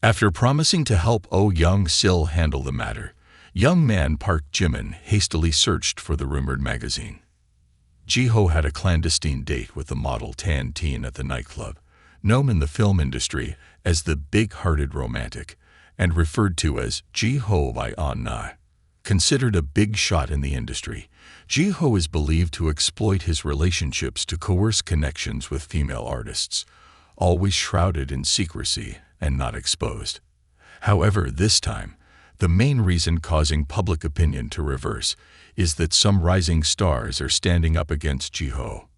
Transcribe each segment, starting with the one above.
After promising to help Oh Young-sil handle the matter, young man Park Jimin hastily searched for the rumored magazine. Ji-ho had a clandestine date with the model Tan Teen at the nightclub, known in the film industry as the big-hearted romantic, and referred to as Ji-ho by An-na. Considered a big shot in the industry, Ji-ho is believed to exploit his relationships to coerce connections with female artists, always shrouded in secrecy and not exposed. However, this time, the main reason causing public opinion to reverse is that some rising stars are standing up against Ji-ho.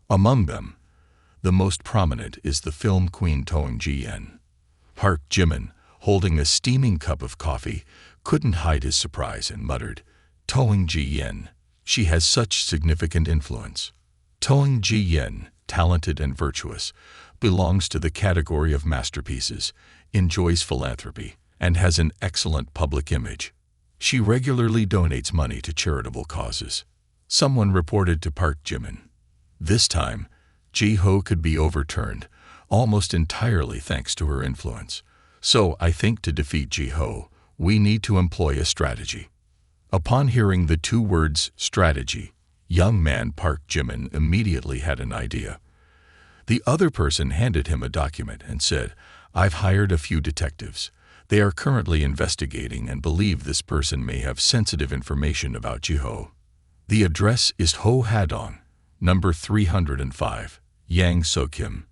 Among them, the most prominent is the film queen Toang Ji-yen. Park Jimin, holding a steaming cup of coffee, couldn't hide his surprise and muttered, "Toang Ji-yen, she has such significant influence." Toang Ji-yen, talented and virtuous, belongs to the category of masterpieces, enjoys philanthropy, and has an excellent public image. She regularly donates money to charitable causes. Someone reported to Park Jimin. This time, Ji-ho could be overturned, almost entirely thanks to her influence. So I think to defeat Ji-ho, we need to employ a strategy. Upon hearing the two words strategy, young man Park Jimin immediately had an idea. The other person handed him a document and said, "I've hired a few detectives. They are currently investigating and believe this person may have sensitive information about Ji-ho. The address is Ho Hadong, number 305, Yang So-kim.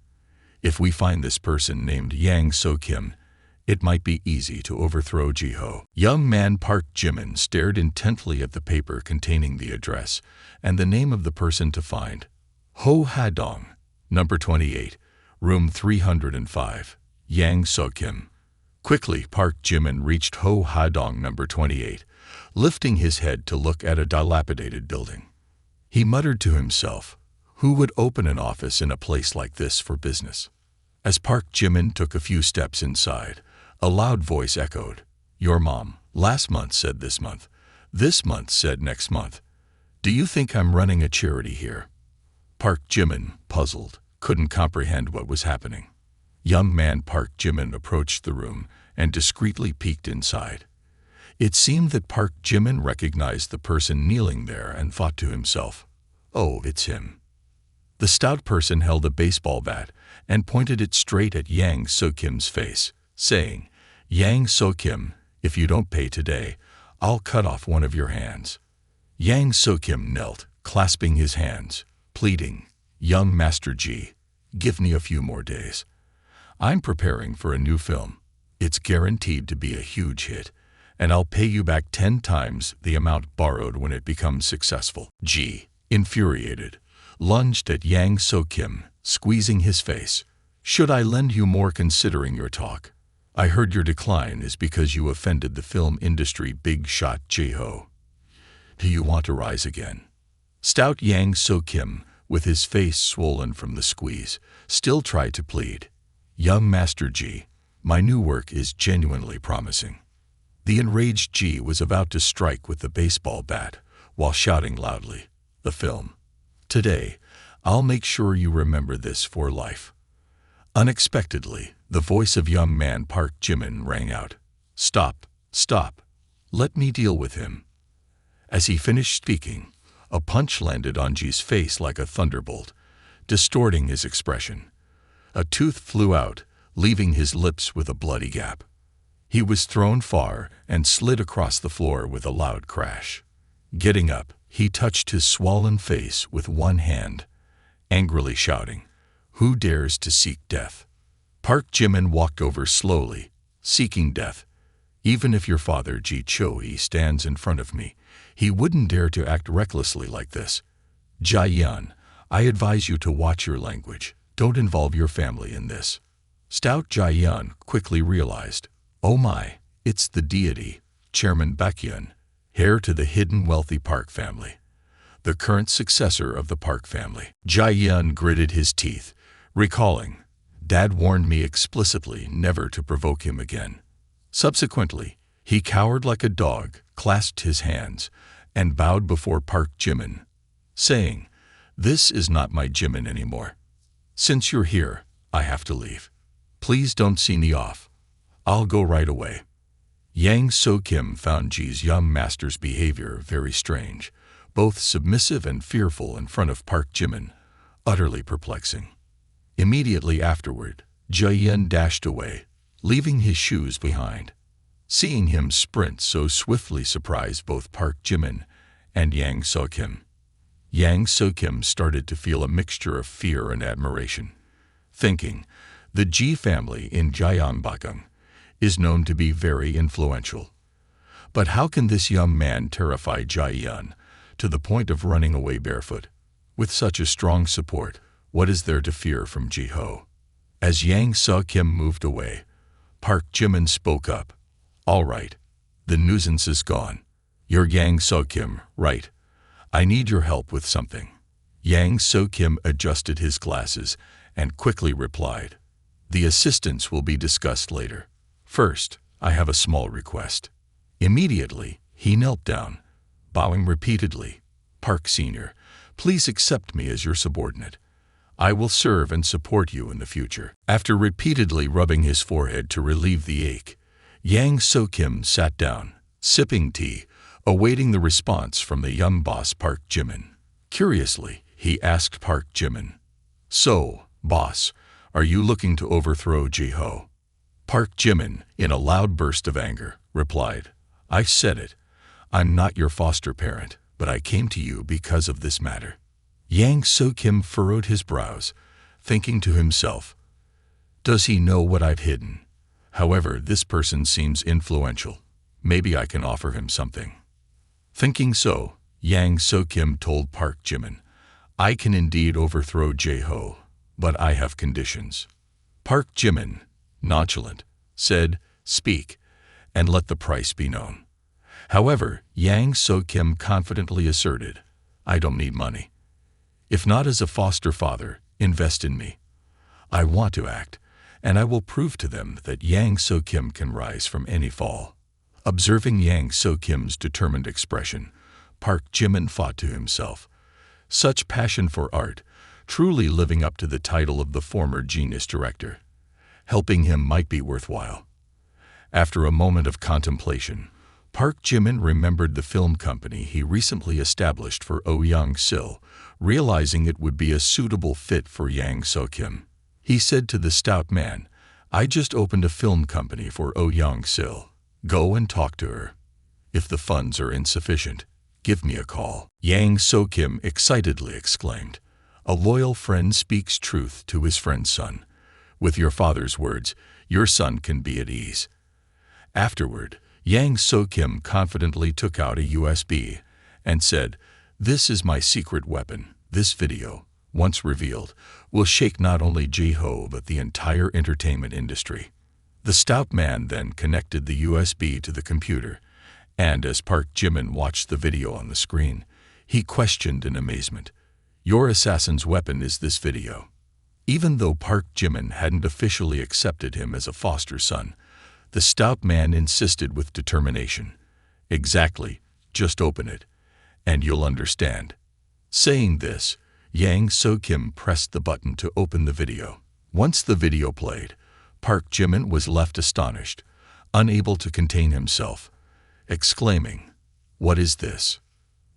If we find this person named Yang So-kim, it might be easy to overthrow Ji-ho." Young man Park Jimin stared intently at the paper containing the address and the name of the person to find. Ho Hadong, number 28, room 305, Yang So-kim. Quickly, Park Jimin reached Ho Hadong number 28, lifting his head to look at a dilapidated building. He muttered to himself, who would open an office in a place like this for business? As Park Jimin took a few steps inside, a loud voice echoed, "Your mom, last month said this month said next month. Do you think I'm running a charity here?" Park Jimin, puzzled, couldn't comprehend what was happening. Young man Park Jimin approached the room and discreetly peeked inside. It seemed that Park Jimin recognized the person kneeling there and thought to himself, "Oh, it's him." The stout person held a baseball bat and pointed it straight at Yang So-kim's face, saying, "Yang So-kim, if you don't pay today, I'll cut off one of your hands." Yang So-kim knelt, clasping his hands, pleading, "Young Master Ji, give me a few more days. I'm preparing for a new film. It's guaranteed to be a huge hit, and I'll pay you back 10 times the amount borrowed when it becomes successful." Ji, infuriated, lunged at Yang So-kim, squeezing his face. "Should I lend you more considering your talk? I heard your decline is because you offended the film industry big shot Ji-ho. Do you want to rise again?" Stout Yang So-kim, with his face swollen from the squeeze, still tried to plead. "Young Master Ji, my new work is genuinely promising." The enraged Ji was about to strike with the baseball bat, while shouting loudly, "The film. Today, I'll make sure you remember this for life." Unexpectedly, the voice of young man Park Jimin rang out, "Stop, stop. Let me deal with him." As he finished speaking, a punch landed on Ji's face like a thunderbolt, distorting his expression. A tooth flew out, leaving his lips with a bloody gap. He was thrown far and slid across the floor with a loud crash. Getting up, he touched his swollen face with one hand, angrily shouting, "Who dares to seek death?" Park Jimin walked over slowly, seeking death. "Even if your father Ji Choi stands in front of me, he wouldn't dare to act recklessly like this. Jae-yeon, I advise you to watch your language. Don't involve your family in this." Stout Jae-yeon quickly realized, "Oh my, it's the deity, Chairman Baekhyun, heir to the hidden wealthy Park family, the current successor of the Park family." Jae-yeon gritted his teeth, recalling, "Dad warned me explicitly never to provoke him again." Subsequently, he cowered like a dog, clasped his hands, and bowed before Park Jimin, saying, "This is not my Jimin anymore. Since you're here, I have to leave. Please don't see me off. I'll go right away. Yang So-kim found Ji's young master's behavior very strange, both submissive and fearful in front of Park Jimin, utterly perplexing. Immediately afterward, Jae-yeon dashed away, leaving his shoes behind. Seeing him sprint so swiftly surprised both Park Jimin and Yang So-kim. Yang So-kim started to feel a mixture of fear and admiration, thinking, the Ji family in Gyeongbokgung is known to be very influential. But how can this young man terrify Jae-yeon to the point of running away barefoot? With such a strong support, what is there to fear from Ji-ho? As Yang So-kim moved away, Park Jimin spoke up. All right, the nuisance is gone. You're Yang So-kim, right? I need your help with something. Yang So-kim adjusted his glasses and quickly replied. The assistance will be discussed later. First, I have a small request. Immediately, he knelt down, bowing repeatedly. Park Sr., please accept me as your subordinate. I will serve and support you in the future. After repeatedly rubbing his forehead to relieve the ache, Yang So-kim sat down, sipping tea, awaiting the response from the young boss Park Jimin. Curiously, he asked Park Jimin, So, boss, are you looking to overthrow Ji-ho? Park Jimin, in a loud burst of anger, replied, I said it. I'm not your foster parent, but I came to you because of this matter. Yang So-kim furrowed his brows, thinking to himself, does he know what I've hidden? However, this person seems influential. Maybe I can offer him something. Thinking so, Yang So-kim told Park Jimin, I can indeed overthrow Ji-ho, but I have conditions. Park Jimin, nonchalant, said, speak, and let the price be known. However, Yang So-kim confidently asserted, I don't need money. If not as a foster father, invest in me. I want to act, and I will prove to them that Yang So-kim can rise from any fall. Observing Yang So-kim's determined expression, Park Jimin thought to himself, such passion for art, truly living up to the title of the former genius director. Helping him might be worthwhile. After a moment of contemplation, Park Jimin remembered the film company he recently established for Oh Young-sil, realizing it would be a suitable fit for Yang So-kim. He said to the stout man, I just opened a film company for Oh Young-sil. Go and talk to her. If the funds are insufficient, give me a call. Yang So-kim excitedly exclaimed, a loyal friend speaks truth to his friend's son. With your father's words, your son can be at ease. Afterward, Yang So-kim confidently took out a USB and said, this is my secret weapon. This video, once revealed, will shake not only Ji-ho but the entire entertainment industry. The stout man then connected the USB to the computer, and as Park Jimin watched the video on the screen, he questioned in amazement, your assassin's weapon is this video. Even though Park Jimin hadn't officially accepted him as a foster son, the stout man insisted with determination. Exactly, just open it, and you'll understand. Saying this, Yang So-kim pressed the button to open the video. Once the video played, Park Jimin was left astonished, unable to contain himself, exclaiming, what is this?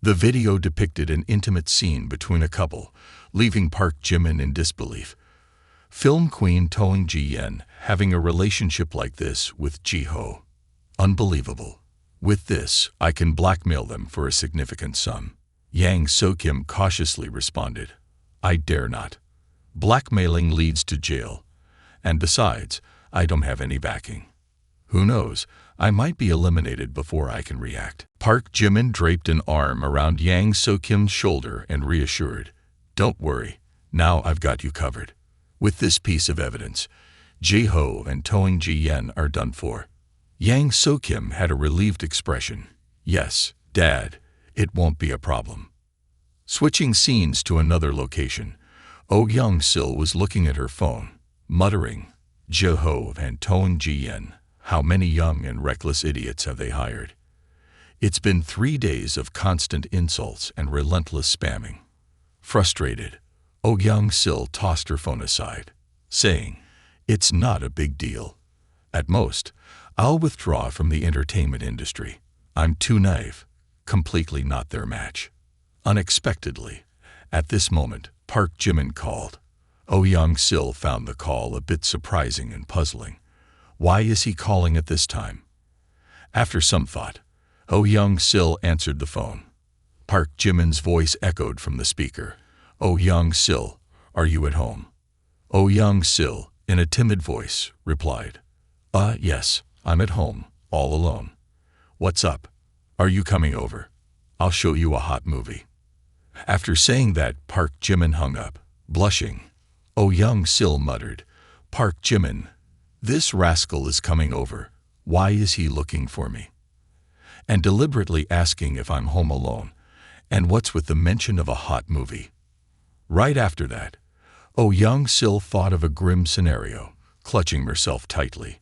The video depicted an intimate scene between a couple, leaving Park Jimin in disbelief. Film queen Toang Ji-yeon having a relationship like this with Ji-ho. Unbelievable. With this, I can blackmail them for a significant sum. Yang So-kim cautiously responded, I dare not. Blackmailing leads to jail. And besides, I don't have any backing. Who knows, I might be eliminated before I can react. Park Jimin draped an arm around Yang So-kim's shoulder and reassured, don't worry, now I've got you covered. With this piece of evidence, Ji-ho and Toang Ji-yeon are done for. Yang So-kim had a relieved expression. Yes, Dad, it won't be a problem. Switching scenes to another location, Oh Young-sil was looking at her phone, muttering, Ji-ho and Toang Ji-yeon, how many young and reckless idiots have they hired? It's been 3 days of constant insults and relentless spamming. Frustrated, Oh Young-sil tossed her phone aside, saying, it's not a big deal. At most, I'll withdraw from the entertainment industry. I'm too naive, completely not their match. Unexpectedly, at this moment, Park Jimin called. Oh Young-sil found the call a bit surprising and puzzling. Why is he calling at this time? After some thought, Oh Young-sil answered the phone. Park Jimin's voice echoed from the speaker. Oh Young-sil, are you at home? Oh Young-sil, in a timid voice, replied. Yes, I'm at home, all alone. What's up? Are you coming over? I'll show you a hot movie. After saying that, Park Jimin hung up, blushing. Oh Young-sil muttered, Park Jimin, this rascal is coming over. Why is he looking for me? And deliberately asking if I'm home alone, and what's with the mention of a hot movie? Right after that, Oh Young-sil thought of a grim scenario, clutching herself tightly.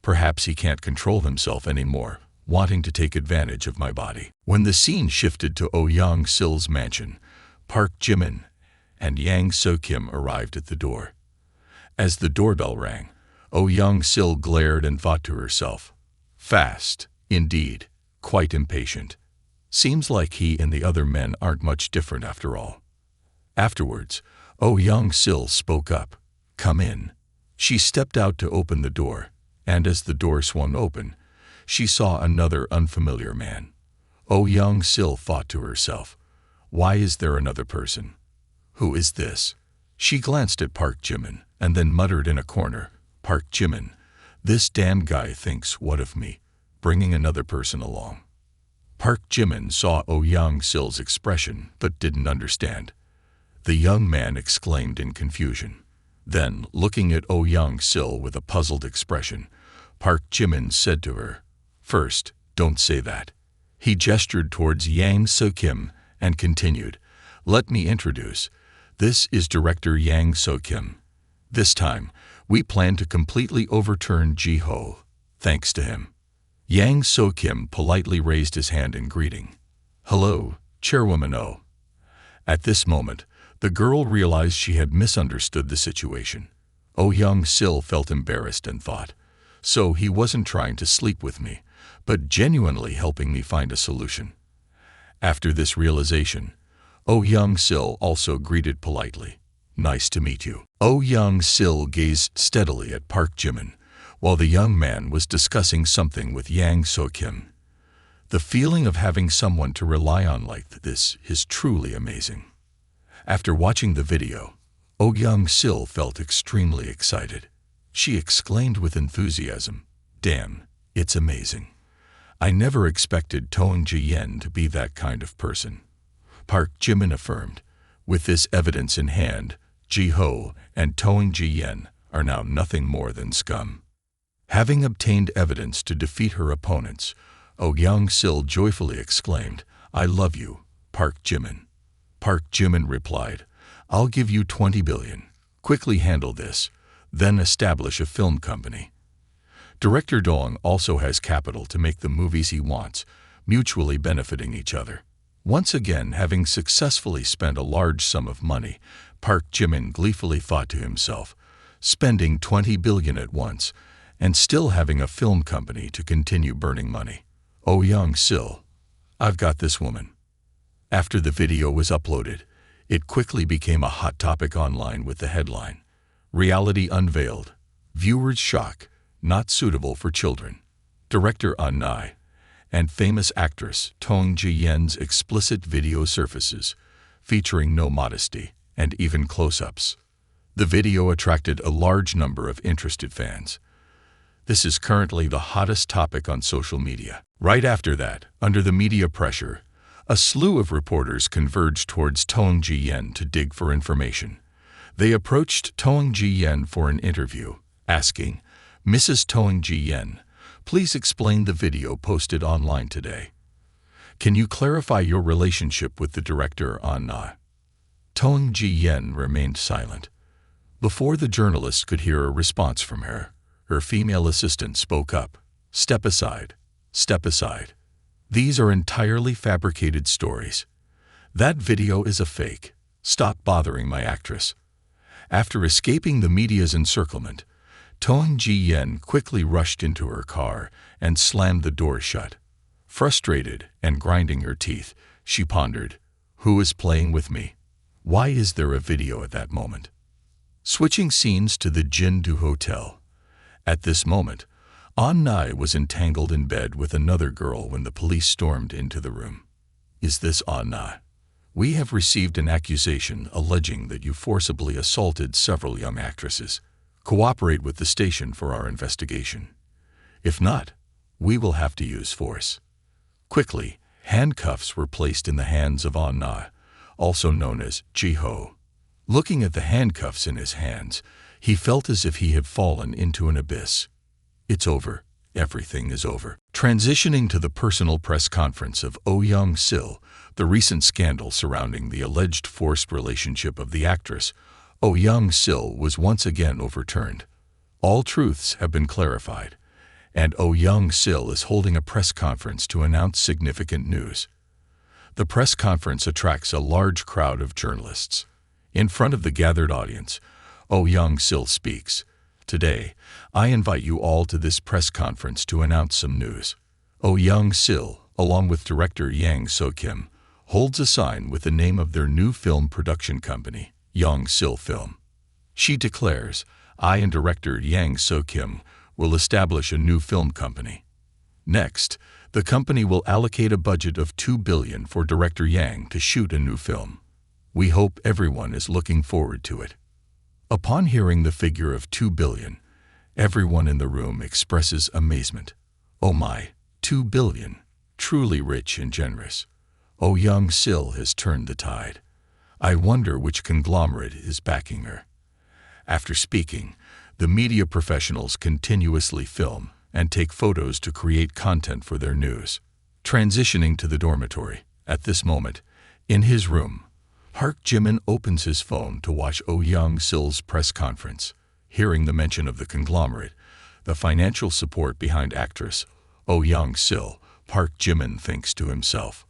Perhaps he can't control himself anymore, wanting to take advantage of my body. When the scene shifted to Oh Young-sil's mansion, Park Jimin and Yang So-kim arrived at the door. As the doorbell rang, Oh Young-sil glared and thought to herself, fast, indeed, quite impatient. Seems like he and the other men aren't much different after all. Afterwards, Oh Young-sil spoke up, come in. She stepped out to open the door, and as the door swung open, she saw another unfamiliar man. Oh Young-sil thought to herself, why is there another person? Who is this? She glanced at Park Jimin and then muttered in a corner, Park Jimin, this damn guy thinks what of me, bringing another person along. Park Jimin saw Oh Young-sil's expression but didn't understand. The young man exclaimed in confusion. Then, looking at Oh Young-sil with a puzzled expression, Park Jimin said to her, first, don't say that. He gestured towards Yang So-kim and continued, let me introduce. This is director Yang So-kim. This time, we plan to completely overturn Ji-ho, thanks to him. Yang So-kim politely raised his hand in greeting. Hello, Chairwoman Oh. At this moment, the girl realized she had misunderstood the situation. Oh Young-sil felt embarrassed and thought, so he wasn't trying to sleep with me, but genuinely helping me find a solution. After this realization, Oh Young-sil also greeted politely. Nice to meet you. Oh Young-sil gazed steadily at Park Jimin, while the young man was discussing something with Yang So-kim. The feeling of having someone to rely on like this is truly amazing. After watching the video, Oh Young-sil felt extremely excited. She exclaimed with enthusiasm, damn, it's amazing. I never expected Toang Ji-yen to be that kind of person. Park Jimin affirmed, with this evidence in hand, Ji-ho and Toang Ji-yen are now nothing more than scum. Having obtained evidence to defeat her opponents, Oh Young-sil joyfully exclaimed, I love you, Park Jimin. Park Jimin replied, I'll give you 20 billion. Quickly handle this, then establish a film company. Director Dong also has capital to make the movies he wants, mutually benefiting each other. Once again, having successfully spent a large sum of money, Park Jimin gleefully thought to himself, spending 20 billion at once, and still having a film company to continue burning money. Oh Young-sil, I've got this woman. After the video was uploaded, it quickly became a hot topic online with the headline, Reality Unveiled, Viewers Shock, Not Suitable for Children. Director An-nai and famous actress Toang Ji-yen's explicit video surfaces, featuring no modesty and even close-ups. The video attracted a large number of interested fans. This is currently the hottest topic on social media. Right after that, under the media pressure, a slew of reporters converged towards Toang Ji-yen to dig for information. They approached Toang Ji-yen for an interview, asking, Mrs. Toang Ji-yen, please explain the video posted online today. Can you clarify your relationship with the director An-na? Toang Ji-yen remained silent. Before the journalist could hear a response from her, her female assistant spoke up. Step aside. Step aside. These are entirely fabricated stories. That video is a fake. Stop bothering my actress. After escaping the media's encirclement, Toang Ji-yen quickly rushed into her car and slammed the door shut. Frustrated and grinding her teeth, she pondered, "Who is playing with me? Why is there a video at that moment?" Switching scenes to the Jindu Hotel. At this moment, An-nai was entangled in bed with another girl when the police stormed into the room. "Is this An-nai? We have received an accusation alleging that you forcibly assaulted several young actresses. Cooperate with the station for our investigation. If not, we will have to use force." Quickly, handcuffs were placed in the hands of An-nai, also known as Ji-ho. Looking at the handcuffs in his hands, he felt as if he had fallen into an abyss. It's over. Everything is over. Transitioning to the personal press conference of Oh Young-sil, the recent scandal surrounding the alleged forced relationship of the actress, Oh Young-sil was once again overturned. All truths have been clarified, and Oh Young-sil is holding a press conference to announce significant news. The press conference attracts a large crowd of journalists. In front of the gathered audience, Oh Young-sil speaks. "Today, I invite you all to this press conference to announce some news." Oh Young-sil, along with director Yang So-kim, holds a sign with the name of their new film production company, Young-sil Film. She declares, "I and director Yang So-kim will establish a new film company. Next, the company will allocate a budget of 2 billion for director Yang to shoot a new film. We hope everyone is looking forward to it." Upon hearing the figure of 2 billion, everyone in the room expresses amazement. "Oh my, 2 billion, truly rich and generous. Oh Young-sil has turned the tide. I wonder which conglomerate is backing her." After speaking, the media professionals continuously film and take photos to create content for their news. Transitioning to the dormitory, at this moment, in his room, Park Jimin opens his phone to watch Oh Young-sil's press conference. Hearing the mention of the conglomerate, the financial support behind actress Oh Young-sil, Park Jimin thinks to himself,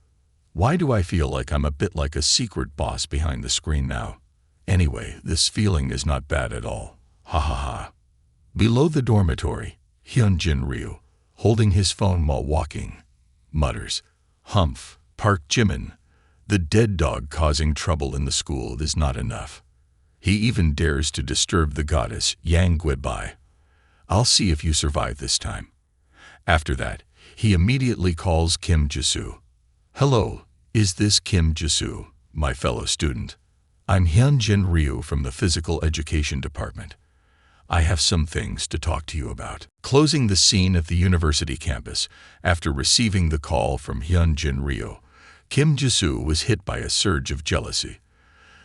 "Why do I feel like I'm a bit like a secret boss behind the screen now? Anyway, this feeling is not bad at all. Ha ha ha." Below the dormitory, Hyunjin Ryu, holding his phone while walking, mutters, "Humph, Park Jimin. The dead dog causing trouble in the school is not enough. He even dares to disturb the goddess Yang Guibai. I'll see if you survive this time." After that, he immediately calls Kim Jisoo. "Hello, is this Kim Jisoo, my fellow student? I'm Hyunjin Ryu from the Physical Education Department. I have some things to talk to you about." Closing the scene at the university campus, after receiving the call from Hyunjin Ryu, Kim Jisoo was hit by a surge of jealousy.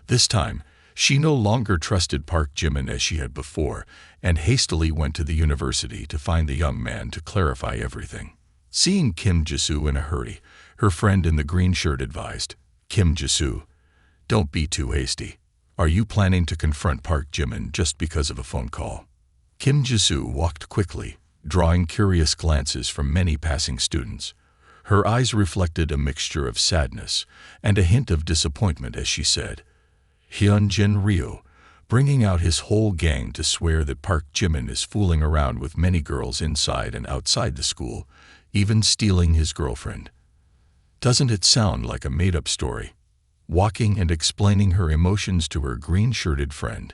This time, she no longer trusted Park Jimin as she had before, and hastily went to the university to find the young man to clarify everything. Seeing Kim Jisoo in a hurry, her friend in the green shirt advised, "Kim Jisoo, don't be too hasty. Are you planning to confront Park Jimin just because of a phone call?" Kim Jisoo walked quickly, drawing curious glances from many passing students. Her eyes reflected a mixture of sadness and a hint of disappointment as she said, "Hyunjin Ryu, bringing out his whole gang to swear that Park Jimin is fooling around with many girls inside and outside the school, even stealing his girlfriend. Doesn't it sound like a made-up story?" Walking and explaining her emotions to her green-shirted friend,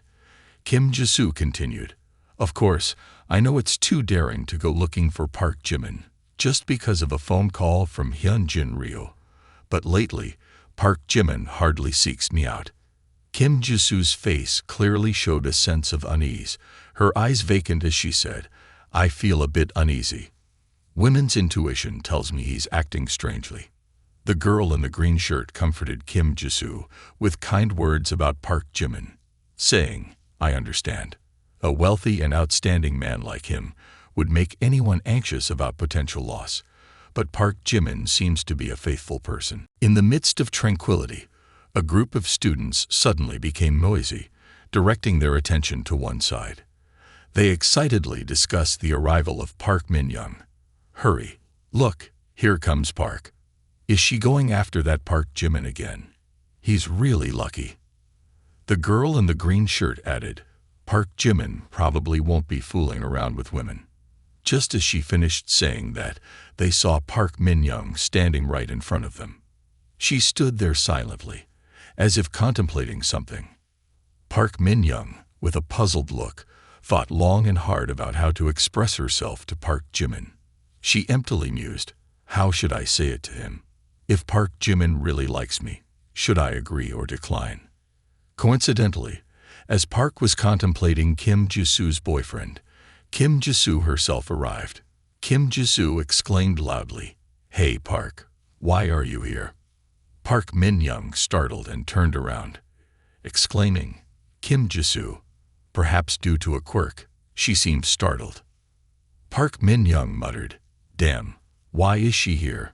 Kim Jisoo continued, "Of course, I know it's too daring to go looking for Park Jimin just because of a phone call from Hyunjin Ryu, but lately, Park Jimin hardly seeks me out." Kim Jisoo's face clearly showed a sense of unease, her eyes vacant as she said, "I feel a bit uneasy. Women's intuition tells me he's acting strangely." The girl in the green shirt comforted Kim Jisoo with kind words about Park Jimin, saying, "I understand. A wealthy and outstanding man like him would make anyone anxious about potential loss, but Park Jimin seems to be a faithful person." In the midst of tranquility, a group of students suddenly became noisy, directing their attention to one side. They excitedly discussed the arrival of Park Min-young. "Hurry, look, here comes Park. Is she going after that Park Jimin again? He's really lucky." The girl in the green shirt added, Park Jimin probably won't be fooling around with women. Just as she finished saying that, they saw Park Min-young standing right in front of them. She stood there silently, as if contemplating something. Park Min-young, with a puzzled look, thought long and hard about how to express herself to Park Jimin. She emptily mused, how should I say it to him? If Park Jimin really likes me, should I agree or decline? Coincidentally, as Park was contemplating Kim Jisoo's boyfriend, Kim Jisoo herself arrived. Kim Jisoo exclaimed loudly, "Hey Park, why are you here?" Park Min-young startled and turned around, exclaiming, "Kim Jisoo." Perhaps due to a quirk, she seemed startled. Park Min-young muttered, "Damn, why is she here?"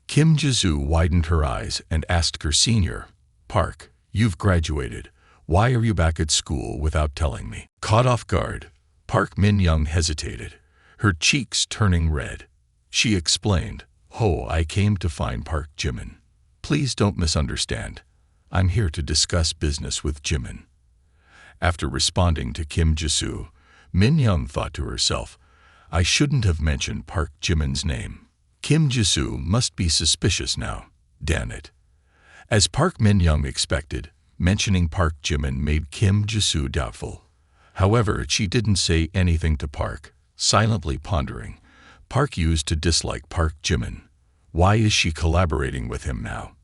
Kim Jisoo widened her eyes and asked her senior, "Park, you've graduated. Why are you back at school without telling me?" Caught off guard, Park Min-young hesitated, her cheeks turning red. She explained, "Oh, I came to find Park Jimin. Please don't misunderstand. I'm here to discuss business with Jimin." After responding to Kim Jisoo, Min-young thought to herself, I shouldn't have mentioned Park Jimin's name. Kim Jisoo must be suspicious now. Damn it. As Park Min-young expected, mentioning Park Jimin made Kim Jisoo doubtful. However, she didn't say anything to Park, silently pondering. Park used to dislike Park Jimin. Why is she collaborating with him now?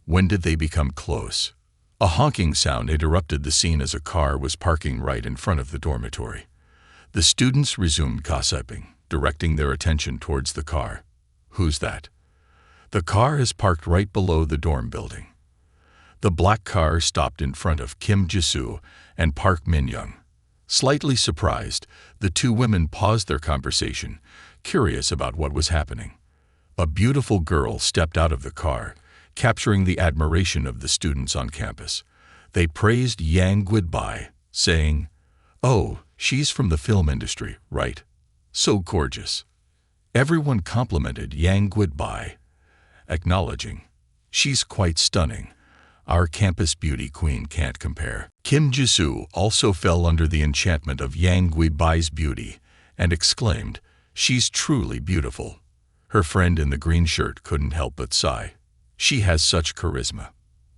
When did they become close? A honking sound interrupted the scene as a car was parking right in front of the dormitory. The students resumed gossiping, directing their attention towards the car. Who's that? The car is parked right below the dorm building. The black car stopped in front of Kim Jisoo and Park Min-young. Slightly surprised, the two women paused their conversation, curious about what was happening. A beautiful girl stepped out of the car, capturing the admiration of the students on campus. They praised Yang Guidbai, saying, "Oh, she's from the film industry, right? So gorgeous." Everyone complimented Yang Guidbai, acknowledging, "She's quite stunning. Our campus beauty queen can't compare." Kim Jisoo also fell under the enchantment of Yang Guidbai's beauty and exclaimed, "She's truly beautiful." Her friend in the green shirt couldn't help but sigh. She has such charisma.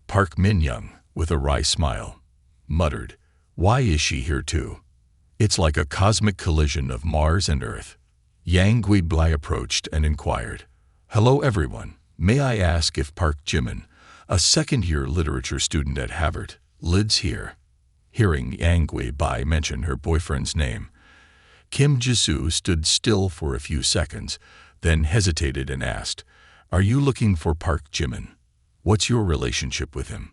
Park Min-young, with a wry smile, muttered, "Why is she here too? It's like a cosmic collision of Mars and Earth." Yang Guidbai approached and inquired, "Hello everyone, may I ask if Park Jimin, a second-year literature student at Harvard, lives here?" Hearing Yang Guidbai mention her boyfriend's name, Kim Jisoo stood still for a few seconds, then hesitated and asked, "Are you looking for Park Jimin? What's your relationship with him?"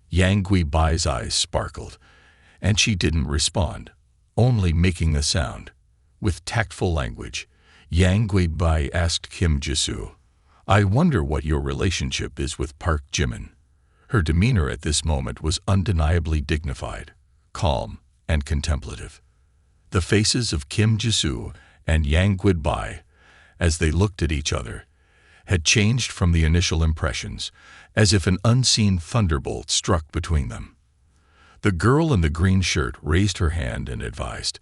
Yang Guidbai's eyes sparkled, and she didn't respond, only making a sound. With tactful language, Yang Guidbai asked Kim Jisoo, "I wonder what your relationship is with Park Jimin." Her demeanor at this moment was undeniably dignified, calm, and contemplative. The faces of Kim Jisoo and Yang Guidbai, as they looked at each other, had changed from the initial impressions, as if an unseen thunderbolt struck between them. The girl in the green shirt raised her hand and advised,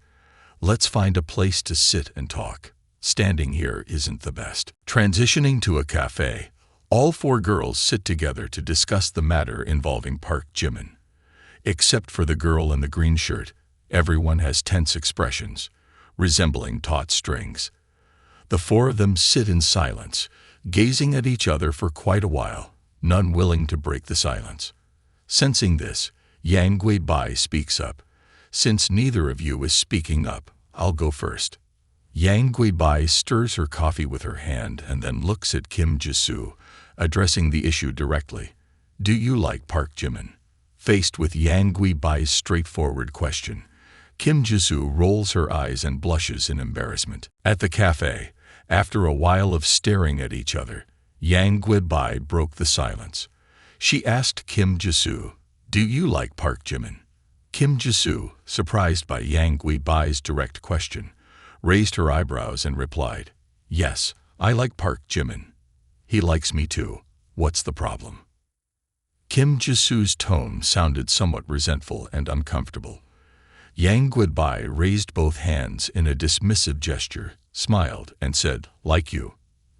"Let's find a place to sit and talk. Standing here isn't the best." Transitioning to a cafe, all four girls sit together to discuss the matter involving Park Jimin. Except for the girl in the green shirt, everyone has tense expressions, resembling taut strings. The four of them sit in silence, gazing at each other for quite a while, none willing to break the silence. Sensing this, Yang Guidbai speaks up. "Since neither of you is speaking up, I'll go first." Yang Guidbai stirs her coffee with her hand and then looks at Kim Jisoo, addressing the issue directly. "Do you like Park Jimin?" Faced with Yang Guidbai's straightforward question, Kim Jisoo rolls her eyes and blushes in embarrassment. At the cafe, after a while of staring at each other, Yang Guidbai broke the silence. She asked Kim Jisoo, "Do you like Park Jimin?" Kim Jisoo, surprised by Yang Guidbai's direct question, raised her eyebrows and replied, "Yes, I like Park Jimin. He likes me too. What's the problem?" Kim Jisoo's tone sounded somewhat resentful and uncomfortable. Yang Guibai raised both hands in a dismissive gesture, smiled, and said, "Like you.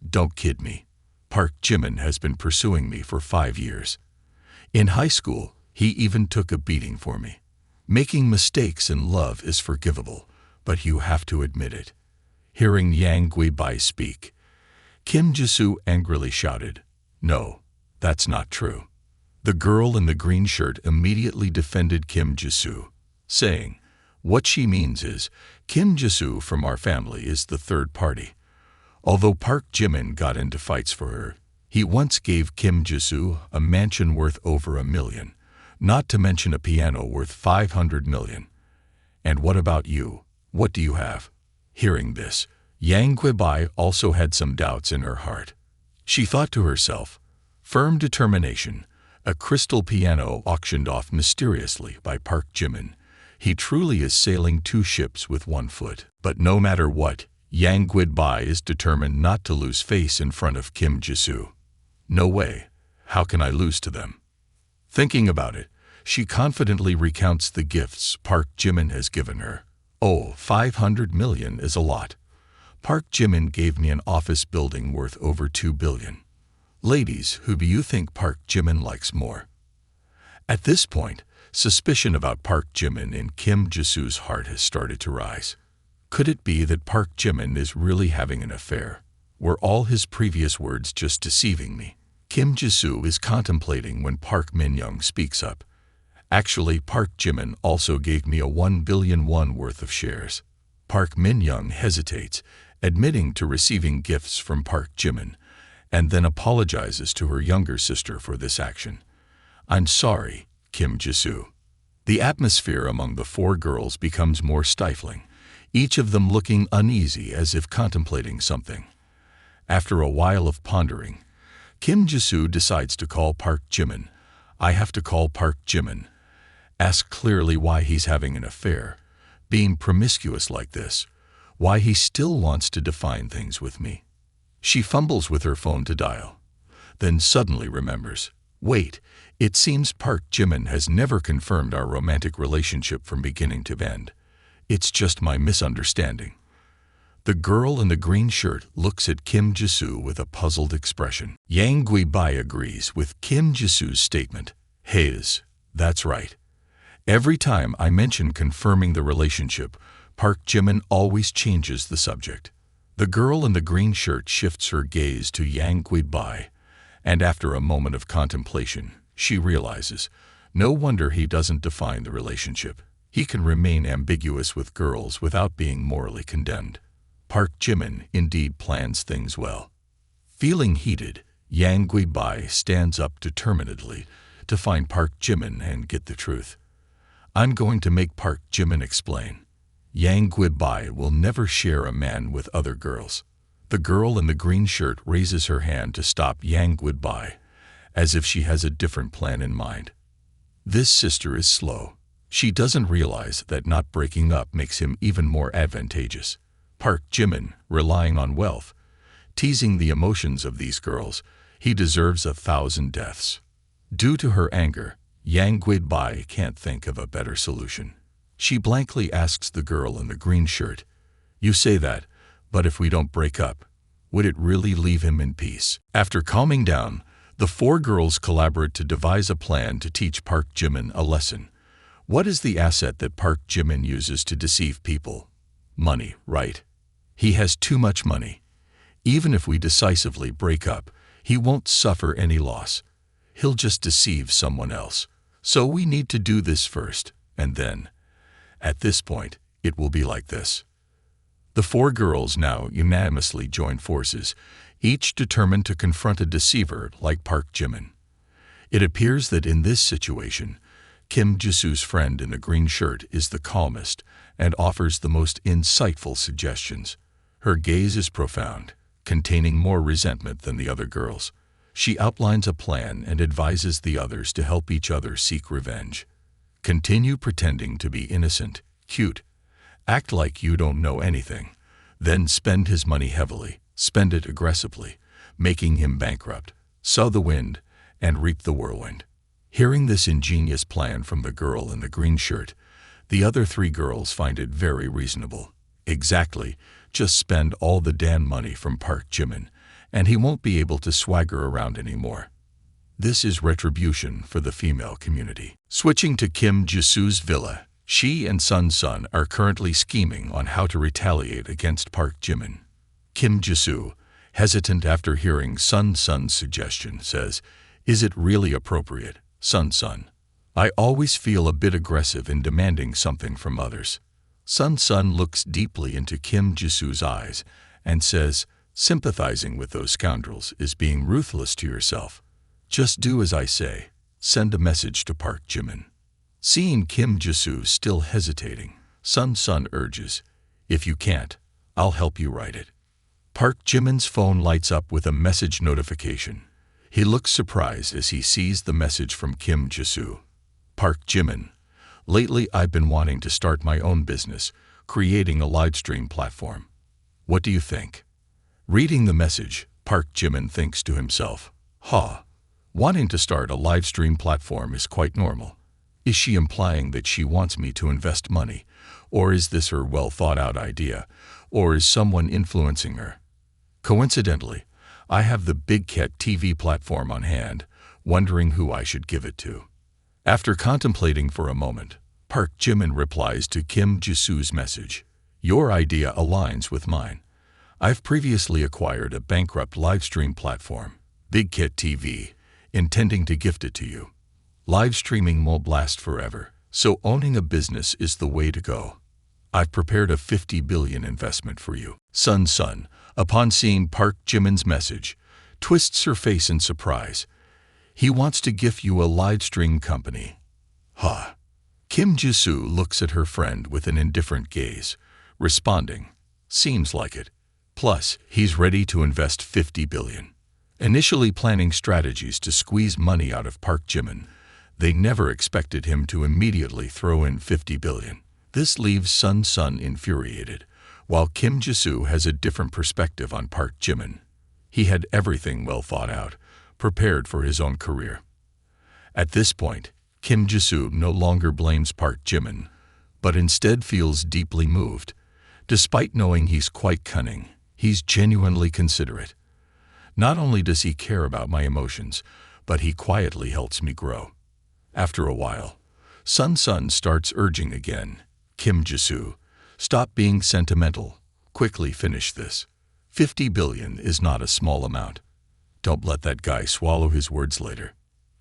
Don't kid me. Park Jimin has been pursuing me for 5 years. In high school, he even took a beating for me. Making mistakes in love is forgivable, but you have to admit it." Hearing Yang Guibai speak, Kim Jisoo angrily shouted, "No, that's not true." The girl in the green shirt immediately defended Kim Jisoo, saying, "What she means is, Kim Jisoo from our family is the third party. Although Park Jimin got into fights for her, he once gave Kim Jisoo a mansion worth over $1 million, not to mention a piano worth $500 million. And what about you? What do you have?" Hearing this, Yang Guibai also had some doubts in her heart. She thought to herself, "Firm determination, a crystal piano auctioned off mysteriously by Park Jimin. He truly is sailing 2 ships with 1 foot." But no matter what, Yang Guibai is determined not to lose face in front of Kim Jisoo. "No way. How can I lose to them?" Thinking about it, she confidently recounts the gifts Park Jimin has given her. "Oh, 500 million is a lot. Park Jimin gave me an office building worth over 2 billion. Ladies, who do you think Park Jimin likes more?" At this point, suspicion about Park Jimin in Kim Jisoo's heart has started to rise. Could it be that Park Jimin is really having an affair? Were all his previous words just deceiving me? Kim Jisoo is contemplating when Park Min-young speaks up. "Actually, Park Jimin also gave me a 1 billion won worth of shares." Park Min-young hesitates, admitting to receiving gifts from Park Jimin, and then apologizes to her younger sister for this action. "I'm sorry, Kim Jisoo." The atmosphere among the 4 girls becomes more stifling, each of them looking uneasy as if contemplating something. After a while of pondering, Kim Jisoo decides to call Park Jimin. "I have to call Park Jimin. Ask clearly why he's having an affair, being promiscuous like this, why he still wants to define things with me." She fumbles with her phone to dial, then suddenly remembers, "Wait, it seems Park Jimin has never confirmed our romantic relationship from beginning to end. It's just my misunderstanding." The girl in the green shirt looks at Kim Jisoo with a puzzled expression. Yang Guibai agrees with Kim Jisoo's statement. That's right. Every time I mention confirming the relationship, Park Jimin always changes the subject." The girl in the green shirt shifts her gaze to Yang Guibai, and after a moment of contemplation, she realizes, no wonder he doesn't define the relationship. He can remain ambiguous with girls without being morally condemned. Park Jimin indeed plans things well. Feeling heated, Yang Guibai stands up determinedly to find Park Jimin and get the truth. "I'm going to make Park Jimin explain. Yang Guibai will never share a man with other girls." The girl in the green shirt raises her hand to stop Yang Guibai, as if she has a different plan in mind. This sister is slow. She doesn't realize that not breaking up makes him even more advantageous. Park Jimin, relying on wealth, teasing the emotions of these girls, he deserves 1,000 deaths. Due to her anger, Yang Guibai can't think of a better solution. She blankly asks the girl in the green shirt, "You say that, but if we don't break up, would it really leave him in peace?" After calming down, the 4 girls collaborate to devise a plan to teach Park Jimin a lesson. What is the asset that Park Jimin uses to deceive people? Money, right? He has too much money. Even if we decisively break up, he won't suffer any loss. He'll just deceive someone else. So we need to do this first, and then, at this point, it will be like this. The 4 girls now unanimously join forces, each determined to confront a deceiver like Park Jimin. It appears that in this situation, Kim Jisoo's friend in the green shirt is the calmest and offers the most insightful suggestions. Her gaze is profound, containing more resentment than the other girls. She outlines a plan and advises the others to help each other seek revenge. Continue pretending to be innocent, cute. Act like you don't know anything. Then spend his money heavily, spend it aggressively, making him bankrupt. Sow the wind and reap the whirlwind. Hearing this ingenious plan from the girl in the green shirt, The other 3 girls find it very reasonable. Exactly, just spend all the damn money from Park Jimin, and he won't be able to swagger around anymore. This is retribution for the female community. Switching to Kim Jisoo's villa, she and Sun Sun are currently scheming on how to retaliate against Park Jimin. Kim Jisoo, hesitant after hearing Sun Sun's suggestion, says, "Is it really appropriate, Sun Sun? I always feel a bit aggressive in demanding something from others." Sun Sun looks deeply into Kim Jisoo's eyes and says, "Sympathizing with those scoundrels is being ruthless to yourself. Just do as I say. Send a message to Park Jimin." Seeing Kim Jisoo still hesitating, Sun Sun urges, "If you can't, I'll help you write it." Park Jimin's phone lights up with a message notification. He looks surprised as he sees the message from Kim Jisoo. Park Jimin, lately I've been wanting to start my own business, creating a livestream platform. What do you think? Reading the message, Park Jimin thinks to himself, wanting to start a livestream platform is quite normal. Is she implying that she wants me to invest money? Or is this her well-thought-out idea? Or is someone influencing her? Coincidentally, I have the Big Cat TV platform on hand, wondering who I should give it to. After contemplating for a moment, Park Jimin replies to Kim Jisoo's message. "Your idea aligns with mine. I've previously acquired a bankrupt livestream platform, Big Cat TV, intending to gift it to you. Live streaming won't last forever, so owning a business is the way to go. I've prepared a 50 billion investment for you." Sun Sun, upon seeing Park Jimin's message, twists her face in surprise. "He wants to gift you a live stream company." Kim Jisoo looks at her friend with an indifferent gaze, responding, "Seems like it. Plus, he's ready to invest 50 billion. Initially planning strategies to squeeze money out of Park Jimin, they never expected him to immediately throw in 50 billion. This leaves Sun Sun infuriated, while Kim Jisoo has a different perspective on Park Jimin. He had everything well thought out, prepared for his own career. At this point, Kim Jisoo no longer blames Park Jimin, but instead feels deeply moved. Despite knowing he's quite cunning, he's genuinely considerate. Not only does he care about my emotions, but he quietly helps me grow. After a while, Sun Sun starts urging again. "Kim Jisoo, stop being sentimental. Quickly finish this. 50 billion is not a small amount. Don't let that guy swallow his words later."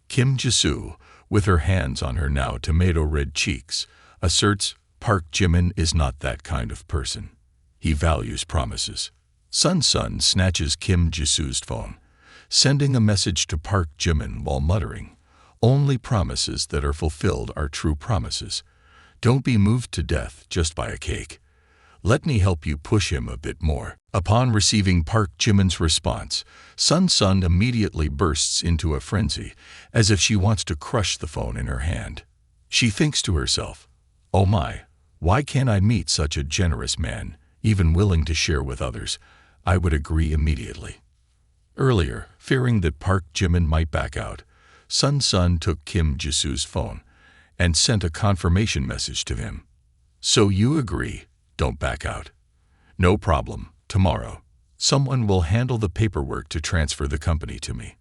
Kim Jisoo, with her hands on her now tomato-red cheeks, asserts Park Jimin is not that kind of person. He values promises. Sun Sun snatches Kim Jisoo's phone, sending a message to Park Jimin while muttering, "Only promises that are fulfilled are true promises. Don't be moved to death just by a cake. Let me help you push him a bit more." Upon receiving Park Jimin's response, Sun Sun immediately bursts into a frenzy, as if she wants to crush the phone in her hand. She thinks to herself, "Oh my, why can't I meet such a generous man, even willing to share with others? I would agree immediately." Earlier, fearing that Park Jimin might back out, Sun Sun took Kim Jisoo's phone and sent a confirmation message to him. "So you agree, don't back out. No problem, tomorrow. Someone will handle the paperwork to transfer the company to me."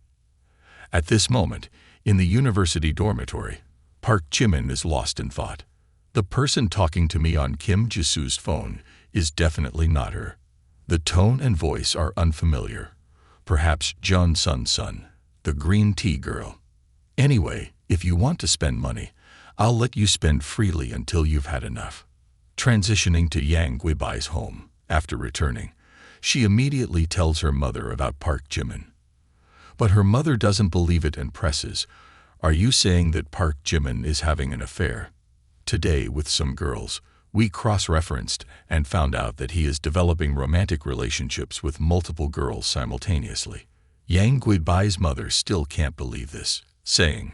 At this moment, in the university dormitory, Park Jimin is lost in thought. The person talking to me on Kim Jisoo's phone is definitely not her. The tone and voice are unfamiliar. Perhaps Jun Sun Sun, the green tea girl. "Anyway, if you want to spend money, I'll let you spend freely until you've had enough." Transitioning to Yang Guibai's home, after returning, she immediately tells her mother about Park Jimin. But her mother doesn't believe it and presses, "Are you saying that Park Jimin is having an affair? Today, with some girls, we cross-referenced and found out that he is developing romantic relationships with multiple girls simultaneously." Yang Guibai's mother still can't believe this, saying,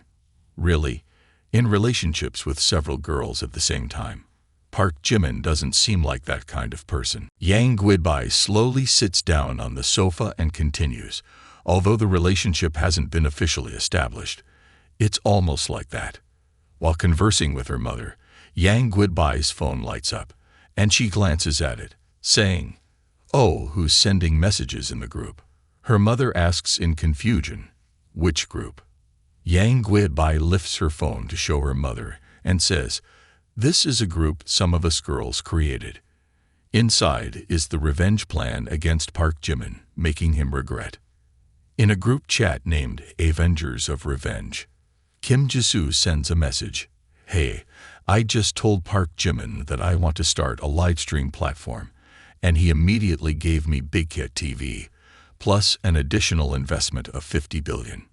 "Really? In relationships with several girls at the same time? Park Jimin doesn't seem like that kind of person." Yang Guibai slowly sits down on the sofa and continues, "Although the relationship hasn't been officially established, it's almost like that." While conversing with her mother, Yang Guidbai's phone lights up, and she glances at it, saying, "Oh, who's sending messages in the group?" Her mother asks in confusion, "Which group?" Yang Guidbai lifts her phone to show her mother and says, "This is a group some of us girls created. Inside is the revenge plan against Park Jimin, making him regret." In a group chat named Avengers of Revenge, Kim Jisoo sends a message, "Hey, I just told Park Jimin that I want to start a livestream platform, and he immediately gave me Big Hit TV, plus an additional investment of 50 billion.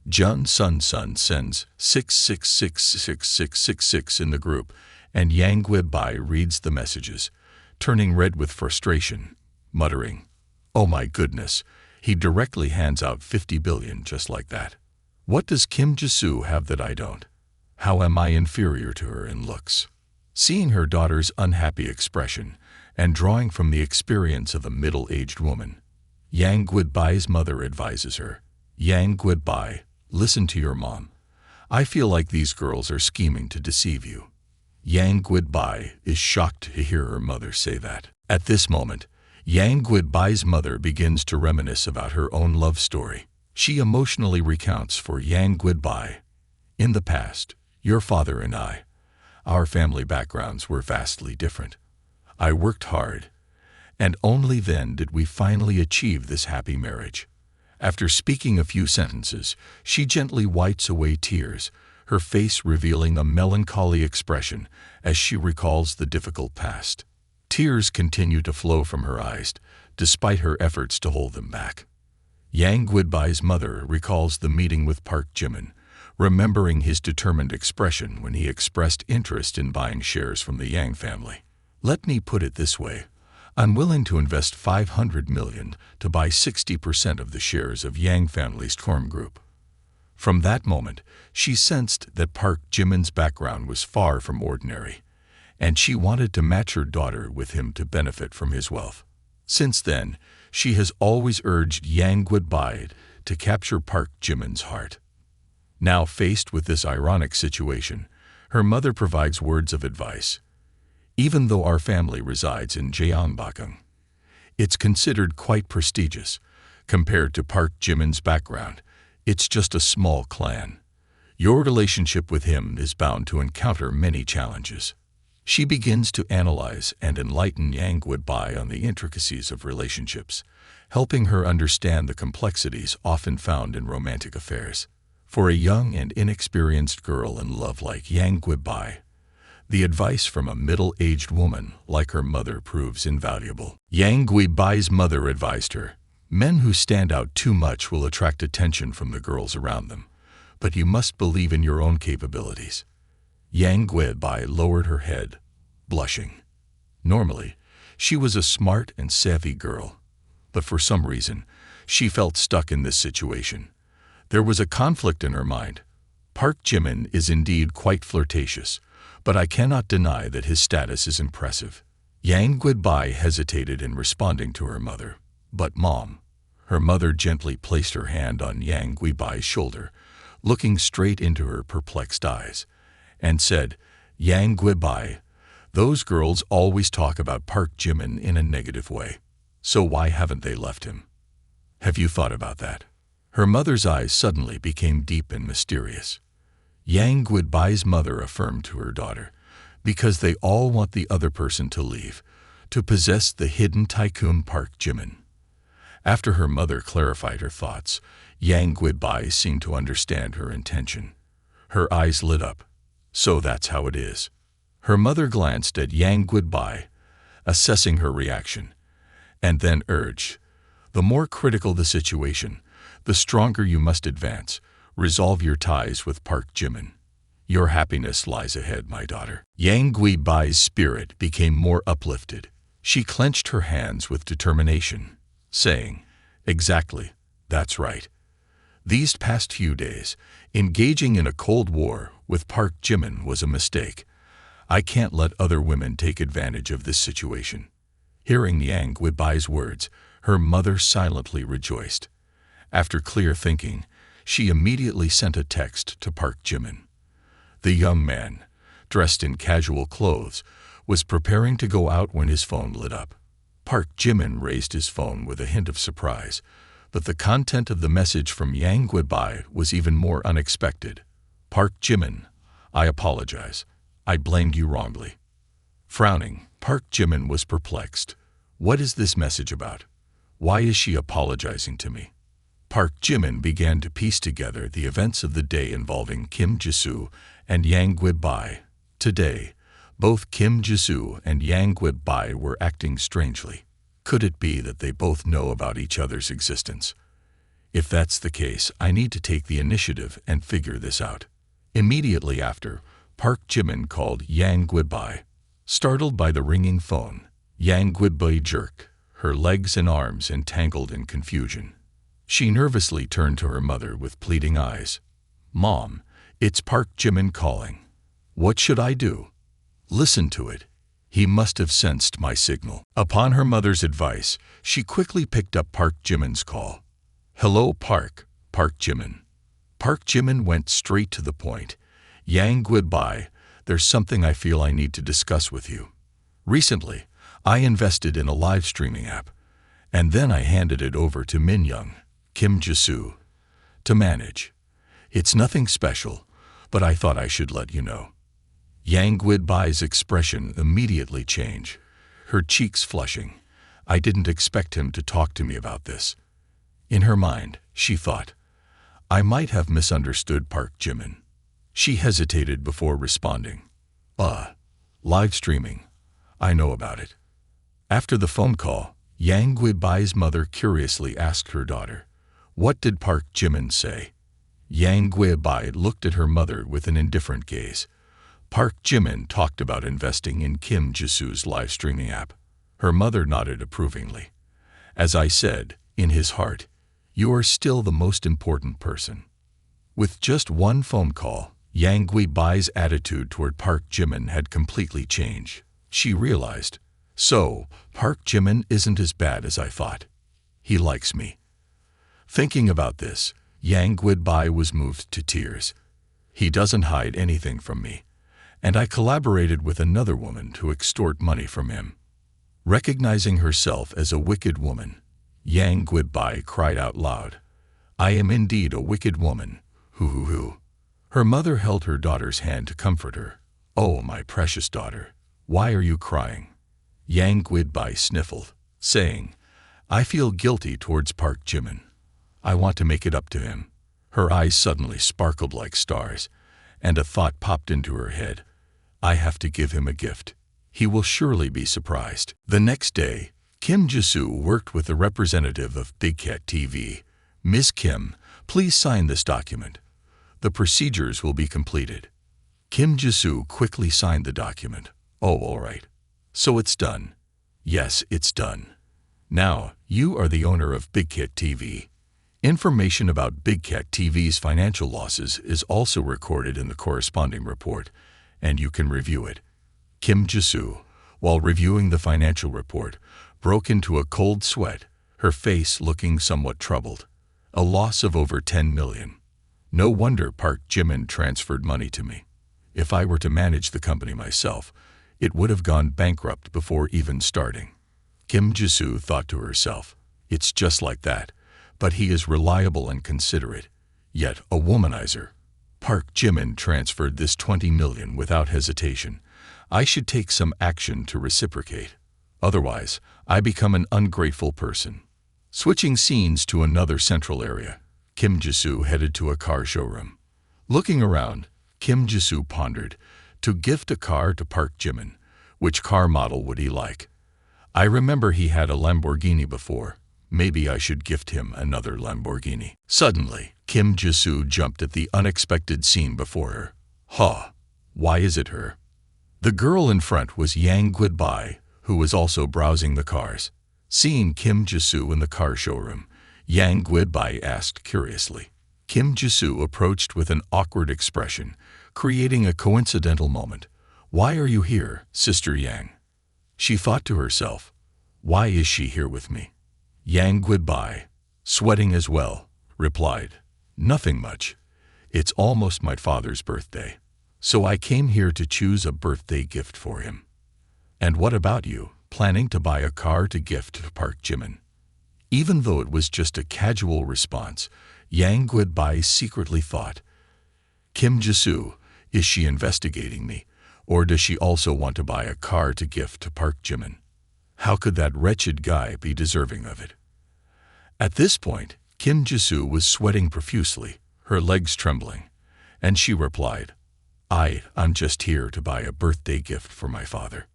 Jun Sun sends 6666666 in the group, and Yang Guidbai reads the messages, turning red with frustration, muttering, "Oh my goodness, he directly hands out 50 billion just like that. What does Kim Jisoo have that I don't? How am I inferior to her in looks?" Seeing her daughter's unhappy expression, and drawing from the experience of a middle-aged woman, Yang Guidbai's mother advises her, "Yang Guidbai, listen to your mom. I feel like these girls are scheming to deceive you." Yang Guidbai is shocked to hear her mother say that. At this moment, Yang Guidbai's mother begins to reminisce about her own love story. She emotionally recounts for Yang Guidbai, "In the past, your father and our family backgrounds were vastly different. I worked hard, and only then did we finally achieve this happy marriage." After speaking a few sentences, she gently wipes away tears, her face revealing a melancholy expression as she recalls the difficult past. Tears continue to flow from her eyes, despite her efforts to hold them back. Yang Guidbai's mother recalls the meeting with Park Jimin, remembering his determined expression when he expressed interest in buying shares from the Yang family. "Let me put it this way. I'm willing to invest 500 million to buy 60% of the shares of Yang family's Torm Group." From that moment, she sensed that Park Jimin's background was far from ordinary, and she wanted to match her daughter with him to benefit from his wealth. Since then, she has always urged Yang Guidbai to capture Park Jimin's heart. Now faced with this ironic situation, her mother provides words of advice. "Even though our family resides in Jeongbakgung, it's considered quite prestigious. Compared to Park Jimin's background, it's just a small clan. Your relationship with him is bound to encounter many challenges." She begins to analyze and enlighten Yang Guidbai on the intricacies of relationships, helping her understand the complexities often found in romantic affairs. For a young and inexperienced girl in love like Yang Guidbai, the advice from a middle-aged woman like her mother proves invaluable. Yang Guidbai's mother advised her, "Men who stand out too much will attract attention from the girls around them, but you must believe in your own capabilities." Yang Guidbai lowered her head, blushing. Normally, she was a smart and savvy girl, but for some reason, she felt stuck in this situation. There was a conflict in her mind. Park Jimin is indeed quite flirtatious, but I cannot deny that his status is impressive. Yang Guidbai hesitated in responding to her mother. "But Mom," her mother gently placed her hand on Yang Guidbai's shoulder, looking straight into her perplexed eyes, and said, "Yang Guidbai, those girls always talk about Park Jimin in a negative way. So why haven't they left him? Have you thought about that?" Her mother's eyes suddenly became deep and mysterious. Yang Guidbai's mother affirmed to her daughter, "Because they all want the other person to leave, to possess the hidden Tycoon Park Jimin." After her mother clarified her thoughts, Yang Guidbai seemed to understand her intention. Her eyes lit up. "So that's how it is." Her mother glanced at Yang Guidbai, assessing her reaction, and then urged, "The more critical the situation, the stronger you must advance. Resolve your ties with Park Jimin. Your happiness lies ahead, my daughter." Yang Guidbai's spirit became more uplifted. She clenched her hands with determination, saying, "Exactly, that's right. These past few days, engaging in a cold war with Park Jimin was a mistake. I can't let other women take advantage of this situation." Hearing Yang Guidbai's words, her mother silently rejoiced. After clear thinking, she immediately sent a text to Park Jimin. The young man, dressed in casual clothes, was preparing to go out when his phone lit up. Park Jimin raised his phone with a hint of surprise, but the content of the message from Yang Guibai was even more unexpected. Park Jimin, I apologize. I blamed you wrongly. Frowning, Park Jimin was perplexed. What is this message about? Why is she apologizing to me? Park Jimin began to piece together the events of the day involving Kim Jisoo and Yang Guibai. Today, both Kim Jisoo and Yang Guibai were acting strangely. Could it be that they both know about each other's existence? If that's the case, I need to take the initiative and figure this out. Immediately after, Park Jimin called Yang Guibai. Startled by the ringing phone, Yang Guibai jerked, her legs and arms entangled in confusion. She nervously turned to her mother with pleading eyes. Mom, it's Park Jimin calling. What should I do? Listen to it. He must have sensed my signal. Upon her mother's advice, she quickly picked up Park Jimin's call. Hello, Park Jimin. Park Jimin went straight to the point. Yang Guibai, there's something I feel I need to discuss with you. Recently, I invested in a live streaming app, and then I handed it over to Minyoung, Kim Jisoo, to manage. It's nothing special, but I thought I should let you know. Yang Guibai's expression immediately changed, her cheeks flushing. I didn't expect him to talk to me about this. In her mind, she thought, I might have misunderstood Park Jimin. She hesitated before responding. Live streaming. I know about it. After the phone call, Yang Guibai's mother curiously asked her daughter, what did Park Jimin say? Yang Guibai looked at her mother with an indifferent gaze. Park Jimin talked about investing in Kim Jisoo's live streaming app. Her mother nodded approvingly. As I said, in his heart, you are still the most important person. With just one phone call, Yang Guibai's attitude toward Park Jimin had completely changed. She realized, so, Park Jimin isn't as bad as I thought. He likes me. Thinking about this, Yang Guibai was moved to tears. He doesn't hide anything from me, and I collaborated with another woman to extort money from him. Recognizing herself as a wicked woman, Yang Guibai cried out loud, I am indeed a wicked woman, hoo. Her mother held her daughter's hand to comfort her. Oh, my precious daughter, why are you crying? Yang Guibai sniffled, saying, I feel guilty towards Park Jimin. I want to make it up to him. Her eyes suddenly sparkled like stars, and a thought popped into her head. I have to give him a gift. He will surely be surprised. The next day, Kim Jisoo worked with a representative of Big Cat TV. Ms. Kim, please sign this document. The procedures will be completed. Kim Jisoo quickly signed the document. Oh, all right. So it's done. Yes, it's done. Now, you are the owner of Big Cat TV. Information about Big Cat TV's financial losses is also recorded in the corresponding report, and you can review it. Kim Jisoo, while reviewing the financial report, broke into a cold sweat, her face looking somewhat troubled. A loss of over 10 million. No wonder Park Jimin transferred money to me. If I were to manage the company myself, it would have gone bankrupt before even starting. Kim Jisoo thought to herself, it's just like that, but he is reliable and considerate, yet a womanizer. Park Jimin transferred this 20 million without hesitation. I should take some action to reciprocate. Otherwise, I become an ungrateful person. Switching scenes to another central area, Kim Jisoo headed to a car showroom. Looking around, Kim Jisoo pondered, to gift a car to Park Jimin, which car model would he like? I remember he had a Lamborghini before. Maybe I should gift him another Lamborghini. Suddenly, Kim Jisoo jumped at the unexpected scene before her. Why is it her? The girl in front was Yang Guibai, who was also browsing the cars. Seeing Kim Jisoo in the car showroom, Yang Guibai asked curiously. Kim Jisoo approached with an awkward expression, creating a coincidental moment. Why are you here, Sister Yang? She thought to herself, why is she here with me? Yang Guibai, sweating as well, replied, nothing much. It's almost my father's birthday. So I came here to choose a birthday gift for him. And what about you? Planning to buy a car to gift to Park Jimin? Even though it was just a casual response, Yang Guibai secretly thought, Kim Jisoo, is she investigating me, or does she also want to buy a car to gift to Park Jimin? How could that wretched guy be deserving of it? At this point, Kim Jisoo was sweating profusely, her legs trembling, and she replied, I'm just here to buy a birthday gift for my father.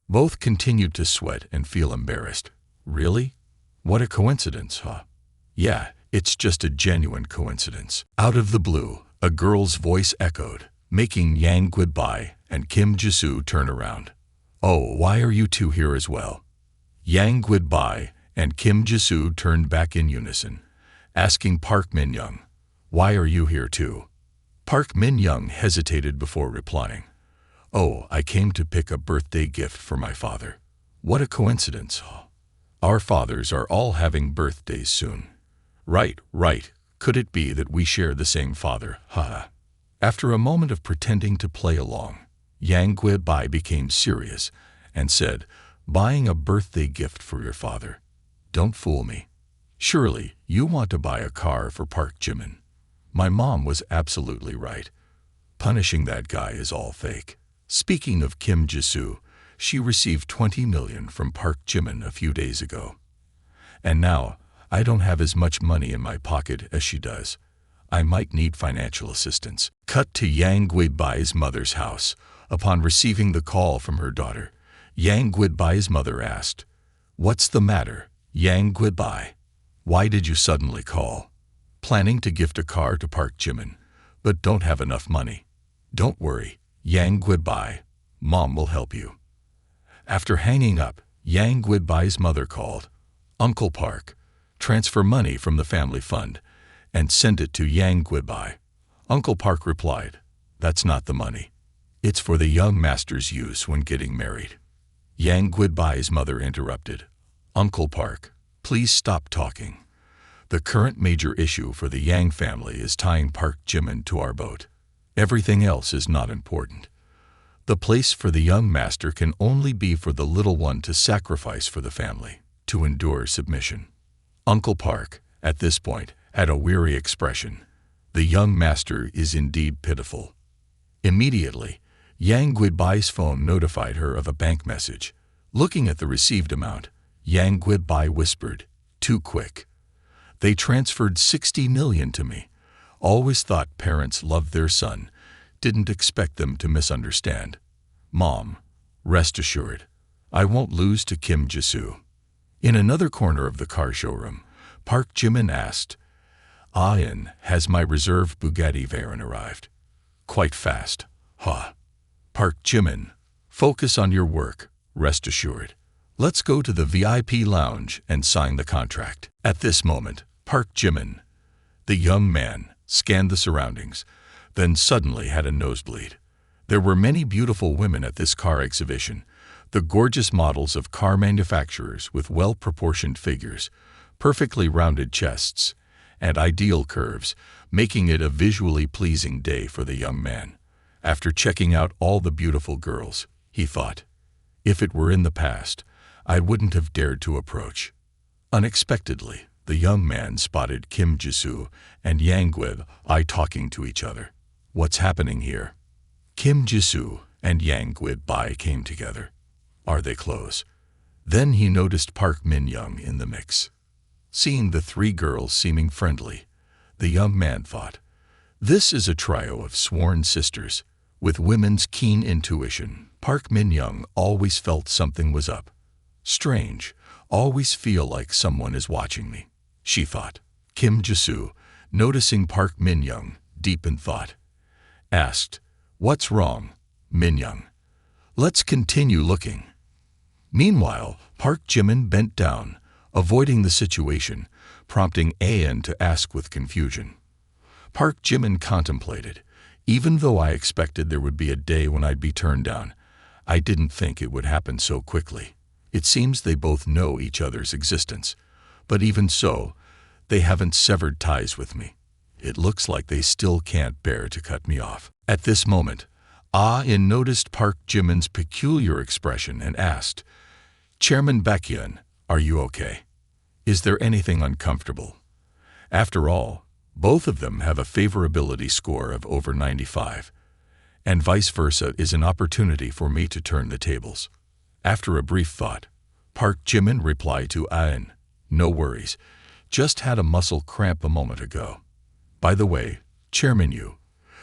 Both continued to sweat and feel embarrassed. Really? What a coincidence, huh? Yeah, it's just a genuine coincidence. Out of the blue, a girl's voice echoed, making Yang Guibai and Kim Jisoo turn around. Oh, why are you two here as well? Yang Guibai and Kim Jisoo turned back in unison, asking Park Min-young, why are you here too? Park Min-young hesitated before replying. Oh, I came to pick a birthday gift for my father. What a coincidence. Our fathers are all having birthdays soon. Right. Could it be that we share the same father? Haha. After a moment of pretending to play along, Yang Guibai became serious and said, buying a birthday gift for your father. Don't fool me. Surely you want to buy a car for Park Jimin. My mom was absolutely right. Punishing that guy is all fake. Speaking of Kim Jisoo, she received 20 million from Park Jimin a few days ago. And now, I don't have as much money in my pocket as she does. I might need financial assistance. Cut to Yang Guibai's mother's house. Upon receiving the call from her daughter, Yang Guibai's mother asked, What's the matter, Yang Guibai? Why did you suddenly call? Planning to gift a car to Park Jimin, but don't have enough money. Don't worry, Yang Guibai. Mom will help you. After hanging up, Yang Guibai's mother called, Uncle Park, transfer money from the family fund and send it to Yang Guibai. Uncle Park replied, That's not the money. It's for the young master's use when getting married. Yang Guibai's mother interrupted, Uncle Park, please stop talking. The current major issue for the Yang family is tying Park Jimin to our boat. Everything else is not important. The place for the young master can only be for the little one to sacrifice for the family, to endure submission. Uncle Park, at this point, had a weary expression. The young master is indeed pitiful. Immediately, Yang Guibai's phone notified her of a bank message. Looking at the received amount, Yang Guibai whispered, Too quick. They transferred 60 million to me. Always thought parents loved their son. Didn't expect them to misunderstand. Mom, rest assured, I won't lose to Kim Jisoo. In another corner of the car showroom, Park Jimin asked, has my reserve Bugatti Veyron arrived? Quite fast, huh? Park Jimin, focus on your work, rest assured. Let's go to the VIP lounge and sign the contract. At this moment, Park Jimin, the young man, scanned the surroundings, then suddenly had a nosebleed. There were many beautiful women at this car exhibition, the gorgeous models of car manufacturers with well-proportioned figures, perfectly rounded chests, and ideal curves, making it a visually pleasing day for the young man. After checking out all the beautiful girls, he thought, if it were in the past, I wouldn't have dared to approach. Unexpectedly, the young man spotted Kim Jisoo and Yang Guibai talking to each other. What's happening here? Kim Jisoo and Yang Guibai came together. Are they close? Then he noticed Park Min-young in the mix. Seeing the three girls seeming friendly, the young man thought, this is a trio of sworn sisters. With women's keen intuition, Park Min-young always felt something was up. Strange, always feel like someone is watching me, she thought. Kim Jisoo, noticing Park Min-young, deep in thought, asked, What's wrong, Min-young? Let's continue looking. Meanwhile, Park Jimin bent down, avoiding the situation, prompting Ayan to ask with confusion. Park Jimin contemplated. Even though I expected there would be a day when I'd be turned down, I didn't think it would happen so quickly. It seems they both know each other's existence, but even so, they haven't severed ties with me. It looks like they still can't bear to cut me off. At this moment, Ah-in noticed Park Jimin's peculiar expression and asked, "Chairman Baekhyun, are you okay? Is there anything uncomfortable?" After all, both of them have a favorability score of over 95, and vice versa is an opportunity for me to turn the tables. After a brief thought, Park Jimin replied to Ah-in, "No worries, just had a muscle cramp a moment ago. By the way, Chairman Yu,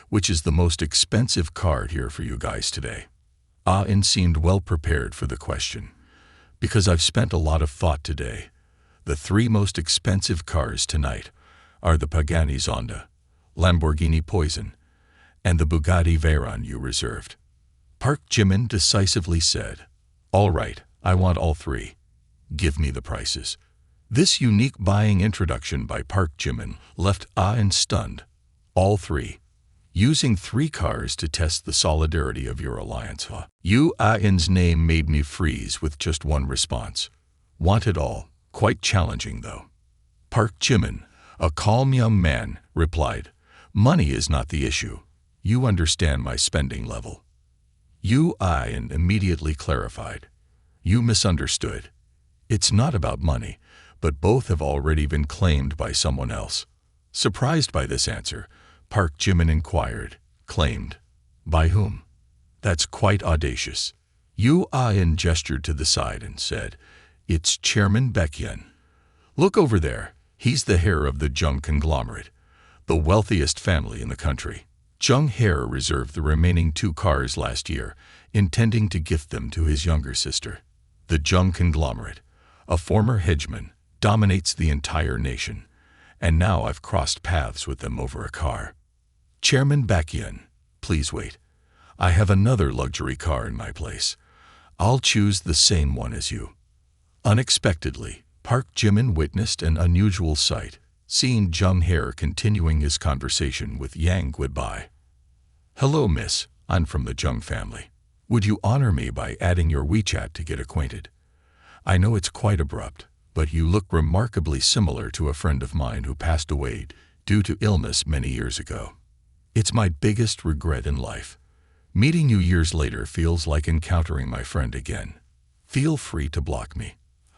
which is the most expensive card here for you guys today?" Ah-in seemed well prepared for the question. "Because I've spent a lot of thought today. The three most expensive cars tonight are the Pagani Zonda, Lamborghini Poison, and the Bugatti Veyron you reserved." Park Jimin decisively said, "All right, I want all three. Give me the prices." This unique buying introduction by Park Jimin left Ah-in stunned. "All three. Using three cars to test the solidarity of your alliance, huh?" Ah-in's name made me freeze with just one response. "Want it all." Quite challenging, though. Park Jimin, a calm young man, replied, "Money is not the issue. You understand my spending level." Ah-in immediately clarified, "You misunderstood. It's not about money, but both have already been claimed by someone else." Surprised by this answer, Park Jimin inquired, "Claimed? By whom?" "That's quite audacious." Ah-in gestured to the side and said, "It's Chairman Baekhyun. Look over there. He's the heir of the Jung conglomerate, the wealthiest family in the country. Jung Hair reserved the remaining two cars last year, intending to gift them to his younger sister. The Jung conglomerate, a former hegemon, dominates the entire nation, and now I've crossed paths with them over a car. Chairman Baekhyun, please wait. I have another luxury car in my place. I'll choose the same one as you." Unexpectedly, Park Jimin witnessed an unusual sight, seeing Jung Hair continuing his conversation with Yang Guibai. "Hello, miss. I'm from the Jung family. Would you honor me by adding your WeChat to get acquainted? I know it's quite abrupt, but you look remarkably similar to a friend of mine who passed away due to illness many years ago. It's my biggest regret in life. Meeting you years later feels like encountering my friend again. Feel free to block me.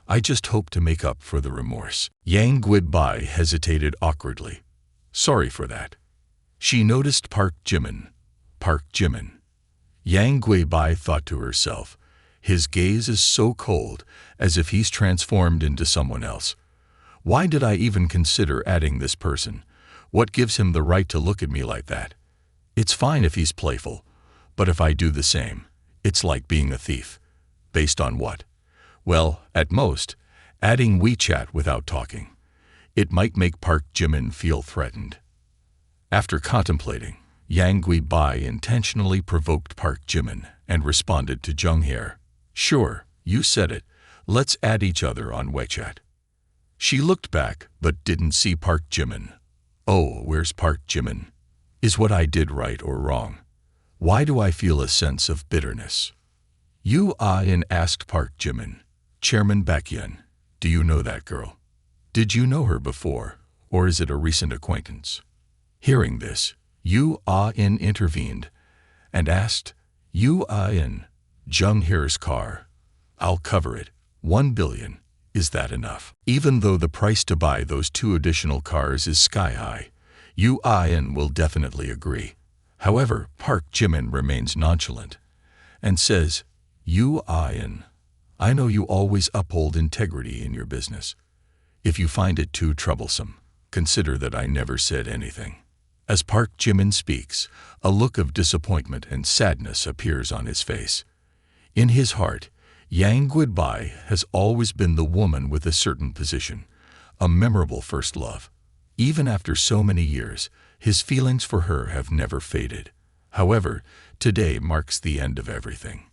I just hope to make up for the remorse." Yang Guibai hesitated awkwardly. "Sorry for that." She noticed Park Jimin. Park Jimin. Yang Guibai thought to herself, "His gaze is so cold, as if he's transformed into someone else. Why did I even consider adding this person? What gives him the right to look at me like that? It's fine if he's playful, but if I do the same, it's like being a thief. Based on what? Well, at most, adding WeChat without talking. It might make Park Jimin feel threatened." After contemplating, Yang Guibai intentionally provoked Park Jimin and responded to Jung Hair, "Sure, you said it. Let's add each other on WeChat." She looked back but didn't see Park Jimin. "Oh, where's Park Jimin? Is what I did right or wrong? Why do I feel a sense of bitterness?" Ah-in asked Park Jimin, "Chairman Baekhyun, do you know that girl? Did you know her before, or is it a recent acquaintance?" Hearing this, Ah-in intervened and asked, Ah-in, Jung Hair's car. I'll cover it. 1 billion. Is that enough?" Even though the price to buy those 2 additional cars is sky high, Ah-in will definitely agree. However, Park Jimin remains nonchalant and says, "Ah-in, I know you always uphold integrity in your business. If you find it too troublesome, consider that I never said anything." As Park Jimin speaks, a look of disappointment and sadness appears on his face. In his heart, Yang Guibai has always been the woman with a certain position, a memorable first love. Even after so many years, his feelings for her have never faded. However, today marks the end of everything.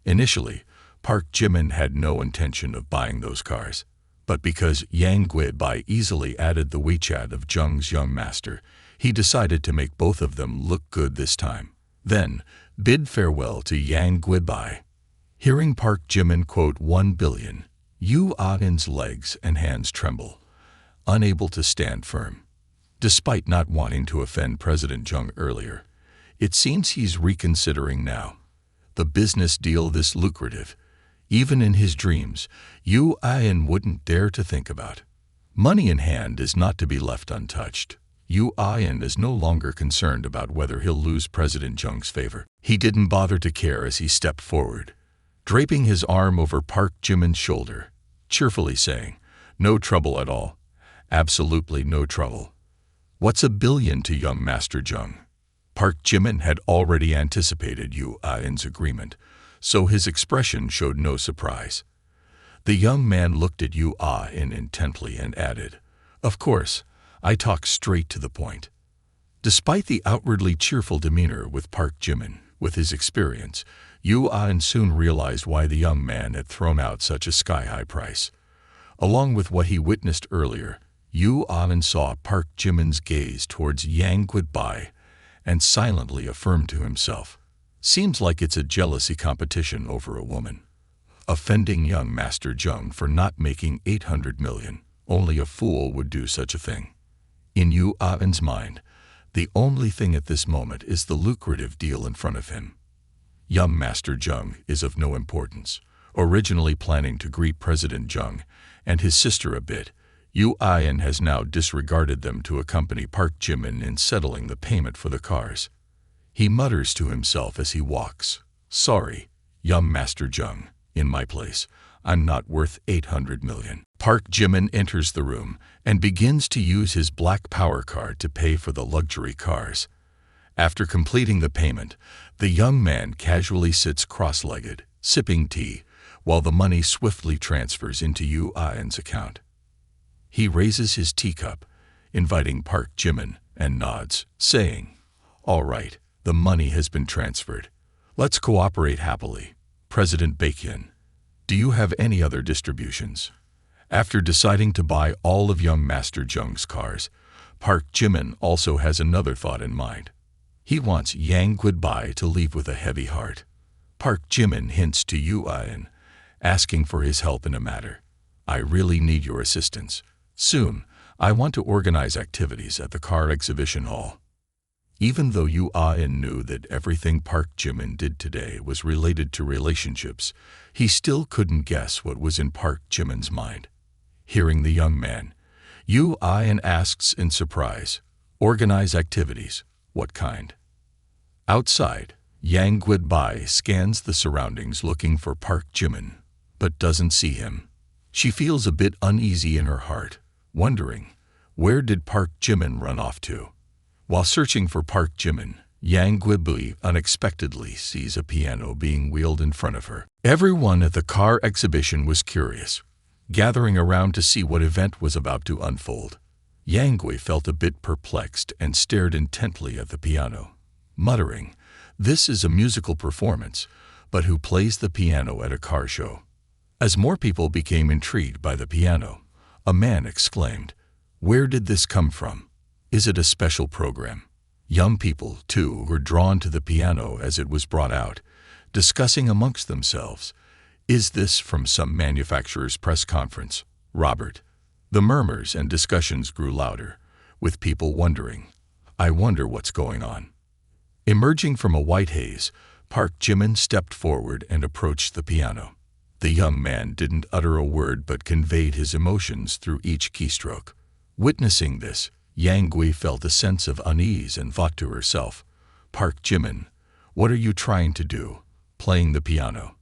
Initially, Park Jimin had no intention of buying those cars, but because Yang Guibai easily added the WeChat of Jung's young master, he decided to make both of them look good this time. Then, bid farewell to Yang Guibai. Hearing Park Jimin quote 1 billion, Ah-in's legs and hands tremble, unable to stand firm. Despite not wanting to offend President Jung earlier, It seems he's reconsidering now. The business deal this lucrative, even in his dreams, Yu Ayan wouldn't dare to think about. Money in hand is not to be left untouched. Yu Ayan is no longer concerned about whether he'll lose President Jung's favor. He didn't bother to care as he stepped forward, draping his arm over Park Jimin's shoulder, cheerfully saying, "No trouble at all. Absolutely no trouble. What's $1 billion to young Master Jung?" Park Jimin had already anticipated Yu Ayan's agreement, so his expression showed no surprise. The young man looked at Yu Ayan intently and added, "Of course, I talk straight to the point." Despite the outwardly cheerful demeanor with Park Jimin, with his experience, Yu Ayan soon realized why the young man had thrown out such a sky-high price. Along with what he witnessed earlier, Yu Ayan saw Park Jimin's gaze towards Yang goodbye and silently affirmed to himself, "Seems like it's a jealousy competition over a woman. Offending young Master Jung for not making 800 million. Only a fool would do such a thing." In Yu Ayan's mind, the only thing at this moment is the lucrative deal in front of him. Young Master Jung is of no importance. Originally planning to greet President Jung and his sister a bit, Yu Ayan has now disregarded them to accompany Park Jimin in settling the payment for the cars. He mutters to himself as he walks, "Sorry, young Master Jung, in my place, I'm not worth 800 million. Park Jimin enters the room and begins to use his black power card to pay for the luxury cars. After completing the payment, the young man casually sits cross-legged, sipping tea, while the money swiftly transfers into Yu Ayan's account. He raises his teacup, inviting Park Jimin, and nods, saying, "All right, the money has been transferred. Let's cooperate happily. President Baekhyun, do you have any other distributions?" After deciding to buy all of young Master Jung's cars, Park Jimin also has another thought in mind. He wants Yang goodbye to leave with a heavy heart. Park Jimin hints to Yu Ayan, asking for his help in a matter. "I really need your assistance. Soon, I want to organize activities at the car exhibition hall." Even though Yu Ayan knew that everything Park Jimin did today was related to relationships, he still couldn't guess what was in Park Jimin's mind. Hearing the young man, Yu Ayan asks in surprise, "Organize activities? What kind?" Outside, Yang goodbye scans the surroundings looking for Park Jimin, but doesn't see him. She feels a bit uneasy in her heart, wondering, where did Park Jimin run off to? While searching for Park Jimin, Yang Guibui unexpectedly sees a piano being wheeled in front of her. Everyone at the car exhibition was curious, gathering around to see what event was about to unfold. Yang Gui felt a bit perplexed and stared intently at the piano, muttering, "This is a musical performance, but who plays the piano at a car show?" As more people became intrigued by the piano, a man exclaimed, "Where did this come from? Is it a special program?" Young people, too, were drawn to the piano as it was brought out, discussing amongst themselves, "Is this from some manufacturer's press conference, Robert?" The murmurs and discussions grew louder, with people wondering, "I wonder what's going on." Emerging from a white haze, Park Jimin stepped forward and approached the piano. The young man didn't utter a word but conveyed his emotions through each keystroke. Witnessing this, Yang Gui felt a sense of unease and thought to herself, "Park Jimin, what are you trying to do, playing the piano?"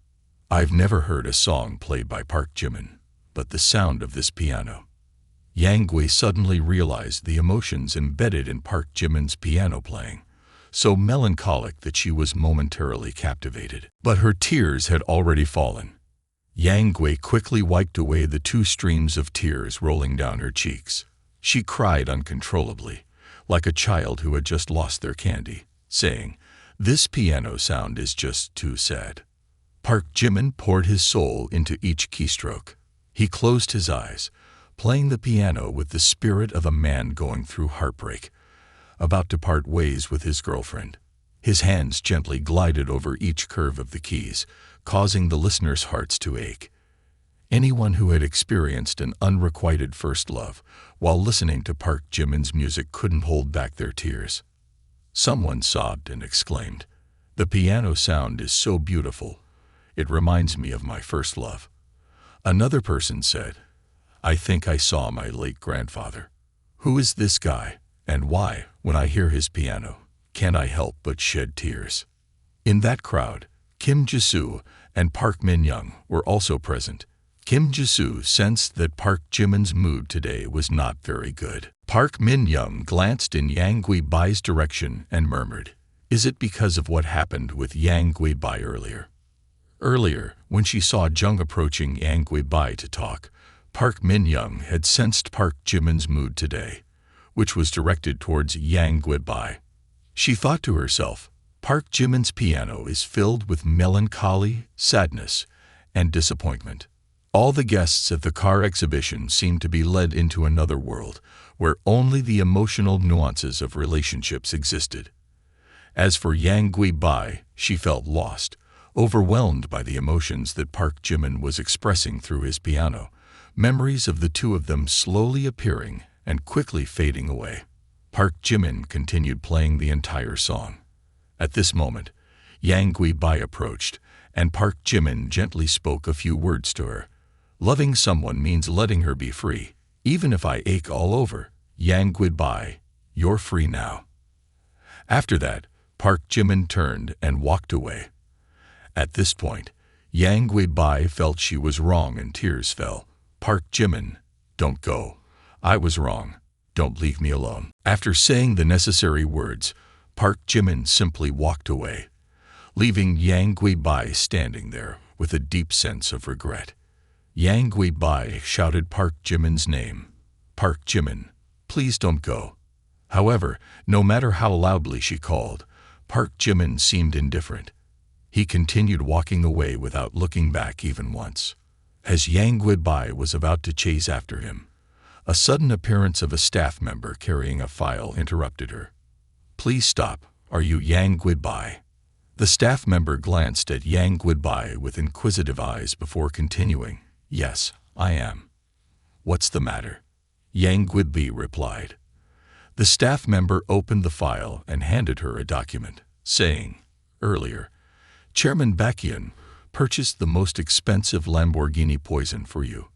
I've never heard a song played by Park Jimin, but the sound of this piano. Yang Gui suddenly realized the emotions embedded in Park Jimin's piano playing, so melancholic that she was momentarily captivated. But her tears had already fallen. Yang Gui quickly wiped away the 2 streams of tears rolling down her cheeks. She cried uncontrollably, like a child who had just lost their candy, saying, "This piano sound is just too sad." Park Jimin poured his soul into each keystroke. He closed his eyes, playing the piano with the spirit of a man going through heartbreak, about to part ways with his girlfriend. His hands gently glided over each curve of the keys, causing the listeners' hearts to ache. Anyone who had experienced an unrequited first love while listening to Park Jimin's music couldn't hold back their tears. Someone sobbed and exclaimed, "The piano sound is so beautiful. It reminds me of my first love." Another person said, "I think I saw my late grandfather. Who is this guy, and why, when I hear his piano, can't I help but shed tears?" In that crowd, Kim Ji-soo and Park Min-young were also present. Kim Ji-soo sensed that Park Jimin's mood today was not very good. Park Min-young glanced in Yang Gui-bai's direction and murmured, "Is it because of what happened with Yang Gui-bai earlier?" Earlier, when she saw Jung approaching Yang Gui-bai to talk, Park Min-young had sensed Park Jimin's mood today, which was directed towards Yang Gui-bai. She thought to herself, Park Jimin's piano is filled with melancholy, sadness, and disappointment. All the guests at the car exhibition seemed to be led into another world, where only the emotional nuances of relationships existed. As for Yang Gui-bai, she felt lost, overwhelmed by the emotions that Park Jimin was expressing through his piano, memories of the two of them slowly appearing and quickly fading away. Park Jimin continued playing the entire song. At this moment, Yang Gui-bai approached, and Park Jimin gently spoke a few words to her. "Loving someone means letting her be free. Even if I ache all over, Yang Gui-bai, you're free now." After that, Park Jimin turned and walked away. At this point, Yang Gui-bai felt she was wrong and tears fell. "Park Jimin, don't go. I was wrong. Don't leave me alone." After saying the necessary words, Park Jimin simply walked away, leaving Yang Gui-bai standing there with a deep sense of regret. Yang Gui-bai shouted Park Jimin's name. "Park Jimin, please don't go." However, no matter how loudly she called, Park Jimin seemed indifferent. He continued walking away without looking back even once. As Yang Gui-bai was about to chase after him, a sudden appearance of a staff member carrying a file interrupted her. "Please stop. Are you Yang Gui-bai?" The staff member glanced at Yang Gui-bai with inquisitive eyes before continuing, "Yes, I am." "What's the matter?" Yang Gui-bai replied. The staff member opened the file and handed her a document, saying, "Earlier, Chairman Baekhyun purchased the most expensive Lamborghini poison for you.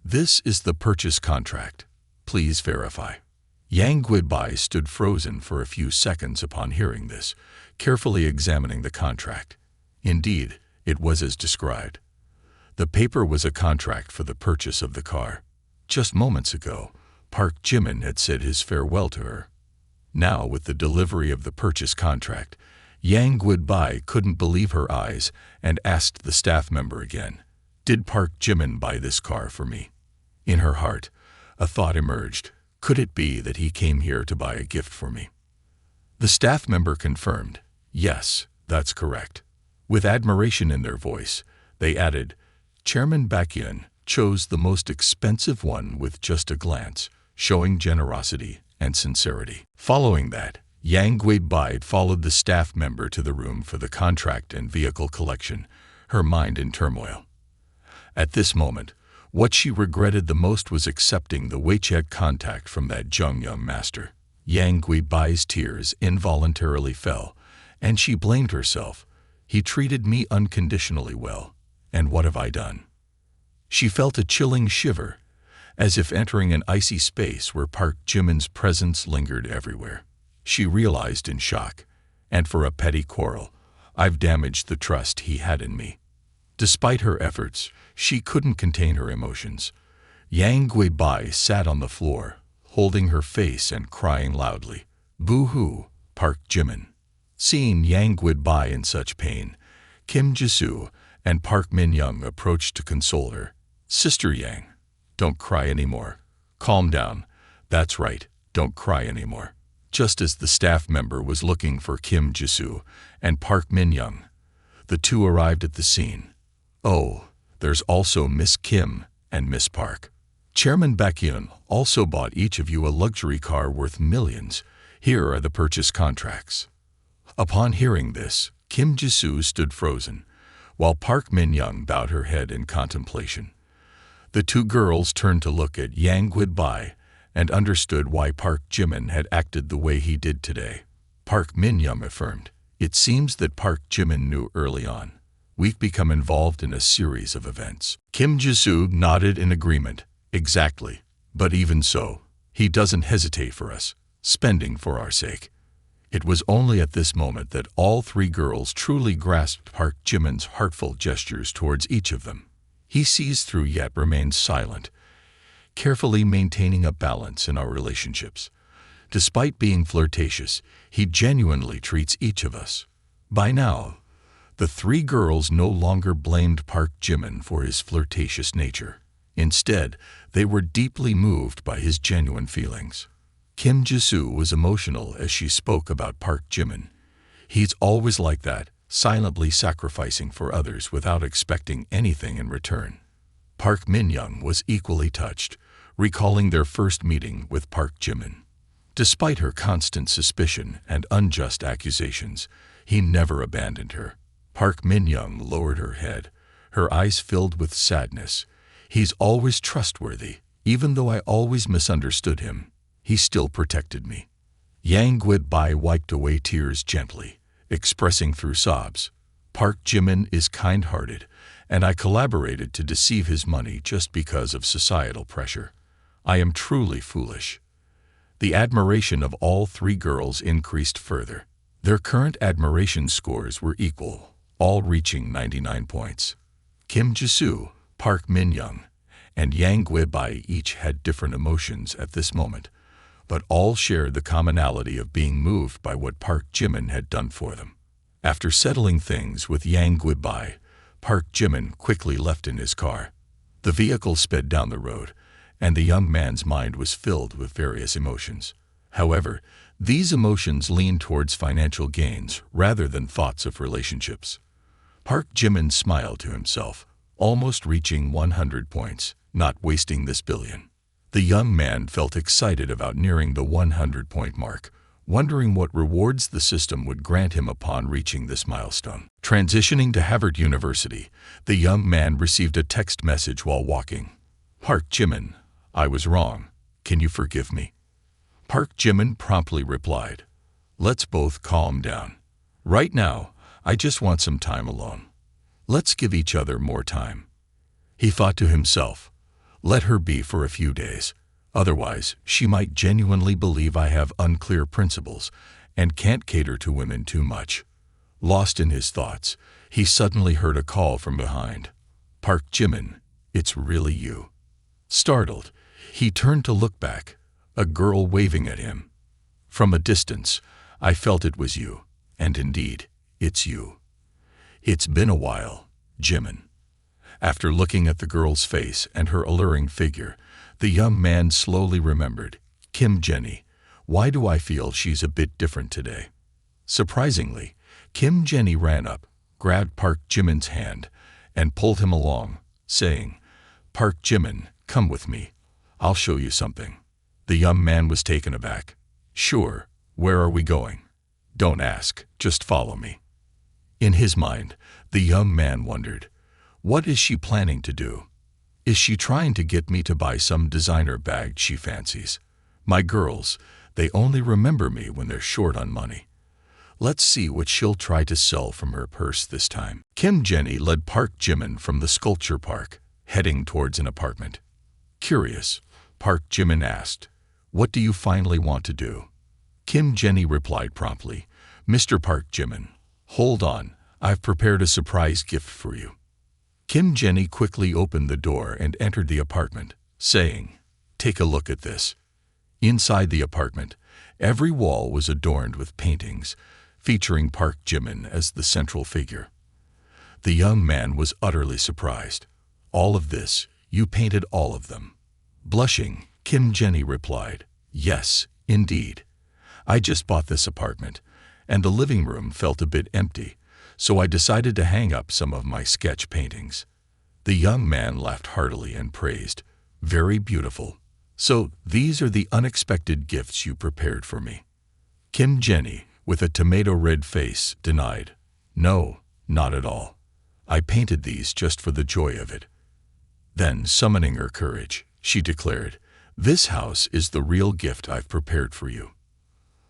This is the purchase contract. Please verify." Yang Gui-bai stood frozen for a few seconds upon hearing this, carefully examining the contract. Indeed, it was as described. The paper was a contract for the purchase of the car. Just moments ago, Park Jimin had said his farewell to her. Now, with the delivery of the purchase contract, Yang Gui-bai couldn't believe her eyes and asked the staff member again, "Did Park Jimin buy this car for me?" In her heart, a thought emerged. Could it be that he came here to buy a gift for me? The staff member confirmed, "Yes, that's correct." With admiration in their voice, they added, "Chairman Baekhyun chose the most expensive one with just a glance, showing generosity and sincerity." Following that, Yang Gui-bai followed the staff member to the room for the contract and vehicle collection, her mind in turmoil. At this moment, what she regretted the most was accepting the WeChat contact from that Jung young master. Yang Gui-bai's tears involuntarily fell, and she blamed herself. "He treated me unconditionally well, and what have I done?" She felt a chilling shiver, as if entering an icy space where Park Jimin's presence lingered everywhere. She realized in shock, and for a petty quarrel, I've damaged the trust he had in me. Despite her efforts, she couldn't contain her emotions. Yang Gui-bai sat on the floor, holding her face and crying loudly. "Boo-hoo, Park Jimin." Seeing Yang Gui-bai in such pain, Kim Ji-soo and Park Min-young approached to console her. "Sister Yang, don't cry anymore. Calm down. That's right, don't cry anymore." Just as the staff member was looking for Kim Ji-soo and Park Min-young, the two arrived at the scene. Oh, there's also Miss Kim and Miss Park. Chairman Baekhyun also bought each of you a luxury car worth millions. Here are the purchase contracts. Upon hearing this, Kim Ji-soo stood frozen, while Park Min-young bowed her head in contemplation. The two girls turned to look at Yang Gui-bai and understood why Park Jimin had acted the way he did today. Park Min-young affirmed. It seems that Park Jimin knew early on. We've become involved in a series of events. Kim Ji-soo nodded in agreement. Exactly. But even so, he doesn't hesitate for us, spending for our sake. It was only at this moment that all three girls truly grasped Park Jimin's heartfelt gestures towards each of them. He sees through yet remains silent, carefully maintaining a balance in our relationships. Despite being flirtatious, he genuinely treats each of us. By now, the three girls no longer blamed Park Jimin for his flirtatious nature. Instead, they were deeply moved by his genuine feelings. Kim Ji-soo was emotional as she spoke about Park Jimin. He's always like that, silently sacrificing for others without expecting anything in return. Park Min-young was equally touched, recalling their first meeting with Park Jimin. Despite her constant suspicion and unjust accusations, he never abandoned her. Park Min-young lowered her head, her eyes filled with sadness. He's always trustworthy. Even though I always misunderstood him, he still protected me. Yang Guibai wiped away tears gently, expressing through sobs. Park Jimin is kind-hearted, and I collaborated to deceive his money just because of societal pressure. I am truly foolish. The admiration of all three girls increased further. Their current admiration scores were equal, all reaching 99 points. Kim Ji-soo, Park Min-young, and Yang Guibai each had different emotions at this moment, but all shared the commonality of being moved by what Park Jimin had done for them. After settling things with Yang Guibai, Park Jimin quickly left in his car. The vehicle sped down the road, and the young man's mind was filled with various emotions. However, these emotions leaned towards financial gains rather than thoughts of relationships. Park Jimin smiled to himself, almost reaching 100 points, not wasting this billion. The young man felt excited about nearing the 100-point mark, wondering what rewards the system would grant him upon reaching this milestone. Transitioning to Harvard University, the young man received a text message while walking. Park Jimin, I was wrong. Can you forgive me? Park Jimin promptly replied, let's both calm down. Right now, I just want some time alone. Let's give each other more time. He thought to himself, let her be for a few days. Otherwise, she might genuinely believe I have unclear principles and can't cater to women too much. Lost in his thoughts, he suddenly heard a call from behind. Park Jimin, it's really you. Startled, he turned to look back, a girl waving at him. From a distance, I felt it was you, and indeed, it's you. It's been a while, Jimin. After looking at the girl's face and her alluring figure, the young man slowly remembered. Kim Jenny, why do I feel she's a bit different today? Surprisingly, Kim Jenny ran up, grabbed Park Jimin's hand, and pulled him along, saying, Park Jimin, come with me. I'll show you something. The young man was taken aback. Sure, where are we going? Don't ask, just follow me. In his mind, the young man wondered, what is she planning to do? Is she trying to get me to buy some designer bag she fancies? My girls, they only remember me when they're short on money. Let's see what she'll try to sell from her purse this time. Kim Jenny led Park Jimin from the sculpture park, heading towards an apartment. Curious, Park Jimin asked, what do you finally want to do? Kim Jenny replied promptly, Mr. Park Jimin, hold on, I've prepared a surprise gift for you. Kim Jenny quickly opened the door and entered the apartment, saying, take a look at this. Inside the apartment, every wall was adorned with paintings, featuring Park Jimin as the central figure. The young man was utterly surprised. All of this, you painted all of them. Blushing, Kim Jenny replied, yes, indeed. I just bought this apartment, and the living room felt a bit empty, so I decided to hang up some of my sketch paintings. The young man laughed heartily and praised, very beautiful. So these are the unexpected gifts you prepared for me. Kim Jenny, with a tomato-red face, denied, no, not at all. I painted these just for the joy of it. Then, summoning her courage, she declared, this house is the real gift I've prepared for you.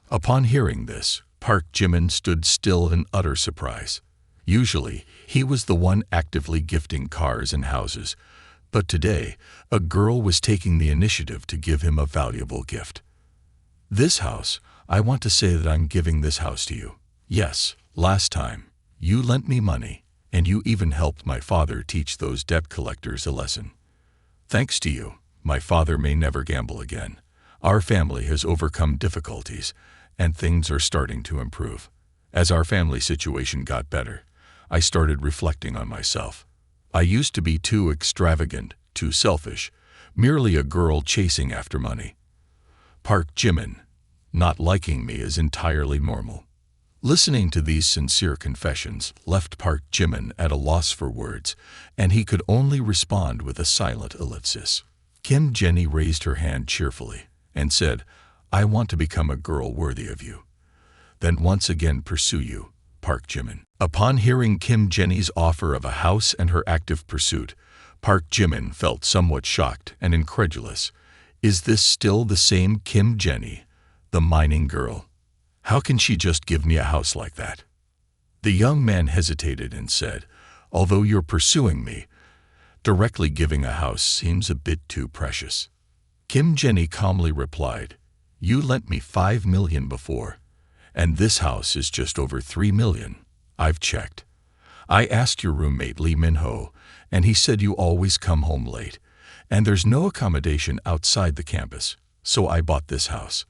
Upon hearing this, Park Jimin stood still in utter surprise. Usually, he was the one actively gifting cars and houses, but today, a girl was taking the initiative to give him a valuable gift. This house, I want to say that I'm giving this house to you. Yes, last time, you lent me money, and you even helped my father teach those debt collectors a lesson. Thanks to you, my father may never gamble again. Our family has overcome difficulties, and things are starting to improve. As our family situation got better, I started reflecting on myself. I used to be too extravagant, too selfish, merely a girl chasing after money. Park Jimin, not liking me is entirely normal. Listening to these sincere confessions left Park Jimin at a loss for words, and he could only respond with a silent ellipsis. Kim Jenny raised her hand cheerfully and said, I want to become a girl worthy of you. Then once again pursue you, Park Jimin. Upon hearing Kim Jenny's offer of a house and her active pursuit, Park Jimin felt somewhat shocked and incredulous. Is this still the same Kim Jenny, the mining girl? How can she just give me a house like that? The young man hesitated and said, although you're pursuing me, directly giving a house seems a bit too precious. Kim Jenny calmly replied, you lent me 5 million before, and this house is just over 3 million. I've checked. I asked your roommate Lee Min-ho, and he said you always come home late, and there's no accommodation outside the campus, so I bought this house.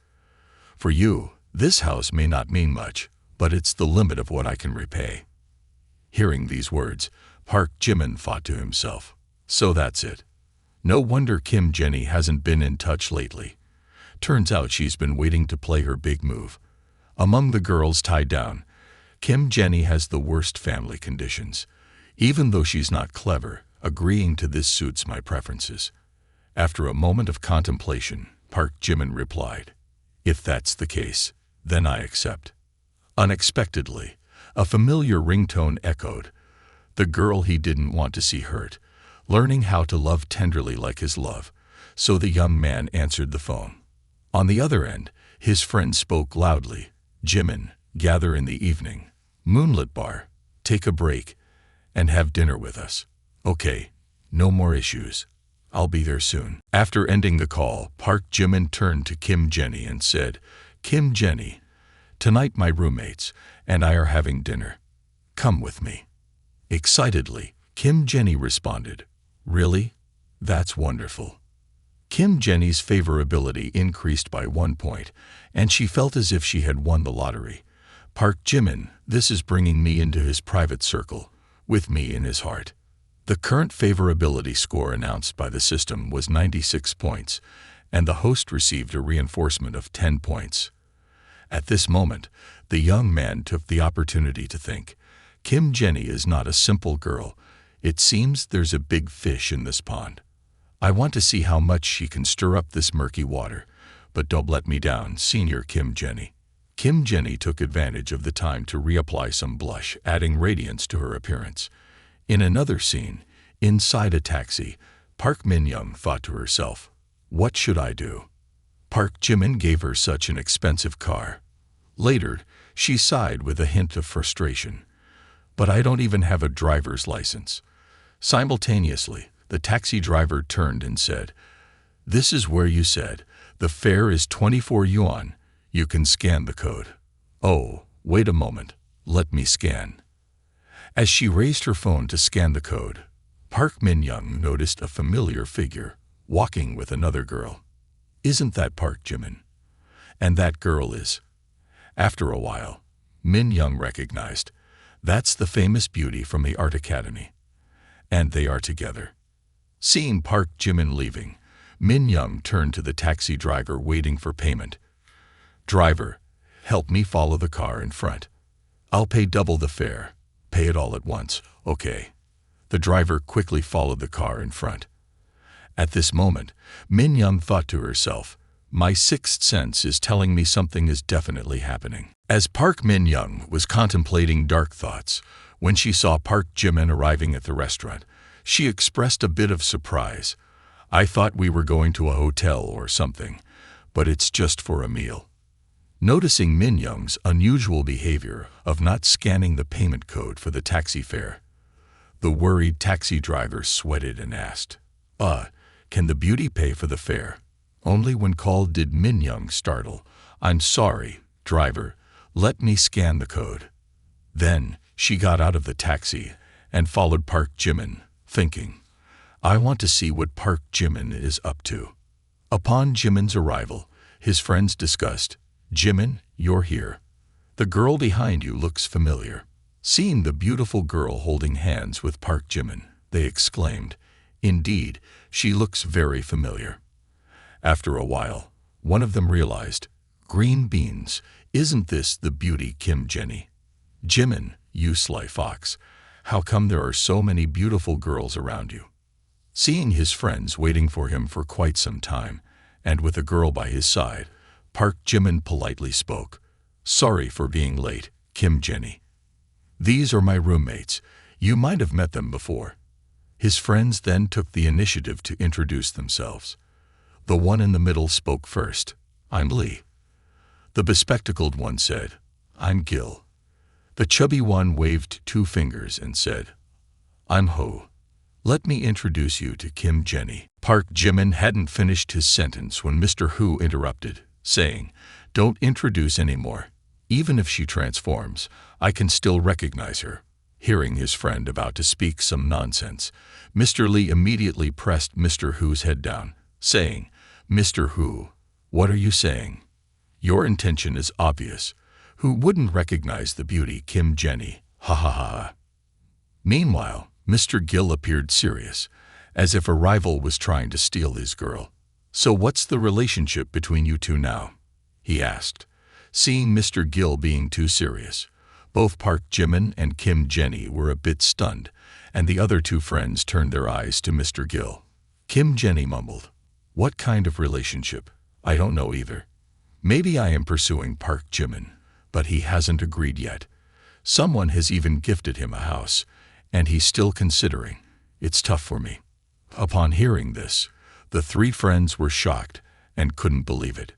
For you, this house may not mean much, but it's the limit of what I can repay. Hearing these words, Park Jimin thought to himself, so that's it. No wonder Kim Jenny hasn't been in touch lately. Turns out she's been waiting to play her big move. Among the girls tied down, Kim Jenny has the worst family conditions. Even though she's not clever, agreeing to this suits my preferences. After a moment of contemplation, Park Jimin replied, if that's the case, then I accept. Unexpectedly, a familiar ringtone echoed. The girl he didn't want to see hurt, learning how to love tenderly like his love, so the young man answered the phone. On the other end, his friend spoke loudly, Jimin, gather in the evening, moonlit bar, take a break, and have dinner with us. Okay, no more issues. I'll be there soon. After ending the call, Park Jimin turned to Kim Jenny and said, Kim Jenny, tonight my roommates and I are having dinner. Come with me. Excitedly, Kim Jenny responded, really? That's wonderful. Kim Jenny's favorability increased by 1 point, and she felt as if she had won the lottery. Park Jimin, this is bringing me into his private circle, with me in his heart. The current favorability score announced by the system was 96 points, and the host received a reinforcement of 10 points. At this moment, the young man took the opportunity to think, Kim Jenny is not a simple girl. It seems there's a big fish in this pond. I want to see how much she can stir up this murky water, but don't let me down, Senior Kim Jenny. Kim Jenny took advantage of the time to reapply some blush, adding radiance to her appearance. In another scene, inside a taxi, Park Min-young thought to herself, what should I do? Park Jimin gave her such an expensive car. Later, she sighed with a hint of frustration. But I don't even have a driver's license. Simultaneously, the taxi driver turned and said, this is where you said, the fare is 24 yuan. You can scan the code. Oh, wait a moment. Let me scan. As she raised her phone to scan the code, Park Min-young noticed a familiar figure, walking with another girl. Isn't that Park Jimin? And that girl is. After a while, Min-young recognized, that's the famous beauty from the art academy. And they are together. Seeing Park Jimin leaving, Min-young turned to the taxi driver waiting for payment. Driver, help me follow the car in front. I'll pay double the fare. Pay it all at once, okay? The driver quickly followed the car in front. At this moment, Min-young thought to herself, my sixth sense is telling me something is definitely happening. As Park Min-young was contemplating dark thoughts, when she saw Park Jimin arriving at the restaurant, she expressed a bit of surprise. I thought we were going to a hotel or something, but it's just for a meal. Noticing Min Young's unusual behavior of not scanning the payment code for the taxi fare, the worried taxi driver sweated and asked, can the beauty pay for the fare? Only when called did Min Young startle. I'm sorry, driver, let me scan the code. Then she got out of the taxi and followed Park Jimin, thinking, I want to see what Park Jimin is up to. Upon Jimin's arrival, his friends discussed, Jimin, you're here. The girl behind you looks familiar. Seeing the beautiful girl holding hands with Park Jimin, they exclaimed, indeed, she looks very familiar. After a while, one of them realized, green beans, isn't this the beauty Kim Jenny? Jimin, you sly fox, how come there are so many beautiful girls around you? Seeing his friends waiting for him for quite some time, and with a girl by his side, Park Jimin politely spoke, sorry for being late, Kim Jenny. These are my roommates. You might have met them before. His friends then took the initiative to introduce themselves. The one in the middle spoke first, I'm Lee. The bespectacled one said, I'm Gil. The chubby one waved 2 fingers and said, I'm Ho. Let me introduce you to Kim Jenny. Park Jimin hadn't finished his sentence when Mr. Hu interrupted, saying, don't introduce anymore. Even if she transforms, I can still recognize her. Hearing his friend about to speak some nonsense, Mr. Lee immediately pressed Mr. Hu's head down, saying, Mr. Hu, what are you saying? Your intention is obvious. Who wouldn't recognize the beauty Kim Jenny? Ha ha ha. Meanwhile, Mr. Gil appeared serious, as if a rival was trying to steal his girl. So what's the relationship between you two now? He asked. Seeing Mr. Gil being too serious, both Park Jimin and Kim Jenny were a bit stunned, and the other 2 friends turned their eyes to Mr. Gil. Kim Jenny mumbled, what kind of relationship? I don't know either. Maybe I am pursuing Park Jimin, but he hasn't agreed yet. Someone has even gifted him a house, and he's still considering. It's tough for me. Upon hearing this, the 3 friends were shocked and couldn't believe it.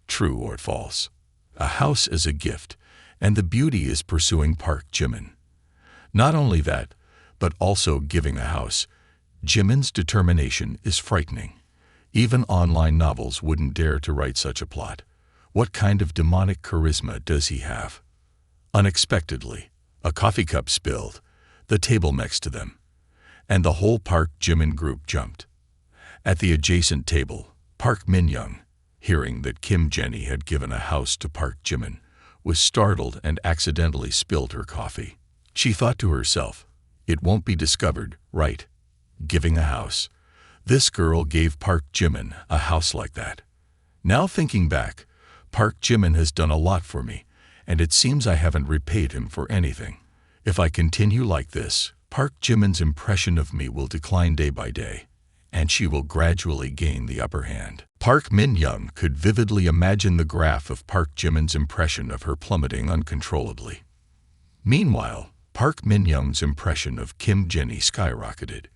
True or false? A house is a gift, and the beauty is pursuing Park Jimin. Not only that, but also giving a house. Jimin's determination is frightening. Even online novels wouldn't dare to write such a plot. What kind of demonic charisma does he have? Unexpectedly, a coffee cup spilled, the table next to them, and the whole Park Jimin group jumped. At the adjacent table, Park Min Young, hearing that Kim Jenny had given a house to Park Jimin, was startled and accidentally spilled her coffee. She thought to herself, it won't be discovered, right? Giving a house. This girl gave Park Jimin a house like that. Now thinking back, Park Jimin has done a lot for me, and it seems I haven't repaid him for anything. If I continue like this, Park Jimin's impression of me will decline day by day, and she will gradually gain the upper hand. Park Min Young could vividly imagine the graph of Park Jimin's impression of her plummeting uncontrollably. Meanwhile, Park Min Young's impression of Kim Jenny skyrocketed.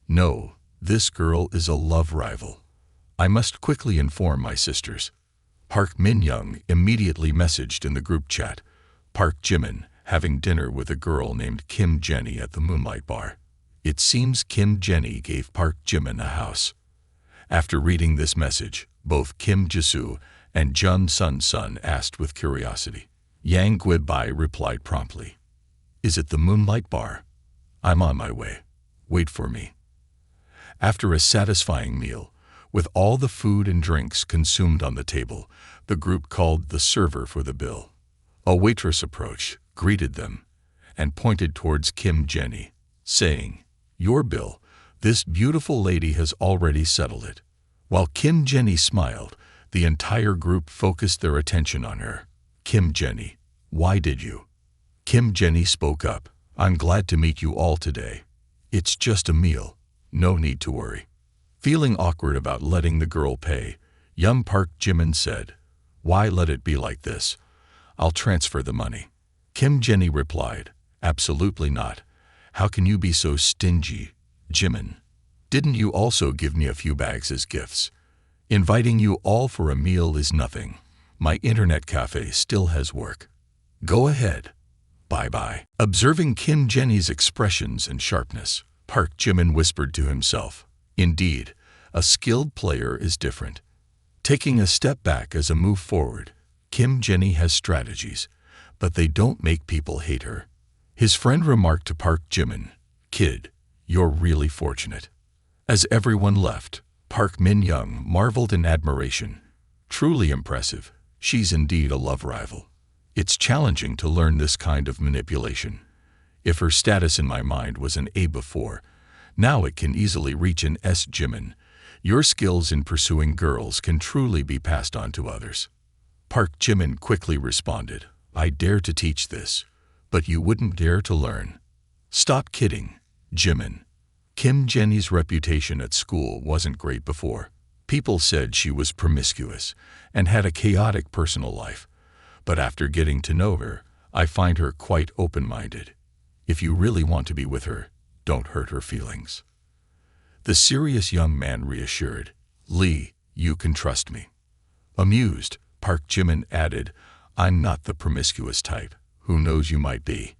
No, this girl is a love rival. I must quickly inform my sisters. Park Min Young immediately messaged in the group chat, Park Jimin having dinner with a girl named Kim Jenny at the Moonlight Bar. It seems Kim Jenny gave Park Jimin a house. After reading this message, both Kim Jisoo and Jun Sun Sun asked with curiosity. Yang Guibai replied promptly, Is it the Moonlight Bar? I'm on my way. Wait for me. After a satisfying meal, with all the food and drinks consumed on the table, the group called the server for the bill. A waitress approached, greeted them, and pointed towards Kim Jenny, saying, Your bill, this beautiful lady has already settled it. While Kim Jenny smiled, the entire group focused their attention on her. Kim Jenny, why did you? Kim Jenny spoke up, I'm glad to meet you all today. It's just a meal, no need to worry. Feeling awkward about letting the girl pay, young Park Jimin said, Why let it be like this? I'll transfer the money. Kim Jenny replied, Absolutely not. How can you be so stingy, Jimin? Didn't you also give me a few bags as gifts? Inviting you all for a meal is nothing. My internet cafe still has work. Go ahead. Bye-bye. Observing Kim Jenny's expressions and sharpness, Park Jimin whispered to himself, "Indeed, a skilled player is different." Taking a step back as a move forward, Kim Jenny has strategies, but they don't make people hate her. His friend remarked to Park Jimin, "Kid, you're really fortunate." As everyone left, Park Min-young marveled in admiration. Truly impressive. She's indeed a love rival. It's challenging to learn this kind of manipulation. If her status in my mind was an A before, now it can easily reach an S. Jimin. Your skills in pursuing girls can truly be passed on to others. Park Jimin quickly responded, "I dare to teach this, but you wouldn't dare to learn." Stop kidding, Jimin. Kim Jenny's reputation at school wasn't great before. People said she was promiscuous and had a chaotic personal life. But after getting to know her, I find her quite open-minded. If you really want to be with her, don't hurt her feelings. The serious young man reassured, "Lee, you can trust me." Amused, Park Jimin added, "I'm not the promiscuous type. Who knows, you might be.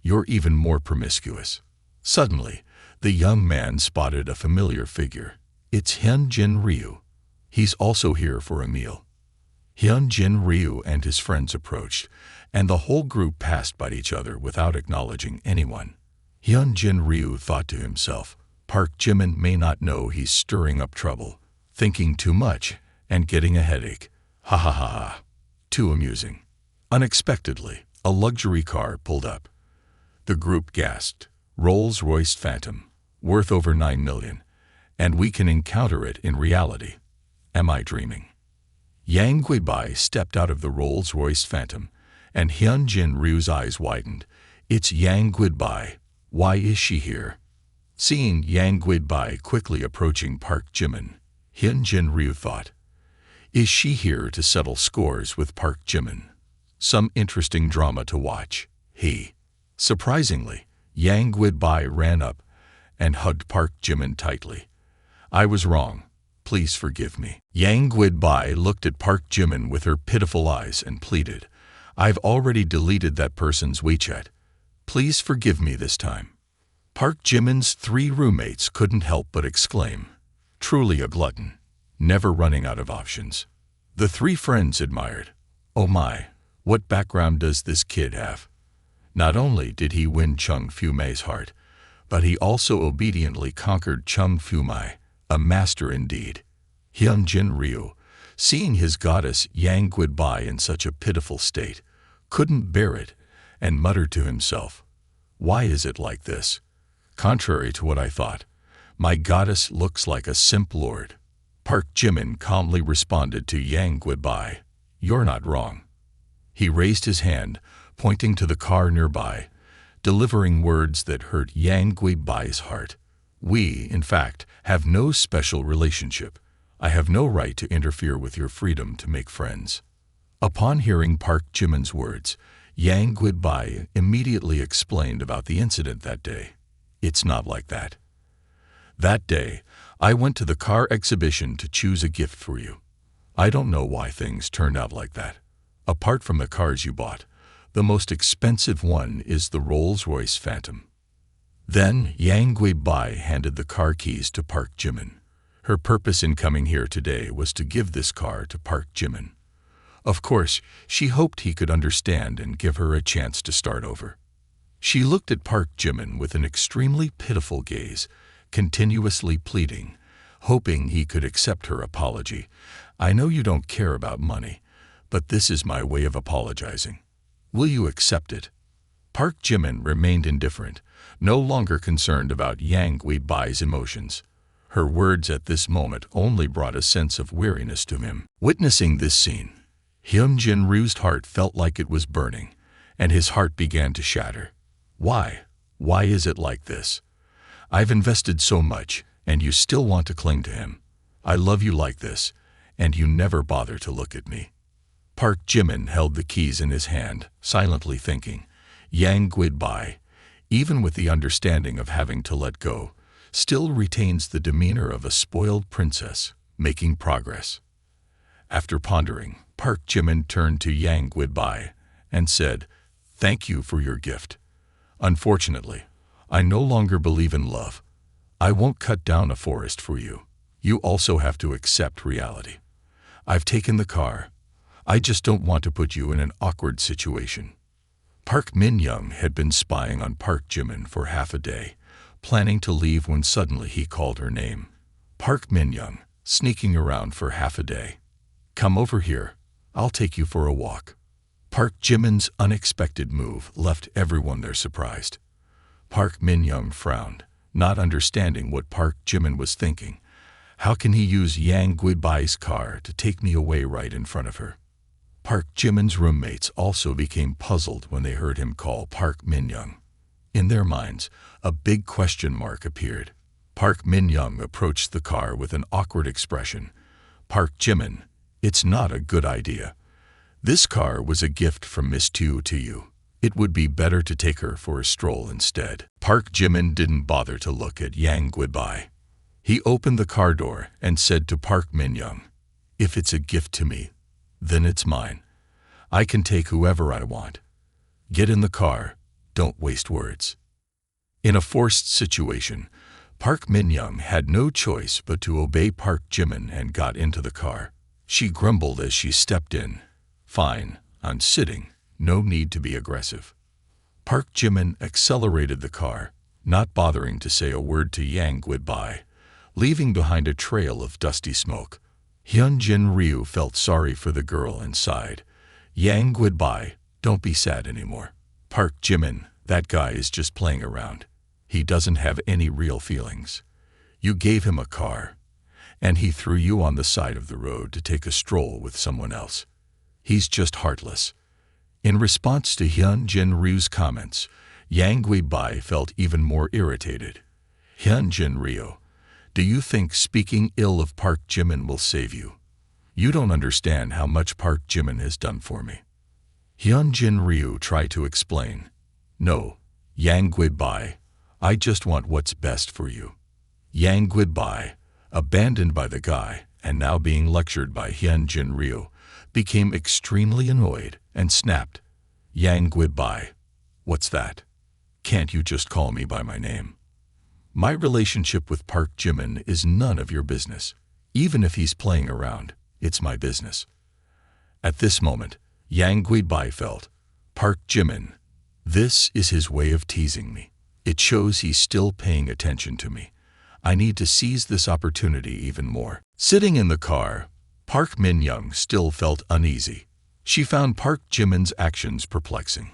You're even more promiscuous." Suddenly, the young man spotted a familiar figure. It's Hyunjin Ryu. He's also here for a meal. Hyunjin Ryu and his friends approached, and the whole group passed by each other without acknowledging anyone. Hyunjin Ryu thought to himself, Park Jimin may not know he's stirring up trouble, thinking too much, and getting a headache. Ha ha ha ha. Too amusing. Unexpectedly, a luxury car pulled up. The group gasped. Rolls-Royce Phantom, worth over 9 million, and we can encounter it in reality. Am I dreaming? Yang Guibai stepped out of the Rolls-Royce Phantom, and Hyunjin Ryu's eyes widened. It's Yang Guibai. Why is she here? Seeing Yang Guibai quickly approaching Park Jimin, Hyunjin Ryu thought, is she here to settle scores with Park Jimin? Some interesting drama to watch. Surprisingly, Yang Guibai ran up and hugged Park Jimin tightly. I was wrong. Please forgive me. Yang Guibai looked at Park Jimin with her pitiful eyes and pleaded, I've already deleted that person's WeChat. Please forgive me this time. Park Jimin's 3 roommates couldn't help but exclaim, truly a glutton, never running out of options. The 3 friends admired. Oh my, what background does this kid have? Not only did he win Chung Fu-mei's heart, but he also obediently conquered Chung Fu-mei, a master indeed. Hyunjin Ryu, seeing his goddess Yang Guibai in such a pitiful state, couldn't bear it and muttered to himself, why is it like this? Contrary to what I thought, my goddess looks like a simp lord. Park Jimin calmly responded to Yang Guibai, you're not wrong. He raised his hand, pointing to the car nearby, delivering words that hurt Yang Guibai's heart. We, in fact, have no special relationship. I have no right to interfere with your freedom to make friends. Upon hearing Park Jimin's words, Yang Guibai immediately explained about the incident that day. It's not like that. That day, I went to the car exhibition to choose a gift for you. I don't know why things turned out like that. Apart from the cars you bought, the most expensive one is the Rolls-Royce Phantom. Then Yang Guibai handed the car keys to Park Jimin. Her purpose in coming here today was to give this car to Park Jimin. Of course, she hoped he could understand and give her a chance to start over. She looked at Park Jimin with an extremely pitiful gaze, continuously pleading, hoping he could accept her apology. I know you don't care about money, but this is my way of apologizing. Will you accept it? Park Jimin remained indifferent, no longer concerned about Yang Guibai's emotions. Her words at this moment only brought a sense of weariness to him. Witnessing this scene, Hyunjin Ryu's heart felt like it was burning, and his heart began to shatter. Why? Why is it like this? I've invested so much, and you still want to cling to him. I love you like this, and you never bother to look at me. Park Jimin held the keys in his hand, silently thinking, Yang Guibai, even with the understanding of having to let go, still retains the demeanor of a spoiled princess, making progress. After pondering, Park Jimin turned to Yang Guibai and said, "Thank you for your gift. Unfortunately, I no longer believe in love. I won't cut down a forest for you. You also have to accept reality. I've taken the car. I just don't want to put you in an awkward situation." Park Min-young had been spying on Park Jimin for half a day, planning to leave when suddenly he called her name. Park Min-young, sneaking around for half a day. "Come over here. I'll take you for a walk." Park Jimin's unexpected move left everyone there surprised. Park Min-young frowned, not understanding what Park Jimin was thinking. How can he use Yang Guibai's car to take me away right in front of her? Park Jimin's roommates also became puzzled when they heard him call Park Min-young. In their minds, a big question mark appeared. Park Min-young approached the car with an awkward expression. "Park Jimin, it's not a good idea. This car was a gift from Miss Tu to you. It would be better to take her for a stroll instead." Park Jimin didn't bother to look at Yang Guibai. He opened the car door and said to Park Min-young, "If it's a gift to me, then it's mine. I can take whoever I want. Get in the car, don't waste words." In a forced situation, Park Min-young had no choice but to obey Park Jimin and got into the car. She grumbled as she stepped in. "Fine, I'm sitting. No need to be aggressive." Park Jimin accelerated the car, not bothering to say a word to Yang Guibai, leaving behind a trail of dusty smoke. Hyunjin Ryu felt sorry for the girl and sighed. "Yang Guibai, don't be sad anymore. Park Jimin, that guy is just playing around. He doesn't have any real feelings. You gave him a car, and he threw you on the side of the road to take a stroll with someone else. He's just heartless." In response to Hyunjin Ryu's comments, Yang Guibai felt even more irritated. "Hyunjin Ryu, do you think speaking ill of Park Jimin will save you? You don't understand how much Park Jimin has done for me." Hyunjin Ryu tried to explain. "No, Yang Guibai, I just want what's best for you." Yang Guibai, abandoned by the guy and now being lectured by Hyunjin Ryu, became extremely annoyed and snapped. "Yang Guibai, what's that? Can't you just call me by my name? My relationship with Park Jimin is none of your business. Even if he's playing around, it's my business." At this moment, Yang Guibai felt, "Park Jimin, this is his way of teasing me. It shows he's still paying attention to me. I need to seize this opportunity even more." Sitting in the car, Park Min-young still felt uneasy. She found Park Jimin's actions perplexing.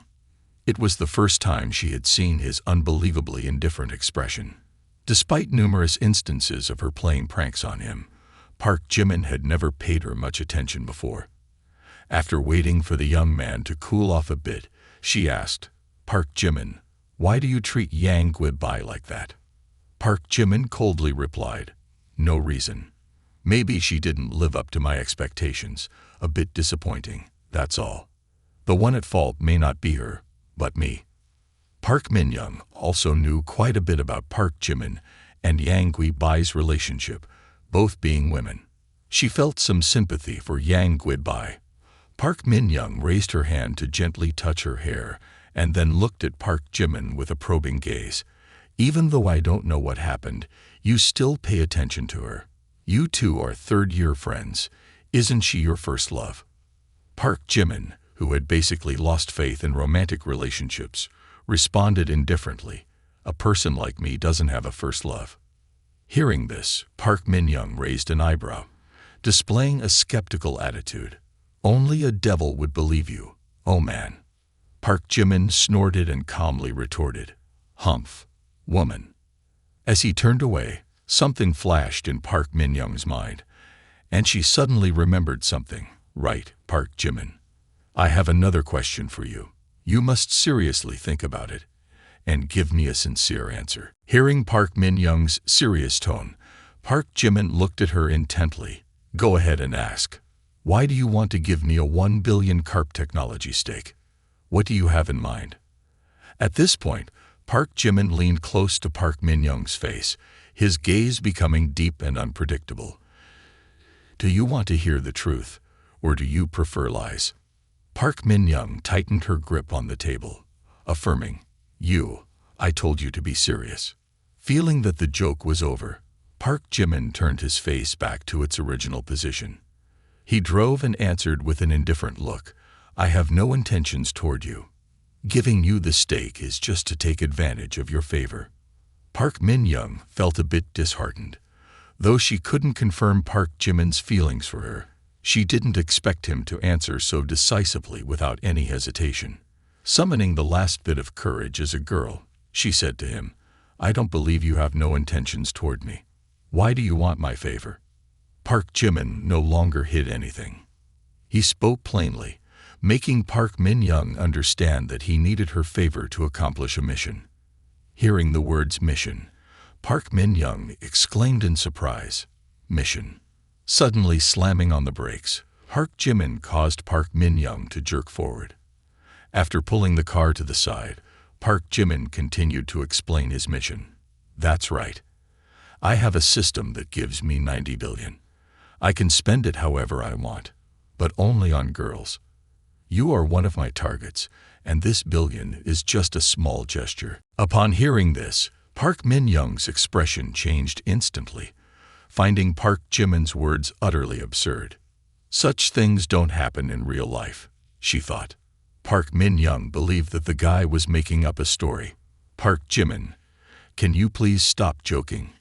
It was the first time she had seen his unbelievably indifferent expression. Despite numerous instances of her playing pranks on him, Park Jimin had never paid her much attention before. After waiting for the young man to cool off a bit, she asked, "Park Jimin, why do you treat Yang Guibai like that?" Park Jimin coldly replied, "No reason. Maybe she didn't live up to my expectations. A bit disappointing, that's all. The one at fault may not be her, but me." Park Min-young also knew quite a bit about Park Jimin and Yang Guibai's relationship, both being women. She felt some sympathy for Yang Guibai. Park Min-young raised her hand to gently touch her hair and then looked at Park Jimin with a probing gaze. "Even though I don't know what happened, you still pay attention to her. You two are third-year friends. Isn't she your first love?" Park Jimin, who had basically lost faith in romantic relationships, responded indifferently, "A person like me doesn't have a first love." Hearing this, Park Min-young raised an eyebrow, displaying a skeptical attitude. "Only a devil would believe you, oh man." Park Jimin snorted and calmly retorted, "Humph, woman." As he turned away, something flashed in Park Min-young's mind, and she suddenly remembered something. "Right, Park Jimin. I have another question for you. You must seriously think about it and give me a sincere answer." Hearing Park Min-young's serious tone, Park Jimin looked at her intently. "Go ahead and ask. Why do you want to give me a 1 billion carp technology stake? What do you have in mind?" At this point, Park Jimin leaned close to Park Min-young's face, his gaze becoming deep and unpredictable. "Do you want to hear the truth, or do you prefer lies? Park Min-young tightened her grip on the table, affirming, I told you to be serious. Feeling that the joke was over, Park Jimin turned his face back to its original position. He drove and answered with an indifferent look, I have no intentions toward you. Giving you the steak is just to take advantage of your favor. Park Min-young felt a bit disheartened. Though she couldn't confirm Park Jimin's feelings for her, she didn't expect him to answer so decisively without any hesitation. Summoning the last bit of courage as a girl, she said to him, I don't believe you have no intentions toward me. Why do you want my favor? Park Jimin no longer hid anything. He spoke plainly, making Park Min-young understand that he needed her favor to accomplish a mission. Hearing the words mission, Park Min-young exclaimed in surprise, mission. Suddenly slamming on the brakes, Park Jimin caused Park Min-young to jerk forward. After pulling the car to the side, Park Jimin continued to explain his mission. That's right. I have a system that gives me 90 billion. I can spend it however I want, but only on girls. You are one of my targets, and this billion is just a small gesture. Upon hearing this, Park Min-young's expression changed instantly, finding Park Jimin's words utterly absurd. Such things don't happen in real life, she thought. Park Min-young believed that the guy was making up a story. Park Jimin, can you please stop joking?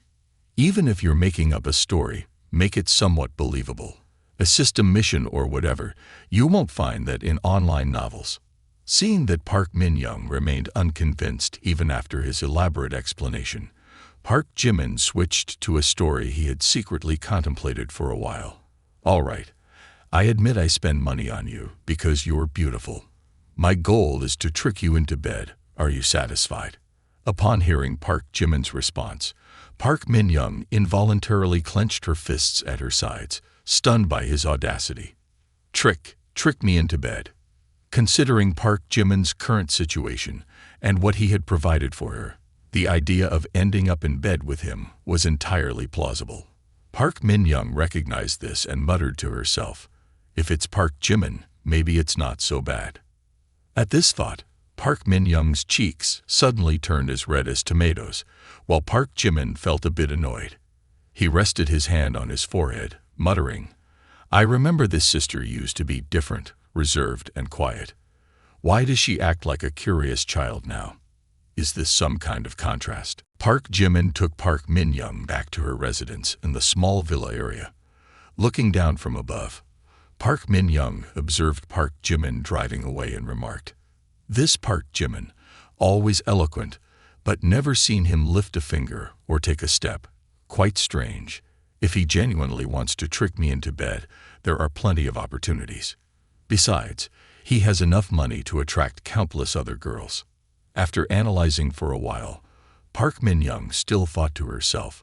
Even if you're making up a story, make it somewhat believable. A system mission or whatever, you won't find that in online novels. Seeing that Park Min-young remained unconvinced even after his elaborate explanation, Park Jimin switched to a story he had secretly contemplated for a while. All right, I admit I spend money on you because you're beautiful. My goal is to trick you into bed. Are you satisfied? Upon hearing Park Jimin's response, Park Min-young involuntarily clenched her fists at her sides, stunned by his audacity. Trick me into bed. Considering Park Jimin's current situation and what he had provided for her, the idea of ending up in bed with him was entirely plausible. Park Min-young recognized this and muttered to herself, if it's Park Jimin, maybe it's not so bad. At this thought, Park Min-young's cheeks suddenly turned as red as tomatoes, while Park Jimin felt a bit annoyed. He rested his hand on his forehead, muttering, I remember this sister used to be different, reserved, and quiet. Why does she act like a curious child now? Is this some kind of contrast? Park Jimin took Park Min-young back to her residence in the small villa area. Looking down from above, Park Min-young observed Park Jimin driving away and remarked, this Park Jimin, always eloquent, but never seen him lift a finger or take a step. Quite strange. If he genuinely wants to trick me into bed, there are plenty of opportunities. Besides, he has enough money to attract countless other girls. After analyzing for a while, Park Min-young still thought to herself,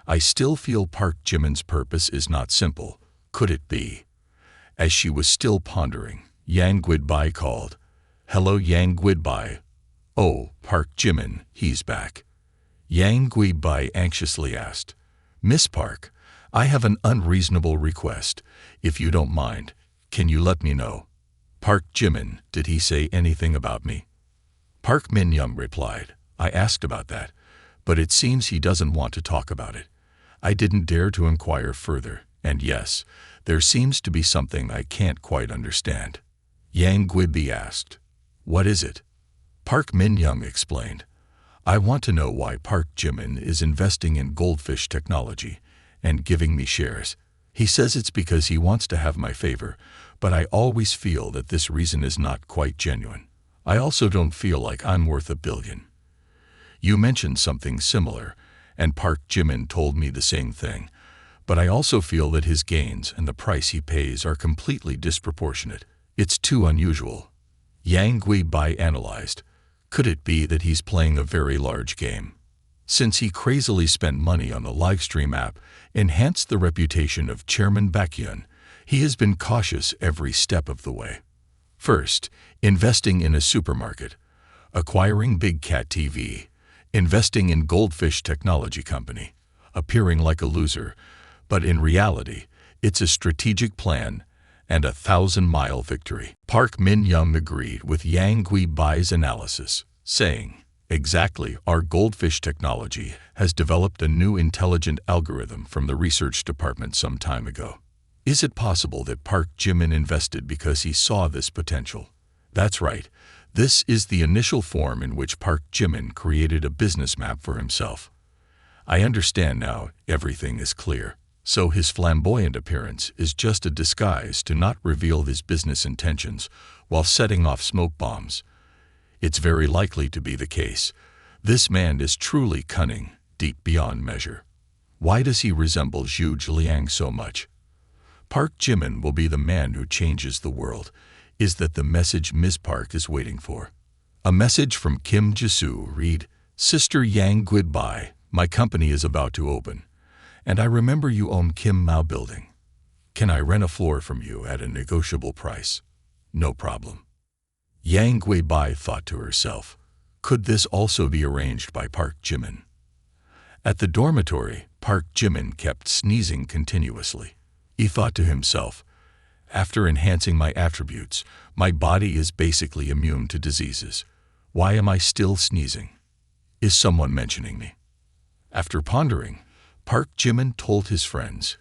I still feel Park Jimin's purpose is not simple. Could it be? As she was still pondering, Yang Guidbai called. Hello Yang Guidbai. Oh, Park Jimin, he's back. Yang Guidbai anxiously asked, Miss Park, I have an unreasonable request. If you don't mind, can you let me know? Park Jimin, did he say anything about me? Park Min-young replied, I asked about that, but it seems he doesn't want to talk about it. I didn't dare to inquire further, and yes, there seems to be something I can't quite understand. Yang Guidbai asked, What is it? Park Min-young explained, I want to know why Park Jimin is investing in goldfish technology and giving me shares. He says it's because he wants to have my favor, but I always feel that this reason is not quite genuine. I also don't feel like I'm worth $1 billion. You mentioned something similar, and Park Jimin told me the same thing, but I also feel that his gains and the price he pays are completely disproportionate. It's too unusual. Yang Guidbai analyzed. Could it be that he's playing a very large game? Since he crazily spent money on the livestream app, enhanced the reputation of Chairman Baekhyun, he has been cautious every step of the way. First, investing in a supermarket, acquiring Big Cat TV, investing in Goldfish Technology Company, appearing like a loser, but in reality, it's a strategic plan, and a 1,000-mile victory. Park Min-young agreed with Yang Gui-bai's analysis, saying, "Exactly, our goldfish technology has developed a new intelligent algorithm from the research department some time ago. Is it possible that Park Jimin invested because he saw this potential?" That's right. This is the initial form in which Park Jimin created a business map for himself. I understand now, everything is clear. So his flamboyant appearance is just a disguise to not reveal his business intentions while setting off smoke bombs. It's very likely to be the case. This man is truly cunning, deep beyond measure. Why does he resemble Zhu Zhiliang so much? Park Jimin will be the man who changes the world. Is that the message Ms. Park is waiting for? A message from Kim Jisoo read, "Sister Yang Gui-bai, my company is about to open. And I remember you own Kim Mao Building. Can I rent a floor from you at a negotiable price?" No problem. Yang Gui-bai thought to herself, could this also be arranged by Park Jimin? At the dormitory, Park Jimin kept sneezing continuously. He thought to himself, after enhancing my attributes, my body is basically immune to diseases. Why am I still sneezing? Is someone mentioning me? After pondering, Park Jimin told his friends,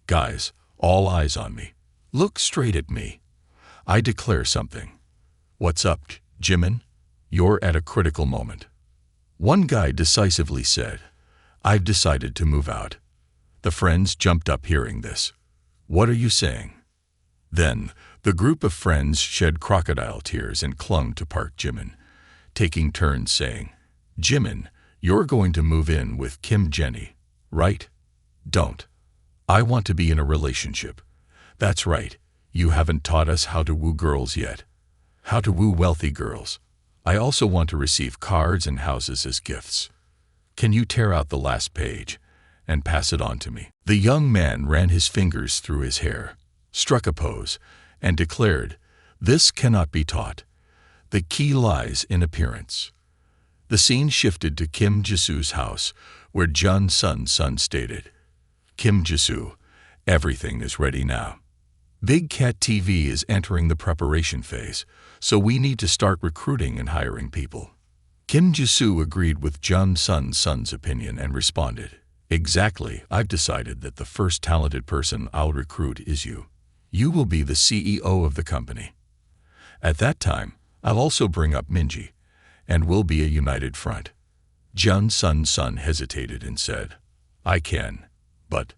"Guys, all eyes on me. Look straight at me. I declare something." "What's up, Jimin? You're at a critical moment." One guy decisively said, "I've decided to move out." The friends jumped up hearing this. "What are you saying?" Then, the group of friends shed crocodile tears and clung to Park Jimin, taking turns saying, "Jimin, you're going to move in with Kim Jenny, right? Don't. I want to be in a relationship." "That's right. You haven't taught us how to woo girls yet. How to woo wealthy girls. I also want to receive cards and houses as gifts. Can you tear out the last page and pass it on to me?" The young man ran his fingers through his hair, struck a pose, and declared, "This cannot be taught. The key lies in appearance." The scene shifted to Kim Jisoo's house, where Jun Sun stated, "Kim Jisoo, everything is ready now. Big Cat TV is entering the preparation phase, so we need to start recruiting and hiring people." Kim Jisoo agreed with Jun Sun's opinion and responded, "Exactly, I've decided that the first talented person I'll recruit is you. You will be the CEO of the company. At that time, I'll also bring up Minji, and we'll be a united front." Jun Sun hesitated and said, "I can, but..."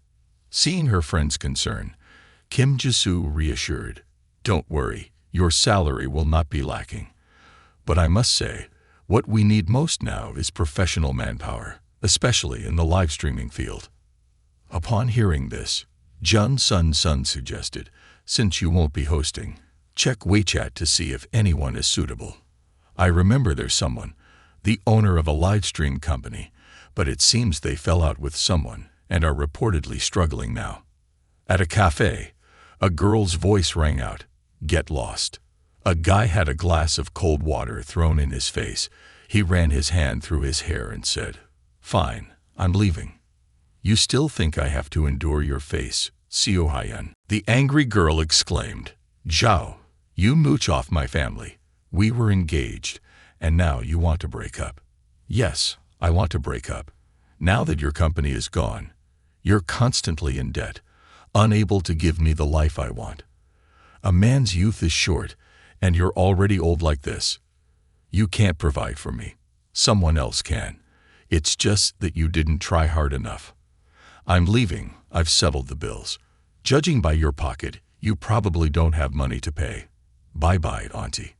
Seeing her friend's concern, Kim Jisoo reassured, "Don't worry, your salary will not be lacking. But I must say, what we need most now is professional manpower, especially in the live streaming field." Upon hearing this, Jun Sun suggested, "Since you won't be hosting, check WeChat to see if anyone is suitable. I remember there's someone, the owner of a live stream company, but it seems they fell out with someone and are reportedly struggling now." At a cafe, a girl's voice rang out, "Get lost." A guy had a glass of cold water thrown in his face. He ran his hand through his hair and said, "Fine, I'm leaving." "You still think I have to endure your face, Seo Hyun?" The angry girl exclaimed, "Zhao, you mooch off my family. We were engaged, and now you want to break up." "Yes, I want to break up. Now that your company is gone, you're constantly in debt, unable to give me the life I want. A man's youth is short, and you're already old like this. You can't provide for me. Someone else can. It's just that you didn't try hard enough. I'm leaving. I've settled the bills. Judging by your pocket, you probably don't have money to pay. Bye-bye, auntie."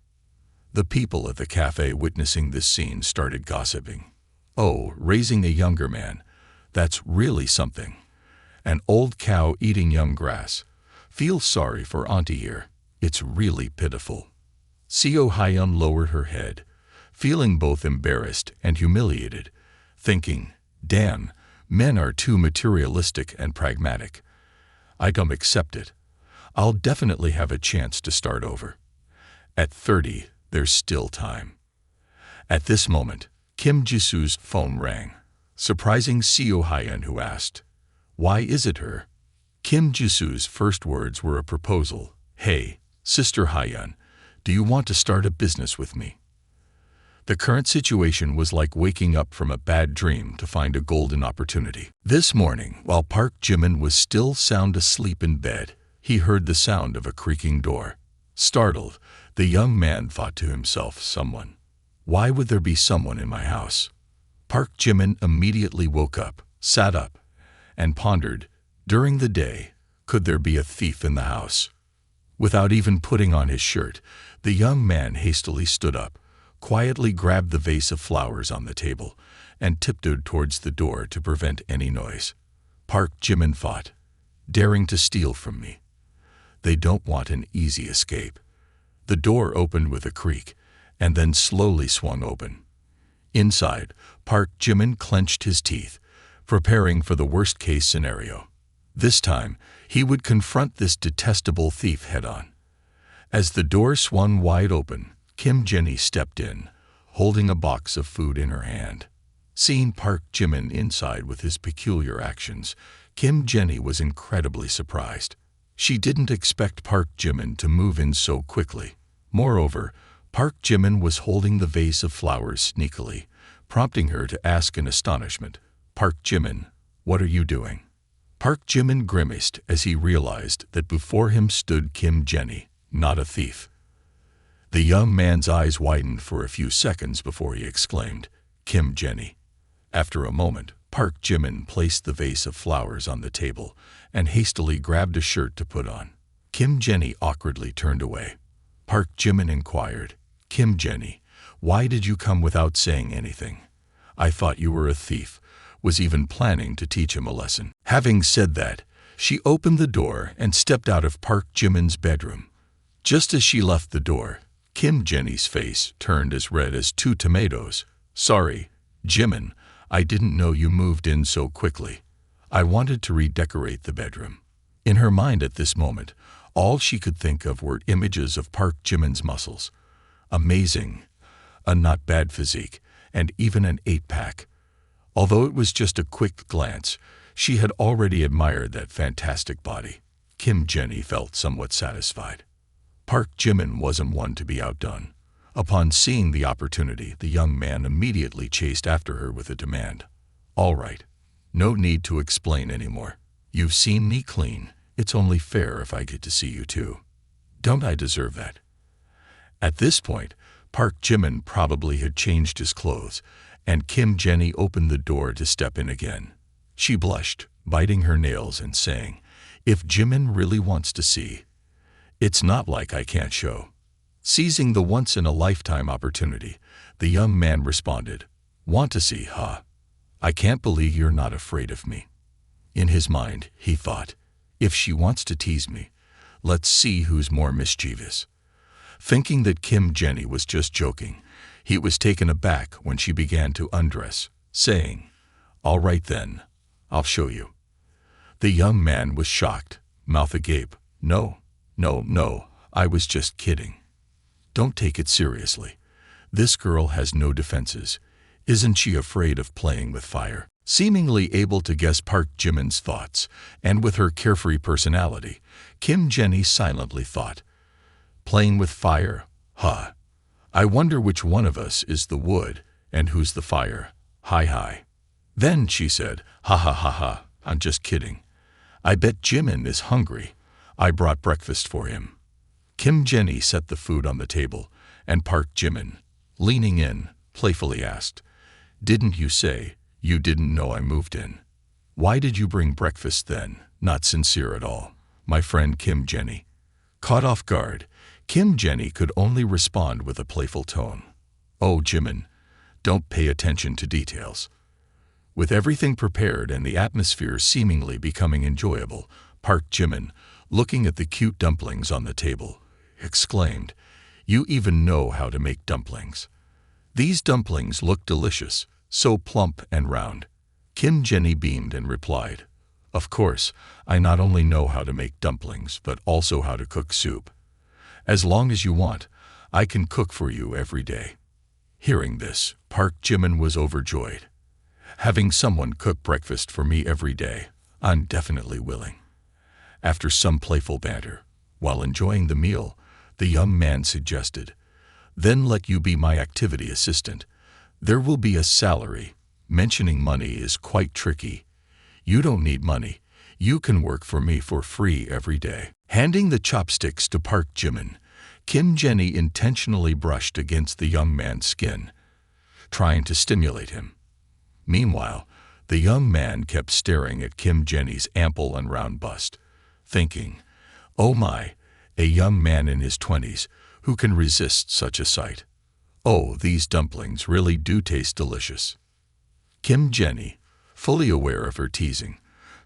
The people at the cafe witnessing this scene started gossiping. "Oh, raising a younger man. That's really something. An old cow eating young grass. Feel sorry for auntie here. It's really pitiful." Seo Hyun lowered her head, feeling both embarrassed and humiliated, thinking, "Damn, men are too materialistic and pragmatic. I don't accept it. I'll definitely have a chance to start over. At 30, there's still time." At this moment, Kim Jisoo's phone rang, surprising Seo Hyun, who asked, "Why is it her?" Kim Jisoo's first words were a proposal, "Hey, Sister Hyun, do you want to start a business with me?" The current situation was like waking up from a bad dream to find a golden opportunity. This morning, while Park Jimin was still sound asleep in bed, he heard the sound of a creaking door. Startled, the young man thought to himself, "Someone. Why would there be someone in my house?" Park Jimin immediately woke up, sat up, and pondered, during the day, could there be a thief in the house? Without even putting on his shirt, the young man hastily stood up, quietly grabbed the vase of flowers on the table, and tiptoed towards the door to prevent any noise. Park Jimin thought, daring to steal from me. They don't want an easy escape. The door opened with a creak, and then slowly swung open. Inside, Park Jimin clenched his teeth, preparing for the worst-case scenario. This time, he would confront this detestable thief head-on. As the door swung wide open, Kim Jenny stepped in, holding a box of food in her hand. Seeing Park Jimin inside with his peculiar actions, Kim Jenny was incredibly surprised. She didn't expect Park Jimin to move in so quickly. Moreover, Park Jimin was holding the vase of flowers sneakily, prompting her to ask in astonishment, "Park Jimin, what are you doing?" Park Jimin grimaced as he realized that before him stood Kim Jenny, not a thief. The young man's eyes widened for a few seconds before he exclaimed, "Kim Jenny." After a moment, Park Jimin placed the vase of flowers on the table and hastily grabbed a shirt to put on. Kim Jenny awkwardly turned away. Park Jimin inquired, "Kim Jenny, why did you come without saying anything? I thought you were a thief," was even planning to teach him a lesson. Having said that, she opened the door and stepped out of Park Jimin's bedroom. Just as she left the door, Kim Jenny's face turned as red as 2 tomatoes. "Sorry, Jimin, I didn't know you moved in so quickly. I wanted to redecorate the bedroom." In her mind at this moment, all she could think of were images of Park Jimin's muscles. Amazing, a not bad physique, and even an 8-pack. Although it was just a quick glance, she had already admired that fantastic body. Kim Jenny felt somewhat satisfied. Park Jimin wasn't one to be outdone. Upon seeing the opportunity, the young man immediately chased after her with a demand. "All right, no need to explain anymore. You've seen me clean. It's only fair if I get to see you too. Don't I deserve that?" At this point, Park Jimin probably had changed his clothes, and Kim Jenny opened the door to step in again. She blushed, biting her nails and saying, "If Jimin really wants to see, it's not like I can't show." Seizing the once-in-a-lifetime opportunity, the young man responded, "Want to see, huh? I can't believe you're not afraid of me." In his mind, he thought, if she wants to tease me, let's see who's more mischievous. Thinking that Kim Jenny was just joking, he was taken aback when she began to undress, saying, "All right then, I'll show you." The young man was shocked, mouth agape. No, I was just kidding. Don't take it seriously. This girl has no defenses. Isn't she afraid of playing with fire?" Seemingly able to guess Park Jimin's thoughts, and with her carefree personality, Kim Jenny silently thought, "Playing with fire? Huh. I wonder which one of us is the wood and who's the fire. Hi. Then she said, Ha, I'm just kidding. I bet Jimin is hungry. I brought breakfast for him." Kim Jenny set the food on the table, and Park Jimin, leaning in, playfully asked, "Didn't you say you didn't know I moved in? Why did you bring breakfast then?" Not sincere at all, my friend Kim Jenny. Caught off guard, Kim Jenny could only respond with a playful tone. "Oh, Jimin, don't pay attention to details." With everything prepared and the atmosphere seemingly becoming enjoyable, Park Jimin, looking at the cute dumplings on the table, exclaimed, "You even know how to make dumplings." These dumplings looked delicious, so plump and round. Kim Jenny beamed and replied, "Of course, I not only know how to make dumplings, but also how to cook soup. As long as you want, I can cook for you every day." Hearing this, Park Jimin was overjoyed. "Having someone cook breakfast for me every day, I'm definitely willing." After some playful banter, While enjoying the meal, the young man suggested, "Then let you be my activity assistant. There will be a salary. Mentioning money is quite tricky. You don't need money. You can work for me for free every day." Handing the chopsticks to Park Jimin, Kim Jenny intentionally brushed against the young man's skin, trying to stimulate him. Meanwhile, the young man kept staring at Kim Jenny's ample and round bust, thinking, "Oh my, a young man in his 20s, who can resist such a sight? Oh, these dumplings really do taste delicious." Kim Jenny, fully aware of her teasing,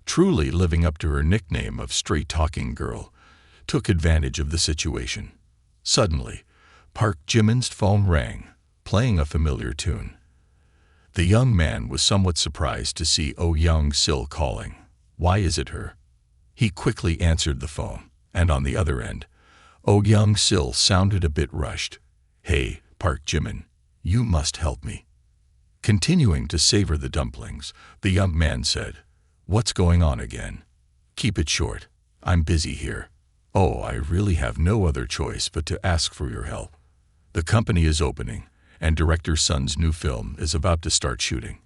truly living up to her nickname of straight-talking girl, took advantage of the situation. Suddenly, Park Jimin's phone rang, playing a familiar tune. The young man was somewhat surprised to see Oh Young-sil calling. Why is it her? He quickly answered the phone, and on the other end, Oh Young-sil sounded a bit rushed. "Hey, Park Jimin, you must help me." Continuing to savor the dumplings, the young man said, "What's going on again? Keep it short. I'm busy here. Oh, I really have no other choice but to ask for your help. The company is opening, and Director Sun's new film is about to start shooting.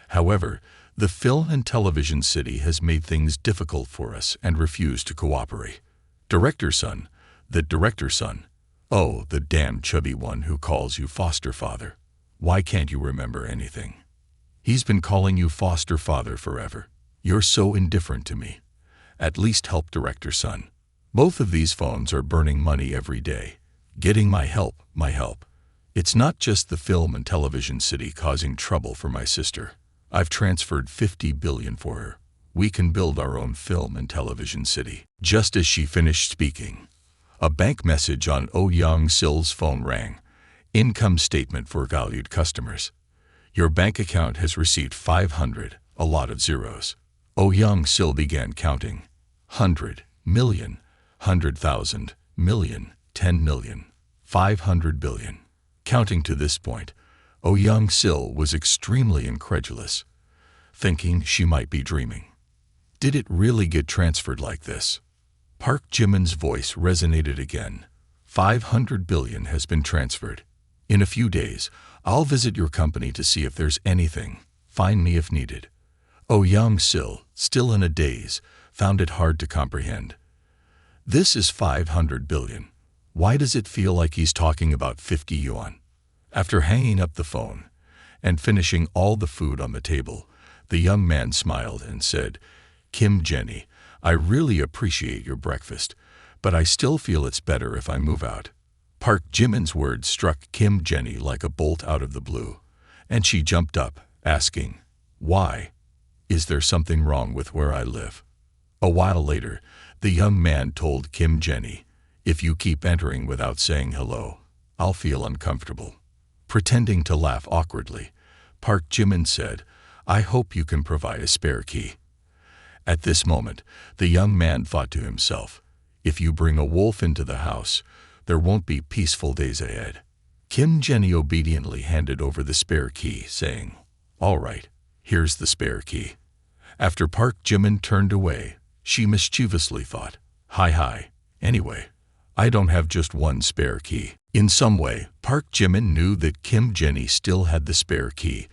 However, the film and television city has made things difficult for us and refused to cooperate. Director Sun, the Director Sun. Oh, the damn chubby one who calls you foster father. Why can't you remember anything? He's been calling you foster father forever. You're so indifferent to me. At least help Director Sun. Both of these phones are burning money every day. Getting my help, my help. It's not just the film and television city causing trouble for my sister. I've transferred 50 billion for her. We can build our own film and television city." Just as she finished speaking, a bank message on Oh Young-sil's phone rang. "Income statement for valued customers. Your bank account has received 500, a lot of zeros." Oh Young-sil began counting. 100 million, 100,000, million, 10 million, 500 billion. Counting to this point, Oh Young-sil was extremely incredulous, thinking she might be dreaming. Did it really get transferred like this? Park Jimin's voice resonated again. 500 billion has been transferred. In a few days, I'll visit your company to see if there's anything. Find me if needed. Oh Young-sil, still in a daze, found it hard to comprehend. This is 500 billion. Why does it feel like he's talking about 50 yuan? After hanging up the phone and finishing all the food on the table, the young man smiled and said, "Kim Jenny, I really appreciate your breakfast, but I still feel it's better if I move out." Park Jimin's words struck Kim Jenny like a bolt out of the blue, and she jumped up, asking, "Why? Is there something wrong with where I live?" A while later, the young man told Kim Jenny, "If you keep entering without saying hello, I'll feel uncomfortable." Pretending to laugh awkwardly, Park Jimin said, "I hope you can provide a spare key." At this moment, the young man thought to himself, "If you bring a wolf into the house, there won't be peaceful days ahead." Kim Jenny obediently handed over the spare key, saying, "All right, here's the spare key." After Park Jimin turned away, she mischievously thought, Hi, anyway, I don't have just one spare key." In some way, Park Jimin knew that Kim Jenny still had the spare key,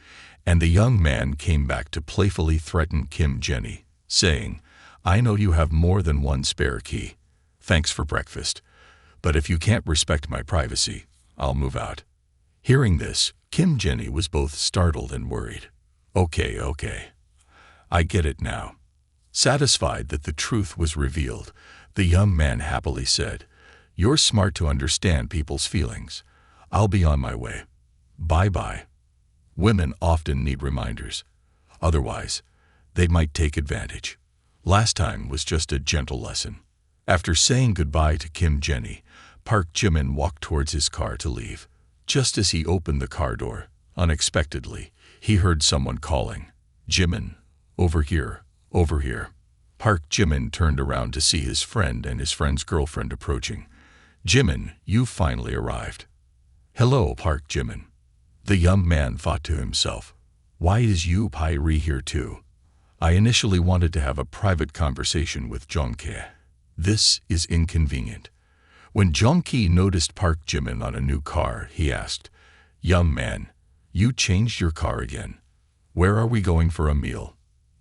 and the young man came back to playfully threaten Kim Jenny, saying, "I know you have more than one spare key. Thanks for breakfast. But if you can't respect my privacy, I'll move out." Hearing this, Kim Jenny was both startled and worried. Okay. I get it now." Satisfied that the truth was revealed, the young man happily said, "You're smart to understand people's feelings. I'll be on my way. Bye-bye." Women often need reminders. Otherwise, they might take advantage. Last time was just a gentle lesson. After saying goodbye to Kim Jenny, Park Jimin walked towards his car to leave. Just as he opened the car door, unexpectedly, he heard someone calling, "Jimin, over here, over here." Park Jimin turned around to see his friend and his friend's girlfriend approaching. "Jimin, you finally arrived." "Hello, Park Jimin." The young man thought to himself, "Why is Yu Pai-ri here too? I initially wanted to have a private conversation with Jongke." This is inconvenient. When Jong-ki noticed Park Jimin on a new car, he asked, "Young man, you changed your car again. Where are we going for a meal?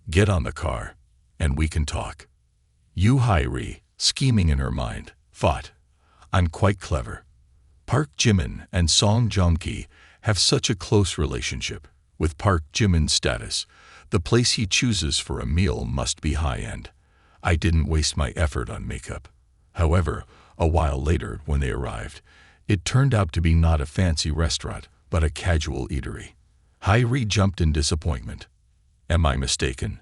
Get on the car, and we can talk." Yoo Hae-ri, scheming in her mind, thought, "I'm quite clever. Park Jimin and Song Joong-ki have such a close relationship. With Park Jimin's status, the place he chooses for a meal must be high-end. I didn't waste my effort on makeup." However, a while later, when they arrived, it turned out to be not a fancy restaurant, but a casual eatery. Hae-ri jumped in disappointment. "Am I mistaken?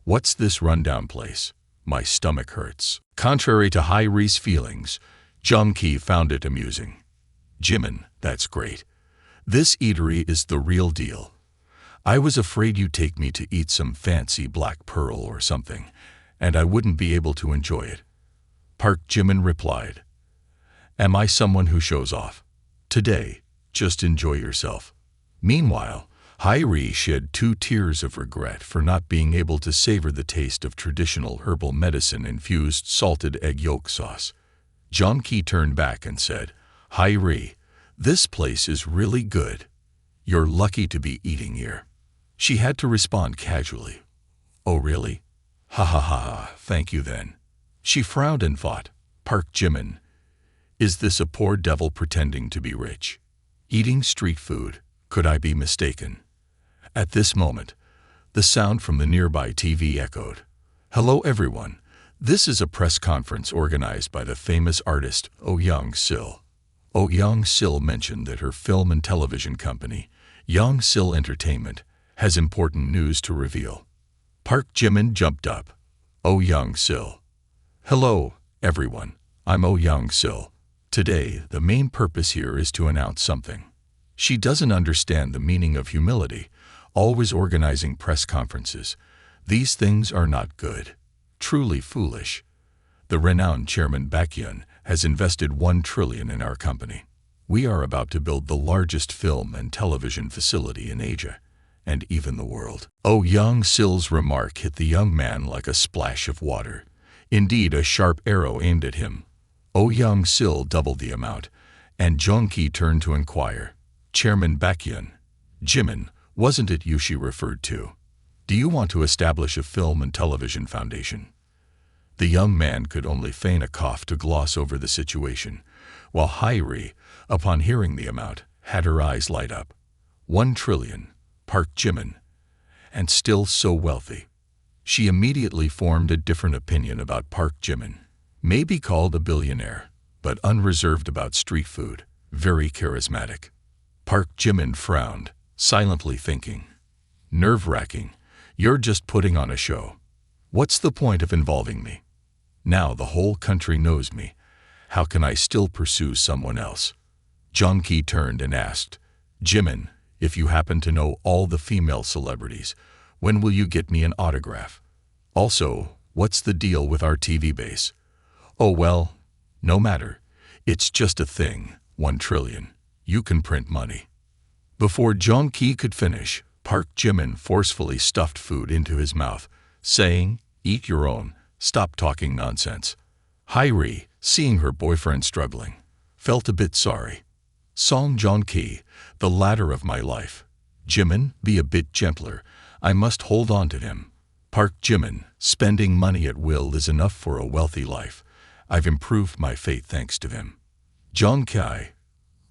What's this rundown place? My stomach hurts." Contrary to Hae-ri's feelings, Joong-ki found it amusing. "Jimin, that's great. This eatery is the real deal. I was afraid you'd take me to eat some fancy black pearl or something, and I wouldn't be able to enjoy it." Park Jimin replied, "Am I someone who shows off? Today, just enjoy yourself." Meanwhile, Hae-ri shed 2 tears of regret for not being able to savor the taste of traditional herbal medicine-infused salted egg yolk sauce. Joong-ki turned back and said, "Hae-ri, this place is really good. You're lucky to be eating here." She had to respond casually, "Oh really? Ha ha ha ha, thank you then." She frowned and thought, "Park Jimin, is this a poor devil pretending to be rich? Eating street food, could I be mistaken?" At this moment, the sound from the nearby TV echoed. "Hello everyone, this is a press conference organized by the famous artist Oh Young-sil." Oh Young-sil mentioned that her film and television company, Young-sil Entertainment, has important news to reveal. Park Jimin jumped up. "Oh Young-sil. Hello, everyone, I'm Oh Young-sil. Today, the main purpose here is to announce something." She doesn't understand the meaning of humility, always organizing press conferences. These things are not good. Truly foolish. The renowned Chairman Baekhyun has invested 1 trillion in our company. We are about to build the largest film and television facility in Asia, and even the world. Oh Young-sil's remark hit the young man like a splash of water. Indeed, a sharp arrow aimed at him. Oh Young-sil doubled the amount, and Joong-ki turned to inquire, "Chairman Baekhyun, Jimin, wasn't it you she referred to? Do you want to establish a film and television foundation?" The young man could only feign a cough to gloss over the situation, while Hae-ri, upon hearing the amount, had her eyes light up. 1 trillion, Park Jimin, and still so wealthy. She immediately formed a different opinion about Park Jimin. Maybe called a billionaire, but unreserved about street food, very charismatic. Park Jimin frowned, silently thinking, "Nerve-wracking, you're just putting on a show. What's the point of involving me? Now the whole country knows me. How can I still pursue someone else?" Joong-ki turned and asked, "Jimin, if you happen to know all the female celebrities, when will you get me an autograph? Also, what's the deal with our TV base?" "Oh well, no matter. It's just a thing, 1 trillion. You can print money." Before Joong-ki could finish, Park Jimin forcefully stuffed food into his mouth, saying, "Eat your own, stop talking nonsense." Hae-ri, seeing her boyfriend struggling, felt a bit sorry. Song Joong-ki, the ladder of my life. Jimin, be a bit gentler. I must hold on to him. Park Jimin, spending money at will is enough for a wealthy life. I've improved my fate thanks to him. Joong-ki,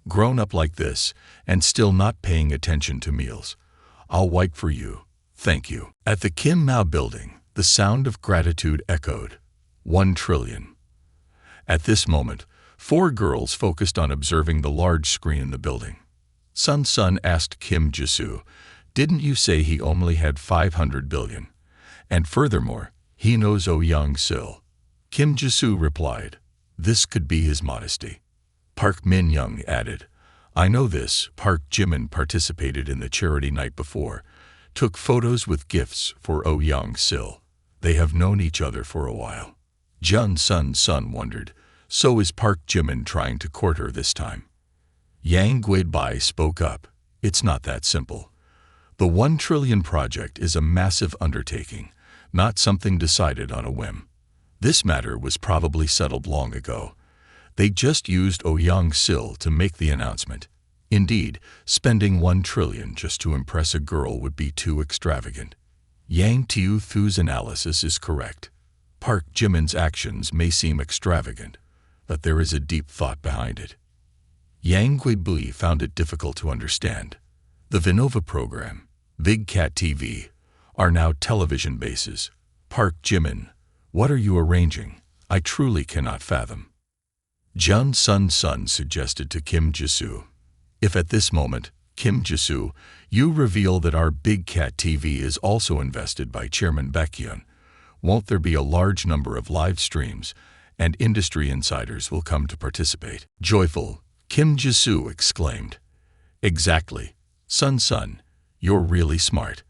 grown up like this and still not paying attention to meals. I'll wipe for you. Thank you. At the Kim Mao building, the sound of gratitude echoed. 1 trillion. At this moment, 4 girls focused on observing the large screen in the building. Sun asked Kim Jisoo, "Didn't you say he only had 500 billion? And furthermore, he knows Oh Young-sil." Kim Jisoo replied, "This could be his modesty." Park Min-young added, "I know this. Park Jimin participated in the charity night before, took photos with gifts for Oh Young-sil. They have known each other for a while." Jun Sun wondered, so is Park Jimin trying to court her this time? Yang Guidbai spoke up, "It's not that simple. The 1 trillion project is a massive undertaking, not something decided on a whim. This matter was probably settled long ago. They just used Oh Young-sil to make the announcement. Indeed, spending 1 trillion just to impress a girl would be too extravagant. Yang Tiu-thu's analysis is correct. Park Jimin's actions may seem extravagant, but there is a deep thought behind it. Yang Guibui found it difficult to understand. The Vinova program, Big Cat TV, are now television bases. Park Jimin, what are you arranging? I truly cannot fathom. Jun Sun suggested to Kim Jisoo. If at this moment, Kim Jisoo, you reveal that our Big Cat TV is also invested by Chairman Baekhyun, won't there be a large number of live streams, and industry insiders will come to participate? Joyful, Kim Jisoo exclaimed. Exactly. Sun, you're really smart.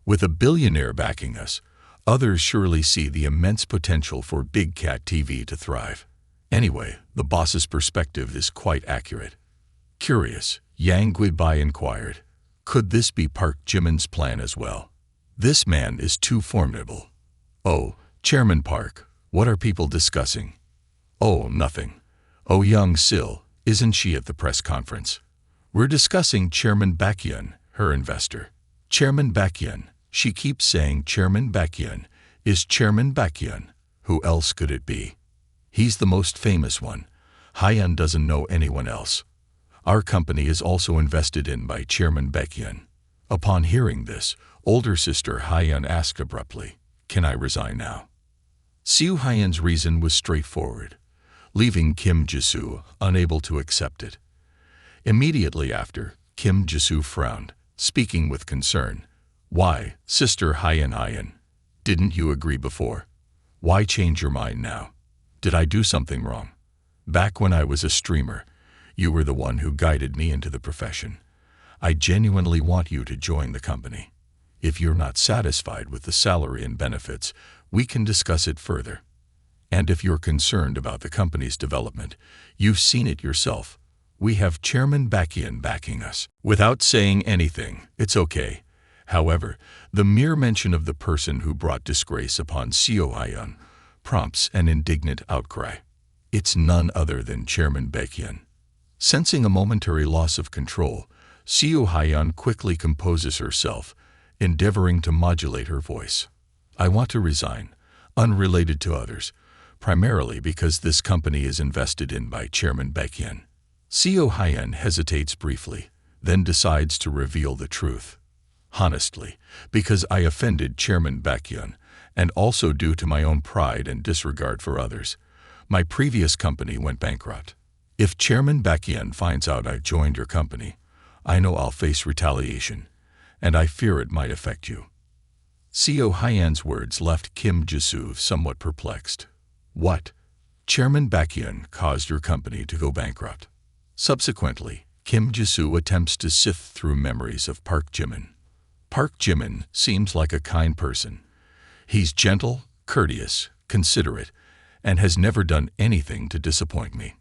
With a billionaire backing us, others surely see the immense potential for Big Cat TV to thrive. Anyway, the boss's perspective is quite accurate. Curious, Yang Guibai inquired. Could this be Park Jimin's plan as well? This man is too formidable. Oh, Chairman Park, what are people discussing? Oh, nothing. Oh Young-sil, isn't she at the press conference? We're discussing Chairman Baekhyun, her investor. Chairman Baekhyun, she keeps saying Chairman Baekhyun. Is Chairman Baekhyun? Who else could it be? He's the most famous one. Hyun doesn't know anyone else. Our company is also invested in by Chairman Baekhyun. Upon hearing this, older sister Hyun asked abruptly, can I resign now? Siu Hyun's reason was straightforward, leaving Kim Jisoo unable to accept it. Immediately after, Kim Jisoo frowned, speaking with concern. Why, Sister Hyun, didn't you agree before? Why change your mind now? Did I do something wrong? Back when I was a streamer, you were the one who guided me into the profession. I genuinely want you to join the company. If you're not satisfied with the salary and benefits, we can discuss it further. And if you're concerned about the company's development, you've seen it yourself. We have Chairman Baekhyun backing us. Without saying anything, it's okay. However, the mere mention of the person who brought disgrace upon Seo Hyun prompts an indignant outcry. It's none other than Chairman Baekhyun. Sensing a momentary loss of control, Seo Hyun quickly composes herself, endeavoring to modulate her voice. I want to resign, unrelated to others, primarily because this company is invested in by Chairman Baekhyun. Seo Hyun hesitates briefly, then decides to reveal the truth. Honestly, because I offended Chairman Baekhyun, and also due to my own pride and disregard for others, my previous company went bankrupt. If Chairman Baekhyun finds out I joined your company, I know I'll face retaliation, and I fear it might affect you. Seo Hyun's words left Kim Jisoo somewhat perplexed. What? Chairman Baekhyun caused your company to go bankrupt? Subsequently, Kim Jisoo attempts to sift through memories of Park Jimin. Park Jimin seems like a kind person. He's gentle, courteous, considerate, and has never done anything to disappoint me.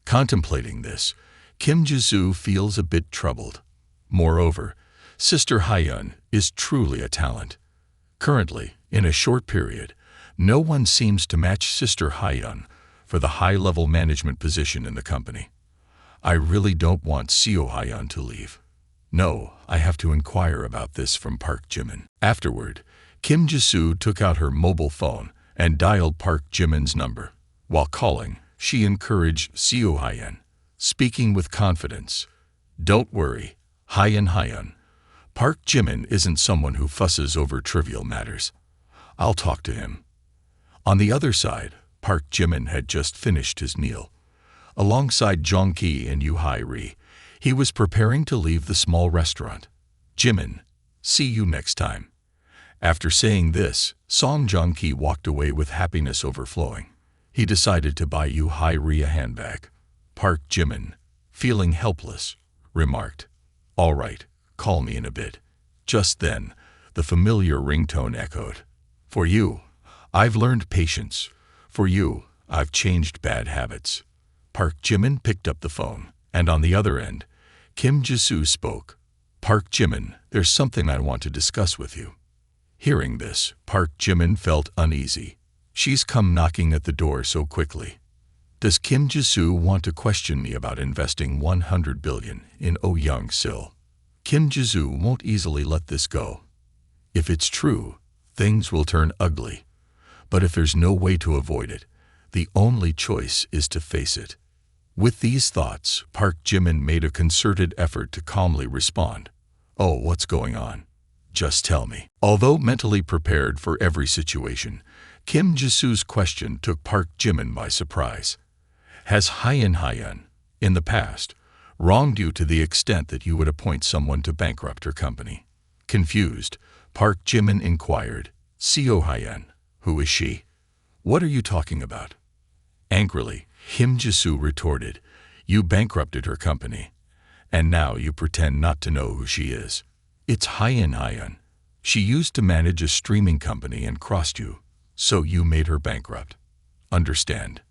Contemplating this, Kim Jisoo feels a bit troubled. Moreover, Sister Hyun is truly a talent. Currently, in a short period, no one seems to match Sister Hyun for the high-level management position in the company. I really don't want Seo Hyun to leave. No, I have to inquire about this from Park Jimin. Afterward, Kim Jisoo took out her mobile phone and dialed Park Jimin's number. While calling, she encouraged Seo Hyun, speaking with confidence. Don't worry, Hyun. Park Jimin isn't someone who fusses over trivial matters. I'll talk to him. On the other side, Park Jimin had just finished his meal. Alongside Jong-ki and Yoo-hae-ri, he was preparing to leave the small restaurant. Jimin, see you next time. After saying this, Song Jong-ki walked away with happiness overflowing. He decided to buy Yoo-hae-ri a handbag. Park Jimin, feeling helpless, remarked, "All right, call me in a bit." Just then, the familiar ringtone echoed. For you, I've learned patience. For you, I've changed bad habits. Park Jimin picked up the phone, and on the other end, Kim Jisoo spoke. Park Jimin, there's something I want to discuss with you. Hearing this, Park Jimin felt uneasy. She's come knocking at the door so quickly. Does Kim Ji-soo want to question me about investing 100 billion in Oh Young-sil? Kim Ji-soo won't easily let this go. If it's true, things will turn ugly. But if there's no way to avoid it, the only choice is to face it. With these thoughts, Park Jimin made a concerted effort to calmly respond. Oh, what's going on? Just tell me. Although mentally prepared for every situation, Kim Ji-soo's question took Park Jimin by surprise. Has Hyun, in the past, wronged you to the extent that you would appoint someone to bankrupt her company? Confused, Park Jimin inquired. Seo Hyun, who is she? What are you talking about? Angrily, Kim Ji-soo retorted, you bankrupted her company, and now you pretend not to know who she is. It's Hyun. She used to manage a streaming company and crossed you, so you made her bankrupt. Understand?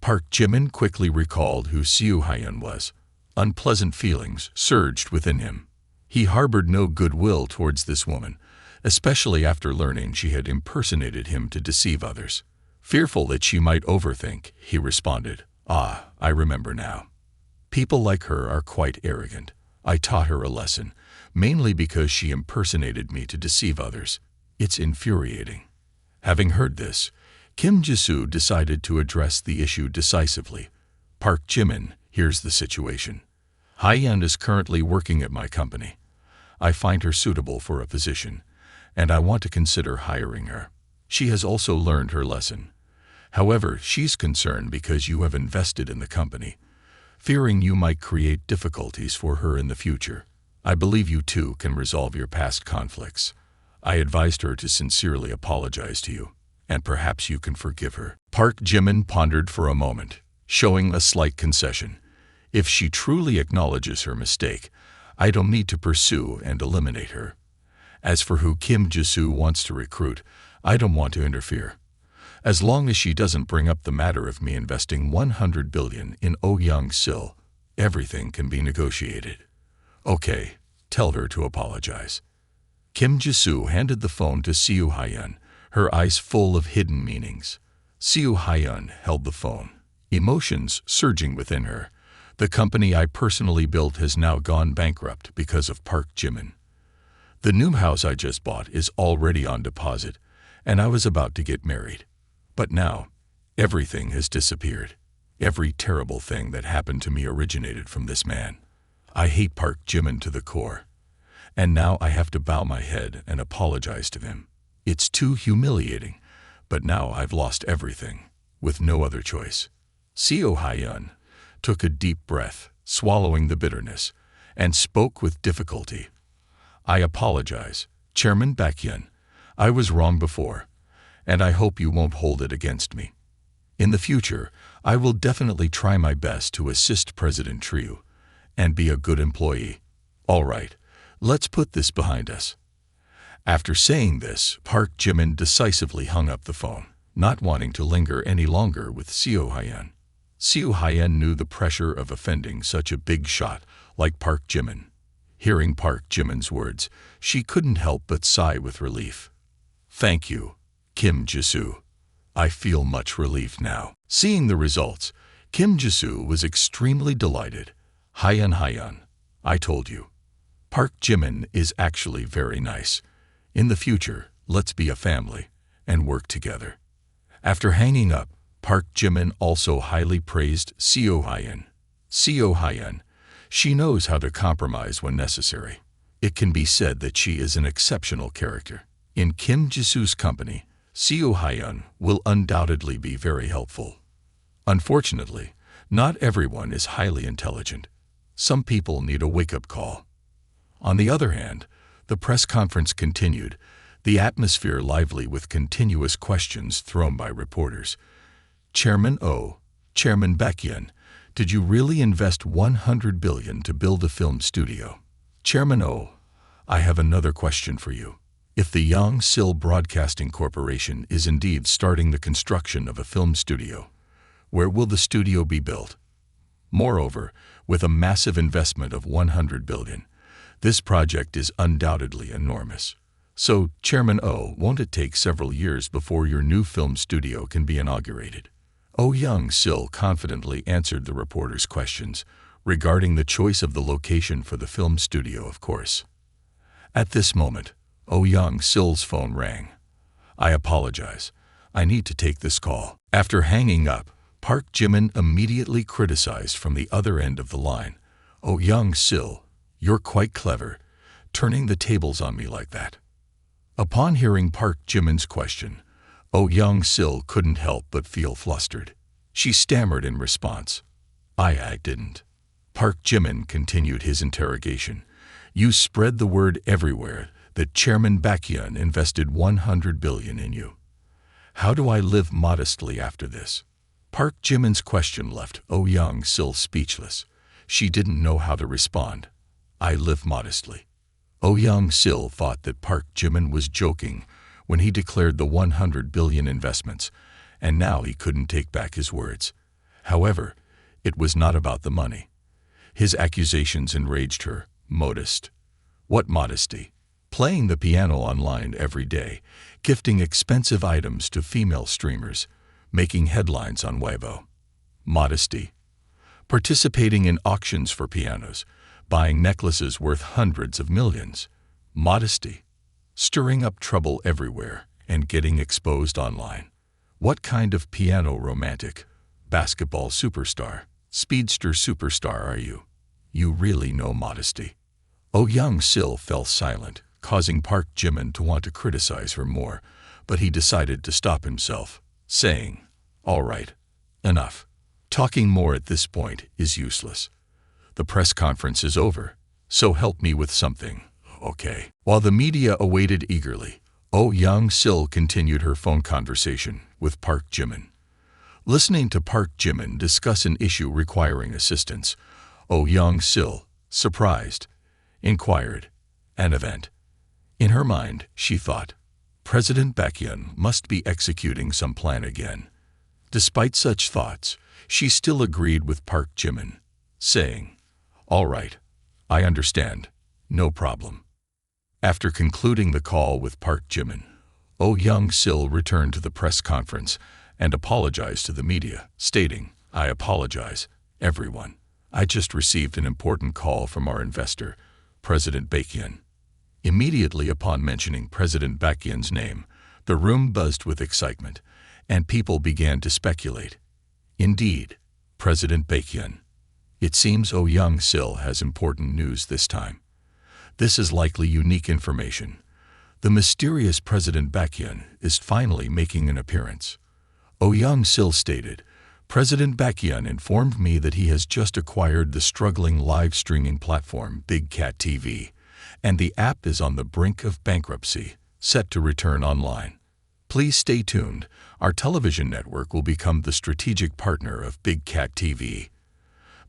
Park Jimin quickly recalled who Seo Hyun was. Unpleasant feelings surged within him. He harbored no goodwill towards this woman, especially after learning she had impersonated him to deceive others. Fearful that she might overthink, he responded, Ah, I remember now. People like her are quite arrogant. I taught her a lesson, mainly because she impersonated me to deceive others. It's infuriating. Having heard this, Kim Ji-soo decided to address the issue decisively. Park Jimin, here's the situation. Hyun is currently working at my company. I find her suitable for a position, and I want to consider hiring her. She has also learned her lesson. However, she's concerned because you have invested in the company, fearing you might create difficulties for her in the future. I believe you two can resolve your past conflicts. I advised her to sincerely apologize to you, and perhaps you can forgive her. Park Jimin pondered for a moment, showing a slight concession. If she truly acknowledges her mistake, I don't need to pursue and eliminate her. As for who Kim Ji-soo wants to recruit, I don't want to interfere. As long as she doesn't bring up the matter of me investing 100 billion in Oh Young-sil, everything can be negotiated. Okay, tell her to apologize. Kim Ji-soo handed the phone to Seo Hyun, her eyes full of hidden meanings. Seo Hyun held the phone, emotions surging within her. The company I personally built has now gone bankrupt because of Park Jimin. The new house I just bought is already on deposit, and I was about to get married. But now, everything has disappeared. Every terrible thing that happened to me originated from this man. I hate Park Jimin to the core. And now I have to bow my head and apologize to him. It's too humiliating, but now I've lost everything, with no other choice. Seo Hyun took a deep breath, swallowing the bitterness, and spoke with difficulty. I apologize, Chairman Baekhyun. I was wrong before, and I hope you won't hold it against me. In the future, I will definitely try my best to assist President Trieu and be a good employee. All right, let's put this behind us. After saying this, Park Jimin decisively hung up the phone, not wanting to linger any longer with Seo Hyun. Seo Hyun knew the pressure of offending such a big shot like Park Jimin. Hearing Park Jimin's words, she couldn't help but sigh with relief. Thank you, Kim Ji-soo. I feel much relieved now. Seeing the results, Kim Ji-soo was extremely delighted. Hyun, I told you. Park Jimin is actually very nice. In the future, let's be a family and work together. After hanging up, Park Jimin also highly praised Seo Hyun. Seo Hyun, she knows how to compromise when necessary. It can be said that she is an exceptional character. In Kim Ji-soo's company, Seo Hyun will undoubtedly be very helpful. Unfortunately, not everyone is highly intelligent. Some people need a wake-up call. On the other hand, the press conference continued, the atmosphere lively with continuous questions thrown by reporters. Chairman Baekhyun, did you really invest 100 billion to build a film studio? Chairman I have another question for you. If the Young-sil Broadcasting Corporation is indeed starting the construction of a film studio, where will the studio be built? Moreover, with a massive investment of 100 billion, this project is undoubtedly enormous. So, Chairman Oh, won't it take several years before your new film studio can be inaugurated? Oh Young-sil confidently answered the reporter's questions regarding the choice of the location for the film studio, of course. At this moment, Oh Young-sil's phone rang. I apologize. I need to take this call. After hanging up, Park Jimin immediately criticized from the other end of the line. Oh Young-sil, you're quite clever, turning the tables on me like that. Upon hearing Park Jimin's question, Oh Young-sil couldn't help but feel flustered. She stammered in response. I didn't. Park Jimin continued his interrogation. You spread the word everywhere that Chairman Baekhyun invested 100 billion in you. How do I live modestly after this? Park Jimin's question left Oh Young-sil speechless. She didn't know how to respond. I live modestly. Oh Young-sil thought that Park Jimin was joking when he declared the 100 billion investments, and now he couldn't take back his words. However, it was not about the money. His accusations enraged her. Modest. What modesty? Playing the piano online every day, gifting expensive items to female streamers, making headlines on Weibo. Modesty. Participating in auctions for pianos, buying necklaces worth hundreds of millions. Modesty. Stirring up trouble everywhere and getting exposed online. What kind of piano romantic, basketball superstar, speedster superstar are you? You really know modesty. Oh Young-sil fell silent, causing Park Jimin to want to criticize her more, but he decided to stop himself, saying, All right, enough. Talking more at this point is useless. The press conference is over, so help me with something, okay? While the media awaited eagerly, Oh Young-sil continued her phone conversation with Park Jimin. Listening to Park Jimin discuss an issue requiring assistance, Oh Young-sil, surprised, inquired, an event. In her mind, she thought, President Baekhyun must be executing some plan again. Despite such thoughts, she still agreed with Park Jimin, saying, All right, I understand, no problem. After concluding the call with Park Jimin, Oh Young-sil returned to the press conference and apologized to the media, stating, I apologize, everyone. I just received an important call from our investor, President Baekhyun. Immediately upon mentioning President Baekhyun's name, the room buzzed with excitement, and people began to speculate. Indeed, President Baekhyun. It seems Oh Young-sil has important news this time. This is likely unique information. The mysterious President Baekhyun is finally making an appearance. Oh Young-sil stated, President Baekhyun informed me that he has just acquired the struggling live streaming platform Big Cat TV, and the app is on the brink of bankruptcy, set to return online. Please stay tuned. Our television network will become the strategic partner of Big Cat TV.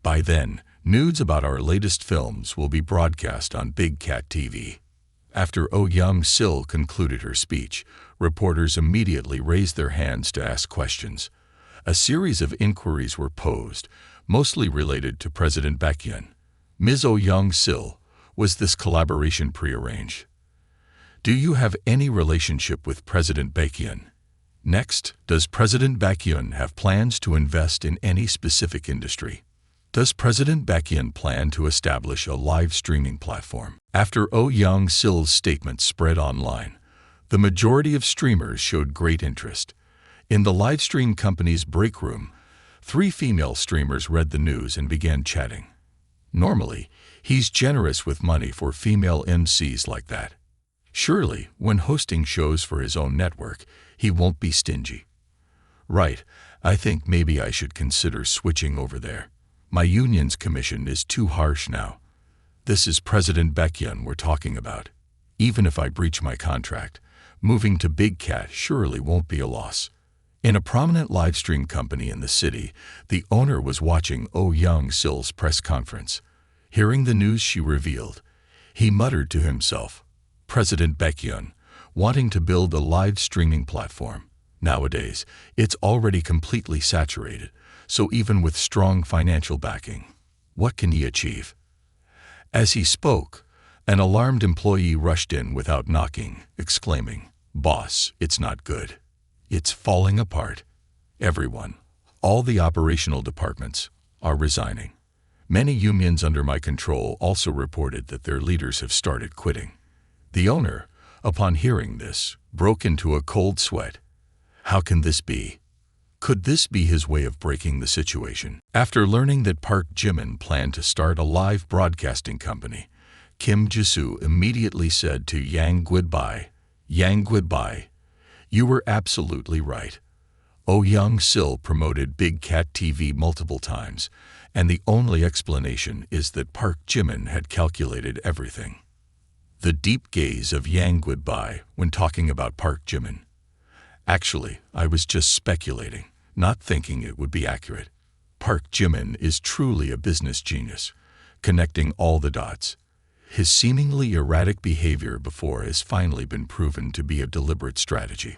By then, news about our latest films will be broadcast on Big Cat TV. After Oh Young-sil concluded her speech, reporters immediately raised their hands to ask questions. A series of inquiries were posed, mostly related to President Baekhyun. Ms. Oh Young-sil, was this collaboration prearranged? Do you have any relationship with President Baekhyun? Next, does President Baekhyun have plans to invest in any specific industry? Does President Baekhyun plan to establish a live streaming platform? After Oh Young-sil's statement spread online, the majority of streamers showed great interest. In the live stream company's break room, 3 female streamers read the news and began chatting. Normally, he's generous with money for female MCs like that. Surely, when hosting shows for his own network, he won't be stingy. Right, I think maybe I should consider switching over there. My union's commission is too harsh now. This is President Baekhyun we're talking about. Even if I breach my contract, moving to Big Cat surely won't be a loss. In a prominent live stream company in the city, the owner was watching Oh Young-sil's press conference. Hearing the news she revealed, he muttered to himself, President Baekhyun, wanting to build a live streaming platform. Nowadays, it's already completely saturated, so even with strong financial backing, what can he achieve? As he spoke, An alarmed employee rushed in without knocking, exclaiming, "Boss, it's not good. It's falling apart. Everyone, all the operational departments, are resigning." Many unions under my control also reported that their leaders have started quitting. The owner, upon hearing this, broke into a cold sweat. How can this be? Could this be his way of breaking the situation? After learning that Park Jimin planned to start a live broadcasting company, Kim Jisoo immediately said to Yang Guidbai, "Yang Guidbai, you were absolutely right. Oh Young-sil promoted Big Cat TV multiple times, and the only explanation is that Park Jimin had calculated everything." The deep gaze of Yang Guidbai when talking about Park Jimin. "Actually, I was just speculating, not thinking it would be accurate. Park Jimin is truly a business genius, connecting all the dots. His seemingly erratic behavior before has finally been proven to be a deliberate strategy."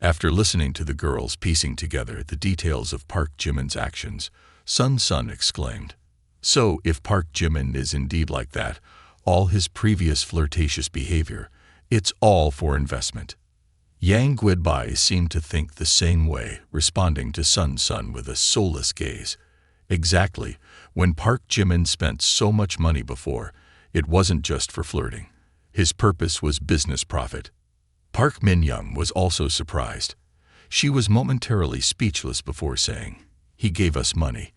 After listening to the girls piecing together the details of Park Jimin's actions, Sun Sun exclaimed, "So if Park Jimin is indeed like that, all his previous flirtatious behavior, it's all for investment." Yang Guidbai seemed to think the same way, responding to Sun Sun with a soulless gaze. Exactly, when Park Jimin spent so much money before, it wasn't just for flirting. His purpose was business profit. Park Min-young was also surprised. She was momentarily speechless before saying, "He gave us money,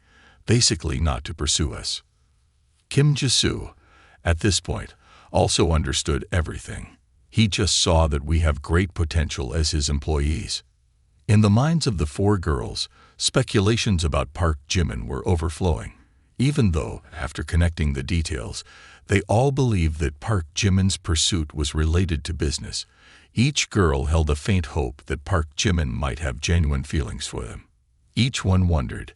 basically not to pursue us." Kim Jisoo, at this point, also understood everything. He just saw that we have great potential as his employees. In the minds of the four girls, speculations about Park Jimin were overflowing, even though, after connecting the details, they all believed that Park Jimin's pursuit was related to business. Each girl held a faint hope that Park Jimin might have genuine feelings for them. Each one wondered,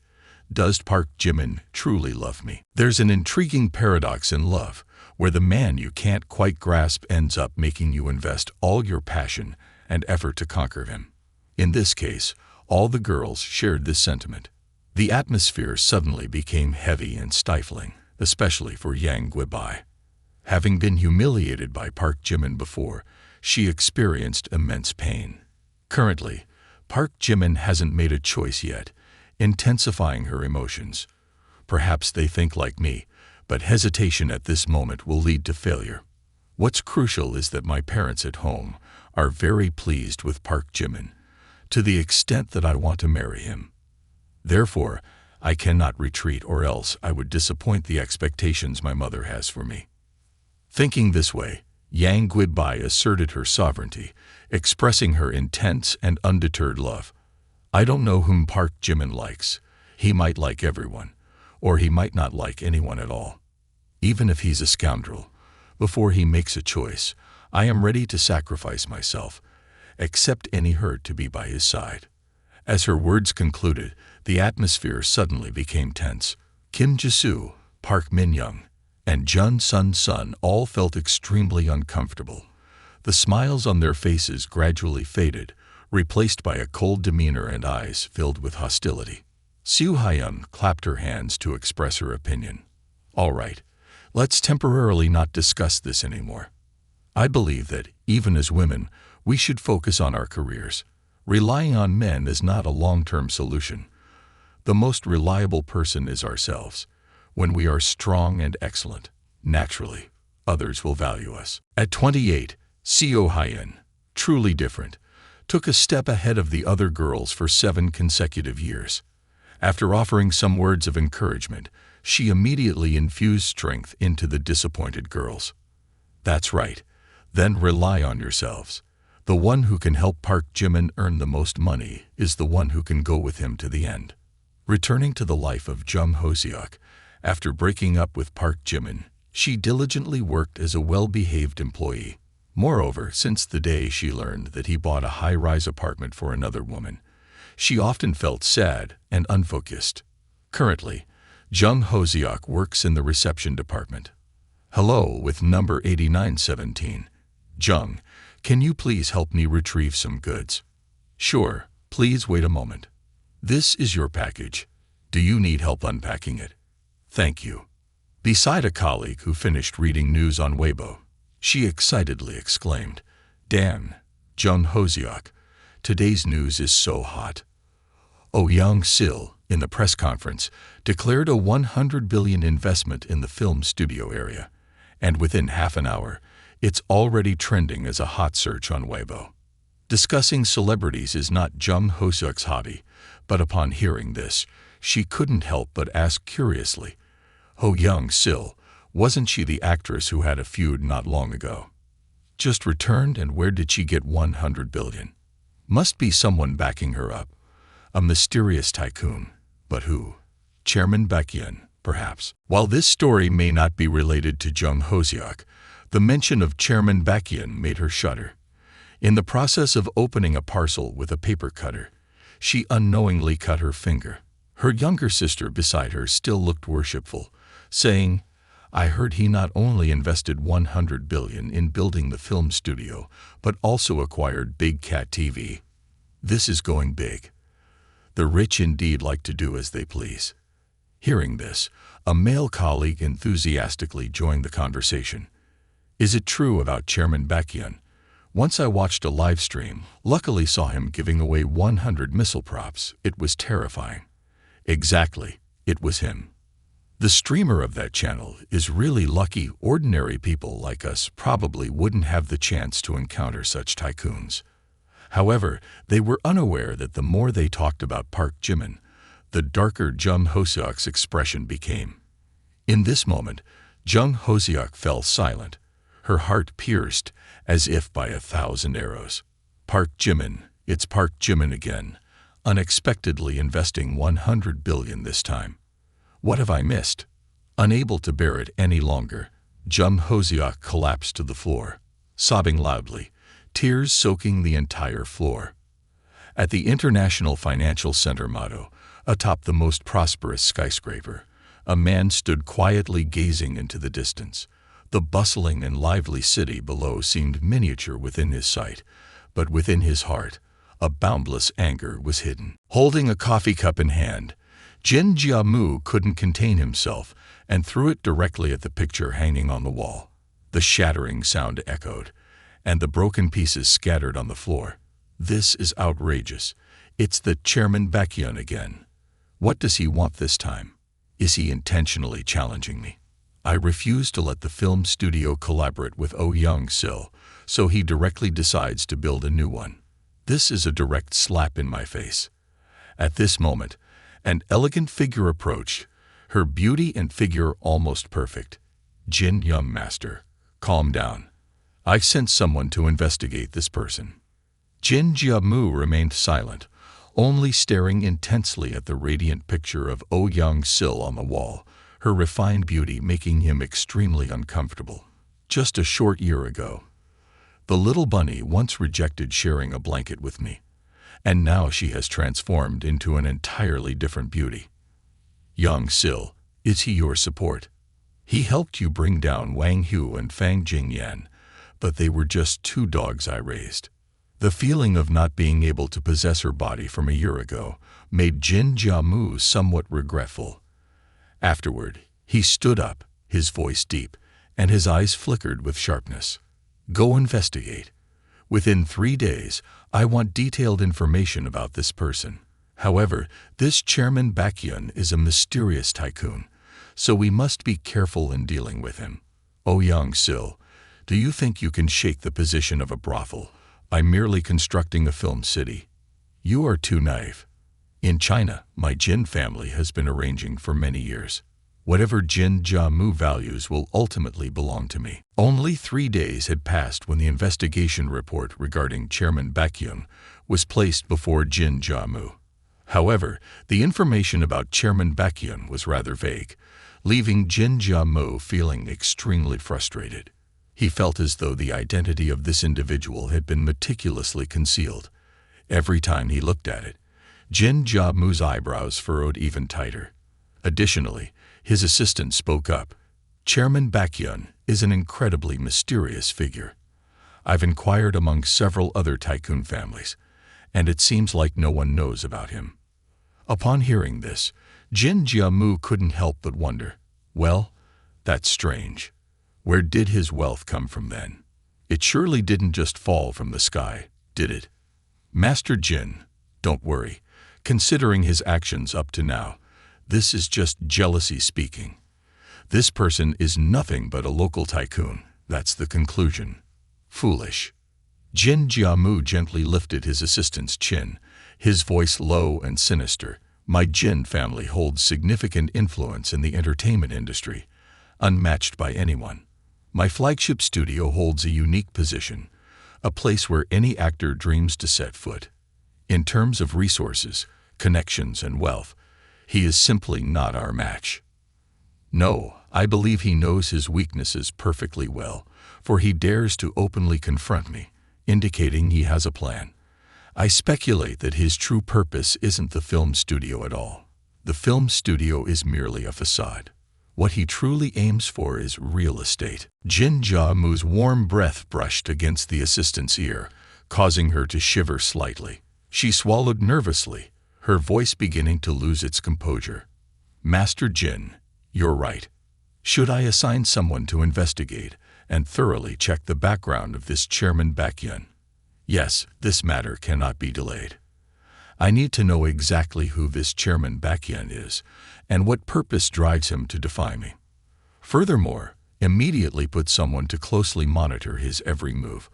does Park Jimin truly love me? There's an intriguing paradox in love, where the man you can't quite grasp ends up making you invest all your passion and effort to conquer him. In this case, all the girls shared this sentiment. The atmosphere suddenly became heavy and stifling, especially for Yang Guidbai. Having been humiliated by Park Jimin before, she experienced immense pain. Currently, Park Jimin hasn't made a choice yet, intensifying her emotions. Perhaps they think like me, but hesitation at this moment will lead to failure. What's crucial is that my parents at home are very pleased with Park Jimin, to the extent that I want to marry him. Therefore, I cannot retreat, or else I would disappoint the expectations my mother has for me. Thinking this way, Yang Guidbai asserted her sovereignty, expressing her intense and undeterred love. "I don't know whom Park Jimin likes. He might like everyone, or he might not like anyone at all. Even if he's a scoundrel, before he makes a choice, I am ready to sacrifice myself, accept any hurt to be by his side." As her words concluded, the atmosphere suddenly became tense. Kim Jisoo, Park Min-young, and Jun Sun Sun all felt extremely uncomfortable. The smiles on their faces gradually faded, replaced by a cold demeanor and eyes filled with hostility. Soo Hyun clapped her hands to express her opinion. "All right, let's temporarily not discuss this anymore. I believe that, even as women, we should focus on our careers. Relying on men is not a long-term solution. The most reliable person is ourselves. When we are strong and excellent, naturally, others will value us." At 28, Seo Hyun, truly different, took a step ahead of the other girls for 7 consecutive years. After offering some words of encouragement, she immediately infused strength into the disappointed girls. "That's right. Then rely on yourselves. The one who can help Park Jimin earn the most money is the one who can go with him to the end." Returning to the life of Jung Ho-seok, after breaking up with Park Jimin, she diligently worked as a well-behaved employee. Moreover, since the day she learned that he bought a high-rise apartment for another woman, she often felt sad and unfocused. Currently, Jung Ho-seok works in the reception department. "Hello, with number 8917. Jung, can you please help me retrieve some goods?" "Sure, please wait a moment. This is your package. Do you need help unpacking it?" "Thank you." Beside a colleague who finished reading news on Weibo, she excitedly exclaimed, "Dan, Jung Hoseok, today's news is so hot." Oh Young-sil, in the press conference, declared a 100 billion investment in the film studio area, and within half an hour, it's already trending as a hot search on Weibo. Discussing celebrities is not Jung Hoseok's hobby, but upon hearing this, she couldn't help but ask curiously, "Oh Young-sil, wasn't she the actress who had a feud not long ago? Just returned, and where did she get 100 billion? Must be someone backing her up. A mysterious tycoon. But who? Chairman Baekhyun, perhaps." While this story may not be related to Jung Hoseok, the mention of Chairman Baekhyun made her shudder. In the process of opening a parcel with a paper cutter, she unknowingly cut her finger. Her younger sister beside her still looked worshipful, saying, "I heard he not only invested 100 billion in building the film studio, but also acquired Big Cat TV. This is going big. The rich indeed like to do as they please." Hearing this, a male colleague enthusiastically joined the conversation. "Is it true about Chairman Baekhyun? Once I watched a live stream, luckily saw him giving away 100 missile props. It was terrifying." Exactly, it was him. The streamer of that channel is really lucky. Ordinary people like us probably wouldn't have the chance to encounter such tycoons. However, they were unaware that the more they talked about Park Jimin, the darker Jung Hoseok's expression became. In this moment, Jung Hoseok fell silent, her heart pierced as if by 1,000 arrows. Park Jimin, it's Park Jimin again, unexpectedly investing 100 billion this time. What have I missed? Unable to bear it any longer, Jung Hoseok collapsed to the floor, sobbing loudly, tears soaking the entire floor. At the International Financial Center motto, atop the most prosperous skyscraper, a man stood quietly gazing into the distance. The bustling and lively city below seemed miniature within his sight, but within his heart, a boundless anger was hidden. Holding a coffee cup in hand, Jin Jiamu couldn't contain himself and threw it directly at the picture hanging on the wall. The shattering sound echoed, and the broken pieces scattered on the floor. "This is outrageous. It's the Chairman Baekhyun again. What does he want this time? Is he intentionally challenging me? I refuse to let the film studio collaborate with Oh Young-sil, so he directly decides to build a new one. This is a direct slap in my face." At this moment, an elegant figure approached, her beauty and figure almost perfect. "Jin, young master, calm down. I've sent someone to investigate this person." Jin Jiamu remained silent, only staring intensely at the radiant picture of Oh Young-sil on the wall, her refined beauty making him extremely uncomfortable. Just a short year ago, the little bunny once rejected sharing a blanket with me, and now she has transformed into an entirely different beauty. Young-sil, is he your support? He helped you bring down Wang Hu and Fang Jingyan, but they were just 2 dogs I raised. The feeling of not being able to possess her body from a year ago made Jin Jiamu somewhat regretful. Afterward, he stood up, his voice deep, and his eyes flickered with sharpness. "Go investigate. Within 3 days, I want detailed information about this person. However, this Chairman Baekhyun is a mysterious tycoon, so we must be careful in dealing with him. Oh Young-sil, do you think you can shake the position of a brothel by merely constructing a film city? You are too naive. In China, my Jin family has been arranging for many years. Whatever Jin Jiamu values will ultimately belong to me." Only 3 days had passed when the investigation report regarding Chairman Baekhyun was placed before Jin Jiamu. However, the information about Chairman Baekhyun was rather vague, leaving Jin Jiamu feeling extremely frustrated. He felt as though the identity of this individual had been meticulously concealed. Every time he looked at it, Jin Jiamu's eyebrows furrowed even tighter. Additionally, his assistant spoke up. "Chairman Baekhyun is an incredibly mysterious figure. I've inquired among several other tycoon families, and it seems like no one knows about him." Upon hearing this, Jin Jiamu couldn't help but wonder, well, That's strange. Where did his wealth come from then? It surely didn't just fall from the sky, did it? Master Jin, don't worry. Considering his actions up to now, this is just jealousy speaking. This person is nothing but a local tycoon. That's the conclusion. Foolish. Jin Jiamu gently lifted his assistant's chin, his voice low and sinister. My Jin family holds significant influence in the entertainment industry, unmatched by anyone. My flagship studio holds a unique position, a place where any actor dreams to set foot. In terms of resources, connections, and wealth, he is simply not our match. No, I believe he knows his weaknesses perfectly well, for he dares to openly confront me, indicating he has a plan. I speculate that his true purpose isn't the film studio at all. The film studio is merely a facade. What he truly aims for is real estate. Jin Jiamu's warm breath brushed against the assistant's ear, causing her to shiver slightly. She swallowed nervously, her voice beginning to lose its composure. Master Jin, you're right. Should I assign someone to investigate and thoroughly check the background of this Chairman Baekhyun? Yes, this matter cannot be delayed. I need to know exactly who this Chairman Baekhyun is and what purpose drives him to defy me. Furthermore, immediately put someone to closely monitor his every move.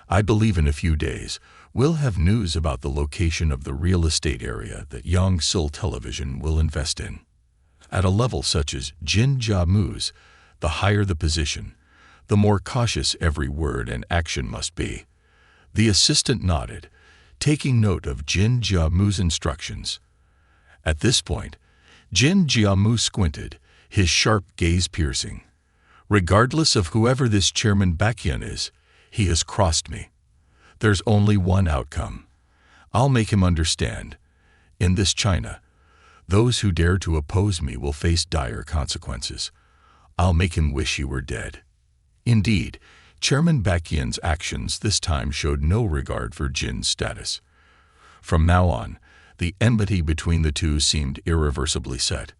I believe in a few days, we'll have news about the location of the real estate area that Yangsil Television will invest in. At a level such as Jin Jiamu's, the higher the position, the more cautious every word and action must be. The assistant nodded, taking note of Jin Jiamu's instructions. At this point, Jin Jiamu squinted, his sharp gaze piercing. Regardless of whoever this Chairman Baekhyun is, he has crossed me. There's only one outcome. I'll make him understand. In this China, those who dare to oppose me will face dire consequences. I'll make him wish he were dead. Indeed, Chairman Baekhyun's actions this time showed no regard for Jin's status. From now on, the enmity between the two seemed irreversibly set.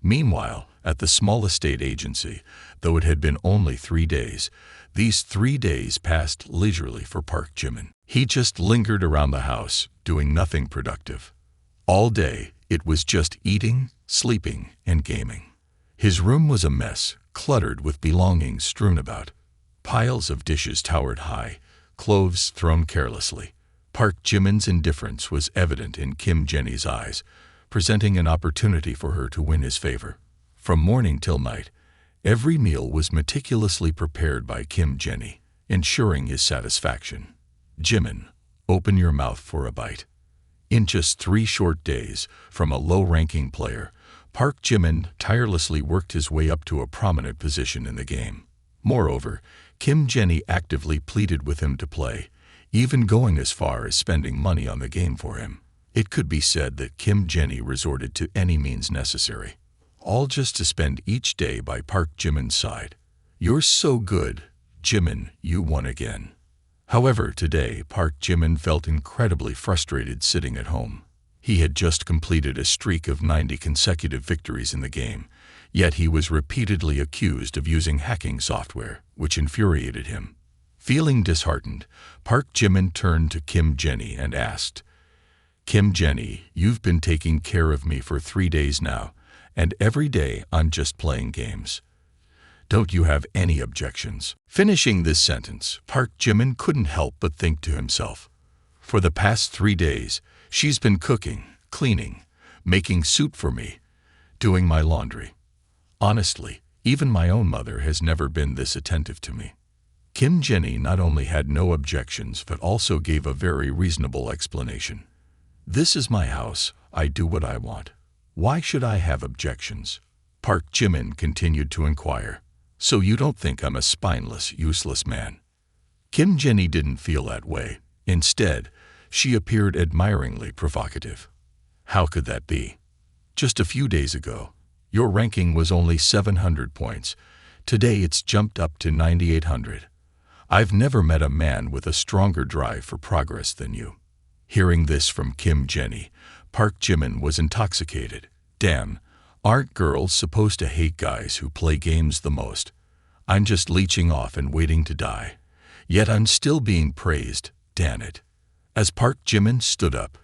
Meanwhile, at the small estate agency, though it had been only 3 days, these 3 days passed leisurely for Park Jimin. He just lingered around the house, doing nothing productive. All day, it was just eating, sleeping, and gaming. His room was a mess, cluttered with belongings strewn about. Piles of dishes towered high, clothes thrown carelessly. Park Jimin's indifference was evident in Kim Jenny's eyes, presenting an opportunity for her to win his favor. From morning till night, every meal was meticulously prepared by Kim Jenny, ensuring his satisfaction. Jimin, open your mouth for a bite. In just 3 short days, from a low-ranking player, Park Jimin tirelessly worked his way up to a prominent position in the game. Moreover, Kim Jenny actively pleaded with him to play, even going as far as spending money on the game for him. It could be said that Kim Jenny resorted to any means necessary, all just to spend each day by Park Jimin's side. You're so good, Jimin, you won again. However, today, Park Jimin felt incredibly frustrated sitting at home. He had just completed a streak of 90 consecutive victories in the game, yet he was repeatedly accused of using hacking software, which infuriated him. Feeling disheartened, Park Jimin turned to Kim Jenny and asked, Kim Jenny, you've been taking care of me for 3 days now, and every day I'm just playing games. Don't you have any objections? Finishing this sentence, Park Jimin couldn't help but think to himself, for the past 3 days, she's been cooking, cleaning, making soup for me, doing my laundry. Honestly, even my own mother has never been this attentive to me. Kim Jenny not only had no objections but also gave a very reasonable explanation. This is my house, I do what I want. Why should I have objections? Park Jimin continued to inquire. So you don't think I'm a spineless, useless man? Kim Jenny didn't feel that way. Instead, she appeared admiringly provocative. How could that be? Just a few days ago, your ranking was only 700 points. Today it's jumped up to 9,800. I've never met a man with a stronger drive for progress than you. Hearing this from Kim Jenny, Park Jimin was intoxicated. Damn, Aren't girls supposed to hate guys who play games the most? I'm just leeching off and waiting to die. Yet I'm still being praised, damn it. As Park Jimin stood up,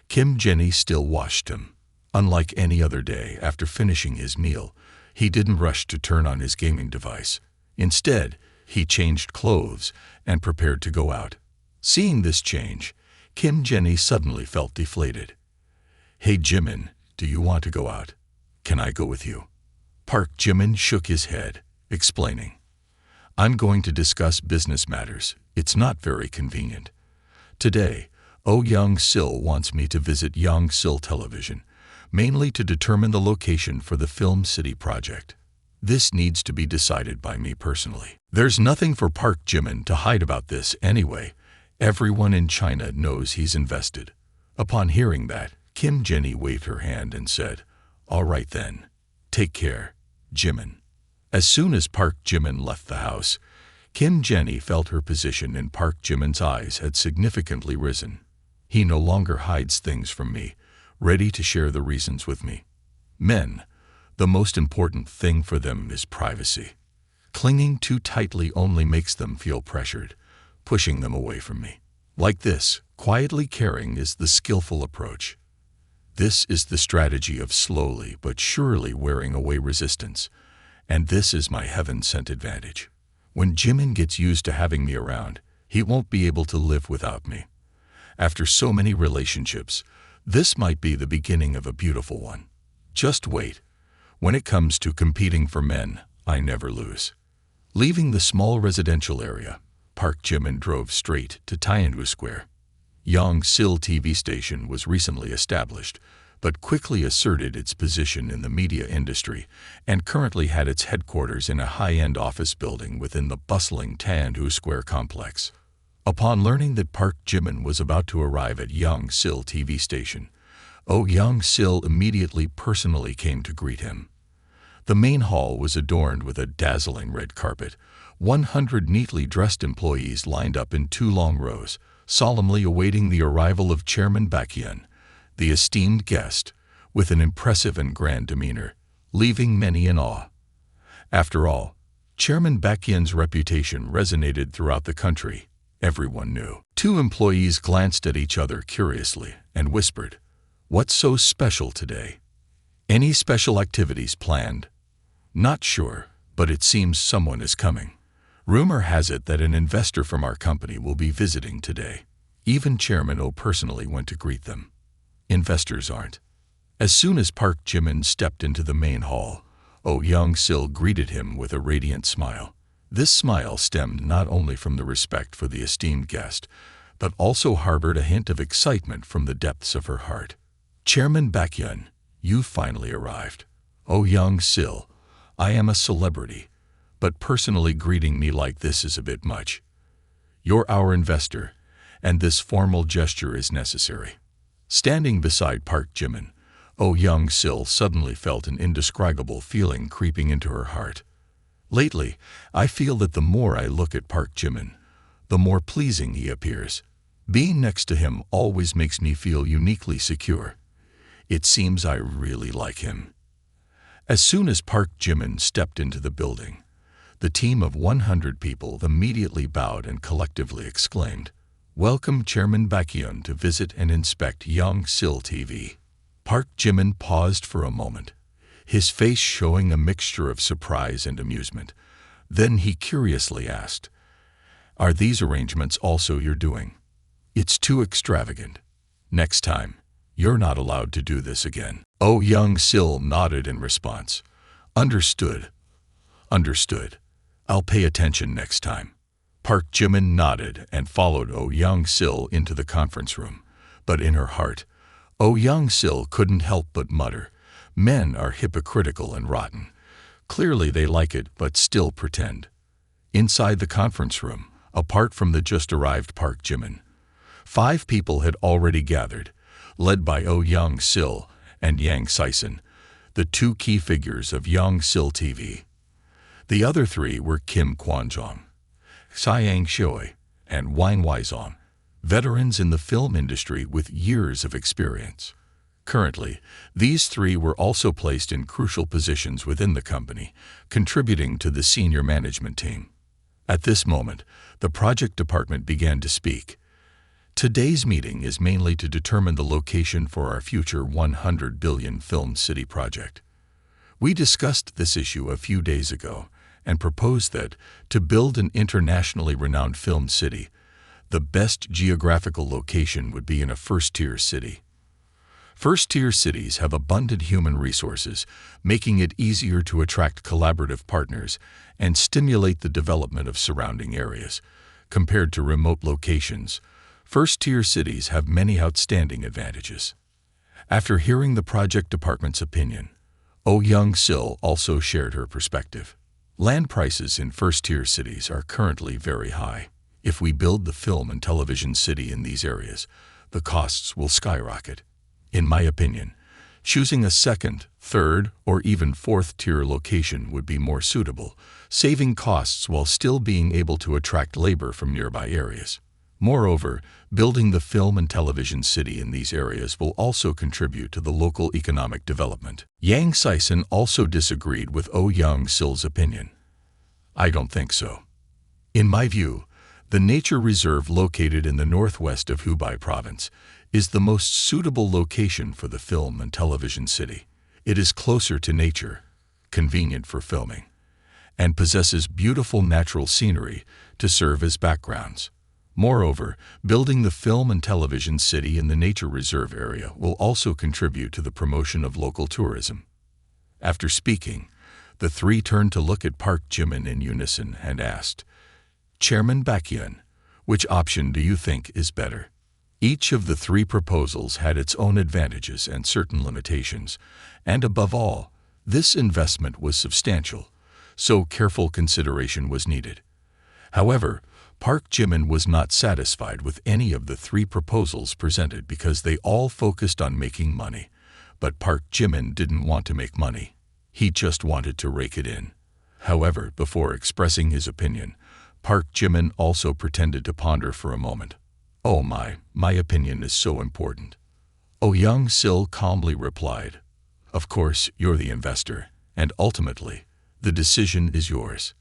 Kim Jenny still watched him. Unlike any other day after finishing his meal, he didn't rush to turn on his gaming device. Instead, he changed clothes and prepared to go out. Seeing this change, Kim Jenny suddenly felt deflated. Hey Jimin, do you want to go out? Can I go with you? Park Jimin shook his head, explaining. I'm going to discuss business matters. It's not very convenient. Today, Oh Young-sil wants me to visit Young-sil Television, mainly to determine the location for the Film City project. This needs to be decided by me personally. There's nothing for Park Jimin to hide about this anyway. Everyone in China knows he's invested. Upon hearing that, Kim Jenny waved her hand and said, All right then. Take care, Jimin. As soon as Park Jimin left the house, Kim Jenny felt her position in Park Jimin's eyes had significantly risen. He no longer hides things from me, ready to share the reasons with me. Men, the most important thing for them is privacy. Clinging too tightly only makes them feel pressured, pushing them away from me. Like this, quietly caring is the skillful approach. This is the strategy of slowly but surely wearing away resistance, and this is my heaven-sent advantage. When Jimin gets used to having me around, he won't be able to live without me. After so many relationships, this might be the beginning of a beautiful one. Just wait. When it comes to competing for men, I never lose. Leaving the small residential area, Park Jimin drove straight to Tianwu Square. Young-sil TV station was recently established, but quickly asserted its position in the media industry and currently had its headquarters in a high-end office building within the bustling Tianwu Square complex. Upon learning that Park Jimin was about to arrive at Young-sil TV station, Oh Young-sil immediately personally came to greet him. The main hall was adorned with a dazzling red carpet. 100 neatly dressed employees lined up in 2 long rows, solemnly awaiting the arrival of Chairman Baekhyun, the esteemed guest, with an impressive and grand demeanor, leaving many in awe. After all, Chairman Baekhyun's reputation resonated throughout the country. Everyone knew. 2 employees glanced at each other curiously and whispered, What's so special today? Any special activities planned? Not sure, but it seems someone is coming. Rumor has it that an investor from our company will be visiting today. Even Chairman O personally went to greet them. Investors aren't. As soon as Park Jimin stepped into the main hall, Oh Young-sil greeted him with a radiant smile. This smile stemmed not only from the respect for the esteemed guest, but also harbored a hint of excitement from the depths of her heart. Chairman Baekhyun, you finally arrived. Oh Young-sil, I am a celebrity, but personally greeting me like this is a bit much. You're our investor, and this formal gesture is necessary. Standing beside Park Jimin, Oh Young-sil suddenly felt an indescribable feeling creeping into her heart. Lately, I feel that the more I look at Park Jimin, the more pleasing he appears. Being next to him always makes me feel uniquely secure. It seems I really like him. As soon as Park Jimin stepped into the building, the team of 100 people immediately bowed and collectively exclaimed, Welcome Chairman Baekhyun to visit and inspect Young-sil TV. Park Jimin paused for a moment, his face showing a mixture of surprise and amusement. Then he curiously asked, Are these arrangements also you're doing? It's too extravagant. Next time, you're not allowed to do this again. Oh Young-sil nodded in response. Understood. Understood. I'll pay attention next time. Park Jimin nodded and followed Oh Young-sil into the conference room. But in her heart, Oh Young-sil couldn't help but mutter, Men are hypocritical and rotten. Clearly they like it but still pretend. Inside the conference room, apart from the just-arrived Park Jimin, 5 people had already gathered, led by Oh Young-sil and Yang Saisen, the 2 key figures of Young-sil TV. The other 3 were Kim Kwanjong, Yang Xioi, and Wang Weizong, veterans in the film industry with years of experience. Currently, these three were also placed in crucial positions within the company, contributing to the senior management team. At this moment, the project department began to speak. Today's meeting is mainly to determine the location for our future 100 billion film city project. We discussed this issue a few days ago and proposed that, to build an internationally renowned film city, the best geographical location would be in a first-tier city. First-tier cities have abundant human resources, making it easier to attract collaborative partners and stimulate the development of surrounding areas. Compared to remote locations, first-tier cities have many outstanding advantages. After hearing the project department's opinion, Oh Young-sil also shared her perspective. Land prices in first-tier cities are currently very high. If we build the film and television city in these areas, the costs will skyrocket. In my opinion, choosing a second, third, or even fourth-tier location would be more suitable, saving costs while still being able to attract labor from nearby areas. Moreover, building the film and television city in these areas will also contribute to the local economic development. Yang Sison also disagreed with Oh Young-sil's opinion. I don't think so. In my view, the nature reserve located in the northwest of Hubei province is the most suitable location for the film and television city. It is closer to nature, convenient for filming, and possesses beautiful natural scenery to serve as backgrounds. Moreover, building the film and television city in the nature reserve area will also contribute to the promotion of local tourism. After speaking, the three turned to look at Park Jimin in unison and asked, Chairman Baekhyun, which option do you think is better? Each of the three proposals had its own advantages and certain limitations, and above all, this investment was substantial, so careful consideration was needed. However, Park Jimin was not satisfied with any of the three proposals presented because they all focused on making money. But Park Jimin didn't want to make money. He just wanted to rake it in. However, before expressing his opinion, Park Jimin also pretended to ponder for a moment. Oh my opinion is so important. Oh Young-sil calmly replied, Of course, you're the investor, and ultimately, the decision is yours.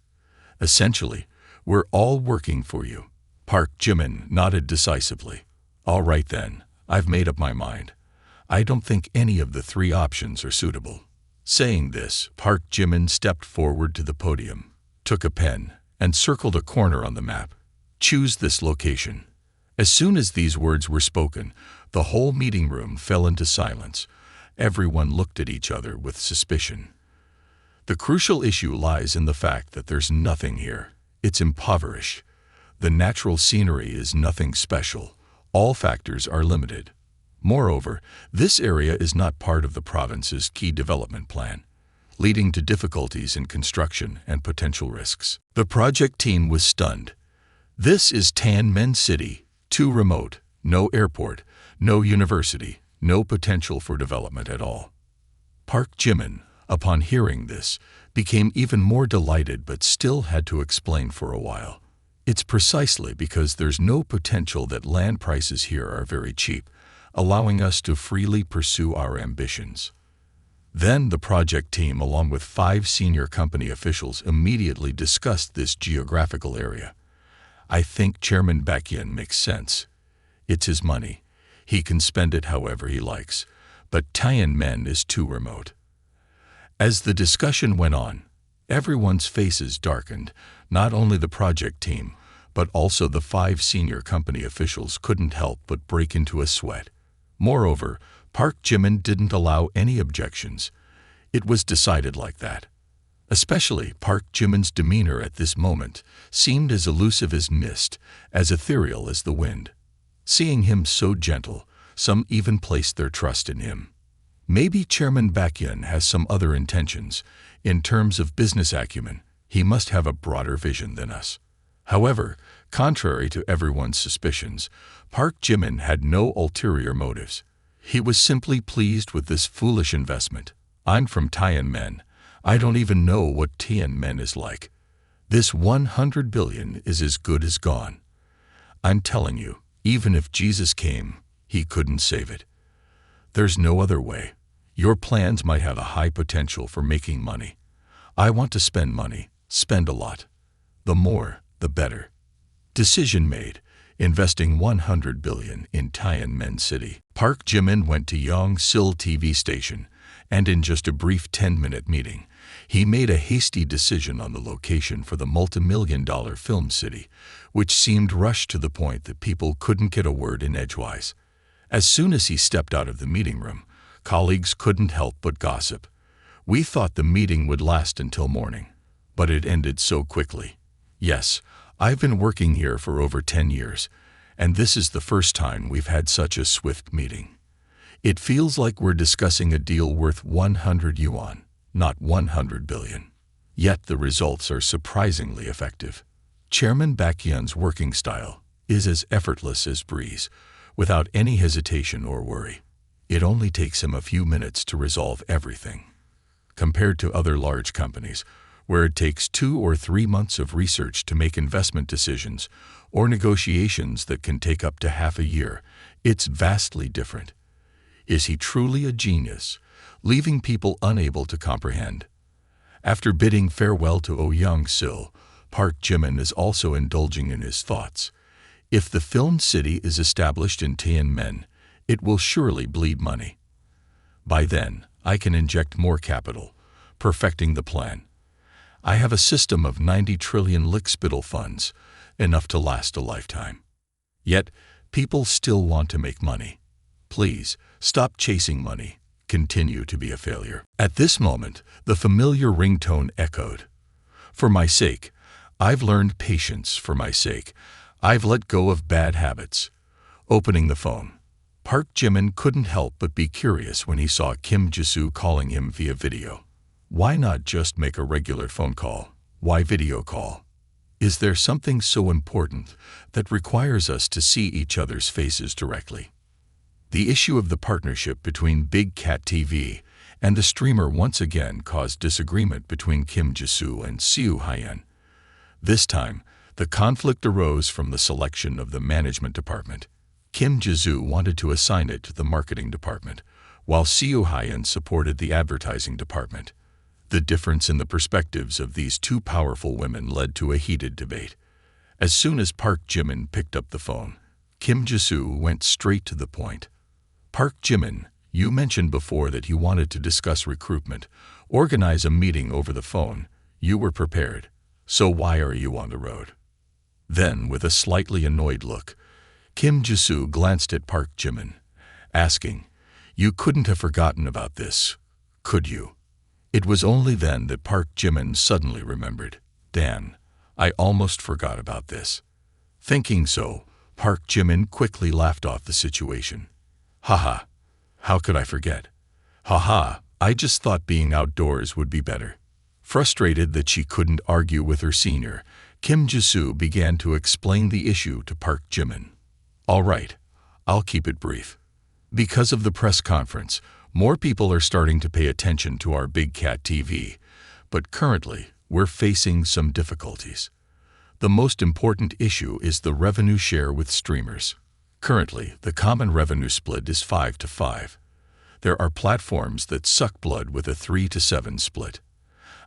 Essentially, we're all working for you. Park Jimin nodded decisively. All right then, I've made up my mind. I don't think any of the three options are suitable. Saying this, Park Jimin stepped forward to the podium, took a pen, and circled a corner on the map. Choose this location. As soon as these words were spoken, the whole meeting room fell into silence. Everyone looked at each other with suspicion. The crucial issue lies in the fact that there's nothing here. It's impoverished. The natural scenery is nothing special. All factors are limited. Moreover, this area is not part of the province's key development plan, leading to difficulties in construction and potential risks. The project team was stunned. This is Tianmen City, too remote, no airport, no university, no potential for development at all. Park Jimin, upon hearing this, became even more delighted but still had to explain for a while. It's precisely because there's no potential that land prices here are very cheap, allowing us to freely pursue our ambitions. Then the project team, along with 5 senior company officials, immediately discussed this geographical area. I think Chairman Baekhyun makes sense. It's his money. He can spend it however he likes, but Tianmen is too remote. As the discussion went on, everyone's faces darkened. Not only the project team, but also the 5 senior company officials couldn't help but break into a sweat. Moreover, Park Jimin didn't allow any objections. It was decided like that. Especially Park Jimin's demeanor at this moment seemed as elusive as mist, as ethereal as the wind. Seeing him so gentle, some even placed their trust in him. Maybe Chairman Baekhyun has some other intentions. In terms of business acumen, he must have a broader vision than us. However, contrary to everyone's suspicions, Park Jimin had no ulterior motives. He was simply pleased with this foolish investment. I'm from Tianmen. I don't even know what Tianmen is like. This 100 billion is as good as gone. I'm telling you, even if Jesus came, he couldn't save it. There's no other way. Your plans might have a high potential for making money. I want to spend money, spend a lot. The more, the better. Decision made. Investing 100 billion in Tianmen City. Park Jimin went to Yongsil TV station, and in just a brief 10-minute meeting, he made a hasty decision on the location for the multi-million-dollar film city, which seemed rushed to the point that people couldn't get a word in edgewise. As soon as he stepped out of the meeting room, colleagues couldn't help but gossip. We thought the meeting would last until morning, but it ended so quickly. Yes, I've been working here for over 10 years, and this is the first time we've had such a swift meeting. It feels like we're discussing a deal worth 100 yuan, not 100 billion. Yet the results are surprisingly effective. Chairman Baekhyun's working style is as effortless as breeze, without any hesitation or worry. It only takes him a few minutes to resolve everything. Compared to other large companies, where it takes 2 or 3 months of research to make investment decisions, or negotiations that can take up to half a year, it's vastly different. Is he truly a genius, leaving people unable to comprehend? After bidding farewell to Yongsil, Park Jimin is also indulging in his thoughts. If the film city is established in Tianmen, it will surely bleed money. By then, I can inject more capital, perfecting the plan. I have a system of 90 trillion lickspittle funds, enough to last a lifetime. Yet, people still want to make money. Please, stop chasing money. Continue to be a failure. At this moment, the familiar ringtone echoed. For my sake, I've learned patience. For my sake, I've let go of bad habits. Opening the phone, Park Jimin couldn't help but be curious when he saw Kim Jisoo calling him via video. Why not just make a regular phone call? Why video call? Is there something so important that requires us to see each other's faces directly? The issue of the partnership between Big Cat TV and the streamer once again caused disagreement between Kim Jisoo and Seo Hyun. This time, the conflict arose from the selection of the management department. Kim Jisoo wanted to assign it to the marketing department, while Seo Hyun supported the advertising department. The difference in the perspectives of these two powerful women led to a heated debate. As soon as Park Jimin picked up the phone, Kim Jisoo went straight to the point. Park Jimin, you mentioned before that you wanted to discuss recruitment, organize a meeting over the phone. You were prepared. So why are you on the road? Then, with a slightly annoyed look, Kim Jisoo glanced at Park Jimin, asking, "You couldn't have forgotten about this, could you?" It was only then that Park Jimin suddenly remembered. Damn, I almost forgot about this. Thinking so, Park Jimin quickly laughed off the situation. Haha, how could I forget? Haha, I just thought being outdoors would be better. Frustrated that she couldn't argue with her senior, Kim Jisoo began to explain the issue to Park Jimin. All right, I'll keep it brief. Because of the press conference, more people are starting to pay attention to our Big Cat TV, but currently we're facing some difficulties. The most important issue is the revenue share with streamers. Currently, the common revenue split is 5-5. There are platforms that suck blood with a 3-7 split.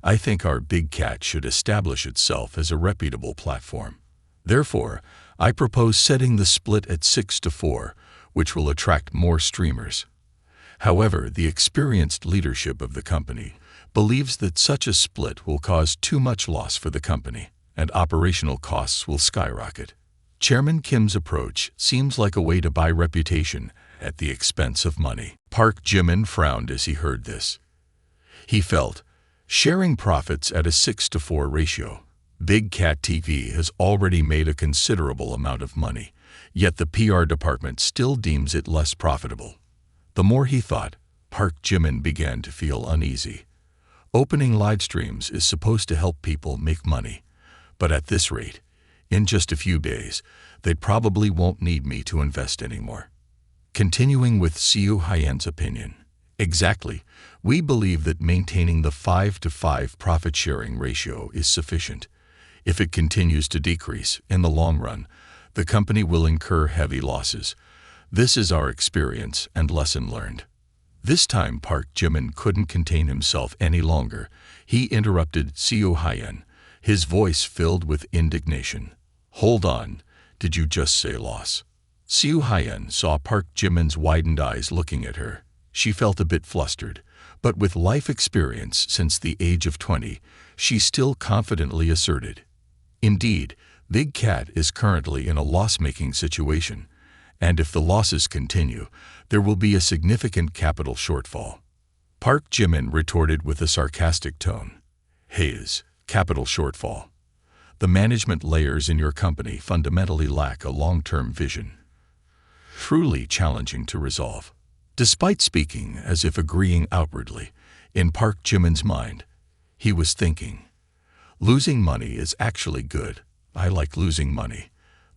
I think our Big Cat should establish itself as a reputable platform. Therefore, I propose setting the split at 6-4, which will attract more streamers. However, the experienced leadership of the company believes that such a split will cause too much loss for the company, and operational costs will skyrocket. Chairman Kim's approach seems like a way to buy reputation at the expense of money. Park Jimin frowned as he heard this. He felt, sharing profits at a 6-4 ratio. Big Cat TV has already made a considerable amount of money, yet the PR department still deems it less profitable. The more he thought, Park Jimin began to feel uneasy. Opening live streams is supposed to help people make money, but at this rate, in just a few days, they probably won't need me to invest anymore. Continuing with Seo Hyun's opinion. Exactly, we believe that maintaining the 5-5 profit-sharing ratio is sufficient. If it continues to decrease, in the long run, the company will incur heavy losses. This is our experience and lesson learned. This time Park Jimin couldn't contain himself any longer. He interrupted Seo Hyun, his voice filled with indignation. "Hold on, did you just say loss?" Seo Hyun saw Park Jimin's widened eyes looking at her. She felt a bit flustered, but with life experience since the age of 20, she still confidently asserted, "Indeed, Big Cat is currently in a loss-making situation, and if the losses continue, there will be a significant capital shortfall." Park Jimin retorted with a sarcastic tone, "His capital shortfall. The management layers in your company fundamentally lack a long-term vision. Truly challenging to resolve." Despite speaking as if agreeing outwardly, in Park Jimin's mind, he was thinking, "Losing money is actually good. I like losing money.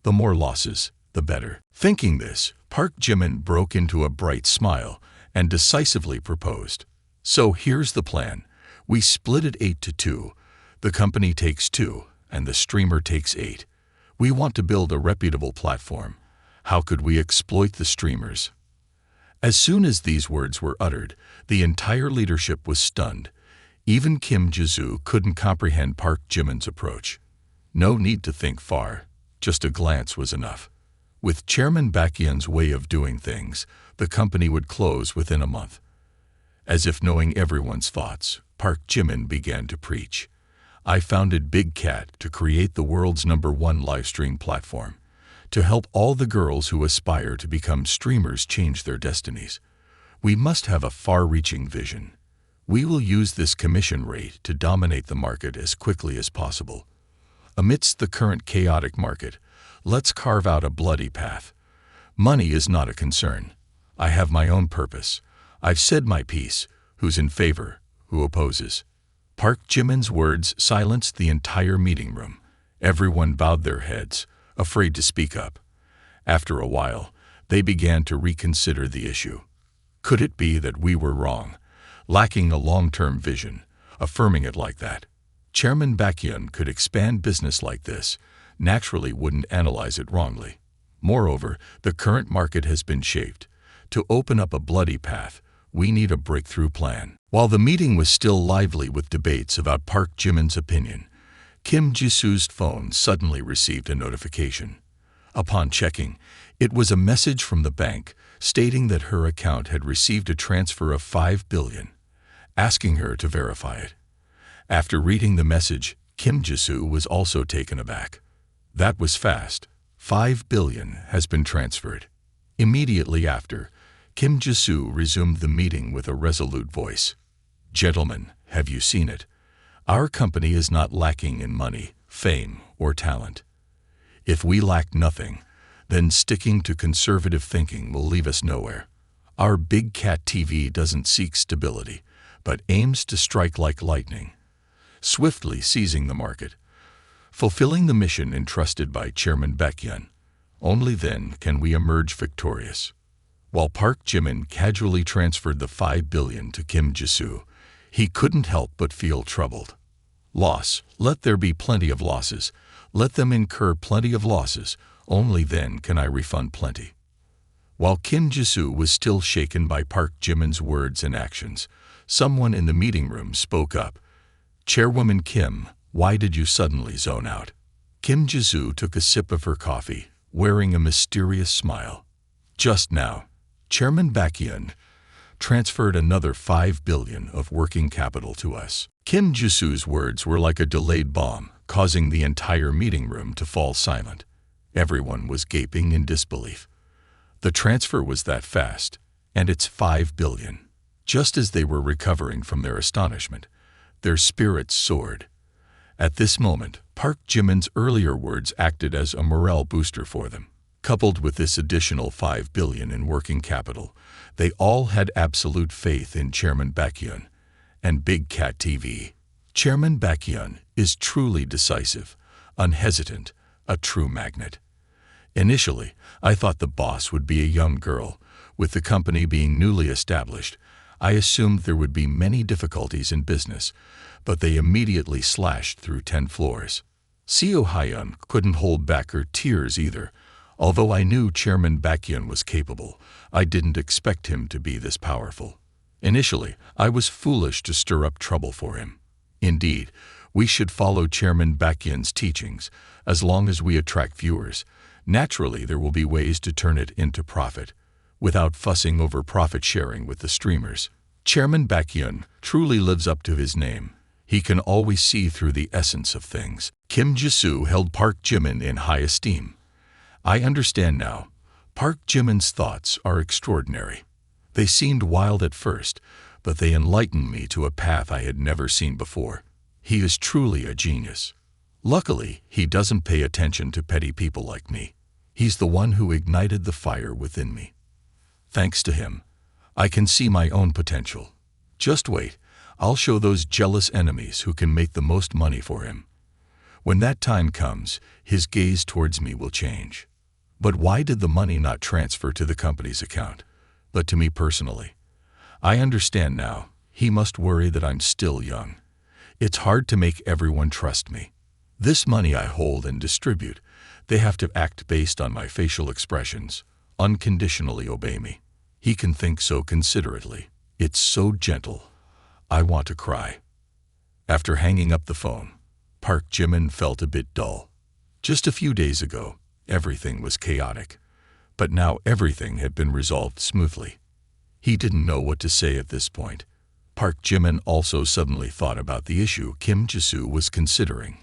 The more losses, the better." Thinking this, Park Jimin broke into a bright smile and decisively proposed, "So here's the plan. We split it 8-2. The company takes 2, and the streamer takes 8. We want to build a reputable platform. How could we exploit the streamers?" As soon as these words were uttered, the entire leadership was stunned. Even Kim Ji-soo couldn't comprehend Park Jimin's approach. No need to think far. Just a glance was enough. With Chairman Baekhyun's way of doing things, the company would close within a month. As if knowing everyone's thoughts, Park Jimin began to preach. "I founded Big Cat to create the world's #1 livestream platform, to help all the girls who aspire to become streamers change their destinies. We must have a far-reaching vision. We will use this commission rate to dominate the market as quickly as possible. Amidst the current chaotic market, let's carve out a bloody path. Money is not a concern. I have my own purpose. I've said my piece. Who's in favor? Who opposes?" Park Jimin's words silenced the entire meeting room. Everyone bowed their heads, afraid to speak up. After a while, they began to reconsider the issue. Could it be that we were wrong, lacking a long-term vision, affirming it like that? Chairman Baekhyun could expand business like this, naturally wouldn't analyze it wrongly. Moreover, the current market has been shaped. To open up a bloody path, we need a breakthrough plan. While the meeting was still lively with debates about Park Jimin's opinion, Kim Ji-soo's phone suddenly received a notification. Upon checking, it was a message from the bank stating that her account had received a transfer of 5 billion, asking her to verify it. After reading the message, Kim Ji-soo was also taken aback. That was fast. 5 billion has been transferred. Immediately after, Kim Ji-soo resumed the meeting with a resolute voice. "Gentlemen, have you seen it? Our company is not lacking in money, fame, or talent. If we lack nothing, then sticking to conservative thinking will leave us nowhere. Our Big Cat TV doesn't seek stability, but aims to strike like lightning, swiftly seizing the market, fulfilling the mission entrusted by Chairman Baekhyun. Only then can we emerge victorious." While Park Jimin casually transferred the 5 billion to Kim Ji-soo, he couldn't help but feel troubled. Loss. Let there be plenty of losses. Let them incur plenty of losses. Only then can I refund plenty. While Kim Ji-soo was still shaken by Park Jimin's words and actions, someone in the meeting room spoke up. "Chairwoman Kim, why did you suddenly zone out?" Kim Ji-soo took a sip of her coffee, wearing a mysterious smile. "Just now, Chairman Baekhyun transferred another 5 billion of working capital to us." Kim Ji-soo's words were like a delayed bomb, causing the entire meeting room to fall silent. Everyone was gaping in disbelief. The transfer was that fast, and it's 5 billion. Just as they were recovering from their astonishment, their spirits soared. At this moment, Park Jimin's earlier words acted as a morale booster for them. Coupled with this additional 5 billion in working capital, they all had absolute faith in Chairman Baekhyun and Big Cat TV. Chairman Baekhyun is truly decisive, unhesitant, a true magnet. Initially, I thought the boss would be a young girl. With the company being newly established, I assumed there would be many difficulties in business, but they immediately slashed through 10 floors. Seo Hyun couldn't hold back her tears either. Although I knew Chairman Baekhyun was capable, I didn't expect him to be this powerful. Initially, I was foolish to stir up trouble for him. Indeed, we should follow Chairman Baekhyun's teachings. As long as we attract viewers, naturally there will be ways to turn it into profit, without fussing over profit sharing with the streamers. Chairman Baekhyun truly lives up to his name. He can always see through the essence of things. Kim Ji-soo held Park Jimin in high esteem. I understand now. Park Jimin's thoughts are extraordinary. They seemed wild at first, but they enlightened me to a path I had never seen before. He is truly a genius. Luckily, he doesn't pay attention to petty people like me. He's the one who ignited the fire within me. Thanks to him, I can see my own potential. Just wait, I'll show those jealous enemies who can make the most money for him. When that time comes, his gaze towards me will change. But why did the money not transfer to the company's account, but to me personally? I understand now. He must worry that I'm still young. It's hard to make everyone trust me. This money I hold and distribute, they have to act based on my facial expressions, unconditionally obey me. He can think so considerately. It's so gentle. I want to cry. After hanging up the phone, Park Jimin felt a bit dull. Just a few days ago, everything was chaotic, but now everything had been resolved smoothly. He didn't know what to say at this point. Park Jimin also suddenly thought about the issue Kim Ji-soo was considering.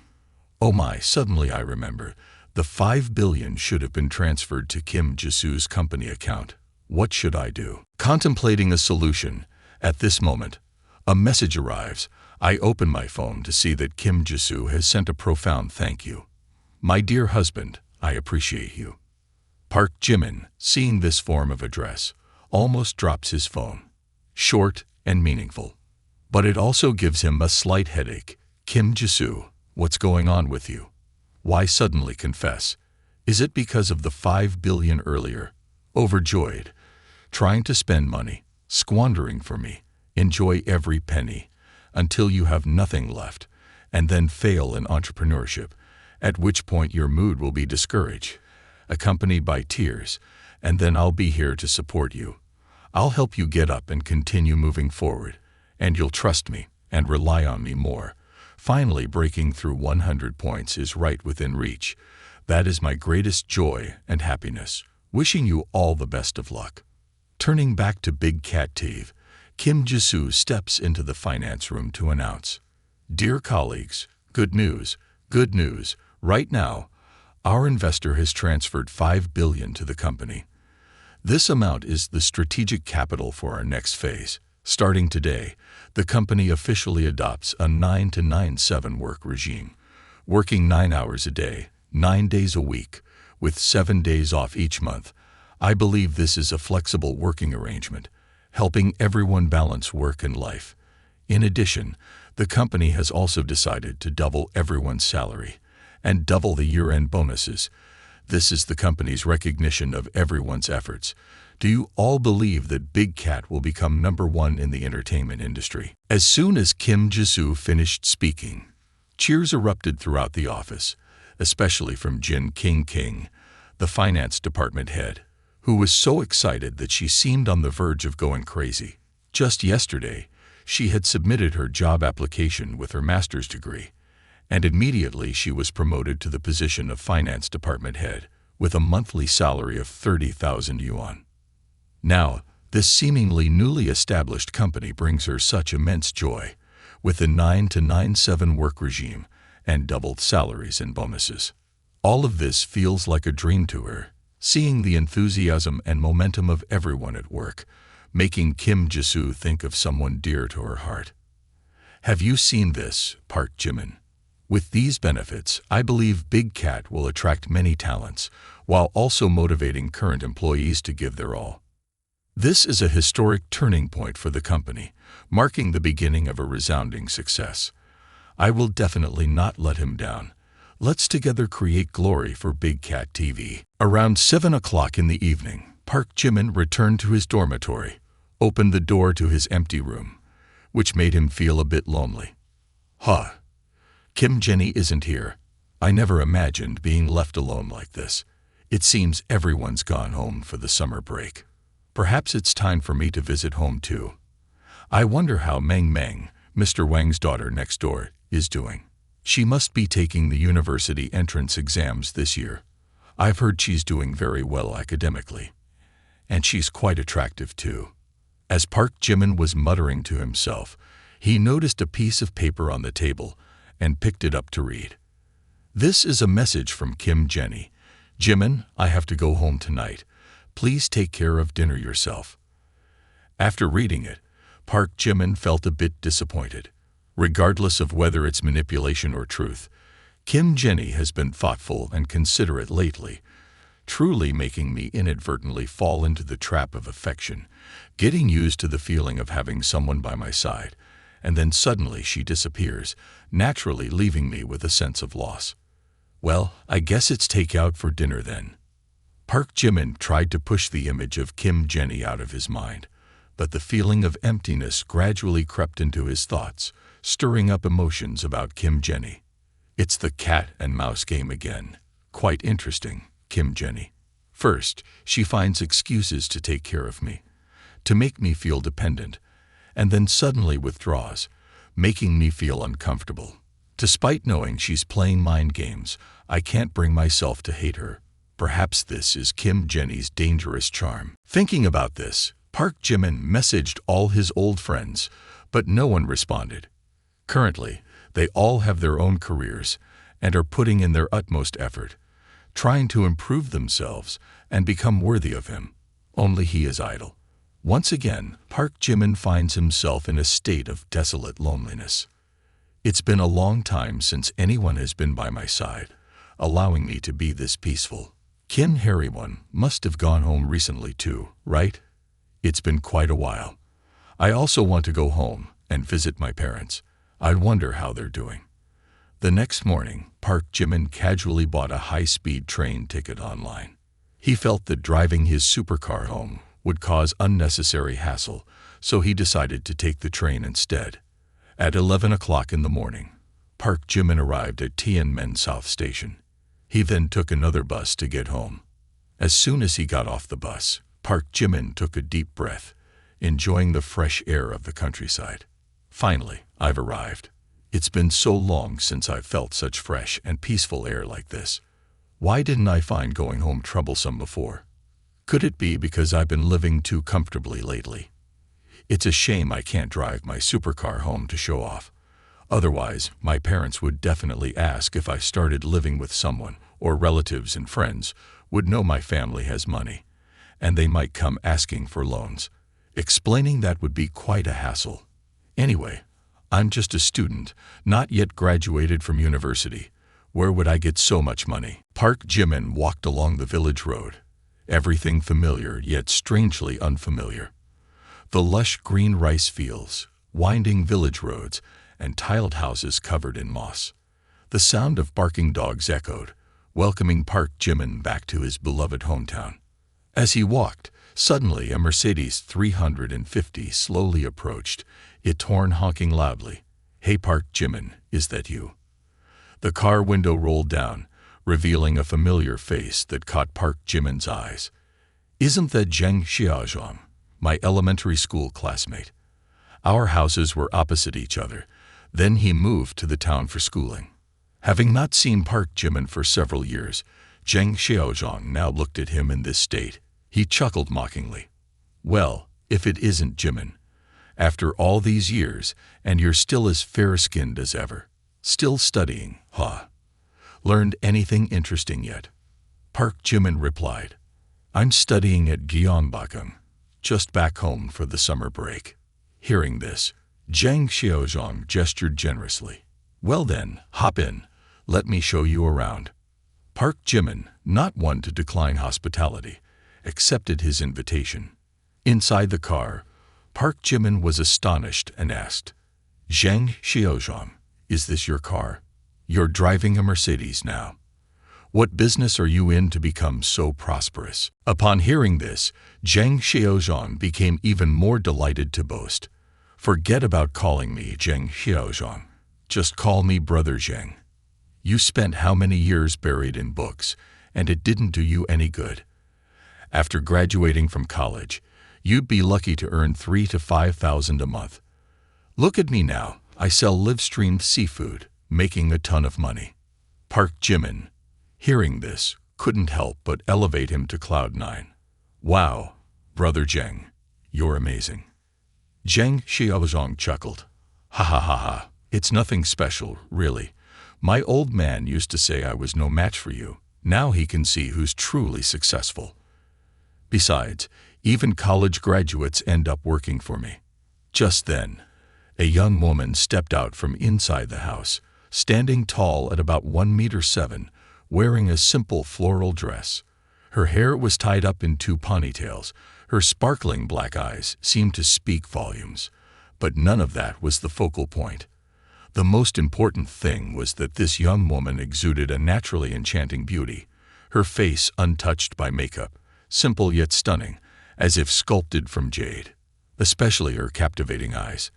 Oh my, suddenly I remember. The 5 billion should have been transferred to Kim Ji-soo's company account. What should I do? Contemplating a solution, at this moment, a message arrives. I open my phone to see that Kim Ji-soo has sent a profound thank you. My dear husband, I appreciate you. Park Jimin, seeing this form of address, almost drops his phone. Short and meaningful. But it also gives him a slight headache. Kim Ji-soo, what's going on with you? Why suddenly confess? Is it because of the 5 billion earlier? Overjoyed. Trying to spend money, squandering for me, enjoy every penny, until you have nothing left, and then fail in entrepreneurship, at which point your mood will be discouraged, accompanied by tears, and then I'll be here to support you. I'll help you get up and continue moving forward, and you'll trust me and rely on me more. Finally, breaking through 100 points is right within reach. That is my greatest joy and happiness. Wishing you all the best of luck. Turning back to Big Cat TV, Kim Ji-soo steps into the finance room to announce, "Dear colleagues, good news, good news. Right now, our investor has transferred 5 billion to the company. This amount is the strategic capital for our next phase. Starting today, the company officially adopts a 9-to-9-7 work regime, working 9 hours a day, 9 days a week, with 7 days off each month. I believe this is a flexible working arrangement, helping everyone balance work and life. In addition, the company has also decided to double everyone's salary and double the year-end bonuses. This is the company's recognition of everyone's efforts. Do you all believe that Big Cat will become #1 in the entertainment industry?" As soon as Kim Ji-soo finished speaking, cheers erupted throughout the office, especially from Jin King, the finance department head, who was so excited that she seemed on the verge of going crazy. Just yesterday, she had submitted her job application with her master's degree, and immediately she was promoted to the position of finance department head with a monthly salary of 30,000 yuan. Now, this seemingly newly established company brings her such immense joy, with a 9-to-9-7 work regime and doubled salaries and bonuses. All of this feels like a dream to her, seeing the enthusiasm and momentum of everyone at work, making Kim Ji-soo think of someone dear to her heart. Have you seen this, Park Jimin? With these benefits, I believe Big Cat will attract many talents, while also motivating current employees to give their all. This is a historic turning point for the company, marking the beginning of a resounding success. I will definitely not let him down. Let's together create glory for Big Cat TV. Around 7 o'clock in the evening, Park Jimin returned to his dormitory, opened the door to his empty room, which made him feel a bit lonely. Kim Jenny isn't here. I never imagined being left alone like this. It seems everyone's gone home for the summer break. Perhaps it's time for me to visit home too. I wonder how Meng, Mr. Wang's daughter next door, is doing. She must be taking the university entrance exams this year. I've heard she's doing very well academically. And she's quite attractive too." As Park Jimin was muttering to himself, he noticed a piece of paper on the table and picked it up to read. "This is a message from Kim Jenny. Jimin, I have to go home tonight. Please take care of dinner yourself." After reading it, Park Jimin felt a bit disappointed. Regardless of whether it's manipulation or truth, Kim Jenny has been thoughtful and considerate lately, truly making me inadvertently fall into the trap of affection, getting used to the feeling of having someone by my side, and then suddenly she disappears, naturally leaving me with a sense of loss. Well, I guess it's takeout for dinner then. Park Jimin tried to push the image of Kim Jenny out of his mind, but the feeling of emptiness gradually crept into his thoughts, stirring up emotions about Kim Jenny. It's the cat and mouse game again. Quite interesting, Kim Jenny. First, she finds excuses to take care of me, to make me feel dependent, and then suddenly withdraws, making me feel uncomfortable. Despite knowing she's playing mind games, I can't bring myself to hate her. Perhaps this is Kim Jenny's dangerous charm. Thinking about this, Park Jimin messaged all his old friends, but no one responded. Currently, they all have their own careers and are putting in their utmost effort, trying to improve themselves and become worthy of him. Only he is idle. Once again, Park Jimin finds himself in a state of desolate loneliness. It's been a long time since anyone has been by my side, allowing me to be this peaceful. Kim Harry-one must have gone home recently too, right? It's been quite a while. I also want to go home and visit my parents. I wonder how they're doing. The next morning, Park Jimin casually bought a high-speed train ticket online. He felt that driving his supercar home would cause unnecessary hassle, so he decided to take the train instead. At 11 o'clock in the morning, Park Jimin arrived at Tianmen South Station. He then took another bus to get home. As soon as he got off the bus, Park Jimin took a deep breath, enjoying the fresh air of the countryside. Finally, I've arrived. It's been so long since I've felt such fresh and peaceful air like this. Why didn't I find going home troublesome before? Could it be because I've been living too comfortably lately? It's a shame I can't drive my supercar home to show off. Otherwise, my parents would definitely ask if I started living with someone, or relatives and friends would know my family has money, and they might come asking for loans. Explaining that would be quite a hassle. Anyway, I'm just a student, not yet graduated from university. Where would I get so much money? Park Jimin walked along the village road. Everything familiar, yet strangely unfamiliar. The lush green rice fields, winding village roads, and tiled houses covered in moss. The sound of barking dogs echoed, welcoming Park Jimin back to his beloved hometown. As he walked, suddenly a Mercedes 350 slowly approached, its horn honking loudly. "Hey Park Jimin, is that you?" The car window rolled down, revealing a familiar face that caught Park Jimin's eyes. "Isn't that Zheng Xiaozhong, my elementary school classmate? Our houses were opposite each other. Then he moved to the town for schooling." Having not seen Park Jimin for several years, Zheng Xiaozhong now looked at him in this state. He chuckled mockingly. "Well, if it isn't Jimin. After all these years, and you're still as fair-skinned as ever. Still studying, huh? Learned anything interesting yet?" Park Jimin replied, "I'm studying at Gyeongbokgung, just back home for the summer break." Hearing this, Zheng Xiaozhong gestured generously. "Well then, hop in. Let me show you around." Park Jimin, not one to decline hospitality, accepted his invitation. Inside the car, Park Jimin was astonished and asked, "Zheng Xiaozhong, is this your car? You're driving a Mercedes now. What business are you in to become so prosperous?" Upon hearing this, Zheng Xiaozhong became even more delighted to boast. "Forget about calling me Zheng Xiaozhong. Just call me Brother Zheng. You spent how many years buried in books, and it didn't do you any good. After graduating from college, You'd be lucky to earn 3 to 5,000 a month. Look at me now. I sell live-streamed seafood, making a ton of money." Park Jimin, hearing this, couldn't help but elevate him to cloud nine. "Wow, brother Zheng, you're amazing." Zheng Xiaozhong chuckled. "Ha ha ha ha, it's nothing special, really. My old man used to say I was no match for you. Now he can see who's truly successful. Besides, even college graduates end up working for me." Just then, a young woman stepped out from inside the house, standing tall at about 1.7 meters, wearing a simple floral dress. Her hair was tied up in 2 ponytails. Her sparkling black eyes seemed to speak volumes. But none of that was the focal point. The most important thing was that this young woman exuded a naturally enchanting beauty, her face untouched by makeup, simple yet stunning, as if sculpted from jade. Especially her captivating eyes,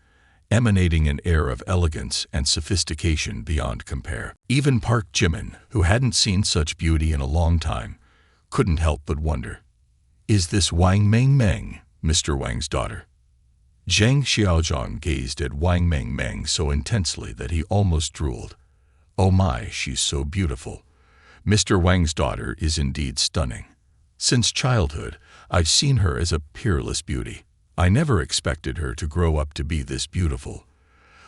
emanating an air of elegance and sophistication beyond compare. Even Park Jimin, who hadn't seen such beauty in a long time, couldn't help but wonder, "Is this Wang Meng, Mr. Wang's daughter?" Zheng Xiaozhong gazed at Wang Meng so intensely that he almost drooled. "Oh my, she's so beautiful. Mr. Wang's daughter is indeed stunning. Since childhood, I've seen her as a peerless beauty. I never expected her to grow up to be this beautiful.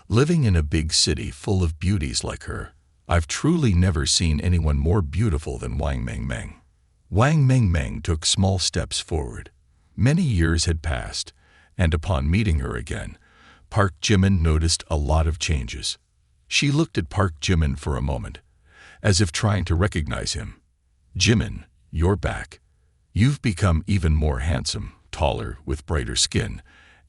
Living in a big city full of beauties like her, I've truly never seen anyone more beautiful than Wang Meng." Wang Meng took small steps forward. Many years had passed, and upon meeting her again, Park Jimin noticed a lot of changes. She looked at Park Jimin for a moment, as if trying to recognize him. "Jimin, you're back. You've become even more handsome, taller, with brighter skin,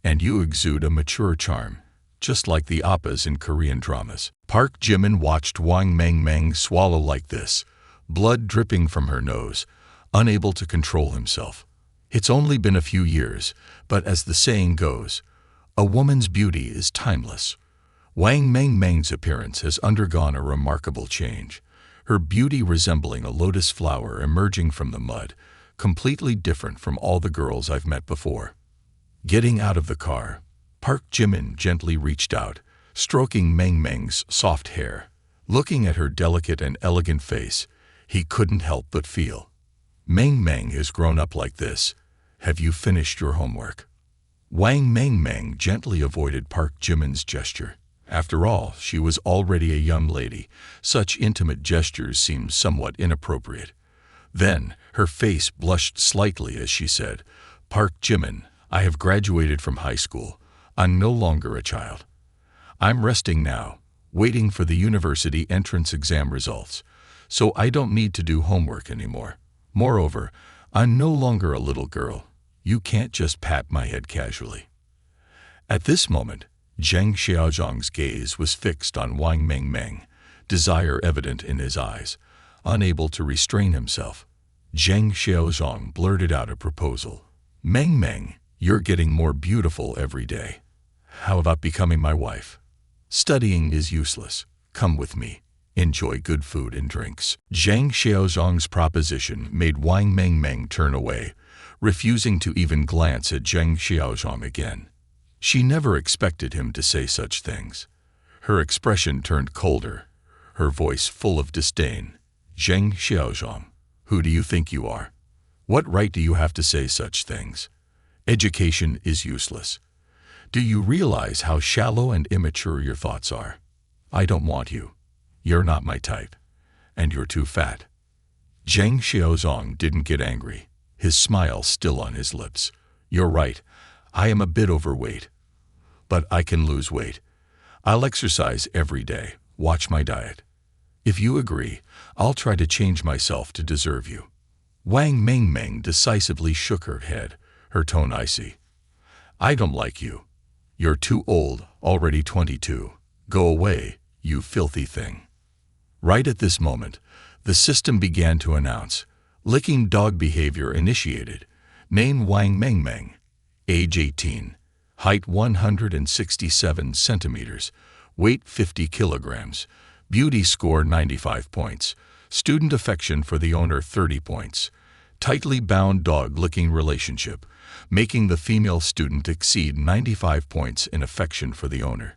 and you exude a mature charm, just like the oppas in Korean dramas." Park Jimin watched Wang Meng swallow like this, blood dripping from her nose, unable to control himself. It's only been a few years, but as the saying goes, a woman's beauty is timeless. Wang Meng's appearance has undergone a remarkable change, her beauty resembling a lotus flower emerging from the mud, completely different from all the girls I've met before. Getting out of the car, Park Jimin gently reached out, stroking Meng's soft hair. Looking at her delicate and elegant face, he couldn't help but feel, Meng has grown up like this. Have you finished your homework?" Wang Meng gently avoided Park Jimin's gesture. After all, she was already a young lady. Such intimate gestures seemed somewhat inappropriate. Then, her face blushed slightly as she said, "Park Jimin, I have graduated from high school. I'm no longer a child. I'm resting now, waiting for the university entrance exam results, so I don't need to do homework anymore. Moreover, I'm no longer a little girl. You can't just pat my head casually." At this moment, Zheng Xiaozhong's gaze was fixed on Wang Meng, desire evident in his eyes. Unable to restrain himself, Zheng Xiaozhong blurted out a proposal. Meng, you're getting more beautiful every day. How about becoming my wife? Studying is useless. Come with me. Enjoy good food and drinks." Zheng Xiaozhong's proposition made Wang Meng turn away, refusing to even glance at Zheng Xiaozhong again. She never expected him to say such things. Her expression turned colder, her voice full of disdain. "Zheng Xiaozhong, who do you think you are? What right do you have to say such things? Education is useless. Do you realize how shallow and immature your thoughts are? I don't want you. You're not my type. And you're too fat." Zheng Xiaozhong didn't get angry, his smile still on his lips. "You're right. I am a bit overweight. But I can lose weight. I'll exercise every day, watch my diet. If you agree, I'll try to change myself to deserve you." Wang Meng decisively shook her head, her tone icy. "I don't like you. You're too old, already 22. Go away, you filthy thing." Right at this moment, the system began to announce, licking dog behavior initiated. Name Wang Meng. Age 18. Height 167 centimeters. Weight 50 kilograms. Beauty score 95 points. Student affection for the owner 30 points. tightly bound dog-licking relationship, making the female student exceed 95 points in affection for the owner.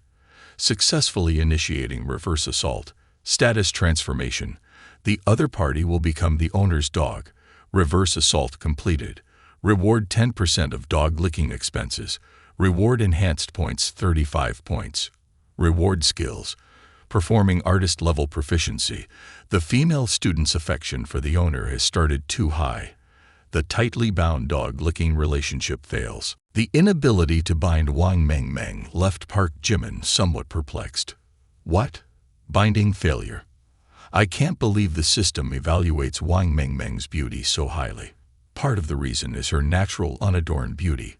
Successfully initiating reverse assault, status transformation. The other party will become the owner's dog. Reverse assault completed. Reward 10% of dog-licking expenses. Reward enhanced points 35 points. Reward skills. Performing artist-level proficiency. The female student's affection for the owner has started too high. The tightly bound dog-licking relationship fails. The inability to bind Wang Mengmeng left Park Jimin somewhat perplexed. What? Binding failure. I can't believe the system evaluates Wang Mengmeng's beauty so highly. Part of the reason is her natural unadorned beauty.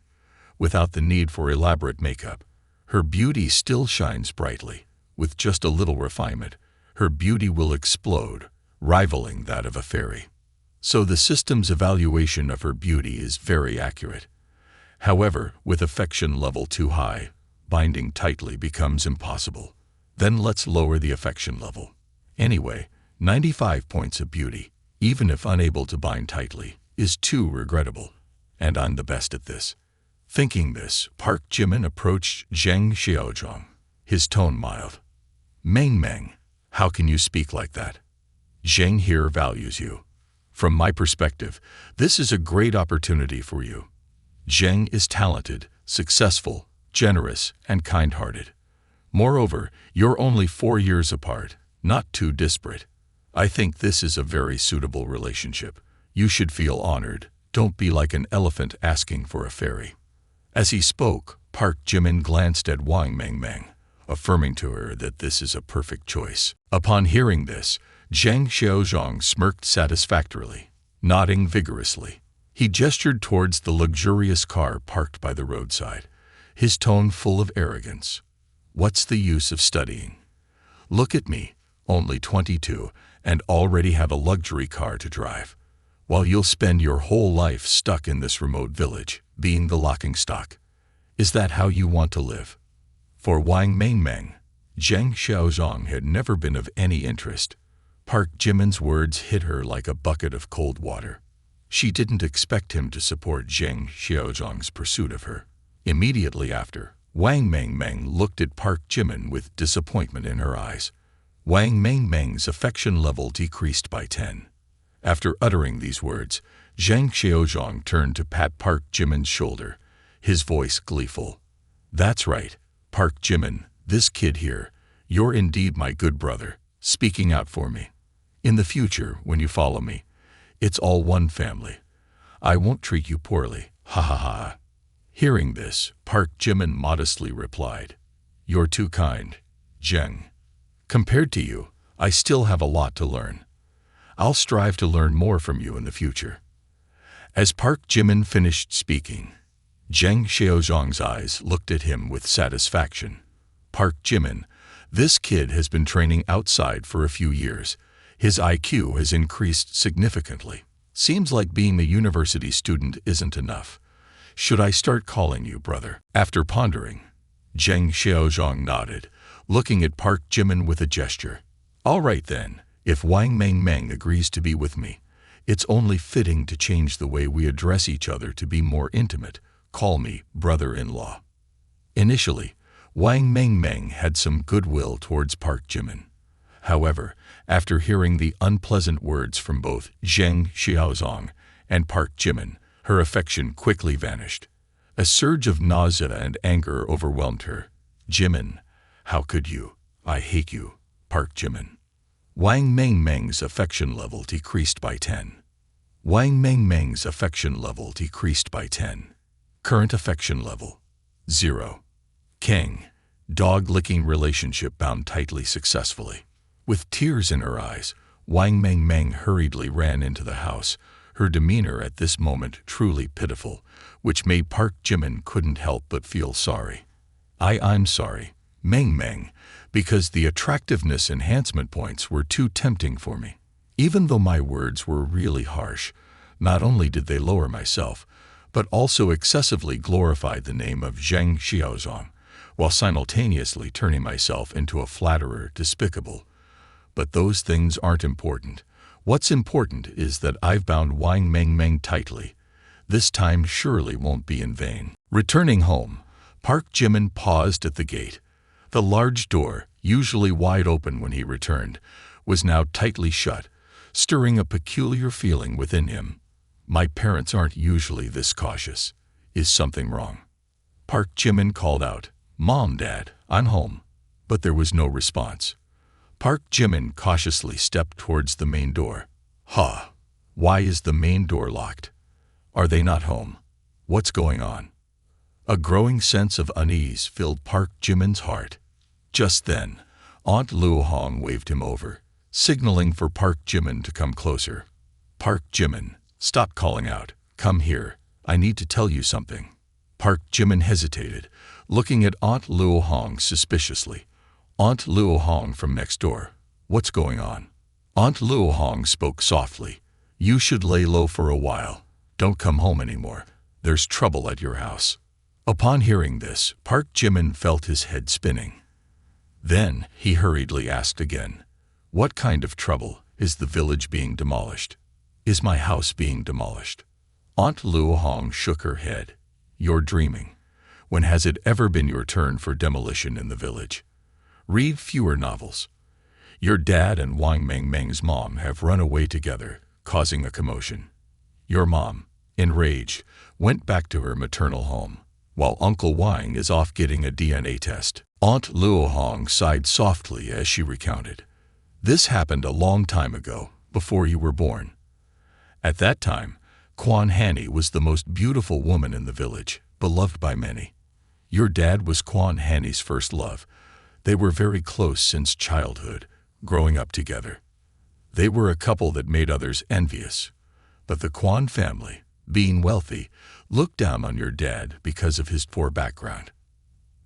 Without the need for elaborate makeup, her beauty still shines brightly. With just a little refinement, her beauty will explode, rivaling that of a fairy. So the system's evaluation of her beauty is very accurate. However, with affection level too high, binding tightly becomes impossible. Then let's lower the affection level. Anyway, 95 points of beauty, even if unable to bind tightly, is too regrettable. And I'm the best at this. Thinking this, Park Jimin approached Zheng Xiaozhong, his tone mild. Meng, how can you speak like that? Zheng here values you. From my perspective, this is a great opportunity for you. Zheng is talented, successful, generous, and kind-hearted. Moreover, you're only 4 years apart, not too disparate. I think this is a very suitable relationship. You should feel honored. Don't be like an elephant asking for a fairy. As he spoke, Park Jimin glanced at Wang Mengmeng, affirming to her that this is a perfect choice. Upon hearing this, Zheng Xiaozhong smirked satisfactorily, nodding vigorously. He gestured towards the luxurious car parked by the roadside, his tone full of arrogance. What's the use of studying? Look at me, only 22, and already have a luxury car to drive, while you'll spend your whole life stuck in this remote village, being the laughingstock. Is that how you want to live? For Wang Mengmeng, Zheng Xiaozhong had never been of any interest. Park Jimin's words hit her like a bucket of cold water. She didn't expect him to support Zheng Xiaozhong's pursuit of her. Immediately after, Wang Mengmeng looked at Park Jimin with disappointment in her eyes. Wang Mengmeng's affection level decreased by 10. After uttering these words, Zheng Xiaozhong turned to pat Park Jimin's shoulder, his voice gleeful. That's right, Park Jimin, this kid here. You're indeed my good brother, speaking out for me. In the future, when you follow me, it's all one family. I won't treat you poorly, ha ha ha. Hearing this, Park Jimin modestly replied, You're too kind, Zheng. Compared to you, I still have a lot to learn. I'll strive to learn more from you in the future. As Park Jimin finished speaking, Zheng Xiaozhong's eyes looked at him with satisfaction. Park Jimin, this kid has been training outside for a few years. His IQ has increased significantly. Seems like being a university student isn't enough. Should I start calling you brother? After pondering, Zheng Xiaozhong nodded, looking at Park Jimin with a gesture. All right then, if Wang Mengmeng agrees to be with me, it's only fitting to change the way we address each other to be more intimate. Call me brother-in-law. Initially, Wang Mengmeng had some goodwill towards Park Jimin. However, after hearing the unpleasant words from both Zheng Xiaozhong and Park Jimin, her affection quickly vanished. A surge of nausea and anger overwhelmed her. Jimin, how could you? I hate you, Park Jimin. Wang Mengmeng's affection level decreased by 10. Wang Mengmeng's affection level decreased by 10. Current affection level, 0. King, dog-licking relationship bound tightly successfully. With tears in her eyes, Wang Mengmeng hurriedly ran into the house, her demeanor at this moment truly pitiful, which made Park Jimin couldn't help but feel sorry. I'm sorry, Mengmeng, because the attractiveness enhancement points were too tempting for me. Even though my words were really harsh, not only did they lower myself, but also excessively glorified the name of Zheng Xiaozhong, while simultaneously turning myself into a flatterer despicable. But those things aren't important. What's important is that I've bound Wang Meng Meng tightly. This time surely won't be in vain. Returning home, Park Jimin paused at the gate. The large door, usually wide open when he returned, was now tightly shut, stirring a peculiar feeling within him. My parents aren't usually this cautious. Is something wrong? Park Jimin called out, "Mom, Dad, I'm home." But there was no response. Park Jimin cautiously stepped towards the main door. Why is the main door locked? Are they not home? What's going on? A growing sense of unease filled Park Jimin's heart. Just then, Aunt Luo Hong waved him over, signaling for Park Jimin to come closer. "Park Jimin, stop calling out. Come here. I need to tell you something." Park Jimin hesitated, looking at Aunt Luo Hong suspiciously. Aunt Luo Hong from next door. "What's going on?" Aunt Luo Hong spoke softly. "You should lay low for a while. Don't come home anymore. There's trouble at your house." Upon hearing this, Park Jimin felt his head spinning. Then he hurriedly asked again, "What kind of trouble? Is the village being demolished? Is my house being demolished?" Aunt Luo Hong shook her head. "You're dreaming. When has it ever been your turn for demolition in the village? Read fewer novels. Your dad and Wang Meng Meng's mom have run away together, causing a commotion. Your mom, enraged, went back to her maternal home, while Uncle Wang is off getting a DNA test." Aunt Luo Hong sighed softly as she recounted. "This happened a long time ago, before you were born. At that time, Quan Hanny was the most beautiful woman in the village, beloved by many. Your dad was Quan Hanny's first love. They were very close since childhood, growing up together. They were a couple that made others envious. But the Quan family, being wealthy, looked down on your dad because of his poor background.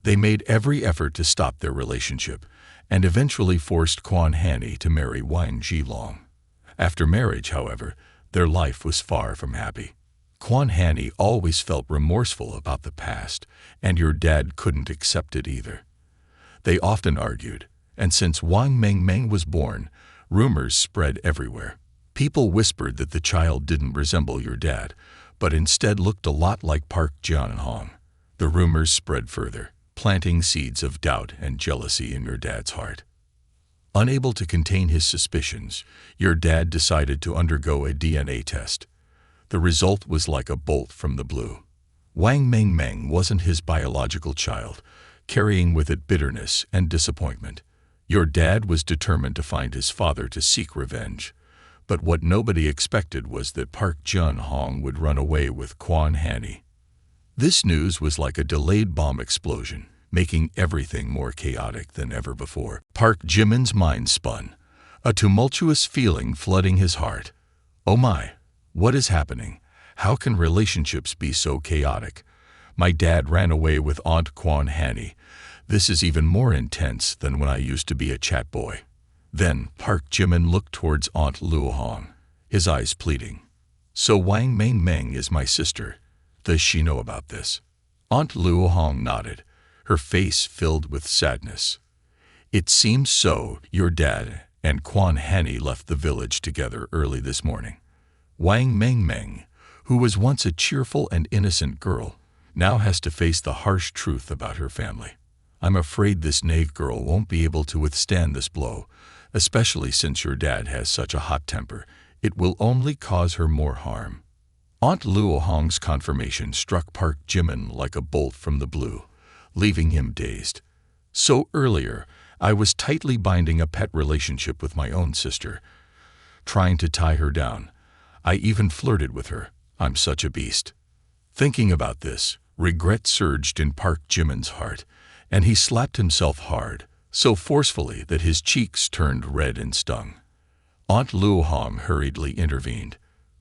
They made every effort to stop their relationship, and eventually forced Quan Hanny to marry Wang Zhilong. After marriage, however, their life was far from happy. Quan Hanny always felt remorseful about the past, and your dad couldn't accept it either. They often argued, and since Wang Meng Meng was born, rumors spread everywhere. People whispered that the child didn't resemble your dad, but instead looked a lot like Park Jian Hong. The rumors spread further, planting seeds of doubt and jealousy in your dad's heart. Unable to contain his suspicions, your dad decided to undergo a DNA test. The result was like a bolt from the blue. Wang Meng Meng wasn't his biological child, carrying with it bitterness and disappointment. Your dad was determined to find his father to seek revenge. But what nobody expected was that Park Jian Hong would run away with Quan Hanny. This news was like a delayed bomb explosion, making everything more chaotic than ever before. Park Jimin's mind spun, a tumultuous feeling flooding his heart. Oh my, what is happening? How can relationships be so chaotic? My dad ran away with Aunt Quan Hanny. This is even more intense than when I used to be a chat boy. Then Park Jimin looked towards Aunt Luo Hong, his eyes pleading. "So Wang Meng Meng is my sister. Does she know about this?" Aunt Luo Hong nodded, her face filled with sadness. "It seems so. Your dad and Quan Hanny left the village together early this morning. Wang Meng Meng, who was once a cheerful and innocent girl, now has to face the harsh truth about her family. I'm afraid this naive girl won't be able to withstand this blow, especially since your dad has such a hot temper. It will only cause her more harm." Aunt Luo Hong's confirmation struck Park Jimin like a bolt from the blue, leaving him dazed. So earlier, I was tightly binding a pet relationship with my own sister, trying to tie her down. I even flirted with her. I'm such a beast. Thinking about this, regret surged in Park Jimin's heart, and he slapped himself hard, so forcefully that his cheeks turned red and stung. Aunt Luo Hong hurriedly intervened.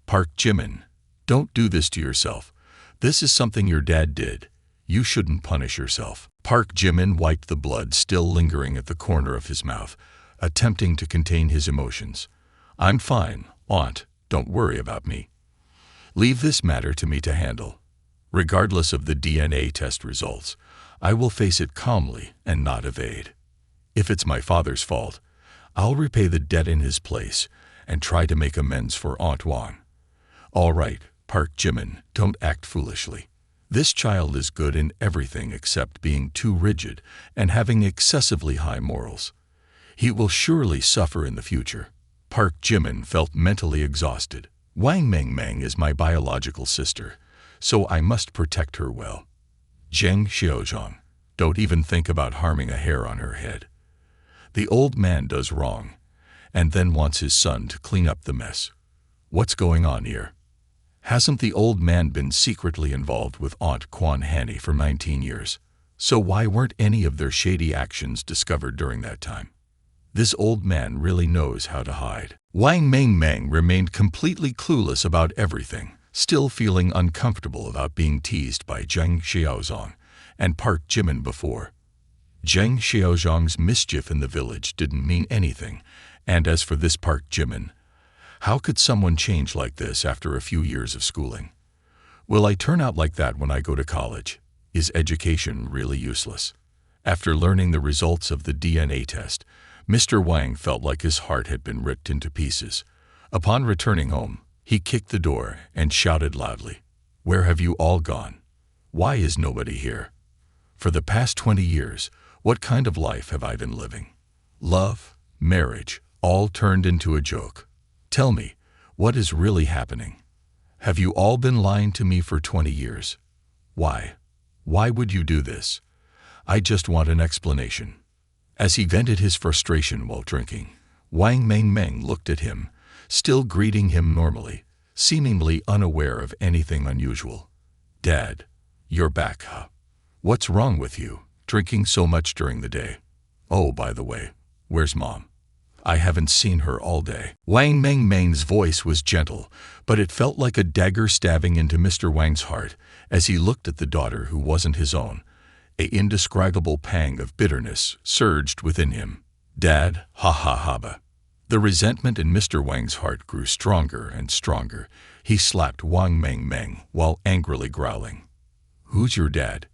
"Park Jimin, don't do this to yourself. This is something your dad did. You shouldn't punish yourself." Park Jimin wiped the blood still lingering at the corner of his mouth, attempting to contain his emotions. "I'm fine, Aunt. Don't worry about me. Leave this matter to me to handle. Regardless of the DNA test results, I will face it calmly and not evade. If it's my father's fault, I'll repay the debt in his place, and try to make amends for Aunt Wang. All right, Park Jimin, don't act foolishly. This child is good in everything except being too rigid and having excessively high morals. He will surely suffer in the future. Park Jimin felt mentally exhausted. Wang Mengmeng is my biological sister, so I must protect her well. Zheng Xiaozhong, don't even think about harming a hair on her head. The old man does wrong, and then wants his son to clean up the mess. What's going on here? Hasn't the old man been secretly involved with Aunt Quan Hanny for 19 years? So why weren't any of their shady actions discovered during that time? This old man really knows how to hide. Wang Mengmeng remained completely clueless about everything, still feeling uncomfortable about being teased by Zheng Xiaozhong and Park Jimin before. Zheng Xiaozhong's mischief in the village didn't mean anything, and as for this Park Jimin, how could someone change like this after a few years of schooling? Will I turn out like that when I go to college? Is education really useless? After learning the results of the DNA test, Mr. Wang felt like his heart had been ripped into pieces. Upon returning home, he kicked the door and shouted loudly, "Where have you all gone? Why is nobody here? For the past 20 years, what kind of life have I been living? Love, marriage, all turned into a joke. Tell me, what is really happening? Have you all been lying to me for 20 years? Why? Why would you do this? I just want an explanation." As he vented his frustration while drinking, Wang Mengmeng looked at him, still greeting him normally, seemingly unaware of anything unusual. "Dad, you're back, huh? What's wrong with you, drinking so much during the day? Oh, by the way, where's Mom? I haven't seen her all day." Wang Mengmeng's voice was gentle, but it felt like a dagger stabbing into Mr. Wang's heart as he looked at the daughter who wasn't his own. An indescribable pang of bitterness surged within him. "Dad, ha ha ha." The resentment in Mr. Wang's heart grew stronger and stronger. He slapped Wang Mengmeng while angrily growling. "Who's your dad?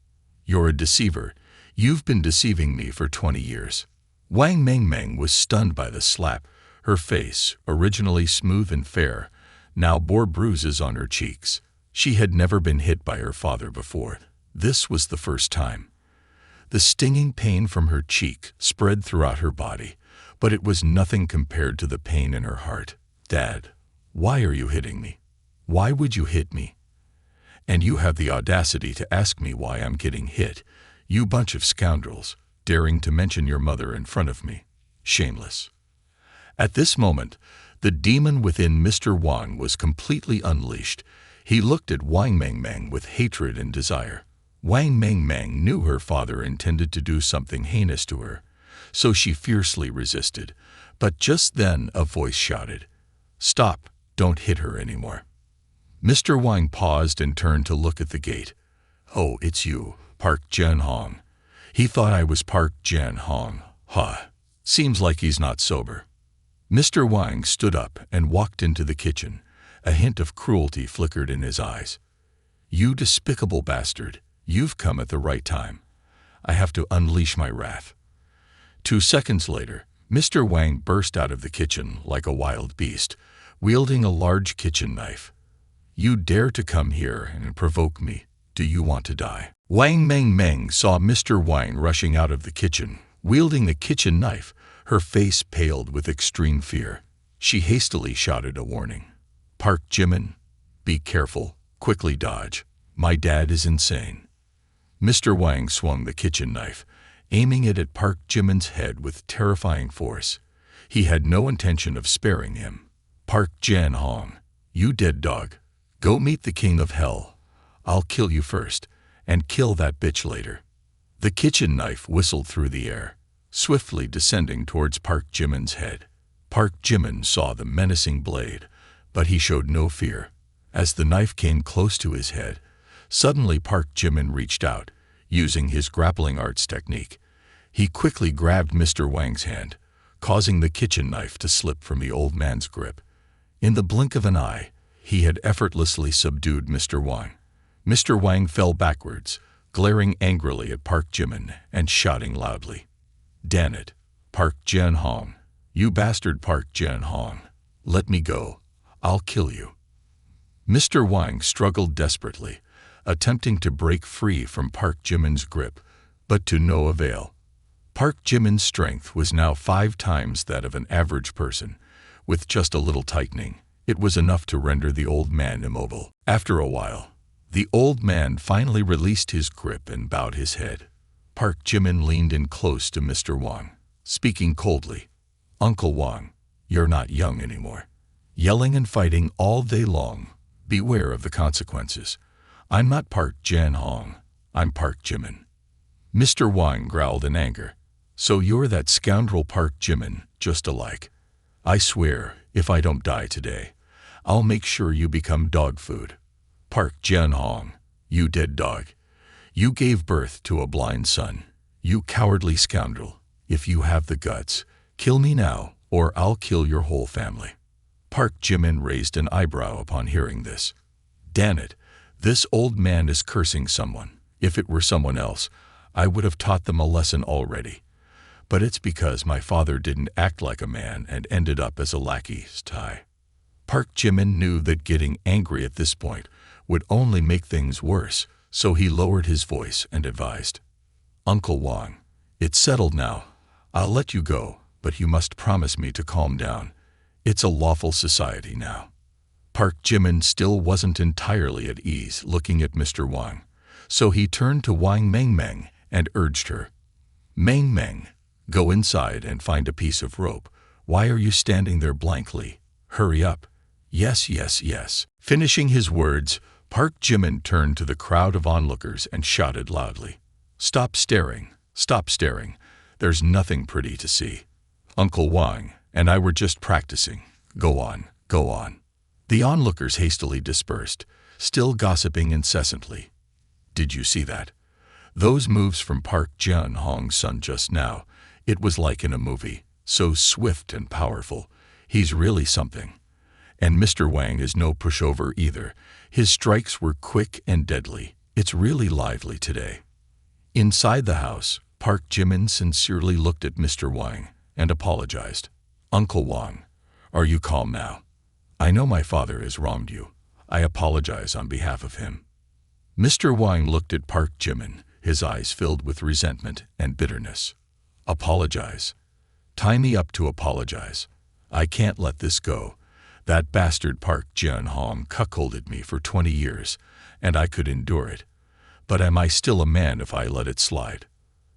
You're a deceiver. You've been deceiving me for 20 years. Wang Mengmeng was stunned by the slap. Her face, originally smooth and fair, now bore bruises on her cheeks. She had never been hit by her father before. This was the first time. The stinging pain from her cheek spread throughout her body, but it was nothing compared to the pain in her heart. "Dad, why are you hitting me? Why would you hit me? And you have the audacity to ask me why I'm getting hit, you bunch of scoundrels, daring to mention your mother in front of me. Shameless." At this moment, the demon within Mr. Wang was completely unleashed. He looked at Wang Mengmeng with hatred and desire. Wang Mengmeng knew her father intended to do something heinous to her, so she fiercely resisted. But just then a voice shouted, "Stop, don't hit her anymore." Mr. Wang paused and turned to look at the gate. "Oh, it's you, Park Jian-hong." He thought I was Park Jian-hong. Huh. Seems like he's not sober. Mr. Wang stood up and walked into the kitchen. A hint of cruelty flickered in his eyes. "You despicable bastard. You've come at the right time. I have to unleash my wrath." 2 seconds later, Mr. Wang burst out of the kitchen like a wild beast, wielding a large kitchen knife. "You dare to come here and provoke me? Do you want to die?" Wang Mengmeng saw Mr. Wang rushing out of the kitchen, wielding the kitchen knife. Her face paled with extreme fear. She hastily shouted a warning. "Park Jimin, be careful, quickly dodge. My dad is insane." Mr. Wang swung the kitchen knife, aiming it at Park Jimin's head with terrifying force. He had no intention of sparing him. "Park Jian-hong, you dead dog. Go meet the king of hell. I'll kill you first, and kill that bitch later." The kitchen knife whistled through the air, swiftly descending towards Park Jimin's head. Park Jimin saw the menacing blade, but he showed no fear. As the knife came close to his head, suddenly Park Jimin reached out, using his grappling arts technique. He quickly grabbed Mr. Wang's hand, causing the kitchen knife to slip from the old man's grip. In the blink of an eye, he had effortlessly subdued Mr. Wang. Mr. Wang fell backwards, glaring angrily at Park Jimin and shouting loudly, "Damn it, Park Jian-hong, you bastard Park Jian-hong. Let me go. I'll kill you." Mr. Wang struggled desperately, attempting to break free from Park Jimin's grip, but to no avail. Park Jimin's strength was now 5 times that of an average person. With just a little tightening, it was enough to render the old man immobile. After a while, the old man finally released his grip and bowed his head. Park Jimin leaned in close to Mr. Wang, speaking coldly. "Uncle Wang, you're not young anymore. Yelling and fighting all day long. Beware of the consequences. I'm not Park Jan-hong, I'm Park Jimin." Mr. Wang growled in anger. "So you're that scoundrel Park Jimin, just alike. I swear, if I don't die today, I'll make sure you become dog food. Park Jan-hong, you dead dog. You gave birth to a blind son. You cowardly scoundrel. If you have the guts, kill me now, or I'll kill your whole family." Park Jimin raised an eyebrow upon hearing this. "Damn it, this old man is cursing someone. If it were someone else, I would have taught them a lesson already. But it's because my father didn't act like a man and ended up as a lackey's tie." Park Jimin knew that getting angry at this point would only make things worse, so he lowered his voice and advised. "Uncle Wang, it's settled now. I'll let you go, but you must promise me to calm down. It's a lawful society now." Park Jimin still wasn't entirely at ease looking at Mr. Wang, so he turned to Wang Mengmeng and urged her. "Mengmeng, go inside and find a piece of rope. Why are you standing there blankly? Hurry up." "Yes, yes, yes." Finishing his words, Park Jimin turned to the crowd of onlookers and shouted loudly. "Stop staring, stop staring. There's nothing pretty to see. Uncle Wang and I were just practicing. Go on, go on." The onlookers hastily dispersed, still gossiping incessantly. "Did you see that? Those moves from Park Jian-hong's son just now, it was like in a movie, so swift and powerful. He's really something. And Mr. Wang is no pushover either. His strikes were quick and deadly. It's really lively today." Inside the house, Park Jimin sincerely looked at Mr. Wang and apologized. "Uncle Wang, are you calm now? I know my father has wronged you. I apologize on behalf of him." Mr. Wang looked at Park Jimin, his eyes filled with resentment and bitterness. "Apologize? Tie me up to apologize. I can't let this go. That bastard Park Jian-hong cuckolded me for 20 years, and I could endure it. But am I still a man if I let it slide?"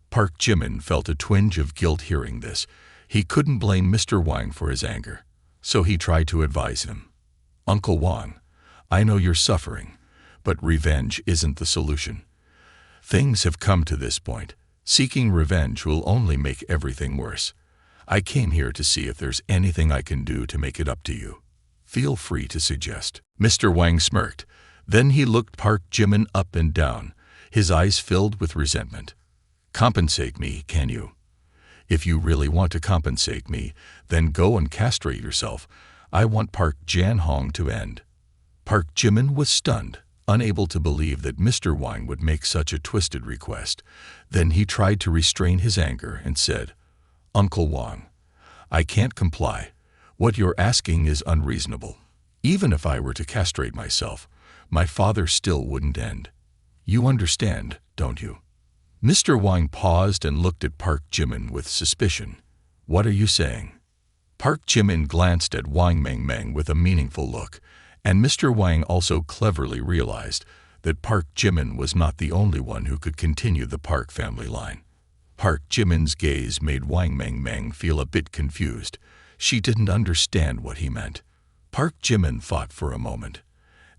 Park Jimin felt a twinge of guilt hearing this. He couldn't blame Mr. Wang for his anger, so he tried to advise him. "Uncle Wang, I know you're suffering, but revenge isn't the solution. Things have come to this point. Seeking revenge will only make everything worse. I came here to see if there's anything I can do to make it up to you. Feel free to suggest." Mr. Wang smirked. Then he looked Park Jimin up and down, his eyes filled with resentment. "Compensate me, can you? If you really want to compensate me, then go and castrate yourself. I want Park Jan-hong to end." Park Jimin was stunned, unable to believe that Mr. Wang would make such a twisted request. Then he tried to restrain his anger and said, "Uncle Wang, I can't comply. What you're asking is unreasonable. Even if I were to castrate myself, my father still wouldn't end. You understand, don't you?" Mr. Wang paused and looked at Park Jimin with suspicion. "What are you saying?" Park Jimin glanced at Wang Mengmeng with a meaningful look, and Mr. Wang also cleverly realized that Park Jimin was not the only one who could continue the Park family line. Park Jimin's gaze made Wang Mengmeng feel a bit confused. She didn't understand what he meant. Park Jimin thought for a moment,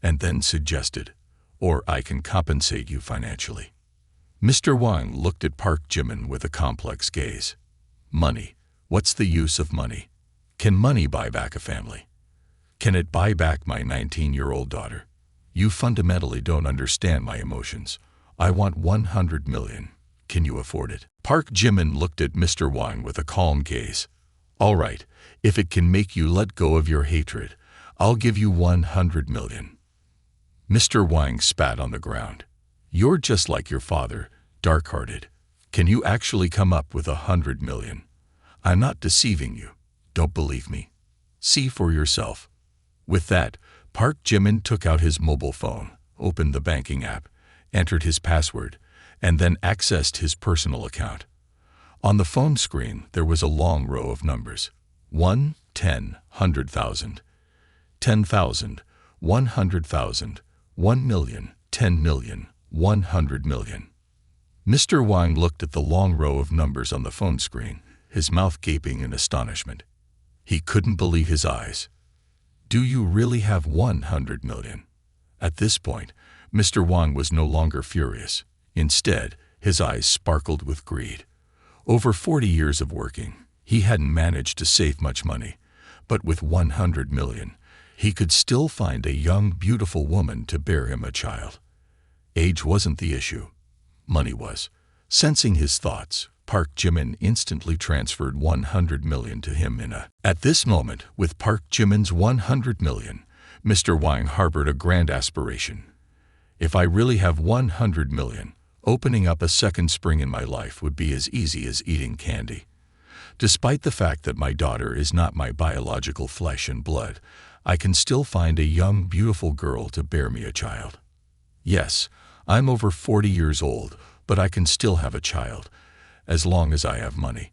and then suggested, "Or I can compensate you financially." Mr. Wang looked at Park Jimin with a complex gaze. "Money? What's the use of money? Can money buy back a family? Can it buy back my 19-year-old daughter? You fundamentally don't understand my emotions. I want 100 million. Can you afford it?" Park Jimin looked at Mr. Wang with a calm gaze. "All right, if it can make you let go of your hatred, I'll give you 100 million. Mr. Wang spat on the ground. "You're just like your father, dark-hearted. Can you actually come up with 100 million? I'm not deceiving you. Don't believe me. See for yourself. With that, Park Jimin took out his mobile phone, opened the banking app, entered his password, and then accessed his personal account. On the phone screen, there was a long row of numbers. 1, 10, 100,000, 10,000, 100,000, 1 million, 10 million, 100 million. Mr. Wang looked at the long row of numbers on the phone screen, his mouth gaping in astonishment. He couldn't believe his eyes. Do you really have 100 million? At this point, Mr. Wang was no longer furious. Instead, his eyes sparkled with greed. Over 40 years of working, he hadn't managed to save much money, but with 100 million, he could still find a young, beautiful woman to bear him a child. Age wasn't the issue. Money was. Sensing his thoughts, Park Jimin instantly transferred 100 million to him At this moment, with Park Jimin's 100 million, Mr. Wang harbored a grand aspiration. If I really have 100 million, opening up a second spring in my life would be as easy as eating candy. Despite the fact that my daughter is not my biological flesh and blood, I can still find a young, beautiful girl to bear me a child. Yes, I'm over 40 years old, but I can still have a child, as long as I have money.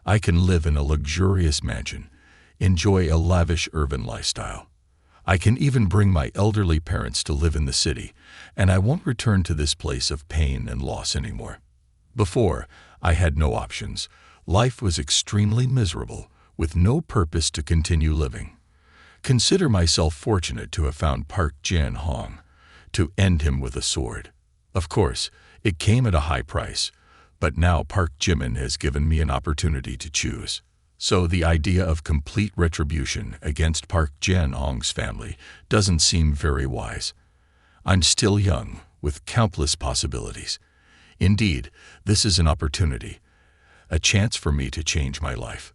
I can live in a luxurious mansion, enjoy a lavish urban lifestyle. I can even bring my elderly parents to live in the city, and I won't return to this place of pain and loss anymore. Before, I had no options. Life was extremely miserable, with no purpose to continue living. Consider myself fortunate to have found Park Jian-hong, to end him with a sword. Of course, it came at a high price, but now Park Jimin has given me an opportunity to choose. So the idea of complete retribution against Park Jian-hong's family doesn't seem very wise. I'm still young, with countless possibilities. Indeed, this is an opportunity, a chance for me to change my life.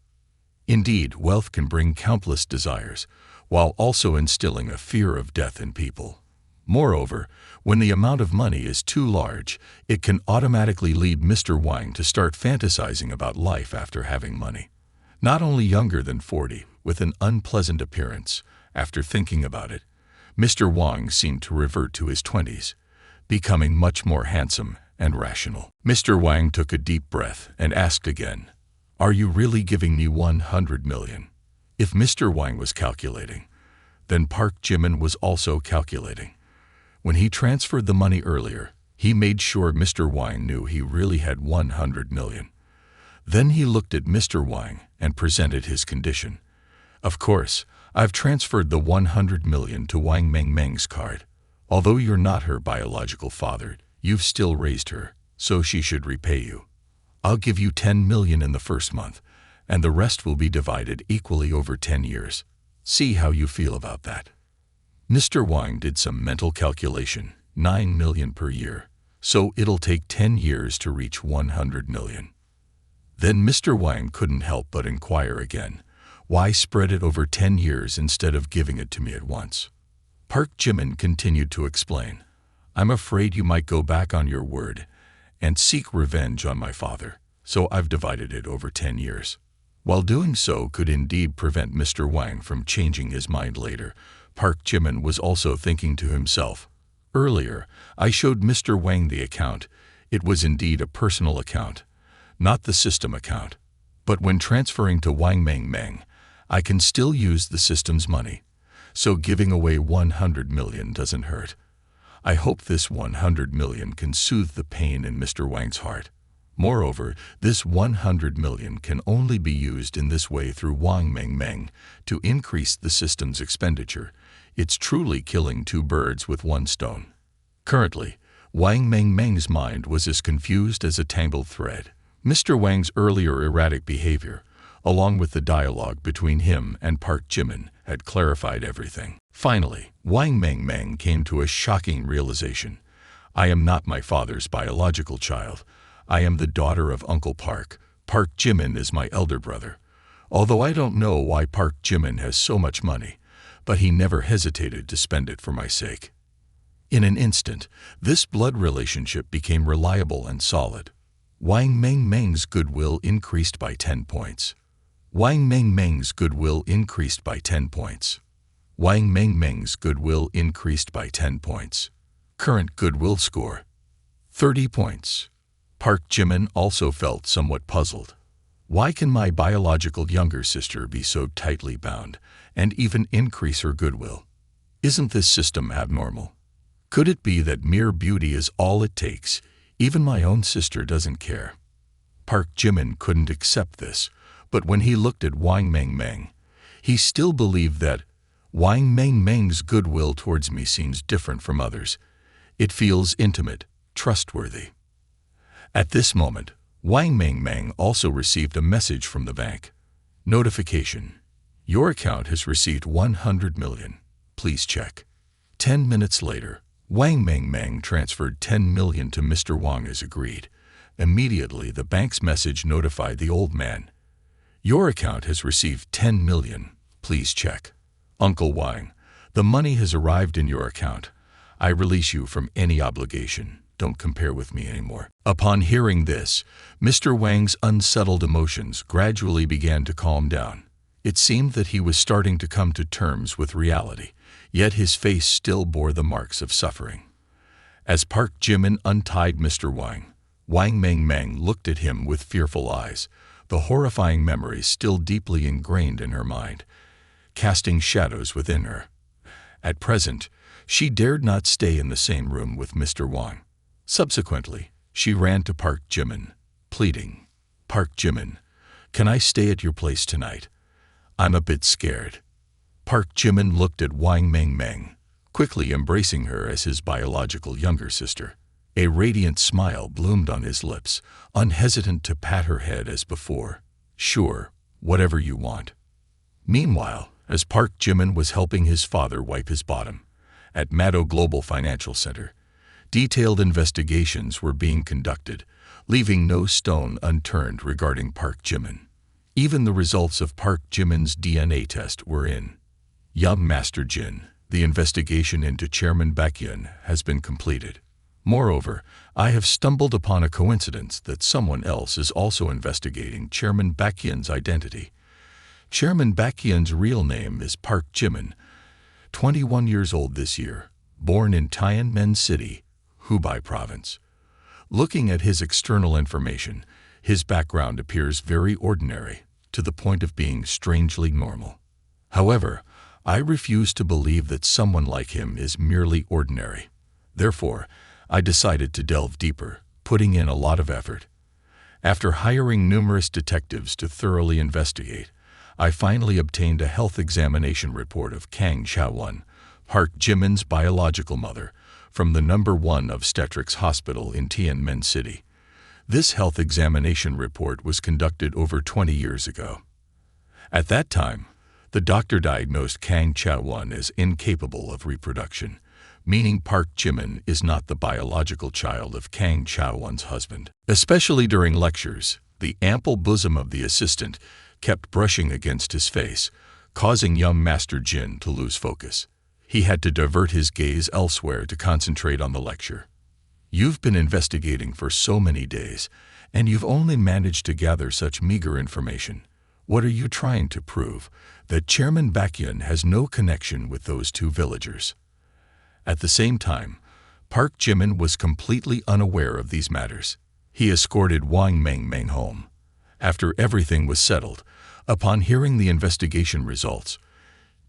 Indeed, wealth can bring countless desires, while also instilling a fear of death in people. Moreover, when the amount of money is too large, it can automatically lead Mr. Wang to start fantasizing about life after having money. Not only younger than 40, with an unpleasant appearance, after thinking about it, Mr. Wang seemed to revert to his 20s, becoming much more handsome and rational. Mr. Wang took a deep breath and asked again, "Are you really giving me 100 million? If Mr. Wang was calculating, then Park Jimin was also calculating. When he transferred the money earlier, he made sure Mr. Wang knew he really had 100 million. Then he looked at Mr. Wang and presented his condition. Of course, I've transferred the 100 million to Wang Meng's card. Although you're not her biological father, you've still raised her, so she should repay you. I'll give you 10 million in the first month, and the rest will be divided equally over 10 years. See how you feel about that." Mr. Wang did some mental calculation, 9 million per year, so it'll take 10 years to reach 100 million. Then Mr. Wang couldn't help but inquire again, why spread it over 10 years instead of giving it to me at once? Park Jimin continued to explain, "I'm afraid you might go back on your word and seek revenge on my father, so I've divided it over 10 years. While doing so could indeed prevent Mr. Wang from changing his mind later, Park Jimin was also thinking to himself, "Earlier, I showed Mr. Wang the account. It was indeed a personal account, not the system account. But when transferring to Wang Meng, I can still use the system's money, so giving away 100 million doesn't hurt. I hope this 100 million can soothe the pain in Mr. Wang's heart. Moreover, this 100 million can only be used in this way through Wang Meng to increase the system's expenditure. It's truly killing two birds with one stone." Currently, Wang Meng's mind was as confused as a tangled thread. Mr. Wang's earlier erratic behavior, along with the dialogue between him and Park Jimin, had clarified everything. Finally, Wang Meng came to a shocking realization. "I am not my father's biological child. I am the daughter of Uncle Park. Park Jimin is my elder brother. Although I don't know why Park Jimin has so much money, but he never hesitated to spend it for my sake." In an instant, this blood relationship became reliable and solid. Wang Meng's goodwill increased by 10 points. Wang Mengmeng's goodwill increased by 10 points. Wang Mengmeng's goodwill increased by 10 points. Current goodwill score, 30 points. Park Jimin also felt somewhat puzzled. Why can my biological younger sister be so tightly bound and even increase her goodwill? Isn't this system abnormal? Could it be that mere beauty is all it takes? Even my own sister doesn't care. Park Jimin couldn't accept this, but when he looked at Wang Mengmeng, he still believed that Wang Mengmeng's goodwill towards me seems different from others. It feels intimate, trustworthy. At this moment, Wang Mengmeng also received a message from the bank. Notification: your account has received 100 million. Please check. 10 minutes later, Wang Mengmeng transferred 10 million to Mr. Wang as agreed. Immediately, the bank's message notified the old man. Your account has received 10 million. Please check. Uncle Wang, the money has arrived in your account. I release you from any obligation. Don't compare with me anymore. Upon hearing this, Mr. Wang's unsettled emotions gradually began to calm down. It seemed that he was starting to come to terms with reality, yet his face still bore the marks of suffering. As Park Jimin untied Mr. Wang, Wang Mengmeng looked at him with fearful eyes, the horrifying memories still deeply ingrained in her mind, casting shadows within her. At present, she dared not stay in the same room with Mr. Wang. Subsequently, she ran to Park Jimin, pleading, Park Jimin, can I stay at your place tonight? I'm a bit scared. Park Jimin looked at Wang Mengmeng, quickly embracing her as his biological younger sister. A radiant smile bloomed on his lips, unhesitant to pat her head as before. Sure, whatever you want. Meanwhile, as Park Jimin was helping his father wipe his bottom, at Mado Global Financial Center, detailed investigations were being conducted, leaving no stone unturned regarding Park Jimin. Even the results of Park Jimin's DNA test were in. Young Master Jin, the investigation into Chairman Baekhyun has been completed. Moreover, I have stumbled upon a coincidence that someone else is also investigating Chairman Baekhyun's identity. Chairman Baekhyun's real name is Park Jimin, 21 years old this year, born in Tianmen City, Hubei Province. Looking at his external information, his background appears very ordinary, to the point of being strangely normal. However, I refuse to believe that someone like him is merely ordinary. Therefore, I decided to delve deeper, putting in a lot of effort. After hiring numerous detectives to thoroughly investigate, I finally obtained a health examination report of Kang Chaowon, Park Jimin's biological mother, from the No. 1 Obstetrics Hospital in Tianmen City. This health examination report was conducted over 20 years ago. At that time, the doctor diagnosed Kang Chaowon as incapable of reproduction, meaning Park Jimin is not the biological child of Kang Chaowon's husband. Especially during lectures, the ample bosom of the assistant kept brushing against his face, causing young Master Jin to lose focus. He had to divert his gaze elsewhere to concentrate on the lecture. You've been investigating for so many days, and you've only managed to gather such meager information. What are you trying to prove? That Chairman Baekhyun has no connection with those two villagers. At the same time, Park Jimin was completely unaware of these matters. He escorted Wang Mengmeng home. After everything was settled, upon hearing the investigation results,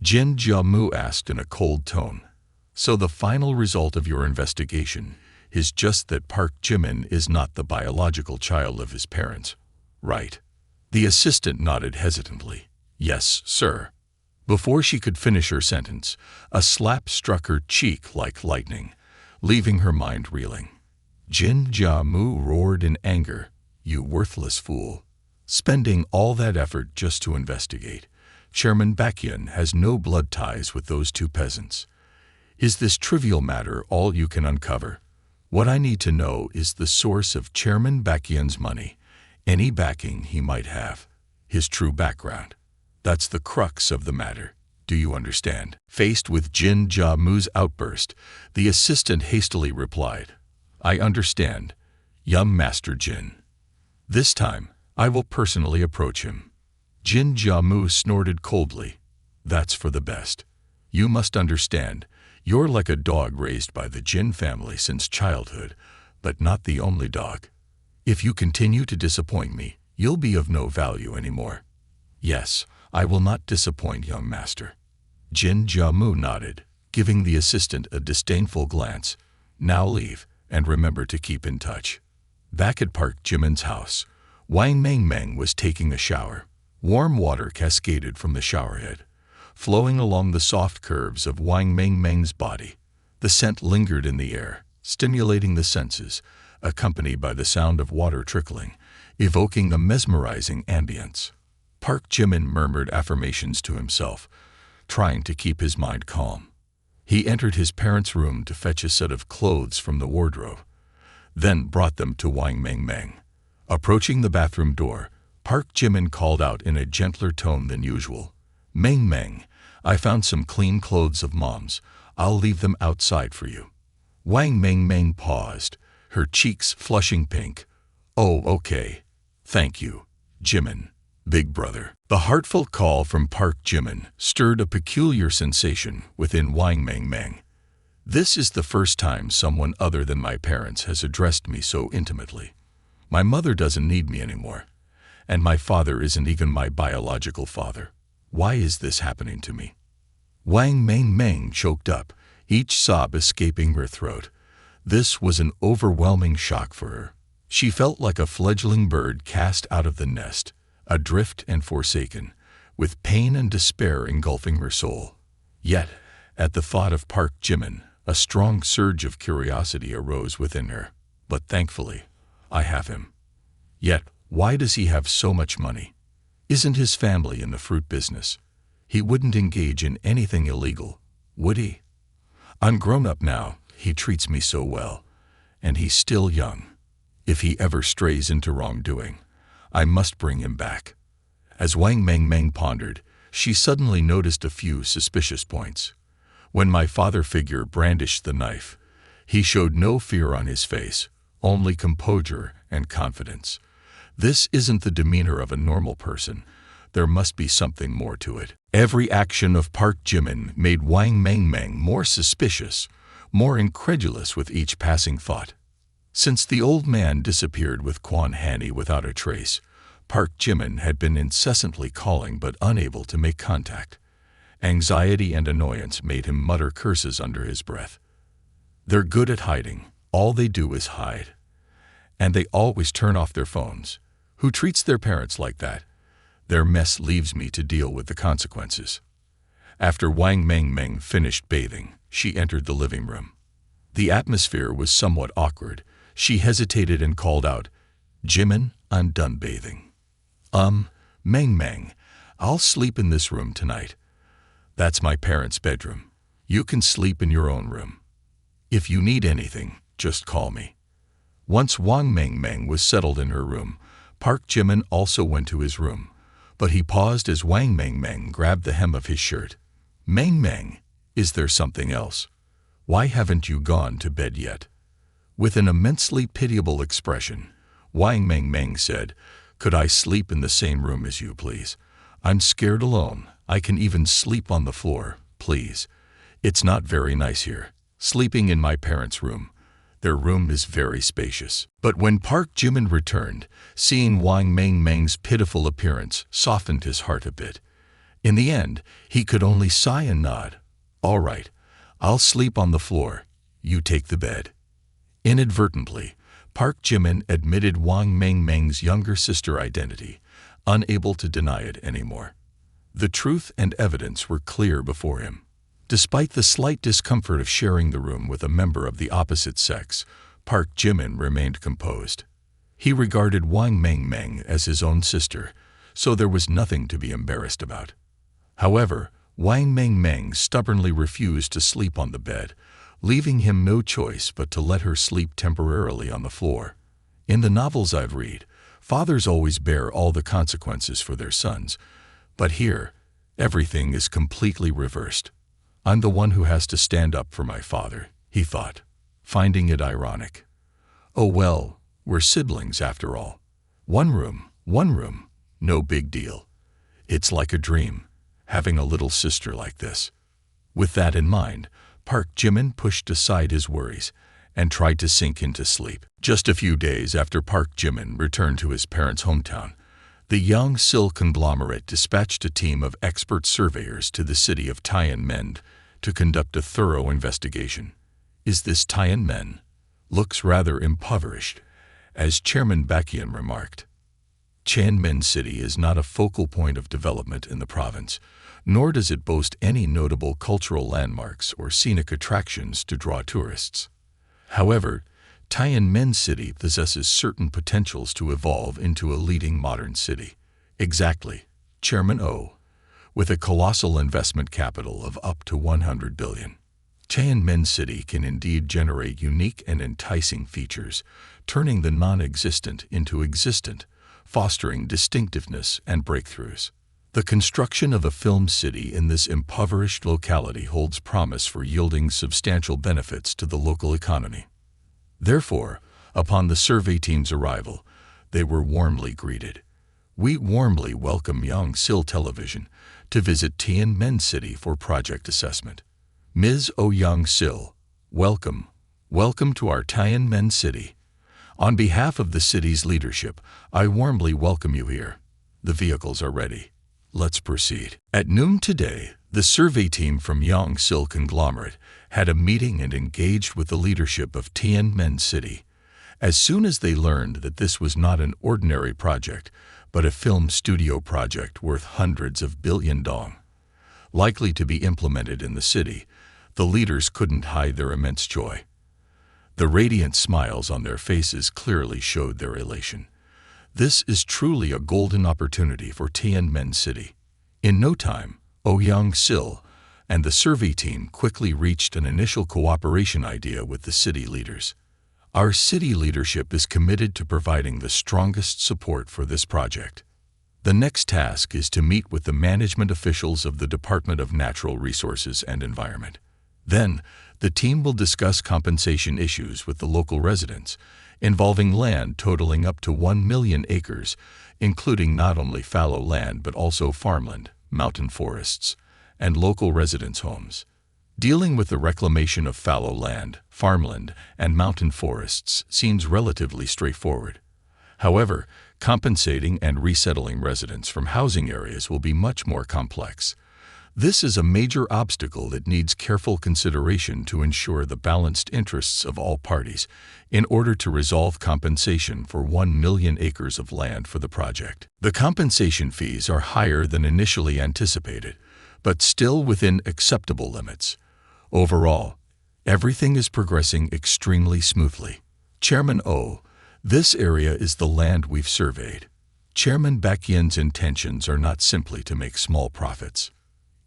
Jin Jiamu asked in a cold tone, "So the final result of your investigation is just that Park Jimin is not the biological child of his parents, right?" The assistant nodded hesitantly. "Yes, sir." Before she could finish her sentence, a slap struck her cheek like lightning, leaving her mind reeling. Jin Jiamu roared in anger, "You worthless fool. Spending all that effort just to investigate. Chairman Baekhyun has no blood ties with those two peasants. Is this trivial matter all you can uncover? What I need to know is the source of Chairman Baekhyun's money, any backing he might have, his true background. That's the crux of the matter. Do you understand?" Faced with Jin Jiamu's outburst, the assistant hastily replied, "I understand, young Master Jin. This time, I will personally approach him." Jin Jiamu snorted coldly. That's for the best. You must understand, you're like a dog raised by the Jin family since childhood, but not the only dog. If you continue to disappoint me, you'll be of no value anymore. Yes, I will not disappoint, young master. Jin Jiamu nodded, giving the assistant a disdainful glance. Now leave, and remember to keep in touch. Back at Park Jimin's house, Wang Mengmeng was taking a shower. Warm water cascaded from the showerhead, flowing along the soft curves of Wang Mengmeng's body. The scent lingered in the air, stimulating the senses, accompanied by the sound of water trickling, evoking a mesmerizing ambience. Park Jimin murmured affirmations to himself, trying to keep his mind calm. He entered his parents' room to fetch a set of clothes from the wardrobe, then brought them to Wang Mengmeng. Approaching the bathroom door, Park Jimin called out in a gentler tone than usual. Mengmeng, I found some clean clothes of Mom's. I'll leave them outside for you. Wang Mengmeng paused, her cheeks flushing pink. Oh, okay. Thank you, Jimin, big brother. The heartfelt call from Park Jimin stirred a peculiar sensation within Wang Mengmeng. This is the first time someone other than my parents has addressed me so intimately. My mother doesn't need me anymore, and my father isn't even my biological father. Why is this happening to me? Wang Mengmeng choked up, each sob escaping her throat. This was an overwhelming shock for her. She felt like a fledgling bird cast out of the nest, adrift and forsaken, with pain and despair engulfing her soul. Yet, at the thought of Park Jimin, a strong surge of curiosity arose within her. But thankfully, I have him. Yet, why does he have so much money? Isn't his family in the fruit business? He wouldn't engage in anything illegal, would he? I'm grown up now, he treats me so well, and he's still young. If he ever strays into wrongdoing, I must bring him back. As Wang Mengmeng pondered, she suddenly noticed a few suspicious points. When my father figure brandished the knife, he showed no fear on his face, only composure and confidence. This isn't the demeanor of a normal person. There must be something more to it. Every action of Park Jimin made Wang Mengmeng more suspicious, more incredulous with each passing thought. Since the old man disappeared with Quan Hanny without a trace, Park Jimin had been incessantly calling but unable to make contact. Anxiety and annoyance made him mutter curses under his breath. They're good at hiding. All they do is hide. And they always turn off their phones. Who treats their parents like that? Their mess leaves me to deal with the consequences. After Wang Mengmeng finished bathing, she entered the living room. The atmosphere was somewhat awkward. She hesitated and called out, Jimin, I'm done bathing. Mengmeng, I'll sleep in this room tonight. That's my parents' bedroom. You can sleep in your own room. If you need anything, just call me. Once Wang Mengmeng was settled in her room, Park Jimin also went to his room, but he paused as Wang Mengmeng grabbed the hem of his shirt. Mengmeng, is there something else? Why haven't you gone to bed yet? With an immensely pitiable expression, Wang Mengmeng said, Could I sleep in the same room as you, please? I'm scared alone. I can even sleep on the floor, please. It's not very nice here, sleeping in my parents' room. Their room is very spacious. But when Park Jimin returned, seeing Wang Mengmeng's pitiful appearance softened his heart a bit. In the end, he could only sigh and nod. All right, I'll sleep on the floor. You take the bed. Inadvertently, Park Jimin admitted Wang Mengmeng's younger sister identity, unable to deny it anymore. The truth and evidence were clear before him. Despite the slight discomfort of sharing the room with a member of the opposite sex, Park Jimin remained composed. He regarded Wang Mengmeng as his own sister, so there was nothing to be embarrassed about. However, Wang Mengmeng stubbornly refused to sleep on the bed, leaving him no choice but to let her sleep temporarily on the floor. In the novels I've read, fathers always bear all the consequences for their sons, but here, everything is completely reversed. I'm the one who has to stand up for my father, he thought, finding it ironic. Oh well, we're siblings after all. One room, no big deal. It's like a dream, having a little sister like this. With that in mind, Park Jimin pushed aside his worries and tried to sink into sleep. Just a few days after Park Jimin returned to his parents' hometown, the Young-sil conglomerate dispatched a team of expert surveyors to the city of Tianmen to conduct a thorough investigation. Is this Tianmen? Looks rather impoverished, as Chairman Bakian remarked. Tianmen City is not a focal point of development in the province, nor does it boast any notable cultural landmarks or scenic attractions to draw tourists. However, Tianmen City possesses certain potentials to evolve into a leading modern city. Exactly, Chairman O, with a colossal investment capital of up to 100 billion. Tianmen City can indeed generate unique and enticing features, turning the non-existent into existent, fostering distinctiveness and breakthroughs. The construction of a film city in this impoverished locality holds promise for yielding substantial benefits to the local economy. Therefore, upon the survey team's arrival, they were warmly greeted. We warmly welcome Young-sil Television to visit Tianmen City for project assessment. Ms. O Young-sil, welcome. Welcome to our Tianmen City. On behalf of the city's leadership, I warmly welcome you here. The vehicles are ready. Let's proceed. At noon today, the survey team from Young-sil conglomerate had a meeting and engaged with the leadership of Tianmen City. As soon as they learned that this was not an ordinary project, but a film studio project worth hundreds of billion dong, likely to be implemented in the city, the leaders couldn't hide their immense joy. The radiant smiles on their faces clearly showed their elation. This is truly a golden opportunity for Tianmen City. In no time, O Young-sil and the survey team quickly reached an initial cooperation idea with the city leaders. Our city leadership is committed to providing the strongest support for this project. The next task is to meet with the management officials of the Department of Natural Resources and Environment. Then, the team will discuss compensation issues with the local residents, involving land totaling up to 1 million acres, including not only fallow land but also farmland, mountain forests, and local residents' homes. Dealing with the reclamation of fallow land, farmland, and mountain forests seems relatively straightforward. However, compensating and resettling residents from housing areas will be much more complex. This is a major obstacle that needs careful consideration to ensure the balanced interests of all parties in order to resolve compensation for 1 million acres of land for the project. The compensation fees are higher than initially anticipated, but still within acceptable limits. Overall, everything is progressing extremely smoothly. Chairman O, this area is the land we've surveyed. Chairman Bakian's intentions are not simply to make small profits.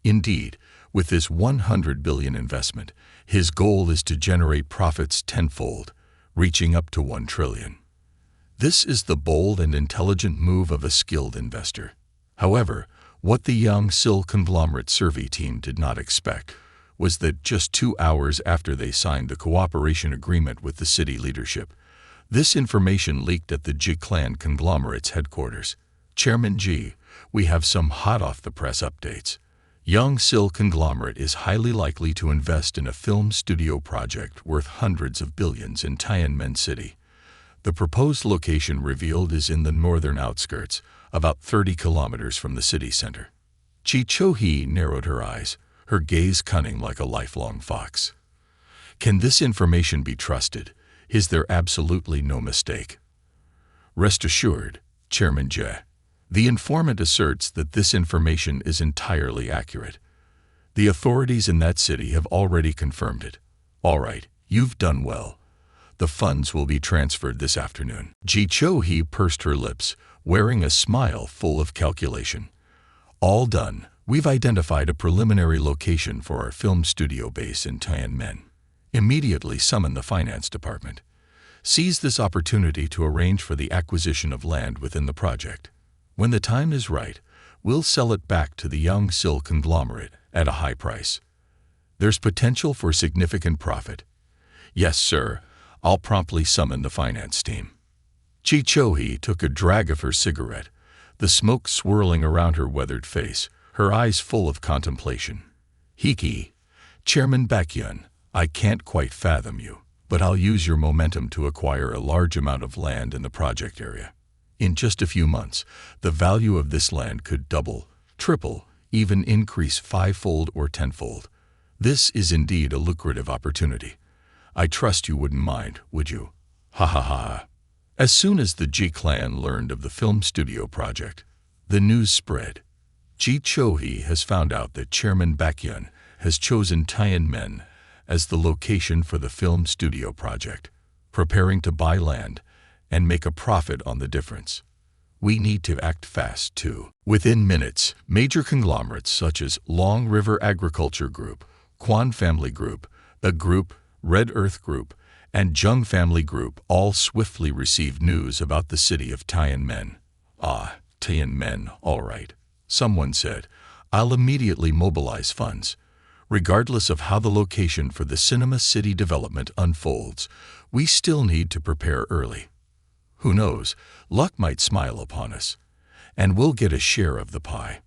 Indeed, with this 100 billion investment, his goal is to generate profits tenfold, reaching up to 1 trillion. This is the bold and intelligent move of a skilled investor. However, what the Young-sil conglomerate survey team did not expect was that just 2 hours after they signed the cooperation agreement with the city leadership, this information leaked at the Ji clan conglomerate's headquarters. Chairman Ji, we have some hot-off-the-press updates. Young-sil conglomerate is highly likely to invest in a film studio project worth hundreds of billions in Tianmen City. The proposed location revealed is in the northern outskirts, about 30 kilometers from the city center. Chi Cho-hee narrowed her eyes, her gaze cunning like a lifelong fox. Can this information be trusted? Is there absolutely no mistake? Rest assured, Chairman Je. The informant asserts that this information is entirely accurate. The authorities in that city have already confirmed it. All right, you've done well. The funds will be transferred this afternoon. Ji Cho-hee pursed her lips, wearing a smile full of calculation. All done. We've identified a preliminary location for our film studio base in Tianmen. Immediately summon the finance department. Seize this opportunity to arrange for the acquisition of land within the project. When the time is right, we'll sell it back to the Young-sil conglomerate at a high price. There's potential for significant profit. Yes, sir. I'll promptly summon the finance team. Chi Cho-hee took a drag of her cigarette, the smoke swirling around her weathered face, her eyes full of contemplation. Hiki, Chairman Baekhyun, I can't quite fathom you, but I'll use your momentum to acquire a large amount of land in the project area. In just a few months, the value of this land could double, triple, even increase fivefold or tenfold. This is indeed a lucrative opportunity. I trust you wouldn't mind, would you? Ha ha ha. As soon as the Ji clan learned of the film studio project, the news spread. Ji Cho-hee has found out that Chairman Baekhyun has chosen Tianmen as the location for the film studio project, preparing to buy land and make a profit on the difference. We need to act fast, too. Within minutes, major conglomerates such as Long River Agriculture Group, Kwan Family Group, The Group, Red Earth Group, and Jung Family Group all swiftly received news about the city of Tianmen. Ah, Tianmen, all right. Someone said, I'll immediately mobilize funds. Regardless of how the location for the Cinema City development unfolds, we still need to prepare early. Who knows, luck might smile upon us, and we'll get a share of the pie.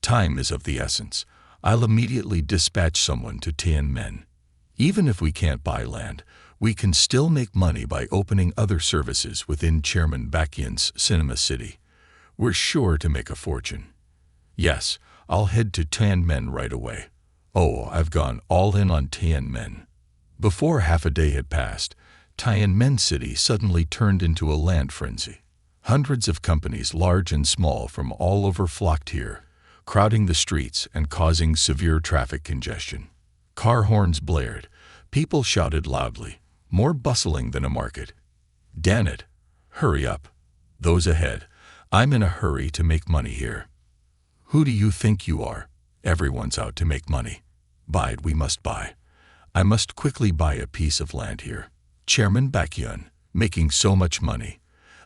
Time is of the essence. I'll immediately dispatch someone to Tianmen. Even if we can't buy land, we can still make money by opening other services within Chairman Baekhyun's Cinema City. We're sure to make a fortune. Yes, I'll head to Tianmen right away. Oh, I've gone all in on Tianmen. Before half a day had passed, Tianmen City suddenly turned into a land frenzy. Hundreds of companies, large and small, from all over flocked here, crowding the streets and causing severe traffic congestion. Car horns blared. People shouted loudly, more bustling than a market. Damn it! Hurry up. Those ahead. I'm in a hurry to make money here. Who do you think you are? Everyone's out to make money. Buy it, we must buy. I must quickly buy a piece of land here. Chairman Baekhyun, making so much money.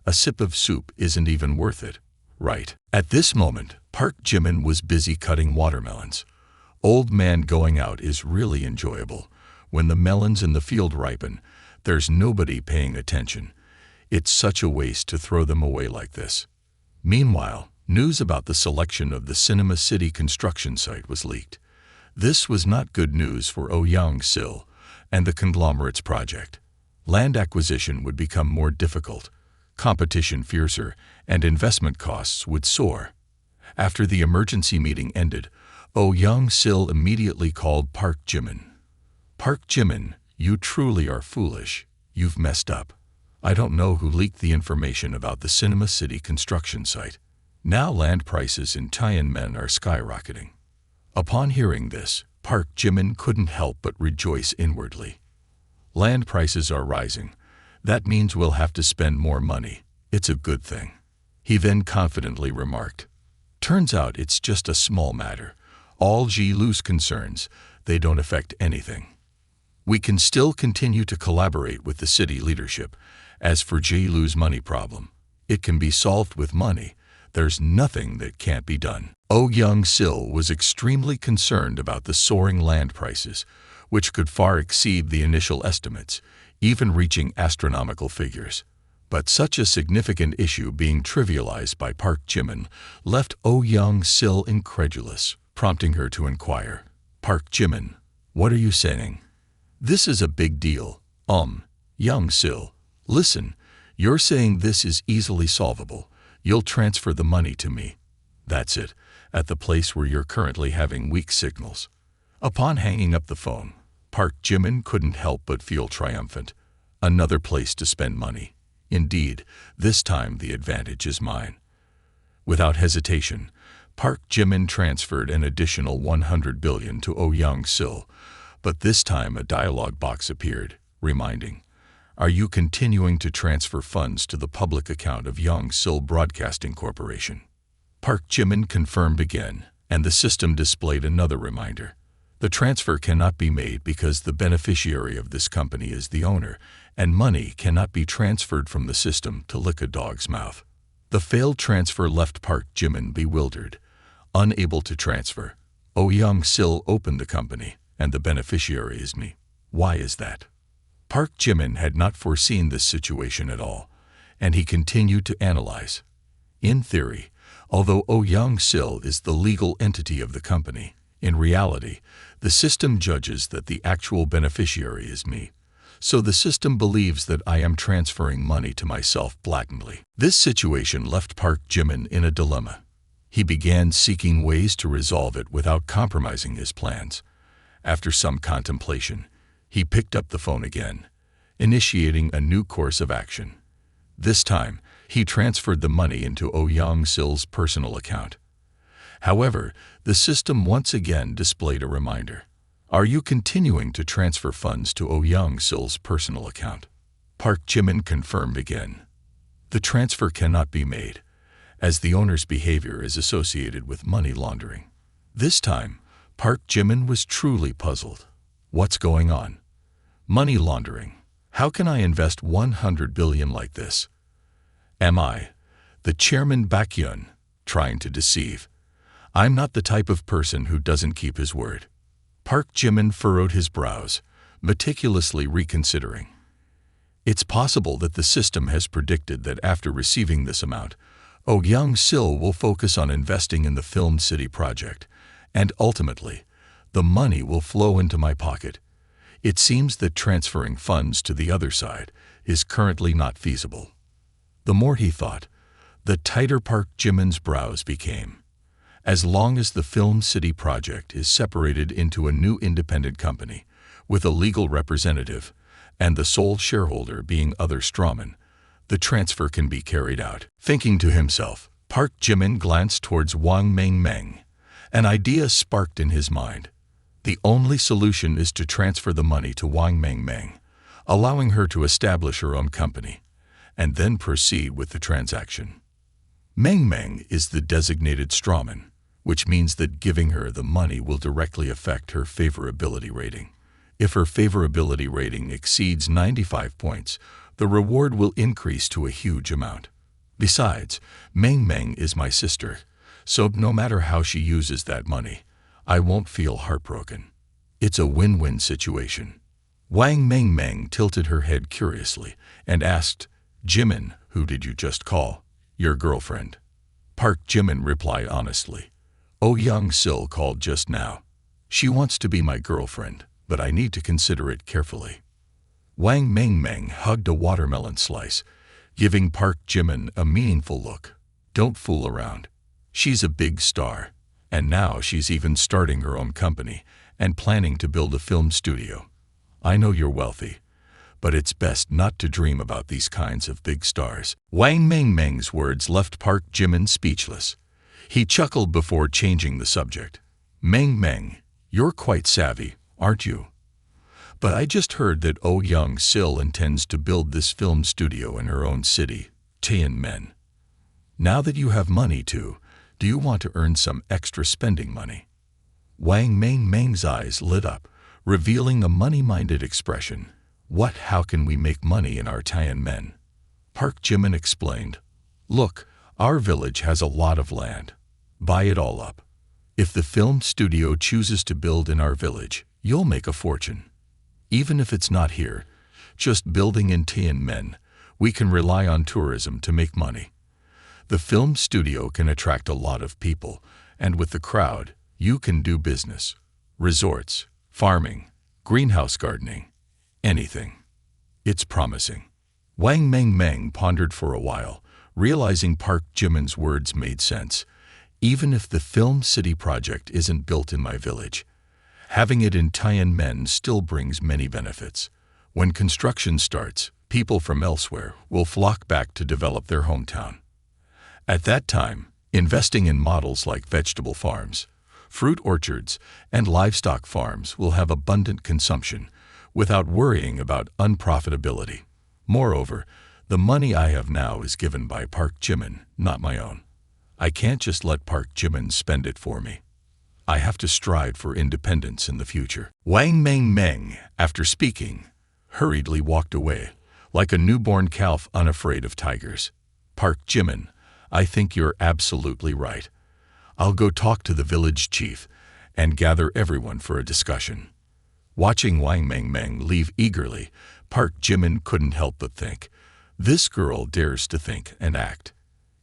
A sip of soup isn't even worth it. Right. At this moment, Park Jimin was busy cutting watermelons. Old man going out is really enjoyable. When the melons in the field ripen, there's nobody paying attention. It's such a waste to throw them away like this. Meanwhile, news about the selection of the Cinema City construction site was leaked. This was not good news for Young-sil and the conglomerate's project. Land acquisition would become more difficult, competition fiercer, and investment costs would soar. After the emergency meeting ended, Young-sil immediately called Park Jimin. Park Jimin, you truly are foolish. You've messed up. I don't know who leaked the information about the Cinema City construction site. Now land prices in Tianmen are skyrocketing. Upon hearing this, Park Jimin couldn't help but rejoice inwardly. Land prices are rising. That means we'll have to spend more money. It's a good thing. He then confidently remarked. Turns out it's just a small matter. All Ji-Lu's concerns, they don't affect anything. We can still continue to collaborate with the city leadership. As for Ji-Lu's money problem, it can be solved with money. There's nothing that can't be done. Young-sil was extremely concerned about the soaring land prices, which could far exceed the initial estimates, even reaching astronomical figures. But such a significant issue being trivialized by Park Jimin left Young-sil incredulous, prompting her to inquire, Park Jimin, what are you saying? This is a big deal. Young-sil, listen, you're saying this is easily solvable. You'll transfer the money to me. That's it, at the place where you're currently having weak signals. Upon hanging up the phone, Park Jimin couldn't help but feel triumphant. Another place to spend money. Indeed, this time the advantage is mine. Without hesitation, Park Jimin transferred an additional 100 billion to Young-sil, but this time a dialog box appeared, reminding, are you continuing to transfer funds to the public account of Young-sil Broadcasting Corporation? Park Jimin confirmed again, and the system displayed another reminder. The transfer cannot be made because the beneficiary of this company is the owner, and money cannot be transferred from the system to lick a dog's mouth. The failed transfer left Park Jimin bewildered. Unable to transfer, Young-sil opened the company, and the beneficiary is me. Why is that? Park Jimin had not foreseen this situation at all, and he continued to analyze. In theory, Although Oh Young-sil is the legal entity of the company, in reality, the system judges that the actual beneficiary is me. So the system believes that I am transferring money to myself blatantly. This situation left Park Jimin in a dilemma. He began seeking ways to resolve it without compromising his plans. After some contemplation, he picked up the phone again, initiating a new course of action. This time, he transferred the money into Oh Young-sil's personal account. However, the system once again displayed a reminder. Are you continuing to transfer funds to Oh Young-sil's personal account? Park Jimin confirmed again. The transfer cannot be made, as the owner's behavior is associated with money laundering. This time, Park Jimin was truly puzzled. What's going on? Money laundering. How can I invest 100 billion like this? Am I, the chairman Baekhyun, trying to deceive? I'm not the type of person who doesn't keep his word. Park Jimin furrowed his brows, meticulously reconsidering. It's possible that the system has predicted that after receiving this amount, Oh Young-sil will focus on investing in the Film City project, and ultimately, the money will flow into my pocket. It seems that transferring funds to the other side is currently not feasible. The more he thought, the tighter Park Jimin's brows became. As long as the Film City project is separated into a new independent company, with a legal representative, and the sole shareholder being other strawmen, the transfer can be carried out. Thinking to himself, Park Jimin glanced towards Wang Mengmeng. An idea sparked in his mind. The only solution is to transfer the money to Wang Mengmeng, allowing her to establish her own company, and then proceed with the transaction. Mengmeng is the designated strawman, which means that giving her the money will directly affect her favorability rating. If her favorability rating exceeds 95 points, the reward will increase to a huge amount. Besides, Mengmeng is my sister, so no matter how she uses that money, I won't feel heartbroken. It's a win-win situation. Wang Mengmeng tilted her head curiously and asked, Jimin, who did you just call? Your girlfriend. Park Jimin replied honestly. Oh Young-sil called just now. She wants to be my girlfriend, but I need to consider it carefully. Wang Mengmeng hugged a watermelon slice, giving Park Jimin a meaningful look. Don't fool around. She's a big star, and now she's even starting her own company and planning to build a film studio. I know you're wealthy, but it's best not to dream about these kinds of big stars. Wang Mengmeng's words left Park Jimin speechless. He chuckled before changing the subject. Mengmeng, you're quite savvy, aren't you? But I just heard that Oh Young-sil intends to build this film studio in her own city, Tianmen. Now that you have money too, do you want to earn some extra spending money? Wang Mengmeng's eyes lit up, revealing a money-minded expression. How can we make money in our Tianmen? Park Jimin explained. Look, our village has a lot of land. Buy it all up. If the film studio chooses to build in our village, you'll make a fortune. Even if it's not here, just building in Tianmen, we can rely on tourism to make money. The film studio can attract a lot of people, and with the crowd, you can do business. Resorts, farming, greenhouse gardening, anything. It's promising. Wang Mengmeng pondered for a while, realizing Park Jimin's words made sense. Even if the Film City project isn't built in my village, having it in Tianmen still brings many benefits. When construction starts, people from elsewhere will flock back to develop their hometown. At that time, investing in models like vegetable farms, fruit orchards, and livestock farms will have abundant consumption without worrying about unprofitability. Moreover, the money I have now is given by Park Jimin, not my own. I can't just let Park Jimin spend it for me. I have to strive for independence in the future. Wang Mengmeng, after speaking, hurriedly walked away, like a newborn calf unafraid of tigers. Park Jimin, I think you're absolutely right. I'll go talk to the village chief and gather everyone for a discussion. Watching Wang Mengmeng leave eagerly, Park Jimin couldn't help but think, this girl dares to think and act.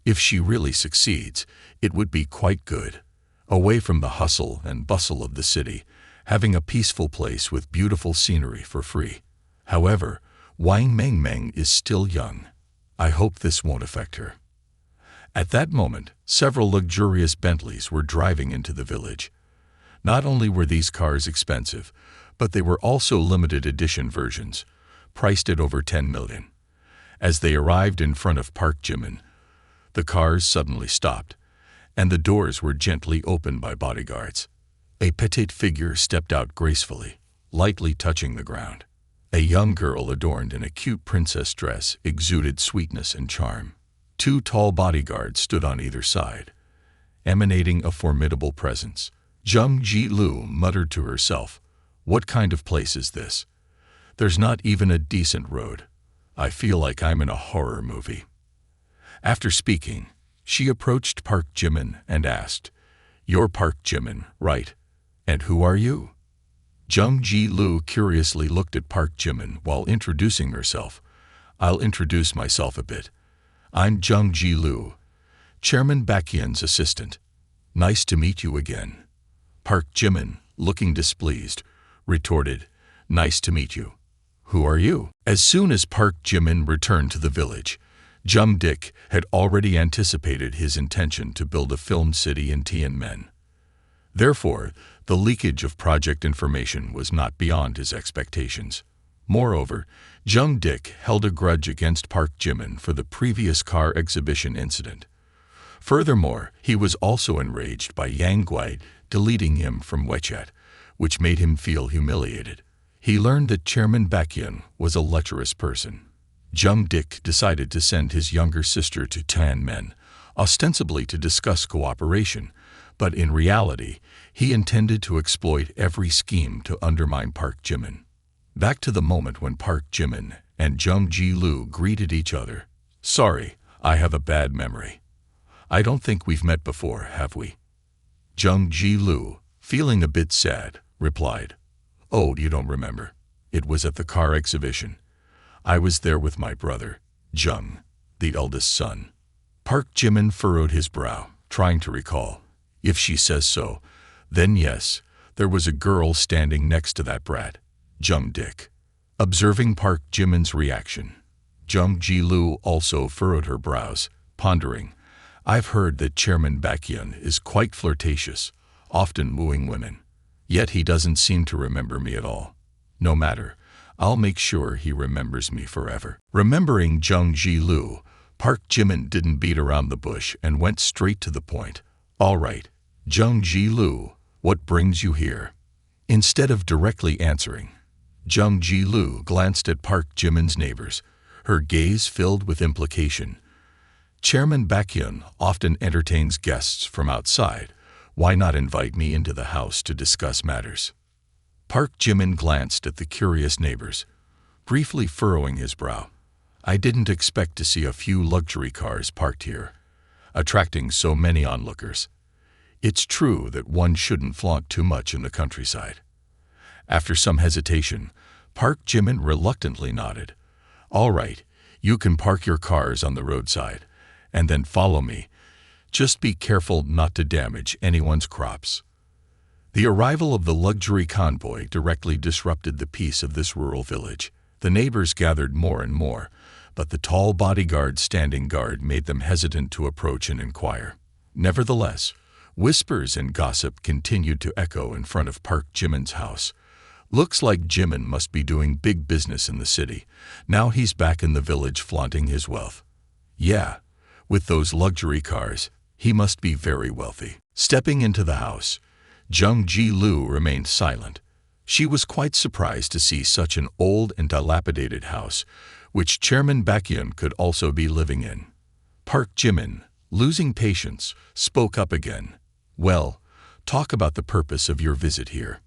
If she really succeeds, it would be quite good. Away from the hustle and bustle of the city, having a peaceful place with beautiful scenery for free. However, Wang Mengmeng is still young. I hope this won't affect her. At that moment, several luxurious Bentleys were driving into the village. Not only were these cars expensive, but they were also limited edition versions, priced at over 10 million. As they arrived in front of Park Jimin, the cars suddenly stopped, and the doors were gently opened by bodyguards. A petite figure stepped out gracefully, lightly touching the ground. A young girl adorned in a cute princess dress exuded sweetness and charm. Two tall bodyguards stood on either side, emanating a formidable presence. Jung Ji-lu muttered to herself, "What kind of place is this? There's not even a decent road. I feel like I'm in a horror movie." After speaking, she approached Park Jimin and asked, "You're Park Jimin, right? And who are you?" Jung Ji-lu curiously looked at Park Jimin while introducing herself. "I'll introduce myself a bit. I'm Jung Ji-lu, Chairman Baekhyun's assistant. Nice to meet you again." Park Jimin, looking displeased, retorted, "Nice to meet you. Who are you?" As soon as Park Jimin returned to the village, Jung Dik had already anticipated his intention to build a film city in Tianmen. Therefore, the leakage of project information was not beyond his expectations. Moreover, Jung Dik held a grudge against Park Jimin for the previous car exhibition incident. Furthermore, he was also enraged by Yang Guai deleting him from WeChat, which made him feel humiliated. He learned that Chairman Baekhyun was a lecherous person. Jung Dik decided to send his younger sister to Tianmen, ostensibly to discuss cooperation, but in reality, he intended to exploit every scheme to undermine Park Jimin. Back to the moment when Park Jimin and Jung Ji-lu greeted each other. "Sorry, I have a bad memory. I don't think we've met before, have we?" Jung Ji-lu, feeling a bit sad, replied, "Oh, you don't remember. It was at the car exhibition. I was there with my brother, Jung, the eldest son." Park Jimin furrowed his brow, trying to recall. If she says so, then yes, there was a girl standing next to that brat, Jung Dik. Observing Park Jimin's reaction, Jung Ji-lu also furrowed her brows, pondering, "I've heard that Chairman Baekhyun is quite flirtatious, often wooing women. Yet he doesn't seem to remember me at all. No matter, I'll make sure he remembers me forever." Remembering Jung Ji-lu, Park Jimin didn't beat around the bush and went straight to the point. "All right, Jung Ji-lu, what brings you here?" Instead of directly answering, Jung Ji-lu glanced at Park Jimin's neighbors, her gaze filled with implication. "Chairman Baekhyun often entertains guests from outside. Why not invite me into the house to discuss matters?" Park Jimin glanced at the curious neighbors, briefly furrowing his brow. "I didn't expect to see a few luxury cars parked here, attracting so many onlookers. It's true that one shouldn't flaunt too much in the countryside." After some hesitation, Park Jimin reluctantly nodded. "All right, you can park your cars on the roadside, and then follow me. Just be careful not to damage anyone's crops." The arrival of the luxury convoy directly disrupted the peace of this rural village. The neighbors gathered more and more, but the tall bodyguard standing guard made them hesitant to approach and inquire. Nevertheless, whispers and gossip continued to echo in front of Park Jimin's house. "Looks like Jimin must be doing big business in the city. Now he's back in the village flaunting his wealth. Yeah, with those luxury cars, he must be very wealthy." Stepping into the house, Jung Ji-lu remained silent. She was quite surprised to see such an old and dilapidated house, which Chairman Baekhyun could also be living in. Park Jimin, losing patience, spoke up again. "Well, talk about the purpose of your visit here."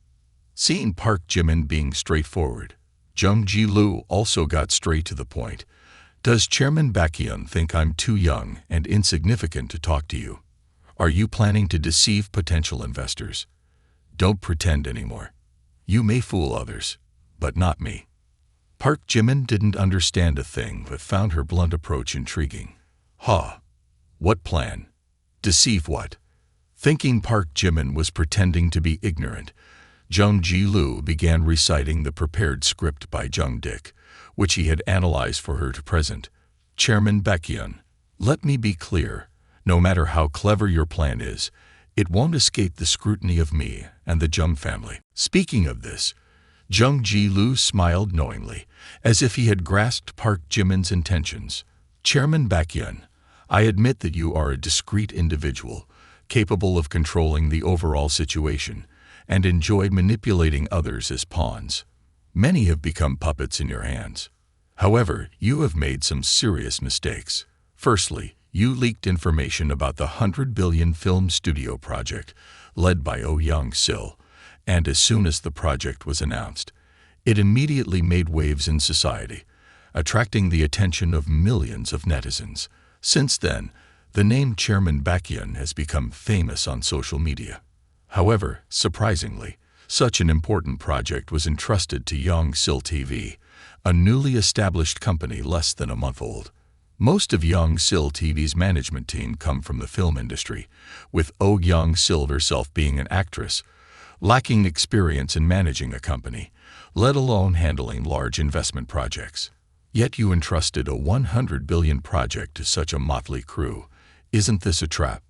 Seeing Park Jimin being straightforward, Jung Ji-lu also got straight to the point. "Does Chairman Baekhyun think I'm too young and insignificant to talk to you? Are you planning to deceive potential investors? Don't pretend anymore. You may fool others, but not me." Park Jimin didn't understand a thing but found her blunt approach intriguing. "Ha! What plan? Deceive what? Thinking Park Jimin was pretending to be ignorant, Jung Ji-Lu began reciting the prepared script by Jung Dik, which he had analyzed for her to present. Chairman Baekhyun, let me be clear. No matter how clever your plan is, it won't escape the scrutiny of me and the Jung family. Speaking of this, Jung Ji-Lu smiled knowingly, as if he had grasped Park Jimin's intentions. Chairman Baekhyun, I admit that you are a discreet individual, capable of controlling the overall situation, and enjoy manipulating others as pawns. Many have become puppets in your hands. However, you have made some serious mistakes. Firstly, you leaked information about the 100 billion film studio project led by Oh Young-sil, and as soon as the project was announced, it immediately made waves in society, attracting the attention of millions of netizens. Since then, the name Chairman Baekhyun has become famous on social media. However, surprisingly, such an important project was entrusted to Young-sil TV, a newly established company less than a month old. Most of Young-sil TV's management team come from the film industry, with Oh Young-sil herself being an actress, lacking experience in managing a company, let alone handling large investment projects. Yet you entrusted a 100 billion project to such a motley crew. Isn't this a trap?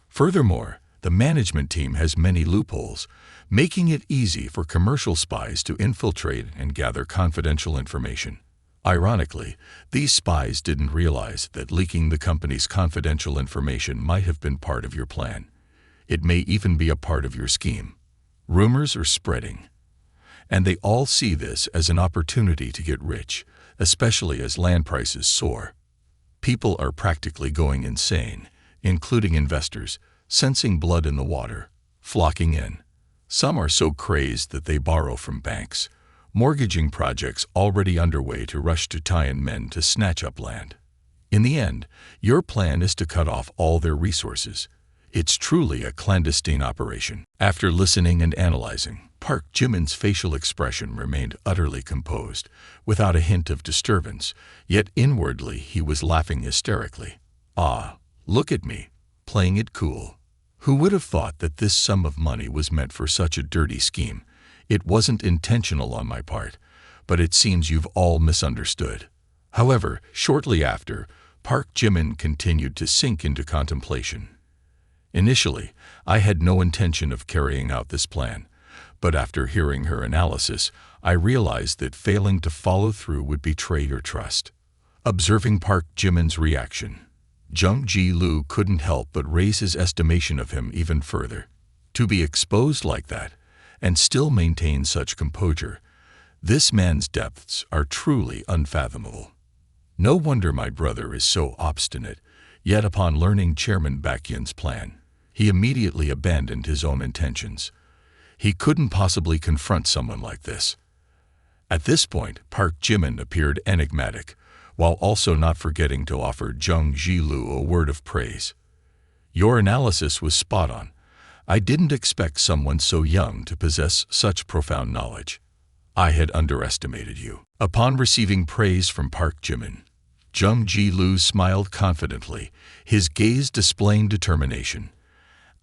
Furthermore, the management team has many loopholes, making it easy for commercial spies to infiltrate and gather confidential information. Ironically, these spies didn't realize that leaking the company's confidential information might have been part of your plan. It may even be a part of your scheme. Rumors are spreading, and they all see this as an opportunity to get rich, especially as land prices soar. People are practically going insane, including investors, sensing blood in the water, flocking in. Some are so crazed that they borrow from banks, mortgaging projects already underway to rush to Tianmen to snatch up land. In the end, your plan is to cut off all their resources. It's truly a clandestine operation. After listening and analyzing, Park Jimin's facial expression remained utterly composed, without a hint of disturbance, yet inwardly he was laughing hysterically. Ah, look at me, playing it cool. Who would have thought that this sum of money was meant for such a dirty scheme? It wasn't intentional on my part, but it seems you've all misunderstood. However, shortly after, Park Jimin continued to sink into contemplation. Initially, I had no intention of carrying out this plan, but after hearing her analysis, I realized that failing to follow through would betray your trust. Observing Park Jimin's reaction, Jung Ji-Lu couldn't help but raise his estimation of him even further. To be exposed like that, and still maintain such composure, this man's depths are truly unfathomable. No wonder my brother is so obstinate, yet upon learning Chairman Baekhyun's plan, he immediately abandoned his own intentions. He couldn't possibly confront someone like this. At this point, Park Jimin appeared enigmatic, while also not forgetting to offer Jung Ji-Lu a word of praise. Your analysis was spot on. I didn't expect someone so young to possess such profound knowledge. I had underestimated you. Upon receiving praise from Park Jimin, Jung Ji-Lu smiled confidently, his gaze displaying determination.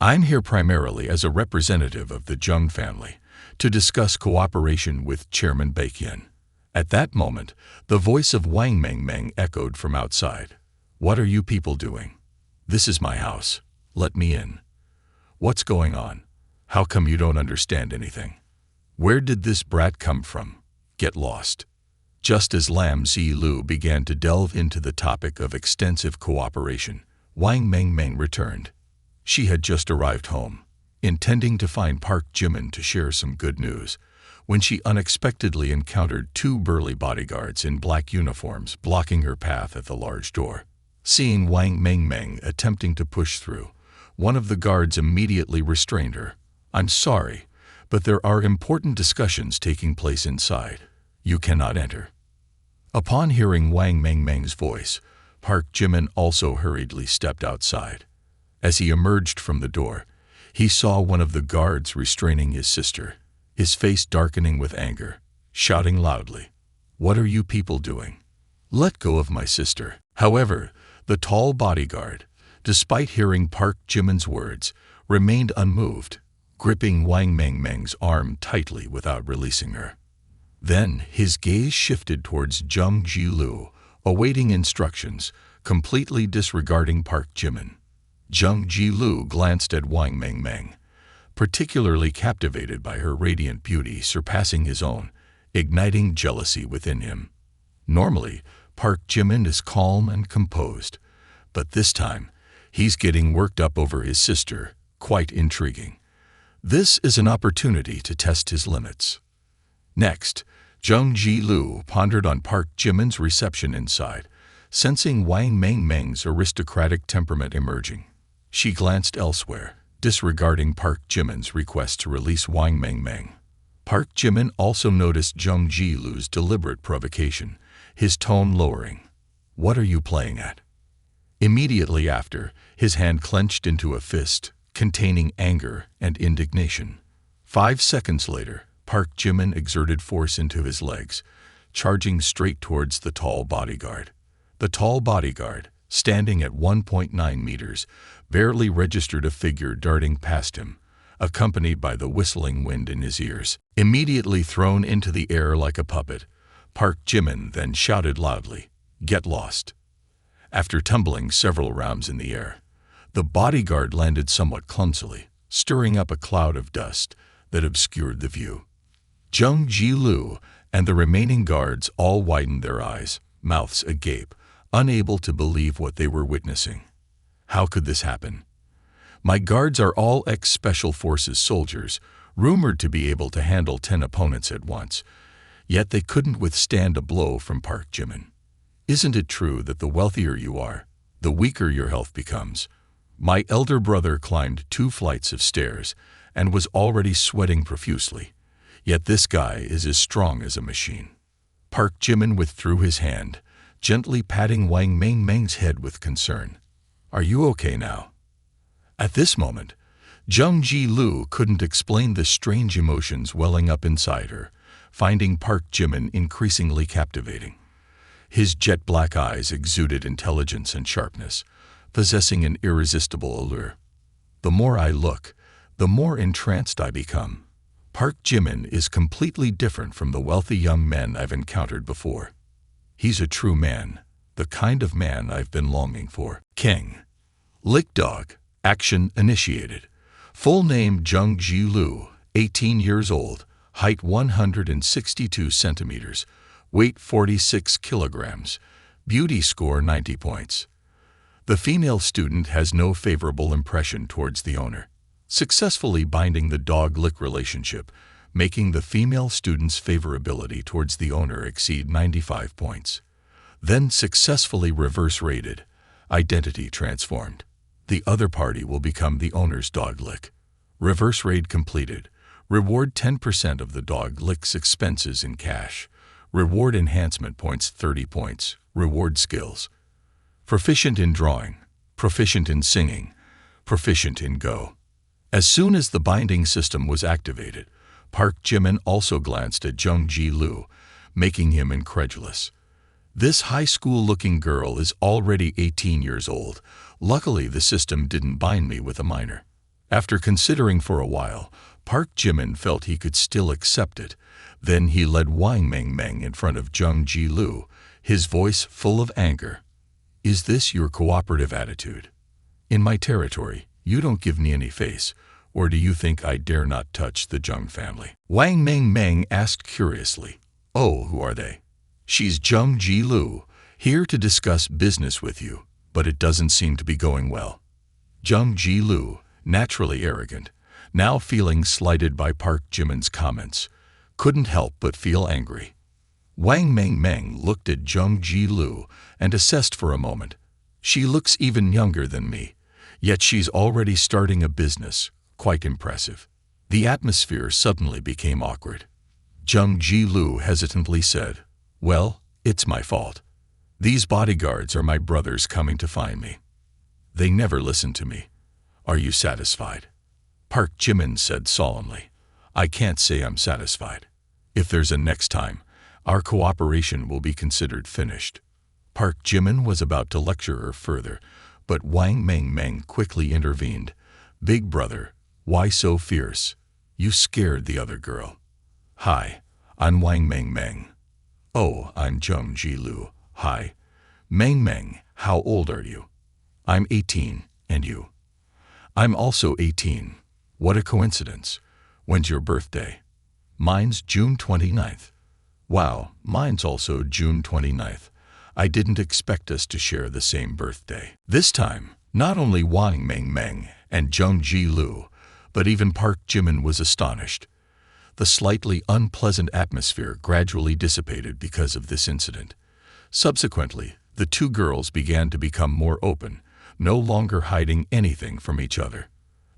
I'm here primarily as a representative of the Jung family, to discuss cooperation with Chairman Baekhyun. At that moment, the voice of Wang Mengmeng echoed from outside. What are you people doing? This is my house. Let me in. What's going on? How come you don't understand anything? Where did this brat come from? Get lost. Just as Lam Zilu began to delve into the topic of extensive cooperation, Wang Mengmeng returned. She had just arrived home, intending to find Park Jimin to share some good news, when she unexpectedly encountered two burly bodyguards in black uniforms blocking her path at the large door. Seeing Wang Mengmeng attempting to push through, one of the guards immediately restrained her. I'm sorry, but there are important discussions taking place inside. You cannot enter. Upon hearing Wang Mengmeng's voice, Park Jimin also hurriedly stepped outside. As he emerged from the door, he saw one of the guards restraining his sister, his face darkening with anger, shouting loudly, "What are you people doing? Let go of my sister." However, the tall bodyguard, despite hearing Park Jimin's words, remained unmoved, gripping Wang Mengmeng's arm tightly without releasing her. Then his gaze shifted towards Jung Ji-lu, awaiting instructions, completely disregarding Park Jimin. Jung Ji-lu glanced at Wang Mengmeng, particularly captivated by her radiant beauty surpassing his own, igniting jealousy within him. Normally, Park Jimin is calm and composed, but this time, he's getting worked up over his sister, quite intriguing. This is an opportunity to test his limits. Next, Jung Ji-lu pondered on Park Jimin's reception inside, sensing Wang Mengmeng's aristocratic temperament emerging. She glanced elsewhere, disregarding Park Jimin's request to release Wang Mengmeng. Park Jimin also noticed Jung Ji-lu's deliberate provocation, his tone lowering. "What are you playing at?" Immediately after, his hand clenched into a fist, containing anger and indignation. 5 seconds later, Park Jimin exerted force into his legs, charging straight towards the tall bodyguard. The tall bodyguard, standing at 1.9 meters, barely registered a figure darting past him, accompanied by the whistling wind in his ears. Immediately thrown into the air like a puppet, Park Jimin then shouted loudly, "Get lost!" After tumbling several rounds in the air, the bodyguard landed somewhat clumsily, stirring up a cloud of dust that obscured the view. Jung Ji-lu and the remaining guards all widened their eyes, mouths agape, unable to believe what they were witnessing. How could this happen? My guards are all ex-Special Forces soldiers, rumored to be able to handle 10 opponents at once, yet they couldn't withstand a blow from Park Jimin. Isn't it true that the wealthier you are, the weaker your health becomes? My elder brother climbed 2 flights of stairs and was already sweating profusely, yet this guy is as strong as a machine. Park Jimin withdrew his hand, gently patting Wang Mengmeng's head with concern. "Are you okay now?" At this moment, Jung Ji-lu couldn't explain the strange emotions welling up inside her, finding Park Jimin increasingly captivating. His jet-black eyes exuded intelligence and sharpness, possessing an irresistible allure. The more I look, the more entranced I become. Park Jimin is completely different from the wealthy young men I've encountered before. He's a true man, the kind of man I've been longing for. King. Lick Dog. Action initiated. Full name Jung Ji-lu, 18 years old, height 162 centimeters, weight 46 kilograms, beauty score 90 points. The female student has no favorable impression towards the owner, successfully binding the dog-lick relationship, making the female student's favorability towards the owner exceed 95 points. Then successfully reverse-rated, identity transformed. The other party will become the owner's dog lick. Reverse raid completed. Reward 10% of the dog lick's expenses in cash. Reward enhancement points 30 points. Reward skills. Proficient in drawing. Proficient in singing. Proficient in Go. As soon as the binding system was activated, Park Jimin also glanced at Jung Ji-lu, making him incredulous. This high school-looking girl is already 18 years old. Luckily, the system didn't bind me with a minor. After considering for a while, Park Jimin felt he could still accept it. Then he led Wang Mengmeng in front of Jung Ji-lu, his voice full of anger. "Is this your cooperative attitude? In my territory, you don't give me any face, or do you think I dare not touch the Jung family?" Wang Mengmeng asked curiously. "Oh, who are they?" "She's Jung Ji-lu, here to discuss business with you, but it doesn't seem to be going well." Jung Ji-lu, naturally arrogant, now feeling slighted by Park Jimin's comments, couldn't help but feel angry. Wang Mengmeng looked at Jung Ji-lu and assessed for a moment. She looks even younger than me, yet she's already starting a business. Quite impressive. The atmosphere suddenly became awkward. Jung Ji-lu hesitantly said, "Well, it's my fault. These bodyguards are my brothers coming to find me. They never listen to me. Are you satisfied?" Park Jimin said solemnly, "I can't say I'm satisfied. If there's a next time, our cooperation will be considered finished." Park Jimin was about to lecture her further, But Wang Meng quickly intervened. "Big brother, why so fierce? You scared the other girl." "Hi, I'm Wang Meng." "Oh, I'm Jung Ji Lu. Hi. Meng, how old are you?" "I'm 18, and you?" "I'm also 18. What a coincidence. When's your birthday?" "Mine's June 29th. "Wow, mine's also June 29th. I didn't expect us to share the same birthday." This time, not only Wang Meng and Jung Ji Lu, but even Park Jimin was astonished. The slightly unpleasant atmosphere gradually dissipated because of this incident. Subsequently, the two girls began to become more open, no longer hiding anything from each other.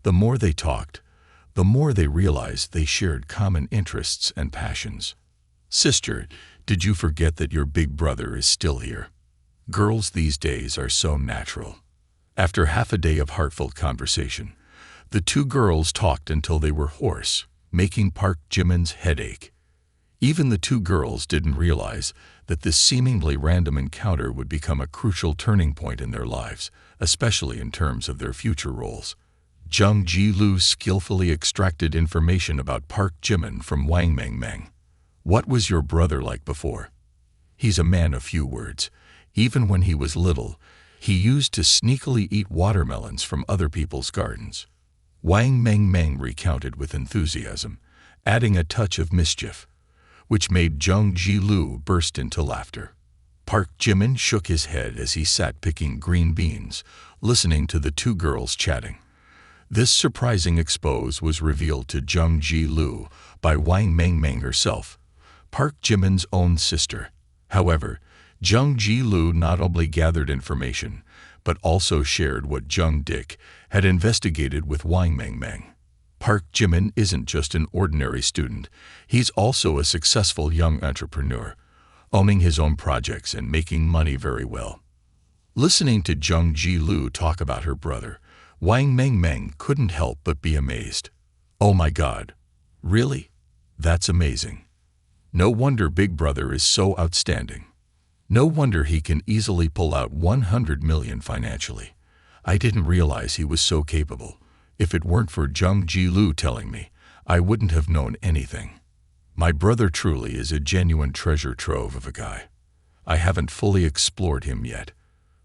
The more they talked, the more they realized they shared common interests and passions. "Sister, did you forget that your big brother is still here?" Girls these days are so natural. After half a day of heartfelt conversation, the two girls talked until they were hoarse, making Park Jimin's head ache. Even the two girls didn't realize that this seemingly random encounter would become a crucial turning point in their lives, especially in terms of their future roles. Jung Ji Lu skillfully extracted information about Park Jimin from Wang Meng. "What was your brother like before?" "He's a man of few words. Even when he was little, he used to sneakily eat watermelons from other people's gardens." Wang Meng recounted with enthusiasm, adding a touch of mischief, which made Jung Ji Lu burst into laughter. Park Jimin shook his head as he sat picking green beans, listening to the two girls chatting. This surprising expose was revealed to Jung Ji Lu by Wang Meng herself, Park Jimin's own sister. However, Jung Ji Lu not only gathered information, but also shared what Jung Dik had investigated with Wang Meng. Park Jimin isn't just an ordinary student, he's also a successful young entrepreneur, owning his own projects and making money very well. Listening to Jung Ji Lu talk about her brother, Wang Meng couldn't help but be amazed. "Oh my God, really? That's amazing. No wonder Big Brother is so outstanding. No wonder he can easily pull out 100 million financially. I didn't realize he was so capable. If it weren't for Jung Ji Lu telling me, I wouldn't have known anything. My brother truly is a genuine treasure trove of a guy. I haven't fully explored him yet.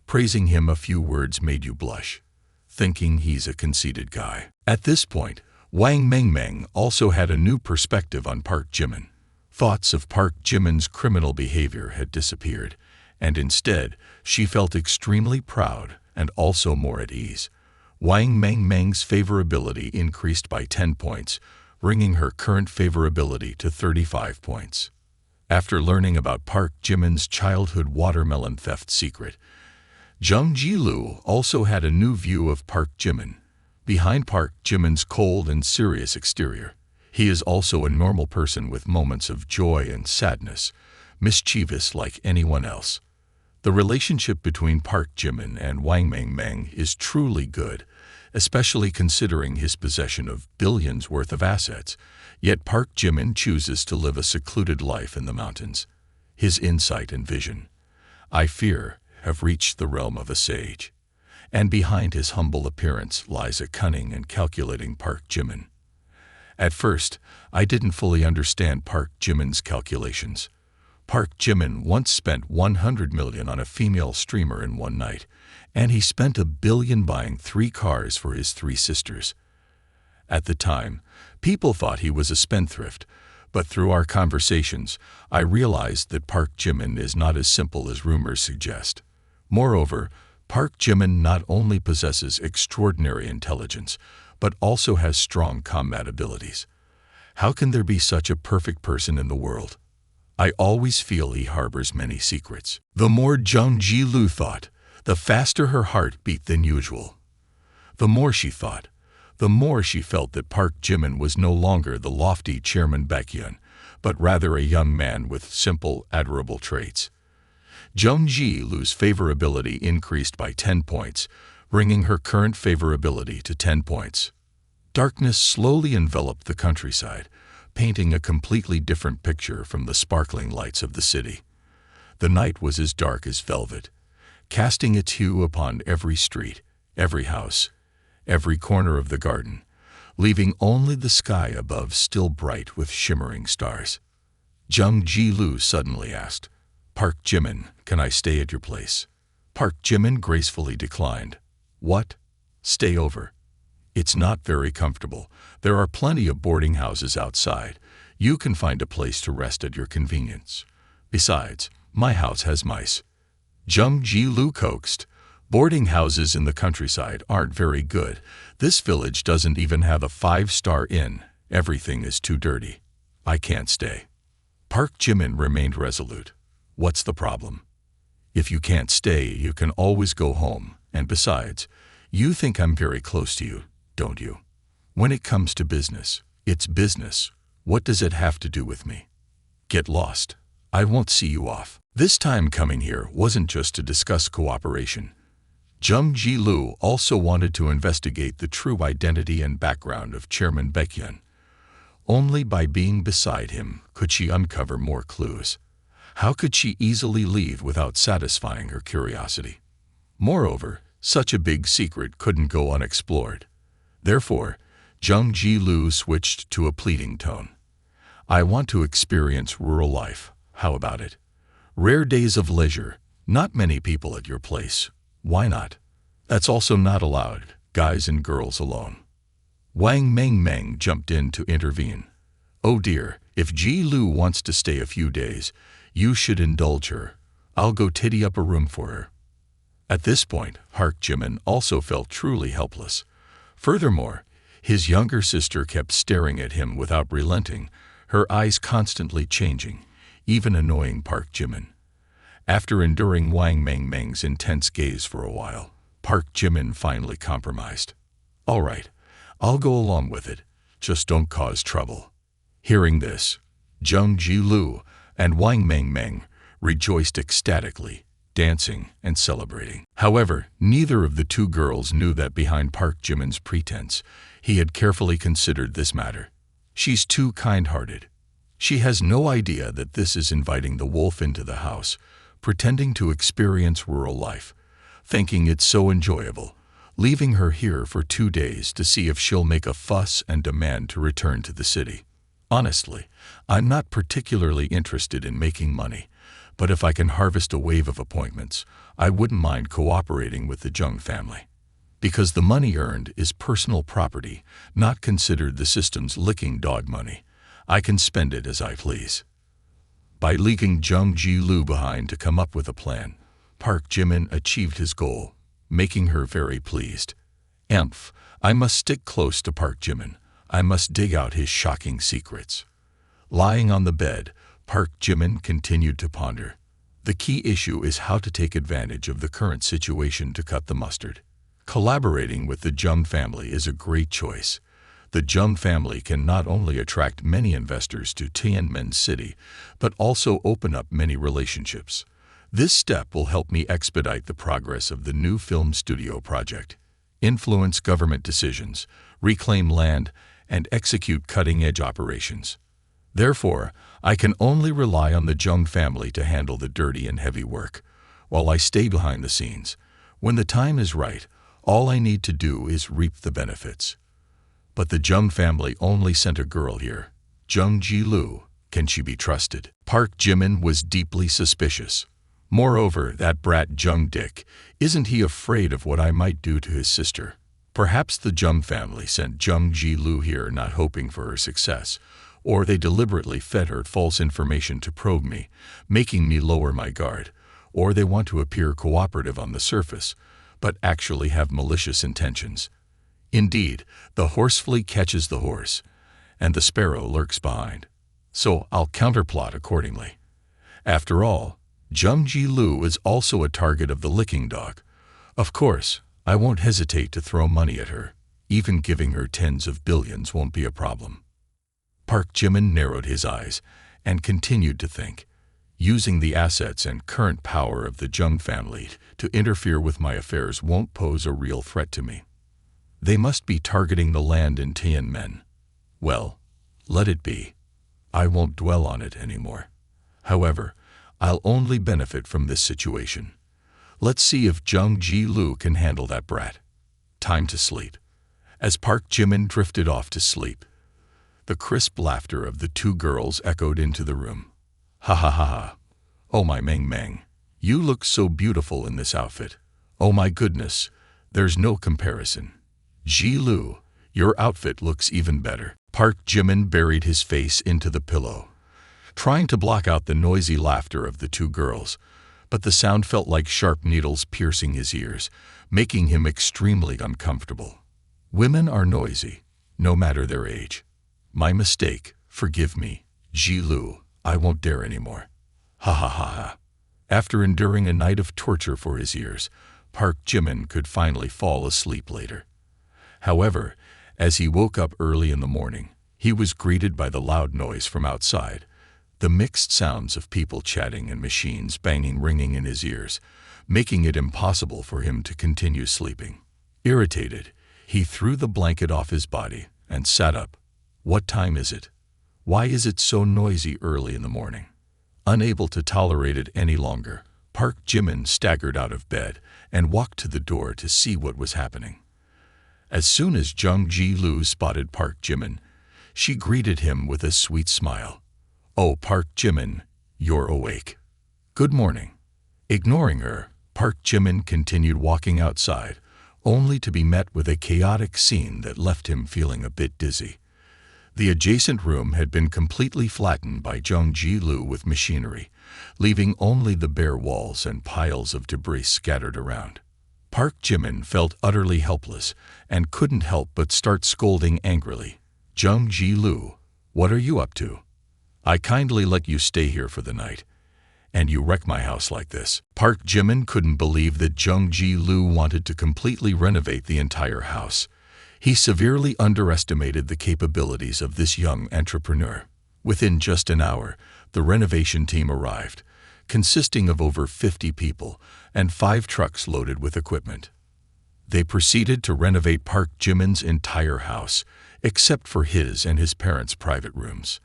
Praising him a few words made you blush, thinking he's a conceited guy." At this point, Wang Meng also had a new perspective on Park Jimin. Thoughts of Park Jimin's criminal behavior had disappeared, and instead, she felt extremely proud and also more at ease. Wang Meng's favorability increased by 10 points, bringing her current favorability to 35 points. After learning about Park Jimin's childhood watermelon theft secret, Jung Ji Lu also had a new view of Park Jimin. Behind Park Jimin's cold and serious exterior, he is also a normal person with moments of joy and sadness, mischievous like anyone else. The relationship between Park Jimin and Wang Meng is truly good, especially considering his possession of billions worth of assets, yet Park Jimin chooses to live a secluded life in the mountains. His insight and vision, I fear, have reached the realm of a sage. And behind his humble appearance lies a cunning and calculating Park Jimin. At first, I didn't fully understand Park Jimin's calculations. Park Jimin once spent 100 million on a female streamer in one night, and he spent 1 billion buying 3 cars for his 3 sisters. At the time, people thought he was a spendthrift, but through our conversations, I realized that Park Jimin is not as simple as rumors suggest. Moreover, Park Jimin not only possesses extraordinary intelligence, but also has strong combat abilities. How can there be such a perfect person in the world? I always feel he harbors many secrets. The more Jung Ji Lu thought, the faster her heart beat than usual. The more she thought, the more she felt that Park Jimin was no longer the lofty Chairman Baekhyun, but rather a young man with simple, admirable traits. Jung Ji Lu's favorability increased by 10 points, bringing her current favorability to 10 points. Darkness slowly enveloped the countryside, painting a completely different picture from the sparkling lights of the city. The night was as dark as velvet. casting its hue upon every street, every house, every corner of the garden, leaving only the sky above still bright with shimmering stars. Jung Ji-lu suddenly asked, "Park Jimin, can I stay at your place?" Park Jimin gracefully declined. "What? Stay over? It's not very comfortable. There are plenty of boarding houses outside. You can find a place to rest at your convenience. Besides, my house has mice." Jung Ji-lu coaxed. "Boarding houses in the countryside aren't very good. This village doesn't even have a 5-star inn. Everything is too dirty. I can't stay." Park Jimin remained resolute. "What's the problem? If you can't stay, you can always go home. And besides, you think I'm very close to you, don't you? When it comes to business, it's business. What does it have to do with me? Get lost. I won't see you off." This time coming here wasn't just to discuss cooperation. Jung Ji-lu also wanted to investigate the true identity and background of Chairman Baekhyun. Only by being beside him could she uncover more clues. How could she easily leave without satisfying her curiosity? Moreover, such a big secret couldn't go unexplored. Therefore, Jung Ji-lu switched to a pleading tone. "I want to experience rural life. How about it? Rare days of leisure, not many people at your place. Why not? That's also not allowed, guys and girls alone." Wang Mengmeng jumped in to intervene. "Oh dear, if Ji-lu wants to stay a few days, you should indulge her. I'll go tidy up a room for her." At this point, Park Jimin also felt truly helpless. Furthermore, his younger sister kept staring at him without relenting, her eyes constantly changing, even annoying Park Jimin. After enduring Wang Mengmeng's intense gaze for a while, Park Jimin finally compromised. "All right, I'll go along with it. Just don't cause trouble." Hearing this, Jung Ji-lu and Wang Mengmeng rejoiced ecstatically, dancing and celebrating. However, neither of the two girls knew that behind Park Jimin's pretense, he had carefully considered this matter. She's too kind-hearted. She has no idea that this is inviting the wolf into the house, pretending to experience rural life, thinking it's so enjoyable, leaving her here for 2 days to see if she'll make a fuss and demand to return to the city. Honestly, I'm not particularly interested in making money, but if I can harvest a wave of appointments, I wouldn't mind cooperating with the Jung family. Because the money earned is personal property, not considered the system's licking dog money. I can spend it as I please. By leaving Jung Ji-lu behind to come up with a plan, Park Jimin achieved his goal, making her very pleased. I must stick close to Park Jimin. I must dig out his shocking secrets. Lying on the bed, Park Jimin continued to ponder. The key issue is how to take advantage of the current situation to cut the mustard. Collaborating with the Jung family is a great choice. The Jung family can not only attract many investors to Tianmen City, but also open up many relationships. This step will help me expedite the progress of the new film studio project, influence government decisions, reclaim land, and execute cutting-edge operations. Therefore, I can only rely on the Jung family to handle the dirty and heavy work, while I stay behind the scenes. When the time is right, all I need to do is reap the benefits. But the Jung family only sent a girl here. Jung Ji-lu, can she be trusted? Park Jimin was deeply suspicious. Moreover, that brat Jung Dick, isn't he afraid of what I might do to his sister? Perhaps the Jung family sent Jung Ji-lu here not hoping for her success, or they deliberately fed her false information to probe me, making me lower my guard, or they want to appear cooperative on the surface, but actually have malicious intentions. Indeed, the horsefly catches the horse, and the sparrow lurks behind. So I'll counterplot accordingly. After all, Jung Ji-lu is also a target of the licking dog. Of course, I won't hesitate to throw money at her. Even giving her tens of billions won't be a problem. Park Jimin narrowed his eyes and continued to think. Using the assets and current power of the Jung family to interfere with my affairs won't pose a real threat to me. They must be targeting the land in Tianmen. Well, let it be. I won't dwell on it anymore. However, I'll only benefit from this situation. Let's see if Jung Ji-Lu can handle that brat. Time to sleep. As Park Jimin drifted off to sleep, the crisp laughter of the two girls echoed into the room. Ha ha ha ha. Oh my Meng Meng. You look so beautiful in this outfit. Oh my goodness. There's no comparison. Ji-Lu, your outfit looks even better. Park Jimin buried his face into the pillow, trying to block out the noisy laughter of the two girls, but the sound felt like sharp needles piercing his ears, making him extremely uncomfortable. Women are noisy, no matter their age. My mistake, forgive me, Ji-Lu, I won't dare anymore. Ha ha ha ha. After enduring a night of torture for his ears, Park Jimin could finally fall asleep later. However, as he woke up early in the morning, he was greeted by the loud noise from outside, the mixed sounds of people chatting and machines banging ringing in his ears, making it impossible for him to continue sleeping. Irritated, he threw the blanket off his body and sat up. What time is it? Why is it so noisy early in the morning? Unable to tolerate it any longer, Park Jimin staggered out of bed and walked to the door to see what was happening. As soon as Jung Ji-Lu spotted Park Jimin, she greeted him with a sweet smile. Oh, Park Jimin, you're awake. Good morning. Ignoring her, Park Jimin continued walking outside, only to be met with a chaotic scene that left him feeling a bit dizzy. The adjacent room had been completely flattened by Jung Ji-Lu with machinery, leaving only the bare walls and piles of debris scattered around. Park Jimin felt utterly helpless and couldn't help but start scolding angrily. Jung Ji-Lu, what are you up to? I kindly let you stay here for the night, and you wreck my house like this. Park Jimin couldn't believe that Jung Ji-Lu wanted to completely renovate the entire house. He severely underestimated the capabilities of this young entrepreneur. Within just an hour, the renovation team arrived, consisting of over 50 people and 5 trucks loaded with equipment. They proceeded to renovate Park Jimin's entire house, except for his and his parents' private rooms.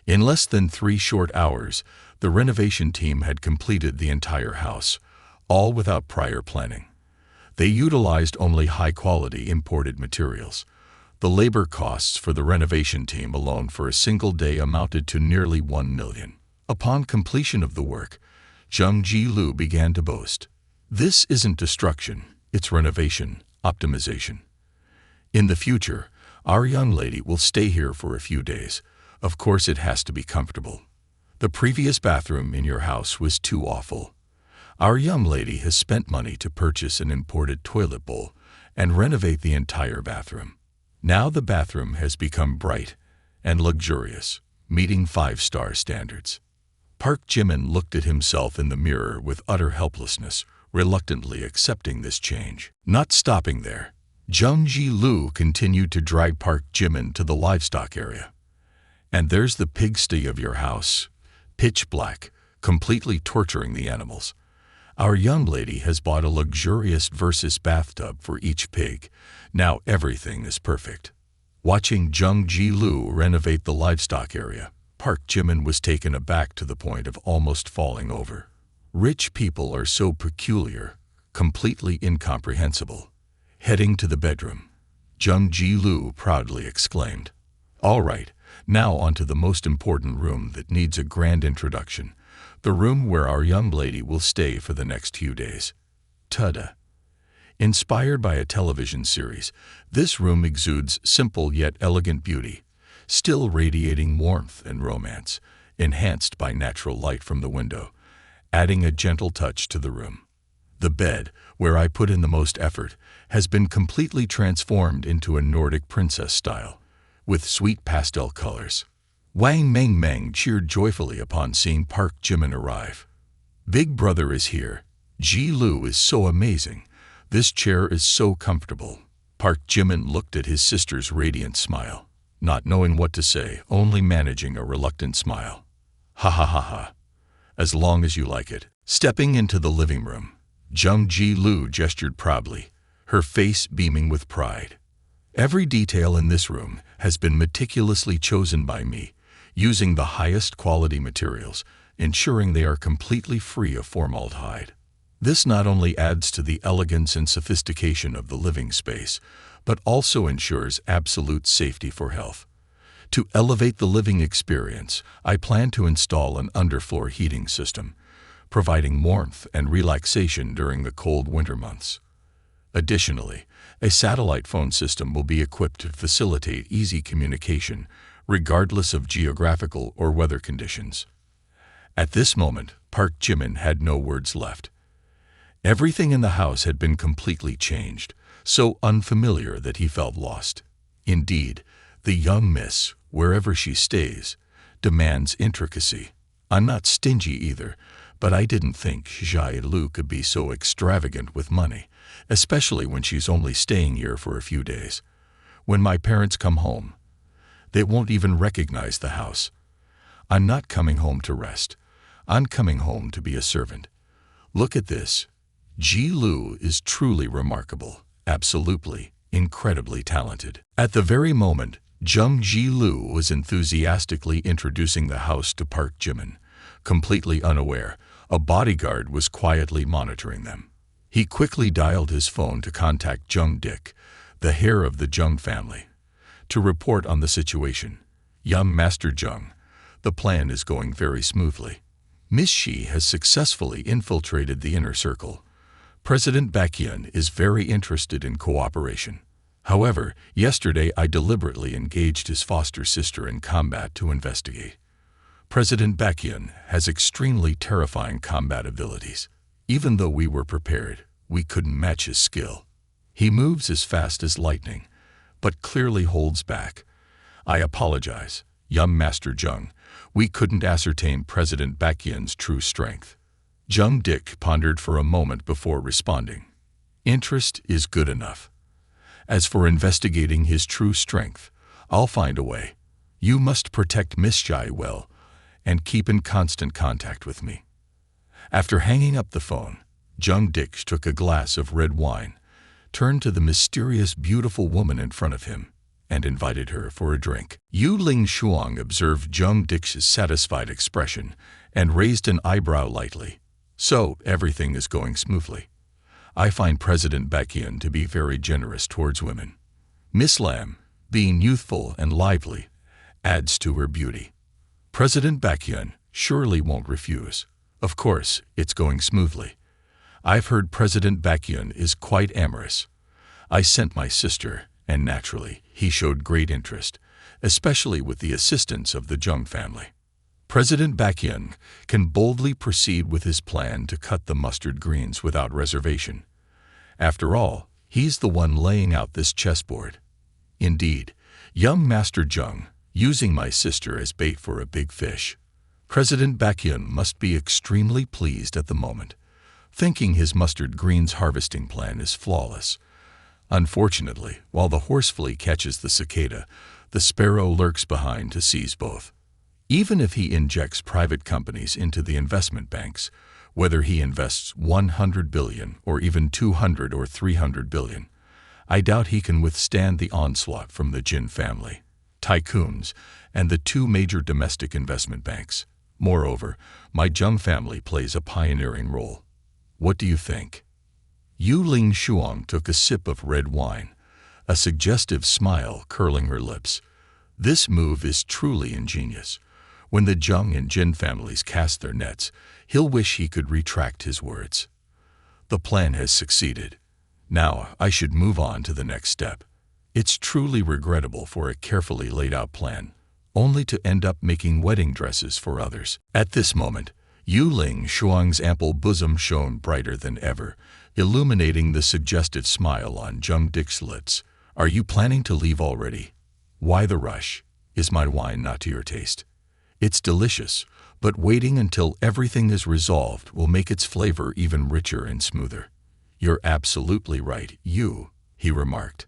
In less than 3 short hours, the renovation team had completed the entire house, all without prior planning. They utilized only high-quality imported materials. The labor costs for the renovation team alone for a single day amounted to nearly 1 million. Upon completion of the work, Jung Ji-Lu began to boast. This isn't destruction, it's renovation, optimization. In the future, our young lady will stay here for a few days. Of course it has to be comfortable. The previous bathroom in your house was too awful. Our young lady has spent money to purchase an imported toilet bowl and renovate the entire bathroom. Now the bathroom has become bright and luxurious, meeting 5-star standards. Park Jimin looked at himself in the mirror with utter helplessness, reluctantly accepting this change. Not stopping there, Jung Ji-Lu continued to drag Park Jimin to the livestock area. And there's the pigsty of your house, pitch black, completely torturing the animals. Our young lady has bought a luxurious versus bathtub for each pig. Now everything is perfect. Watching Jung Ji-Lu renovate the livestock area, Park Jimin was taken aback to the point of almost falling over. Rich people are so peculiar, completely incomprehensible. Heading to the bedroom, Jung Ji-Lu proudly exclaimed, "All right, now onto the most important room that needs a grand introduction. The room where our young lady will stay for the next few days." Ta-da! Inspired by a television series, this room exudes simple yet elegant beauty, still radiating warmth and romance, enhanced by natural light from the window, adding a gentle touch to the room. The bed, where I put in the most effort, has been completely transformed into a Nordic princess style, with sweet pastel colors. Wang Meng Meng cheered joyfully upon seeing Park Jimin arrive. "Big brother is here. Ji-Lu is so amazing. This chair is so comfortable." Park Jimin looked at his sister's radiant smile, not knowing what to say, only managing a reluctant smile. "Ha ha ha ha. As long as you like it." Stepping into the living room, Jung Ji-Lu gestured proudly, her face beaming with pride. "Every detail in this room has been meticulously chosen by me, using the highest quality materials, ensuring they are completely free of formaldehyde. This not only adds to the elegance and sophistication of the living space, but also ensures absolute safety for health. To elevate the living experience, I plan to install an underfloor heating system, providing warmth and relaxation during the cold winter months. Additionally, a satellite phone system will be equipped to facilitate easy communication, regardless of geographical or weather conditions. At this moment, Park Jimin had no words left. Everything in the house had been completely changed, so unfamiliar that he felt lost. Indeed, the young miss, wherever she stays, demands intricacy. I'm not stingy either, but I didn't think Jai Lu could be so extravagant with money, especially when she's only staying here for a few days. When my parents come home, they won't even recognize the house. I'm not coming home to rest. I'm coming home to be a servant. Look at this. Ji Lu is truly remarkable, absolutely, incredibly talented. At the very moment, Jung Ji Lu was enthusiastically introducing the house to Park Jimin. Completely unaware, a bodyguard was quietly monitoring them. He quickly dialed his phone to contact Jung Dik, the heir of the Jung family, to report on the situation. Young Master Jung, the plan is going very smoothly. Miss Shi has successfully infiltrated the inner circle. President Baekhyun is very interested in cooperation. However, yesterday I deliberately engaged his foster sister in combat to investigate. President Baekhyun has extremely terrifying combat abilities. Even though we were prepared, we couldn't match his skill. He moves as fast as lightning, but clearly holds back. I apologize, young Master Jung. We couldn't ascertain President Baekhyun's true strength. Jung Dik pondered for a moment before responding. Interest is good enough. As for investigating his true strength, I'll find a way. You must protect Miss Jai well and keep in constant contact with me. After hanging up the phone, Jung Dik took a glass of red wine, turned to the mysterious beautiful woman in front of him, and invited her for a drink. Yu Ling Shuang observed Jung Dik's satisfied expression and raised an eyebrow lightly. So, everything is going smoothly. I find President Baekhyun to be very generous towards women. Miss Lam, being youthful and lively, adds to her beauty. President Baekhyun surely won't refuse. Of course, it's going smoothly. I've heard President Baekhyun is quite amorous. I sent my sister, and naturally, he showed great interest, especially with the assistance of the Jung family. President Baekhyun can boldly proceed with his plan to cut the mustard greens without reservation. After all, he's the one laying out this chessboard. Indeed, young Master Jung, using my sister as bait for a big fish. President Baekhyun must be extremely pleased at the moment, thinking his mustard greens harvesting plan is flawless. Unfortunately, while the horsefly catches the cicada, the sparrow lurks behind to seize both. Even if he injects private companies into the investment banks, whether he invests 100 billion or even 200 or 300 billion, I doubt he can withstand the onslaught from the Jin family, Tycoons, and the two major domestic investment banks. Moreover, my Jung family plays a pioneering role. What do you think? Yu Ling Shuang took a sip of red wine, a suggestive smile curling her lips. This move is truly ingenious. When the Jung and Jin families cast their nets, he'll wish he could retract his words. The plan has succeeded. Now I should move on to the next step. It's truly regrettable for a carefully laid out plan, only to end up making wedding dresses for others. At this moment, Yu Ling Shuang's ample bosom shone brighter than ever, illuminating the suggestive smile on Jung Dik's lips. Are you planning to leave already? Why the rush? Is my wine not to your taste? It's delicious, but waiting until everything is resolved will make its flavor even richer and smoother. You're absolutely right, he remarked.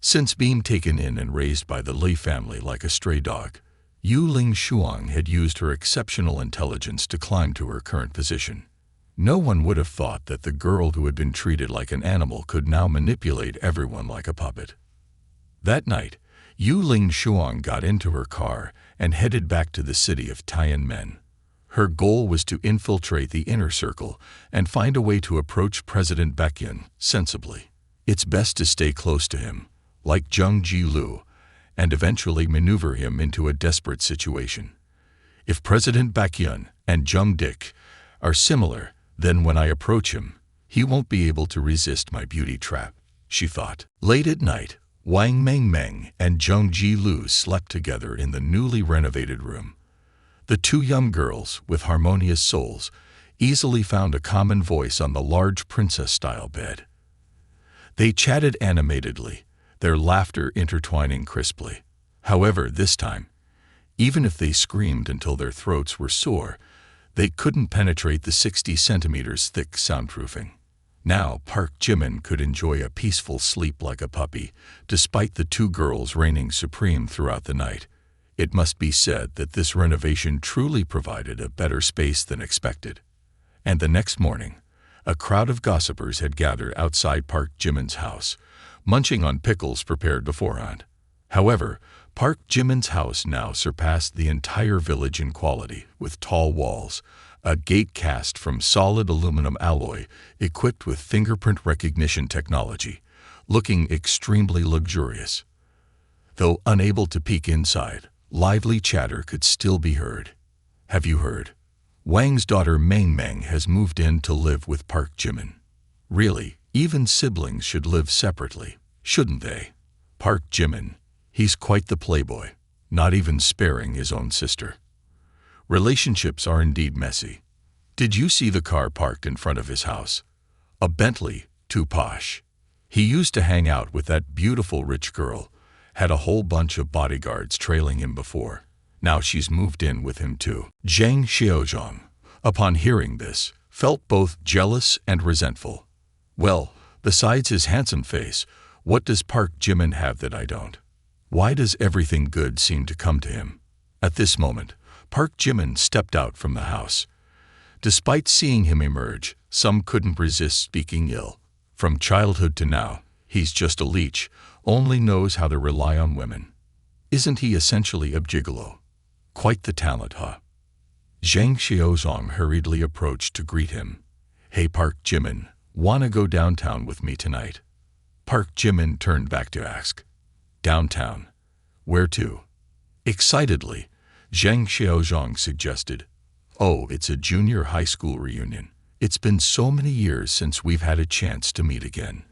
Since being taken in and raised by the Li family like a stray dog, Yu Ling Shuang had used her exceptional intelligence to climb to her current position. No one would have thought that the girl who had been treated like an animal could now manipulate everyone like a puppet. That night, Yu Ling Shuang got into her car and headed back to the city of Tianmen. Her goal was to infiltrate the inner circle and find a way to approach President Baekhyun sensibly. It's best to stay close to him, like Jung Ji-lu, and eventually maneuver him into a desperate situation. If President Baekhyun and Jung Dik are similar, then when I approach him, he won't be able to resist my beauty trap, she thought. Late at night, Wang Mengmeng and Jung Ji-lu slept together in the newly renovated room. The two young girls, with harmonious souls, easily found a common voice on the large princess-style bed. They chatted animatedly, their laughter intertwining crisply. However, this time, even if they screamed until their throats were sore, they couldn't penetrate the 60 centimeters thick soundproofing. Now Park Jimin could enjoy a peaceful sleep like a puppy, despite the two girls reigning supreme throughout the night. It must be said that this renovation truly provided a better space than expected. And the next morning, a crowd of gossipers had gathered outside Park Jimin's house, munching on pickles prepared beforehand. However, Park Jimin's house now surpassed the entire village in quality, with tall walls, a gate cast from solid aluminum alloy equipped with fingerprint recognition technology, looking extremely luxurious. Though unable to peek inside, lively chatter could still be heard. Have you heard? Wang's daughter Meng Meng has moved in to live with Park Jimin. Really, even siblings should live separately, shouldn't they? Park Jimin, he's quite the playboy, not even sparing his own sister. Relationships are indeed messy. Did you see the car parked in front of his house? A Bentley, too posh. He used to hang out with that beautiful rich girl, had a whole bunch of bodyguards trailing him before. Now she's moved in with him too. Zhang Xiaozhong, upon hearing this, felt both jealous and resentful. Well, besides his handsome face, what does Park Jimin have that I don't? Why does everything good seem to come to him? At this moment, Park Jimin stepped out from the house. Despite seeing him emerge, some couldn't resist speaking ill. From childhood to now, he's just a leech, only knows how to rely on women. Isn't he essentially a gigolo? Quite the talent, huh? Zhang Xiaozhong hurriedly approached to greet him. Hey Park Jimin, wanna go downtown with me tonight? Park Jimin turned back to ask. Downtown? Where to? Excitedly, Zhang Xiaozhong suggested. Oh, it's a junior high school reunion. It's been so many years since we've had a chance to meet again.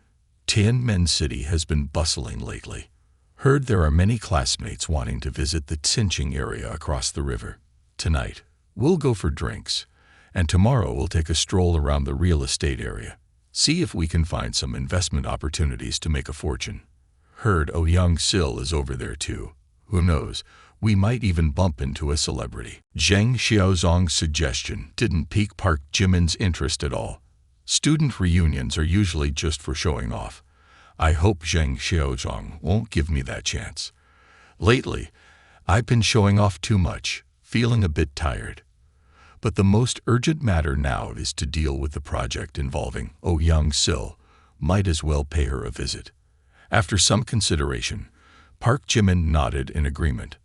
Tianmen City has been bustling lately. Heard there are many classmates wanting to visit the Tsinching area across the river. Tonight, we'll go for drinks, and tomorrow we'll take a stroll around the real estate area. See if we can find some investment opportunities to make a fortune. Heard Young Sil is over there too. Who knows, we might even bump into a celebrity. Zhang Xiaozhong's suggestion didn't pique Park Jimin's interest at all. Student reunions are usually just for showing off. I hope Zhang Xiaozhong won't give me that chance. Lately, I've been showing off too much, feeling a bit tired. But the most urgent matter now is to deal with the project involving Young Sil. Might as well pay her a visit. After some consideration, Park Jimin nodded in agreement.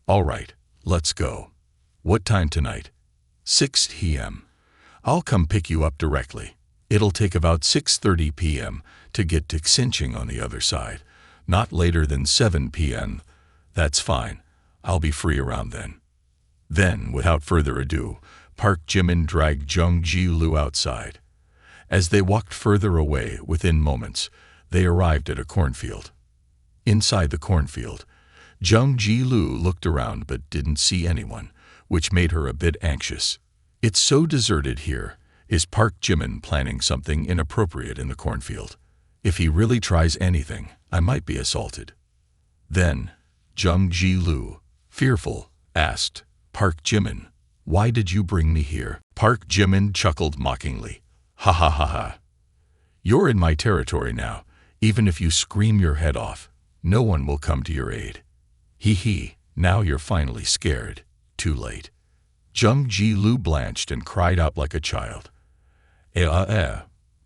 All right, let's go. What time tonight? 6 p.m. I'll come pick you up directly. It'll take about 6:30 p.m. to get to Xinching on the other side. Not later than 7 p.m. That's fine. I'll be free around then. Then, without further ado, Park Jimin dragged Jung Ji-lu outside. As they walked further away, within moments, they arrived at a cornfield. Inside the cornfield, Jung Ji-lu looked around but didn't see anyone, which made her a bit anxious. It's so deserted here. Is Park Jimin planning something inappropriate in the cornfield? If he really tries anything, I might be assaulted. Then, Jung Ji-lu, fearful, asked, Park Jimin, why did you bring me here? Park Jimin chuckled mockingly. Ha ha ha ha. You're in my territory now. Even if you scream your head off, no one will come to your aid. Hee hee, now you're finally scared. Too late. Jung Ji-lu blanched and cried out like a child.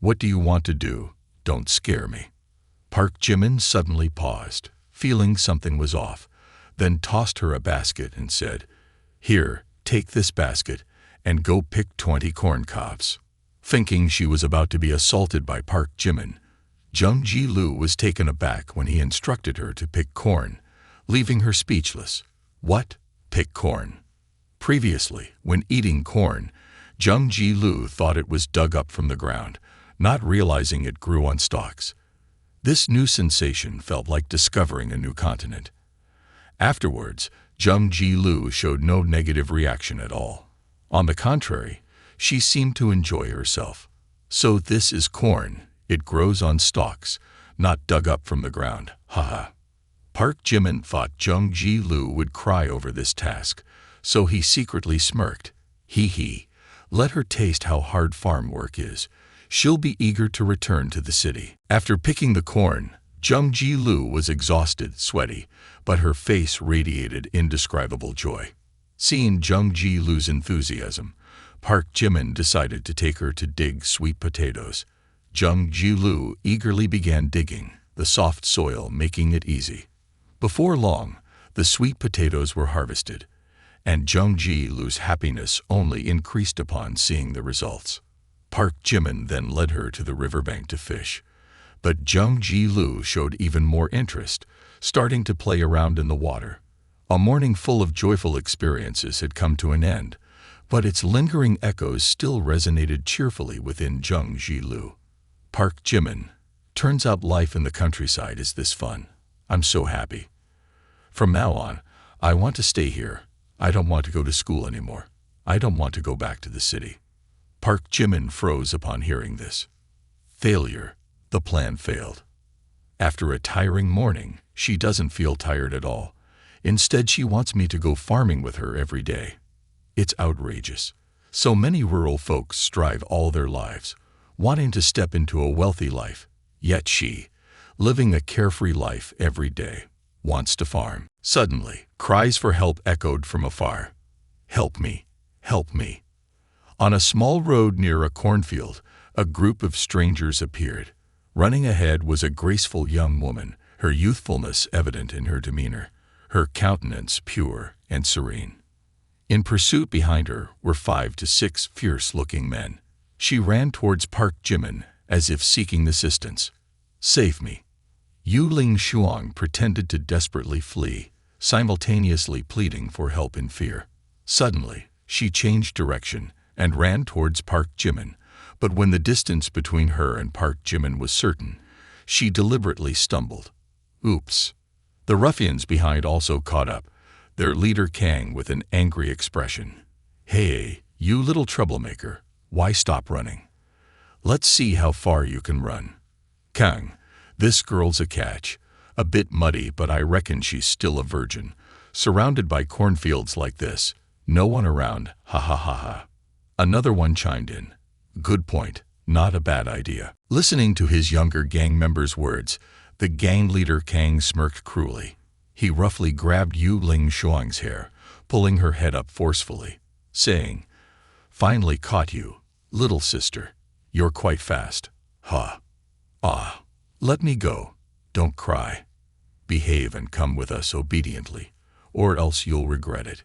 What do you want to do? Don't scare me. Park Jimin suddenly paused, feeling something was off, then tossed her a basket and said, Here, take this basket, and go pick 20 corn cobs. Thinking she was about to be assaulted by Park Jimin, Jung Ji-Lu was taken aback when he instructed her to pick corn, leaving her speechless. What? Pick corn? Previously, when eating corn, Jung Ji-Lu thought it was dug up from the ground, not realizing it grew on stalks. This new sensation felt like discovering a new continent. Afterwards, Jung Ji-Lu showed no negative reaction at all. On the contrary, she seemed to enjoy herself. So this is corn. It grows on stalks, not dug up from the ground. Haha. Park Jimin thought Jung Ji-Lu would cry over this task, so he secretly smirked. Hee. Let her taste how hard farm work is. She'll be eager to return to the city. After picking the corn, Jung Ji-Lu was exhausted, sweaty, but her face radiated indescribable joy. Seeing Jung Ji-Lu's enthusiasm, Park Jimin decided to take her to dig sweet potatoes. Jung Ji-Lu eagerly began digging, the soft soil making it easy. Before long, the sweet potatoes were harvested, and Jung Ji-Lu's happiness only increased upon seeing the results. Park Jimin then led her to the riverbank to fish, but Jung Ji-Lu showed even more interest, starting to play around in the water. A morning full of joyful experiences had come to an end, but its lingering echoes still resonated cheerfully within Jung Ji-Lu. Park Jimin, turns out life in the countryside is this fun. I'm so happy. From now on, I want to stay here. I don't want to go to school anymore. I don't want to go back to the city. Park Jimin froze upon hearing this. Failure. The plan failed. After a tiring morning, she doesn't feel tired at all. Instead, she wants me to go farming with her every day. It's outrageous. So many rural folks strive all their lives, wanting to step into a wealthy life, yet she, living a carefree life every day, wants to farm. Suddenly, cries for help echoed from afar. Help me! Help me! On a small road near a cornfield, a group of strangers appeared. Running ahead was a graceful young woman, her youthfulness evident in her demeanor, her countenance pure and serene. In pursuit behind her were 5 to 6 fierce-looking men. She ran towards Park Jimin as if seeking assistance. Save me! Yu Ling Shuang pretended to desperately flee, simultaneously pleading for help in fear. Suddenly, she changed direction and ran towards Park Jimin, but when the distance between her and Park Jimin was certain, she deliberately stumbled. Oops! The ruffians behind also caught up, their leader Kang with an angry expression. Hey, you little troublemaker, why stop running? Let's see how far you can run. Kang, this girl's a catch. A bit muddy, but I reckon she's still a virgin. Surrounded by cornfields like this, no one around, ha ha ha ha. Another one chimed in. Good point, not a bad idea. Listening to his younger gang member's words, the gang leader Kang smirked cruelly. He roughly grabbed Yu Ling Shuang's hair, pulling her head up forcefully, saying, Finally caught you, little sister. You're quite fast. Ha. Ah. Let me go. Don't cry. Behave and come with us obediently, or else you'll regret it.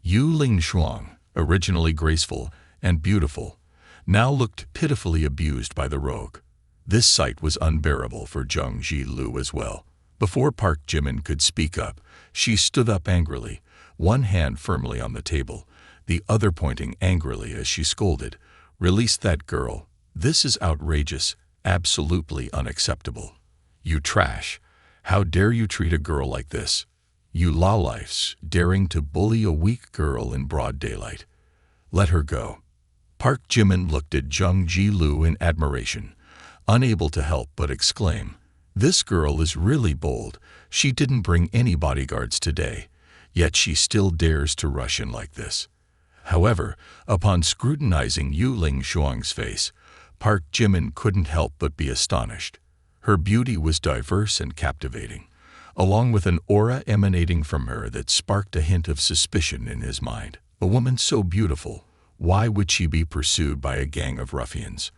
Yu Ling Shuang, originally graceful and beautiful, now looked pitifully abused by the rogue. This sight was unbearable for Jung Ji-Lu as well. Before Park Jimin could speak up, she stood up angrily, one hand firmly on the table, the other pointing angrily as she scolded. Release that girl. This is outrageous, absolutely unacceptable. You trash. How dare you treat a girl like this? You lowlifes, daring to bully a weak girl in broad daylight. Let her go. Park Jimin looked at Jung Ji-Lu in admiration, unable to help but exclaim, This girl is really bold. She didn't bring any bodyguards today, yet she still dares to rush in like this. However, upon scrutinizing Yu Ling Shuang's face, Park Jimin couldn't help but be astonished. Her beauty was diverse and captivating, along with an aura emanating from her that sparked a hint of suspicion in his mind. A woman so beautiful, why would she be pursued by a gang of ruffians?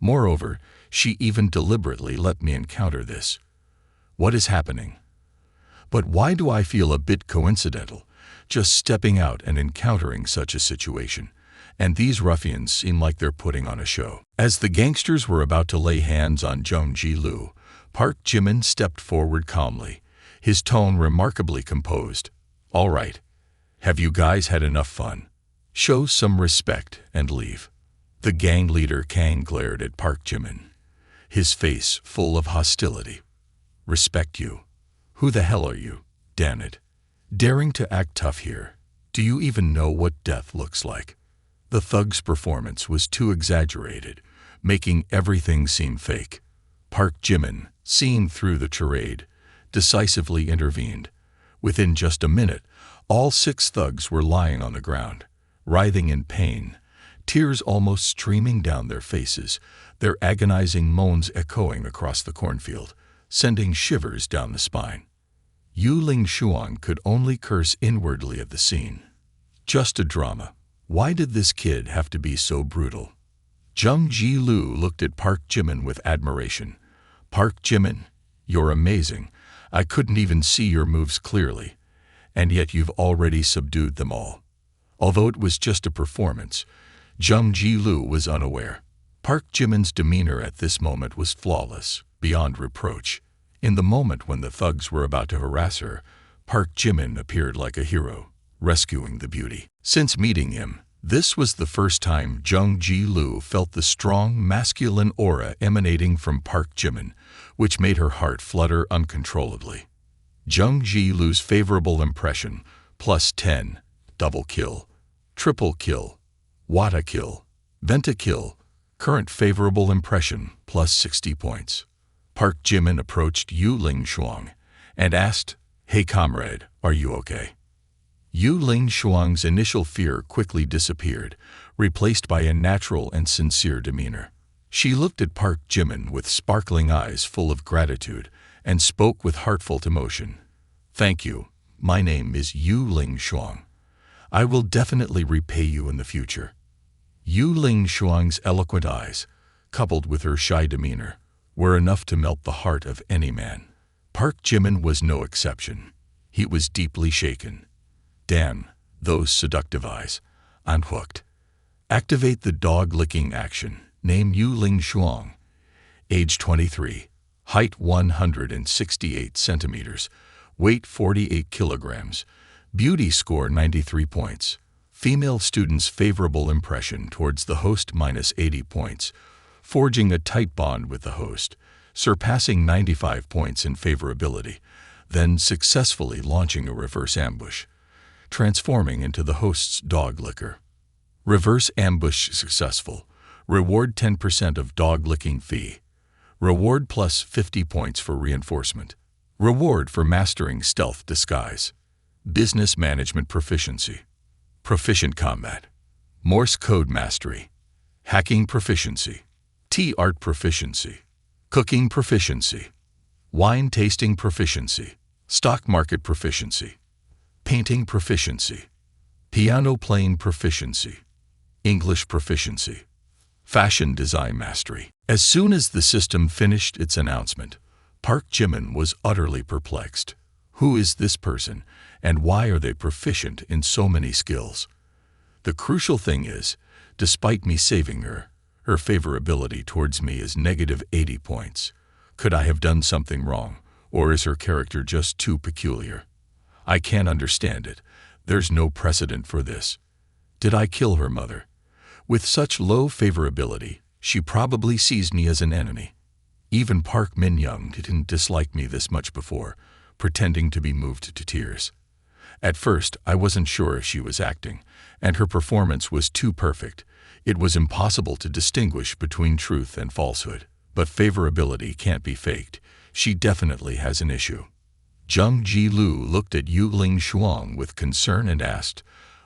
Moreover, she even deliberately let me encounter this. What is happening? But why do I feel a bit coincidental, just stepping out and encountering such a situation, and these ruffians seem like they're putting on a show. As the gangsters were about to lay hands on Jung Ji-lu, Park Jimin stepped forward calmly, his tone remarkably composed. "All right. Have you guys had enough fun? Show some respect and leave." The gang leader Kang glared at Park Jimin, his face full of hostility. "Respect you? Who the hell are you, damn it? Daring to act tough here? Do you even know what death looks like?" The thug's performance was too exaggerated, making everything seem fake. Park Jimin, seeing through the charade, decisively intervened. Within just a minute, all 6 thugs were lying on the ground, writhing in pain, tears almost streaming down their faces, their agonizing moans echoing across the cornfield, sending shivers down the spine. Yu Ling Shuang could only curse inwardly at the scene. Just a drama. Why did this kid have to be so brutal? Jung Ji-lu looked at Park Jimin with admiration. "Park Jimin, you're amazing. I couldn't even see your moves clearly. And yet you've already subdued them all." Although it was just a performance, Jung Ji-lu was unaware. Park Jimin's demeanor at this moment was flawless, beyond reproach. In the moment when the thugs were about to harass her, Park Jimin appeared like a hero, rescuing the beauty. Since meeting him, this was the first time Jung Ji-lu felt the strong masculine aura emanating from Park Jimin, which made her heart flutter uncontrollably. Jung Ji-lu's favorable impression, +10, double kill, triple kill, wata kill, venta kill, current favorable impression, +60 points. Park Jimin approached Yu Ling Shuang and asked, "Hey comrade, are you okay?" Yu Ling Shuang's initial fear quickly disappeared, replaced by a natural and sincere demeanor. She looked at Park Jimin with sparkling eyes full of gratitude and spoke with heartfelt emotion. "Thank you. My name is Yu Ling Shuang. I will definitely repay you in the future." Yu Ling Shuang's eloquent eyes, coupled with her shy demeanor, were enough to melt the heart of any man. Park Jimin was no exception. He was deeply shaken. Damn, those seductive eyes. I'm hooked. Activate the dog-licking action. Name Yu Ling Shuang. Age 23. Height 168 centimeters. Weight 48 kilograms. Beauty score 93 points. Female student's favorable impression towards the host -80 points. Forging a tight bond with the host, surpassing 95 points in favorability, then successfully launching a reverse ambush, transforming into the host's dog licker. Reverse ambush successful. Reward 10% of dog licking fee. Reward +50 points for reinforcement. Reward for mastering stealth disguise. Business management proficiency. Proficient combat. Morse code mastery. Hacking proficiency. Tea art proficiency. Cooking proficiency. Wine tasting proficiency. Stock market proficiency. Painting proficiency. Piano playing proficiency. English proficiency. Fashion design mastery. As soon as the system finished its announcement, Park Jimin was utterly perplexed. Who is this person, and why are they proficient in so many skills? The crucial thing is, despite me saving her, her favorability towards me is -80 points. Could I have done something wrong, or is her character just too peculiar? I can't understand it. There's no precedent for this. Did I kill her mother? With such low favorability, she probably sees me as an enemy. Even Park Min-young didn't dislike me this much before, pretending to be moved to tears. At first, I wasn't sure if she was acting, and her performance was too perfect. It was impossible to distinguish between truth and falsehood. But favorability can't be faked. She definitely has an issue. Jung Ji-lu looked at Yu Ling Shuang with concern and asked,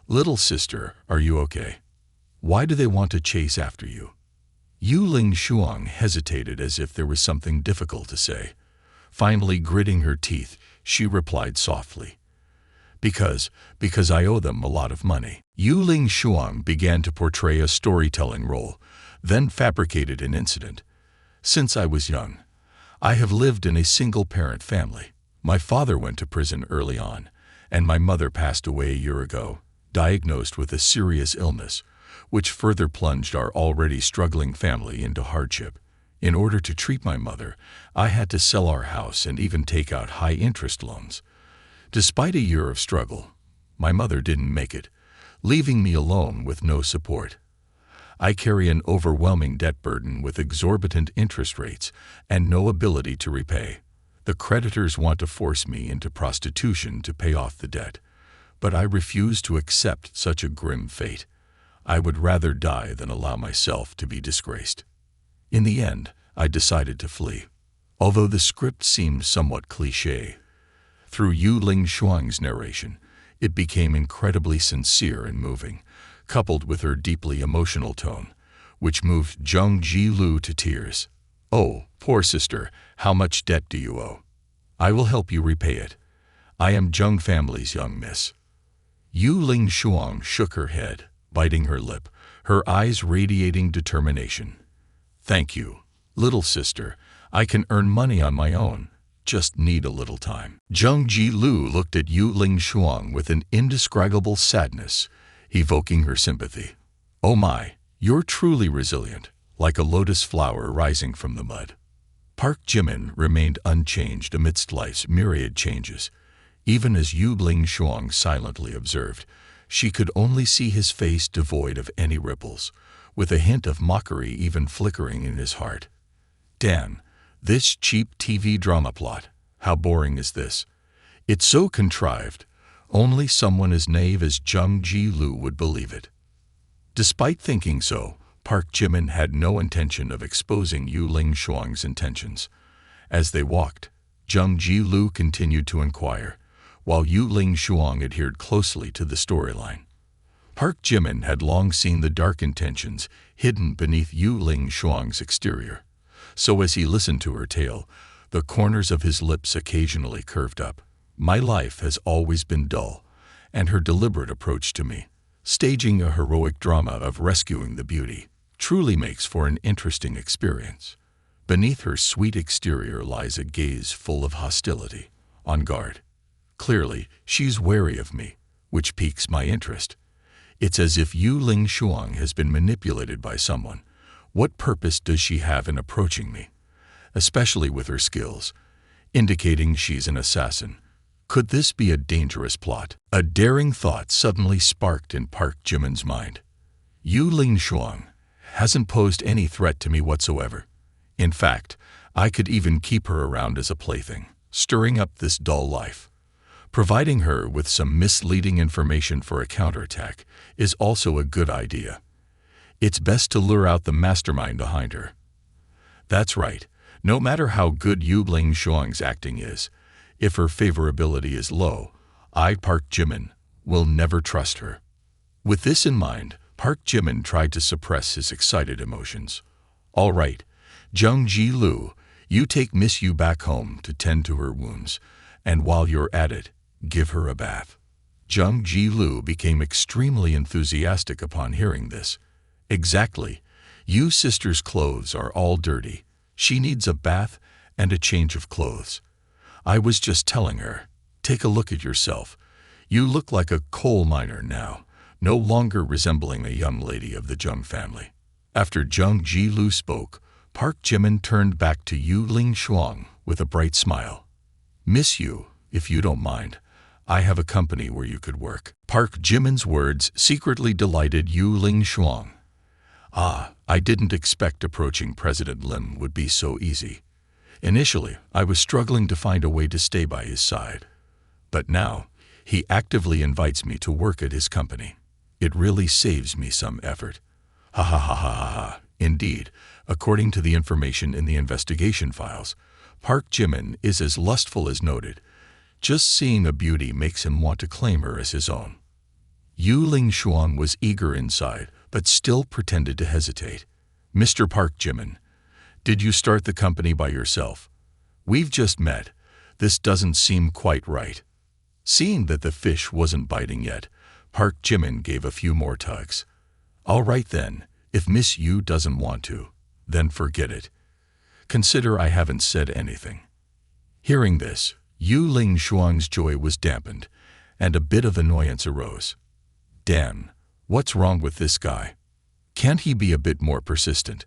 "Little sister, are you okay? Why do they want to chase after you?" Yu Ling Shuang hesitated as if there was something difficult to say. Finally, gritting her teeth, she replied softly, Because I owe them a lot of money." Yu Ling Shuang began to portray a storytelling role, then fabricated an incident. "Since I was young, I have lived in a single-parent family. My father went to prison early on, and my mother passed away a year ago, diagnosed with a serious illness, which further plunged our already struggling family into hardship. In order to treat my mother, I had to sell our house and even take out high-interest loans. Despite a year of struggle, my mother didn't make it, leaving me alone with no support. I carry an overwhelming debt burden with exorbitant interest rates and no ability to repay. The creditors want to force me into prostitution to pay off the debt, but I refuse to accept such a grim fate. I would rather die than allow myself to be disgraced. In the end, I decided to flee. Although the script seemed somewhat cliché, through Yu Ling Shuang's narration, it became incredibly sincere and moving, coupled with her deeply emotional tone, which moved Zheng Ji-lu to tears. "Oh, poor sister, how much debt do you owe? I will help you repay it. I am Zheng family's young miss." Yu Ling Shuang shook her head, biting her lip, her eyes radiating determination. "Thank you, little sister. I can earn money on my own. Just need a little time." Zheng Ji-lu looked at Yu Ling Shuang with an indescribable sadness, evoking her sympathy. "Oh my, you're truly resilient, like a lotus flower rising from the mud." Park Jimin remained unchanged amidst life's myriad changes. Even as Yu Ling Shuang silently observed, she could only see his face devoid of any ripples, with a hint of mockery even flickering in his heart. "Damn, this cheap TV drama plot. How boring is this? It's so contrived. Only someone as naive as Zheng Ji-lu would believe it." Despite thinking so, Park Jimin had no intention of exposing Yu Ling Shuang's intentions. As they walked, Zheng Ji-lu continued to inquire, while Yu Ling Shuang adhered closely to the storyline. Park Jimin had long seen the dark intentions hidden beneath Yu Ling Shuang's exterior, so as he listened to her tale, the corners of his lips occasionally curved up. "My life has always been dull," and her deliberate approach to me, staging a heroic drama of rescuing the beauty, truly makes for an interesting experience. Beneath her sweet exterior lies a gaze full of hostility, on guard. Clearly, she's wary of me, which piques my interest. It's as if Yu Ling Shuang has been manipulated by someone. What purpose does she have in approaching me? Especially with her skills, indicating she's an assassin. Could this be a dangerous plot? A daring thought suddenly sparked in Park Jimin's mind. Yu Ling Shuang hasn't posed any threat to me whatsoever. In fact, I could even keep her around as a plaything, stirring up this dull life. Providing her with some misleading information for a counterattack is also a good idea. It's best to lure out the mastermind behind her. That's right. No matter how good Yu Ling Shuang's acting is, if her favorability is low, I, Park Jimin, will never trust her. With this in mind, Park Jimin tried to suppress his excited emotions. "All right, Zheng Ji-lu, you take Miss Yu back home to tend to her wounds, and while you're at it, give her a bath." Zheng Ji-lu became extremely enthusiastic upon hearing this. "Exactly. You sister's clothes are all dirty. She needs a bath and a change of clothes. I was just telling her, take a look at yourself. You look like a coal miner now, no longer resembling a young lady of the Zheng family." After Zheng Ji-lu spoke, Park Jimin turned back to Yu Ling Shuang with a bright smile. "Miss Yu, if you don't mind, I have a company where you could work." Park Jimin's words secretly delighted Yu Ling Shuang. "Ah, I didn't expect approaching President Lim would be so easy. Initially, I was struggling to find a way to stay by his side. But now, he actively invites me to work at his company. It really saves me some effort." Ha ha ha ha ha ha. Indeed, according to the information in the investigation files, Park Jimin is as lustful as noted. Just seeing a beauty makes him want to claim her as his own. Yu Ling Shuang was eager inside, but still pretended to hesitate. "Mr. Park Jimin, did you start the company by yourself? We've just met. This doesn't seem quite right." Seeing that the fish wasn't biting yet, Park Jimin gave a few more tugs. "All right then, if Miss Yu doesn't want to, then forget it. Consider I haven't said anything." Hearing this, Yu Ling Shuang's joy was dampened, and a bit of annoyance arose. "Damn, what's wrong with this guy? Can't he be a bit more persistent?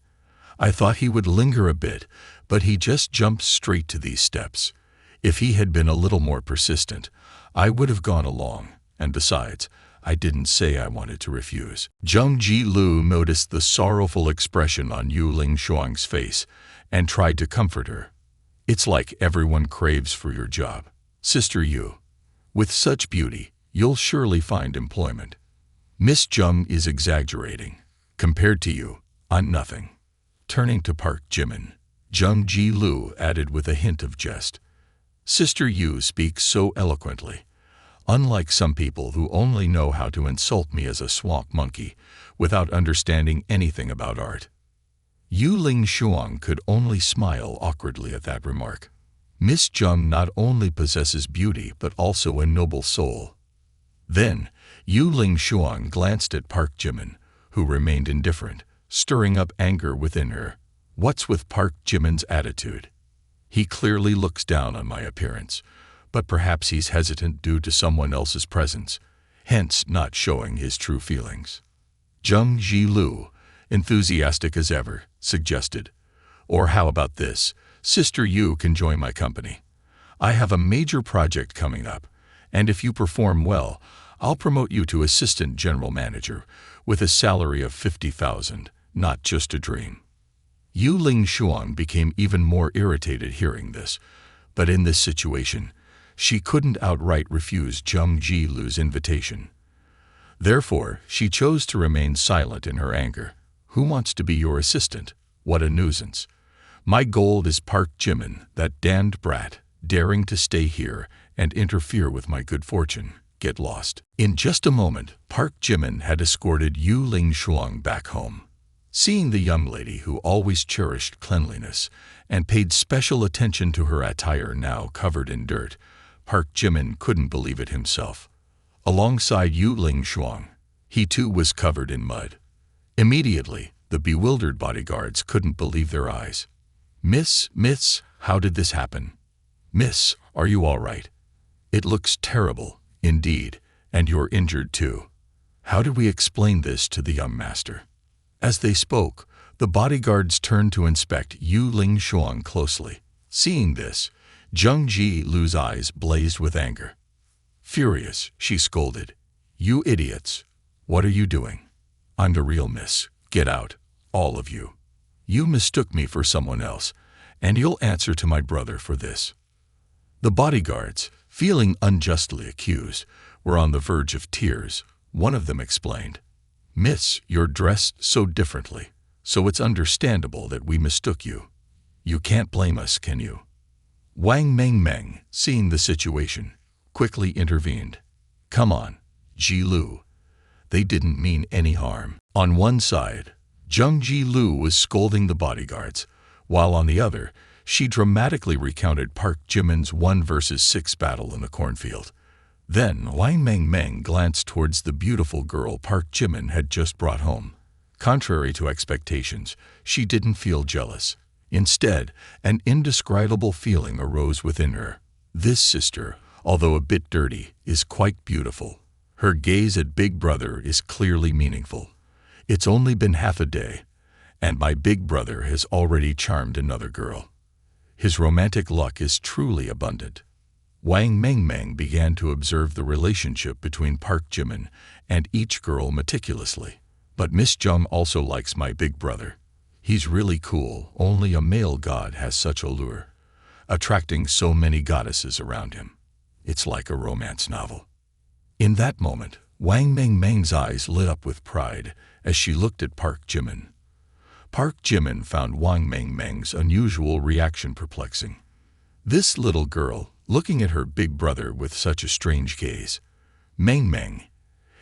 I thought he would linger a bit, but he just jumped straight to these steps. If he had been a little more persistent, I would have gone along, and besides, I didn't say I wanted to refuse. Jung Ji-lu noticed the sorrowful expression on Yu Ling Shuang's face and tried to comfort her. It's like everyone craves for your job. Sister Yu, with such beauty, you'll surely find employment. Miss Jung is exaggerating. Compared to you, I'm nothing. Turning to Park Jimin, Jung Ji-lu added with a hint of jest. Sister Yu speaks so eloquently. Unlike some people who only know how to insult me as a swamp monkey without understanding anything about art. Yu Ling Shuang could only smile awkwardly at that remark. Miss Jung not only possesses beauty but also a noble soul. Then, Yu Ling Shuang glanced at Park Jimin, who remained indifferent, stirring up anger within her. What's with Park Jimin's attitude? He clearly looks down on my appearance, but perhaps he's hesitant due to someone else's presence, hence not showing his true feelings. Jung Ji-lu, enthusiastic as ever, suggested, or how about this, Sister Yu can join my company. I have a major project coming up, and if you perform well, I'll promote you to assistant general manager with a salary of 50,000, not just a dream. Yu Ling Shuang became even more irritated hearing this, but in this situation, she couldn't outright refuse Jung Ji-lu's invitation. Therefore, she chose to remain silent in her anger. Who wants to be your assistant? What a nuisance. My goal is Park Jimin, that damned brat, daring to stay here and interfere with my good fortune. Get lost. In just a moment, Park Jimin had escorted Yu Ling Shuang back home. Seeing the young lady who always cherished cleanliness and paid special attention to her attire now covered in dirt, Park Jimin couldn't believe it himself. Alongside Yu Ling Shuang, he too was covered in mud. Immediately, the bewildered bodyguards couldn't believe their eyes. Miss, how did this happen? Miss, are you all right? It looks terrible, indeed, and you're injured too. How do we explain this to the young master? As they spoke, the bodyguards turned to inspect Yu Ling Shuang closely. Seeing this, Jung Ji-lu's eyes blazed with anger. Furious, she scolded. You idiots! What are you doing? I'm the real miss. Get out, all of you. You mistook me for someone else, and you'll answer to my brother for this. The bodyguards, feeling unjustly accused, were on the verge of tears. One of them explained, Miss, you're dressed so differently, so it's understandable that we mistook you. You can't blame us, can you? Wang Mengmeng, seeing the situation, quickly intervened. Come on, Ji-lu. They didn't mean any harm. On one side, Jung Ji-lu was scolding the bodyguards, while on the other, she dramatically recounted Park Jimin's 1 versus 6 battle in the cornfield. Then Wang Mengmeng glanced towards the beautiful girl Park Jimin had just brought home. Contrary to expectations, she didn't feel jealous. Instead, an indescribable feeling arose within her. This sister, although a bit dirty, is quite beautiful. Her gaze at Big Brother is clearly meaningful. It's only been half a day, and my Big Brother has already charmed another girl. His romantic luck is truly abundant. Wang Mengmeng began to observe the relationship between Park Jimin and each girl meticulously. But Miss Jung also likes my Big Brother. He's really cool. Only a male god has such allure, attracting so many goddesses around him. It's like a romance novel. In that moment, Wang Mengmeng's eyes lit up with pride as she looked at Park Jimin. Park Jimin found Wang Mengmeng's unusual reaction perplexing. This little girl, looking at her Big Brother with such a strange gaze. Mengmeng,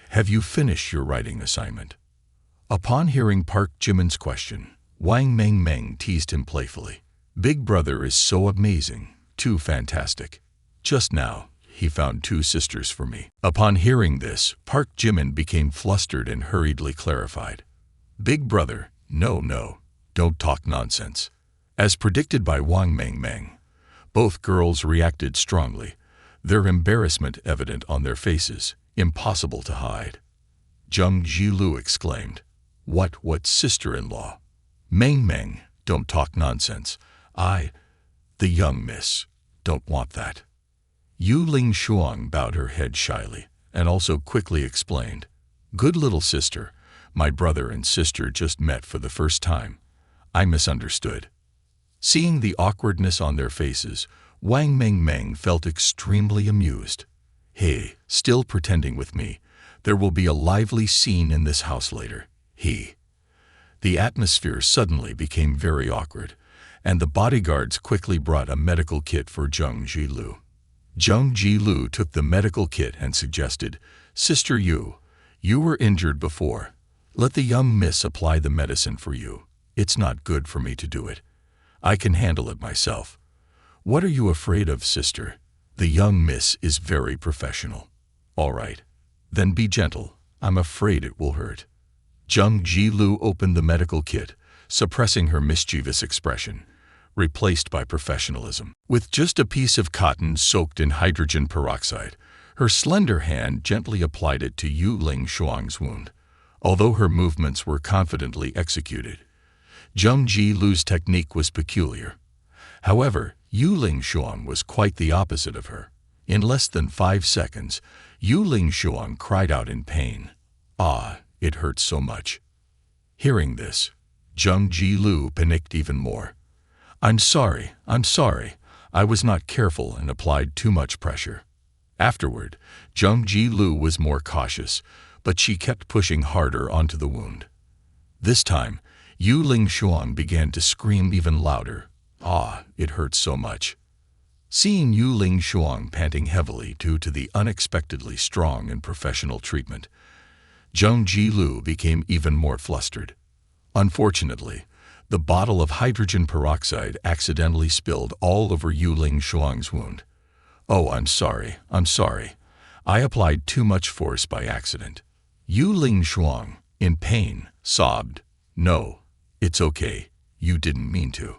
have you finished your writing assignment? Upon hearing Park Jimin's question, Wang Mengmeng teased him playfully. Big Brother is so amazing, too fantastic. Just now, he found 2 sisters for me. Upon hearing this, Park Jimin became flustered and hurriedly clarified. Big Brother, no, don't talk nonsense. As predicted by Wang Mengmeng, both girls reacted strongly, their embarrassment evident on their faces, impossible to hide. Jung Ji-lu exclaimed, What sister-in-law? Meng, don't talk nonsense. The young miss, don't want that. Yu Ling Shuang bowed her head shyly, and also quickly explained, Good little sister, my brother and sister just met for the first time. I misunderstood. Seeing the awkwardness on their faces, Wang Meng felt extremely amused. Hey, still pretending with me. There will be a lively scene in this house later. The atmosphere suddenly became very awkward, and the bodyguards quickly brought a medical kit for Zheng Jilu. Zheng Jilu took the medical kit and suggested, Sister Yu, you were injured before. Let the young miss apply the medicine for you. It's not good for me to do it. I can handle it myself. What are you afraid of, sister? The young miss is very professional. All right. Then be gentle. I'm afraid it will hurt. Zheng Jilu opened the medical kit, suppressing her mischievous expression, replaced by professionalism. With just a piece of cotton soaked in hydrogen peroxide, her slender hand gently applied it to Yu Ling Shuang's wound. Although her movements were confidently executed, Zheng Jilu's technique was peculiar. However, Yu Ling Shuang was quite the opposite of her. In less than 5 seconds, Yu Ling Shuang cried out in pain. It hurts so much. Hearing this, Zheng Jilu panicked even more. I'm sorry. I was not careful and applied too much pressure. Afterward, Zheng Jilu was more cautious, but she kept pushing harder onto the wound. This time, Yu Ling Shuang began to scream even louder. It hurts so much. Seeing Yu Ling Shuang panting heavily due to the unexpectedly strong and professional treatment, Zheng Jilu became even more flustered. Unfortunately, the bottle of hydrogen peroxide accidentally spilled all over Yu Ling Shuang's wound. I'm sorry. I applied too much force by accident. Yu Ling Shuang, in pain, sobbed. No, it's okay. You didn't mean to.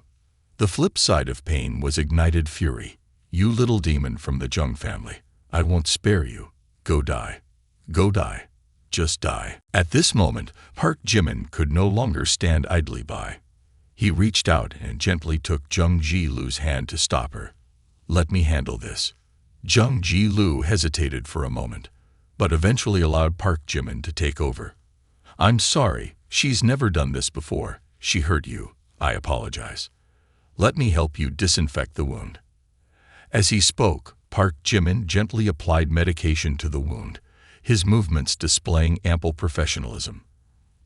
The flip side of pain was ignited fury. You little demon from the Zheng family. I won't spare you. Go die. Go die. Just die. At this moment, Park Jimin could no longer stand idly by. He reached out and gently took Zheng Jilu's hand to stop her. Let me handle this. Zheng Jilu hesitated for a moment, but eventually allowed Park Jimin to take over. I'm sorry, she's never done this before. She hurt you. I apologize. Let me help you disinfect the wound. As he spoke, Park Jimin gently applied medication to the wound, his movements displaying ample professionalism.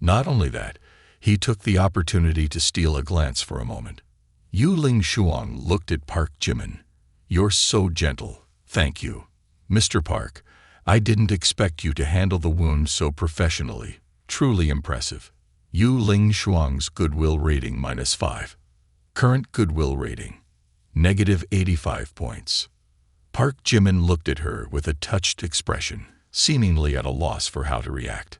Not only that, he took the opportunity to steal a glance for a moment. Yu Ling Shuang looked at Park Jimin. You're so gentle. Thank you. Mr. Park, I didn't expect you to handle the wound so professionally. Truly impressive. Yu Ling Shuang's goodwill rating -5. Current goodwill rating, -85 points. Park Jimin looked at her with a touched expression, seemingly at a loss for how to react.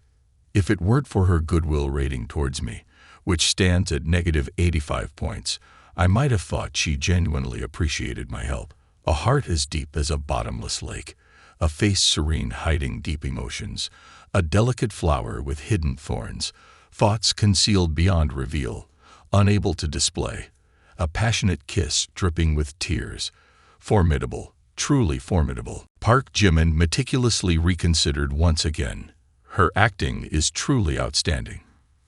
If it weren't for her goodwill rating towards me, which stands at -85 points, I might have thought she genuinely appreciated my help. A heart as deep as a bottomless lake, a face serene hiding deep emotions, a delicate flower with hidden thorns, thoughts concealed beyond reveal, unable to display, a passionate kiss dripping with tears. Formidable, truly formidable. Park Jimin meticulously reconsidered once again. Her acting is truly outstanding.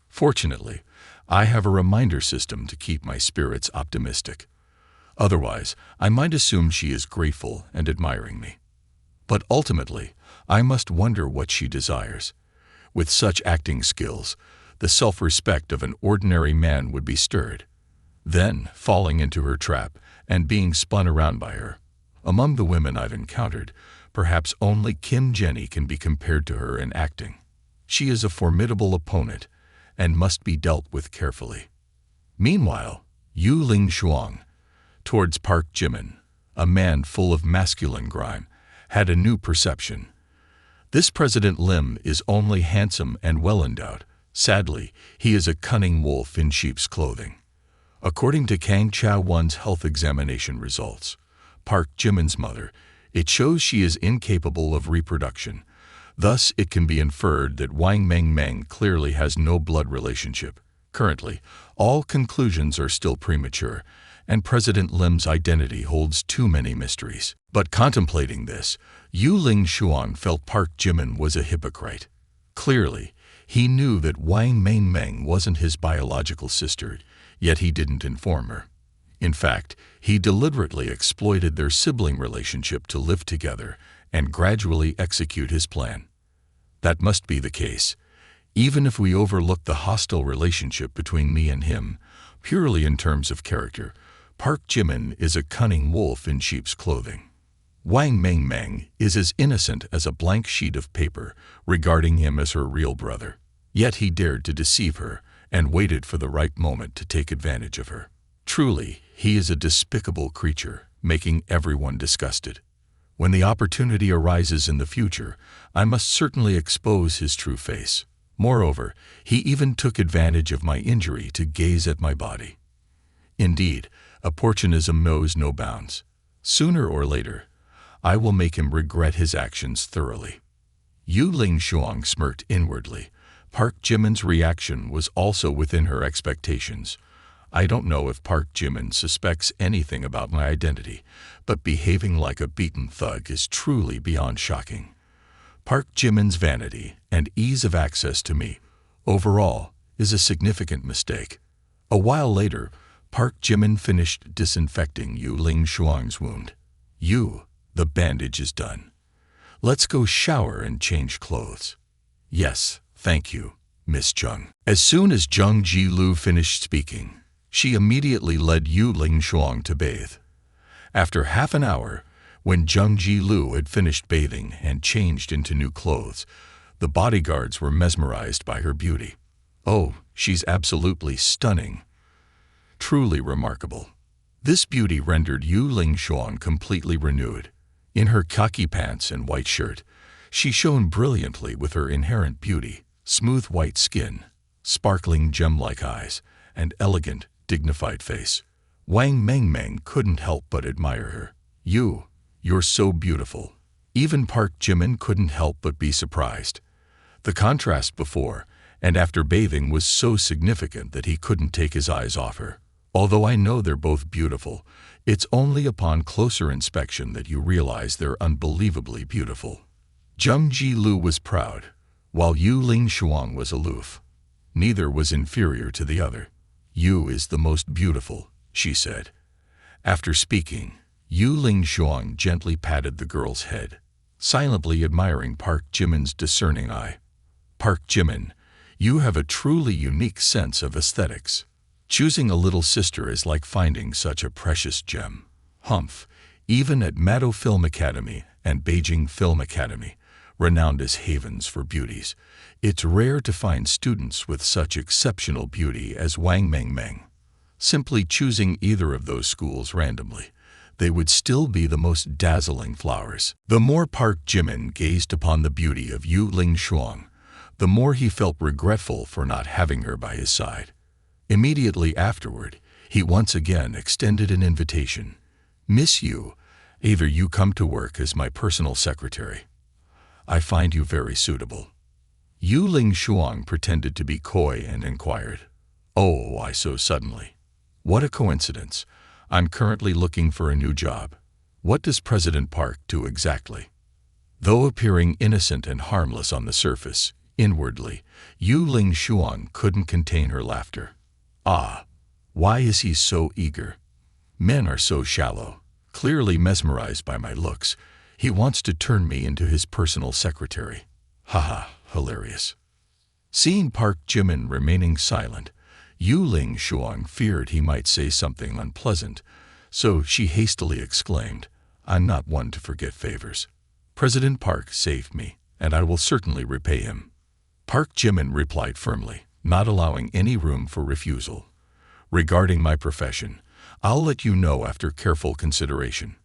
Fortunately, I have a reminder system to keep my spirits optimistic. Otherwise, I might assume she is grateful and admiring me. But ultimately, I must wonder what she desires. With such acting skills, the self-respect of an ordinary man would be stirred. Then, falling into her trap and being spun around by her. Among the women I've encountered, perhaps only Kim Jenny can be compared to her in acting. She is a formidable opponent and must be dealt with carefully. Meanwhile, Yu Ling Shuang, towards Park Jimin, a man full of masculine grime, had a new perception. This President Lim is only handsome and well-endowed. Sadly, he is a cunning wolf in sheep's clothing. According to Kang Cha-won's health examination results, Park Jimin's mother, it shows she is incapable of reproduction. Thus, it can be inferred that Wang Meng clearly has no blood relationship. Currently, all conclusions are still premature, and President Lim's identity holds too many mysteries. But contemplating this, Yu Ling Xuang felt Park Jimin was a hypocrite. Clearly, he knew that Wang Meng wasn't his biological sister, yet he didn't inform her. In fact, he deliberately exploited their sibling relationship to live together and gradually execute his plan. That must be the case. Even if we overlook the hostile relationship between me and him, purely in terms of character, Park Jimin is a cunning wolf in sheep's clothing. Wang Meng is as innocent as a blank sheet of paper, regarding him as her real brother. Yet he dared to deceive her and waited for the right moment to take advantage of her. Truly, he is a despicable creature, making everyone disgusted. When the opportunity arises in the future, I must certainly expose his true face. Moreover, he even took advantage of my injury to gaze at my body. Indeed, opportunism knows no bounds. Sooner or later, I will make him regret his actions thoroughly. Yu Ling Xuang smirked inwardly. Park Jimin's reaction was also within her expectations. I don't know if Park Jimin suspects anything about my identity, but behaving like a beaten thug is truly beyond shocking. Park Jimin's vanity and ease of access to me, overall, is a significant mistake. A while later, Park Jimin finished disinfecting Yu Ling Xuang's wound. The bandage is done. Let's go shower and change clothes. Yes, thank you, Miss Zheng. As soon as Zheng Jilu finished speaking, she immediately led Yu Ling Xuang to bathe. After half an hour, when Zheng Jilu had finished bathing and changed into new clothes, the bodyguards were mesmerized by her beauty. Oh, she's absolutely stunning. Truly remarkable. This beauty rendered Yu Ling Xuang completely renewed. In her khaki pants and white shirt, she shone brilliantly with her inherent beauty, smooth white skin, sparkling gem-like eyes, and elegant, dignified face. Wang Meng couldn't help but admire her. You're so beautiful. Even Park Jimin couldn't help but be surprised. The contrast before and after bathing was so significant that he couldn't take his eyes off her. Although I know they're both beautiful, it's only upon closer inspection that you realize they're unbelievably beautiful. Zheng Jilu was proud, while Yu Ling Xuang was aloof. Neither was inferior to the other. You is the most beautiful, she said. After speaking, Yu Ling Xuang gently patted the girl's head, silently admiring Park Jimin's discerning eye. Park Jimin, you have a truly unique sense of aesthetics. Choosing a little sister is like finding such a precious gem. Humph, even at Mado Film Academy and Beijing Film Academy, renowned as havens for beauties, it's rare to find students with such exceptional beauty as Wang Meng. Simply choosing either of those schools randomly, they would still be the most dazzling flowers. The more Park Jimin gazed upon the beauty of Yu Ling Xuang, the more he felt regretful for not having her by his side. Immediately afterward, he once again extended an invitation. Miss Yu, either you come to work as my personal secretary. I find you very suitable. Yu Ling Xuang pretended to be coy and inquired. Oh, why so suddenly? What a coincidence. I'm currently looking for a new job. What does President Park do exactly? Though appearing innocent and harmless on the surface, inwardly, Yu Ling Xuang couldn't contain her laughter. Ah, why is he so eager? Men are so shallow. Clearly mesmerized by my looks, he wants to turn me into his personal secretary. Haha, hilarious. Seeing Park Jimin remaining silent, Yu Ling Xuang feared he might say something unpleasant, so she hastily exclaimed, I'm not one to forget favors. President Park saved me, and I will certainly repay him. Park Jimin replied firmly, not allowing any room for refusal. Regarding my profession, I'll let you know after careful consideration.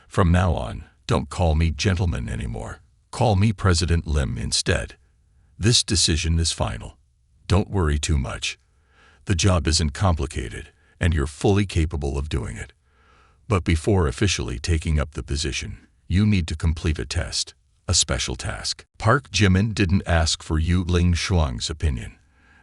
From now on, don't call me gentleman anymore. Call me President Lim instead. This decision is final. Don't worry too much. The job isn't complicated, and you're fully capable of doing it. But before officially taking up the position, you need to complete a test. a special task. Park Jimin didn't ask for Yu Ling Shuang's opinion,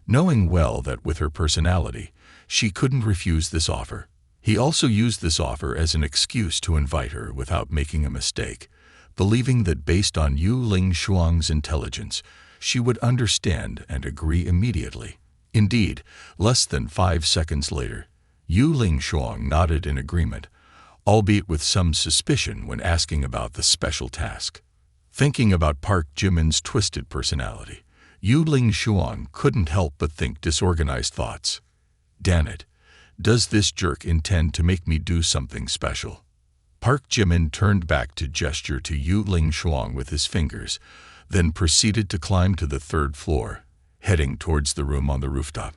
knowing well that with her personality, she couldn't refuse this offer. He also used this offer as an excuse to invite her without making a mistake, believing that based on Yu Ling Shuang's intelligence, she would understand and agree immediately. Indeed, less than 5 seconds later, Yu Ling Shuang nodded in agreement, albeit with some suspicion when asking about the special task. Thinking about Park Jimin's twisted personality, Yu Ling Shuang couldn't help but think disorganized thoughts. Damn it, does this jerk intend to make me do something special? Park Jimin turned back to gesture to Yu Ling Shuang with his fingers, then proceeded to climb to the 3rd floor, heading towards the room on the rooftop.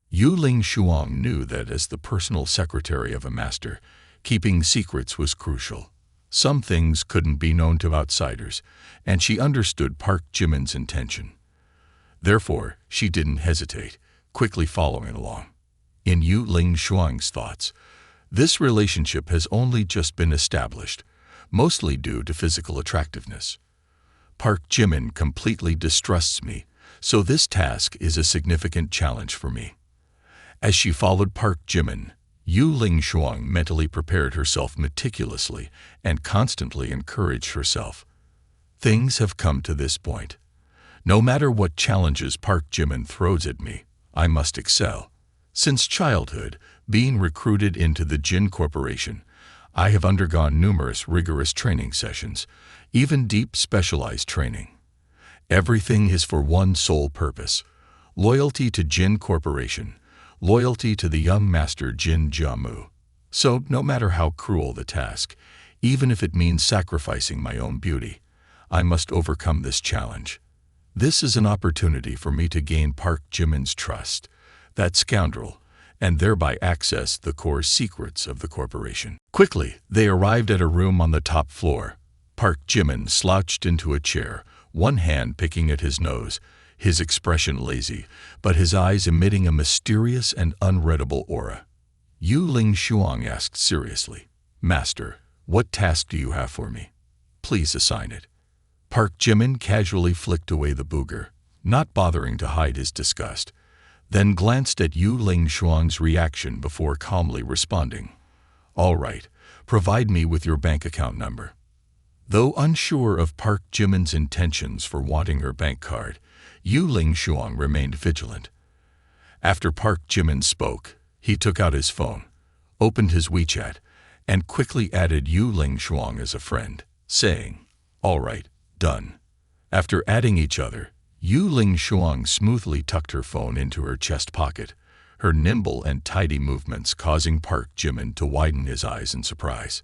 Yu Ling Shuang knew that as the personal secretary of a master, keeping secrets was crucial. Some things couldn't be known to outsiders, and she understood Park Jimin's intention. Therefore, she didn't hesitate, quickly following along. In Yu Ling Shuang's thoughts, this relationship has only just been established, mostly due to physical attractiveness. Park Jimin completely distrusts me, so this task is a significant challenge for me. As she followed Park Jimin, Yu Ling Shuang mentally prepared herself meticulously and constantly encouraged herself. Things have come to this point. No matter what challenges Park Jimin throws at me, I must excel. Since childhood, being recruited into the Jin Corporation, I have undergone numerous rigorous training sessions, even deep specialized training. Everything is for one sole purpose: loyalty to Jin Corporation, loyalty to the young master Jin Jiamu. So, no matter how cruel the task, even if it means sacrificing my own beauty, I must overcome this challenge. This is an opportunity for me to gain Park Jimin's trust, that scoundrel, and thereby access the core secrets of the corporation. Quickly, they arrived at a room on the top floor. Park Jimin slouched into a chair, one hand picking at his nose, his expression lazy, but his eyes emitting a mysterious and unreadable aura. Yu Ling Shuang asked seriously, "Master, what task do you have for me? Please assign it." Park Jimin casually flicked away the booger, not bothering to hide his disgust, then glanced at Yu Ling Shuang's reaction before calmly responding, "All right, provide me with your bank account number." Though unsure of Park Jimin's intentions for wanting her bank card, Yu Ling Shuang remained vigilant. After Park Jimin spoke, he took out his phone, opened his WeChat, and quickly added Yu Ling Shuang as a friend, saying, "All right, done." After adding each other, Yu Ling Shuang smoothly tucked her phone into her chest pocket, her nimble and tidy movements causing Park Jimin to widen his eyes in surprise.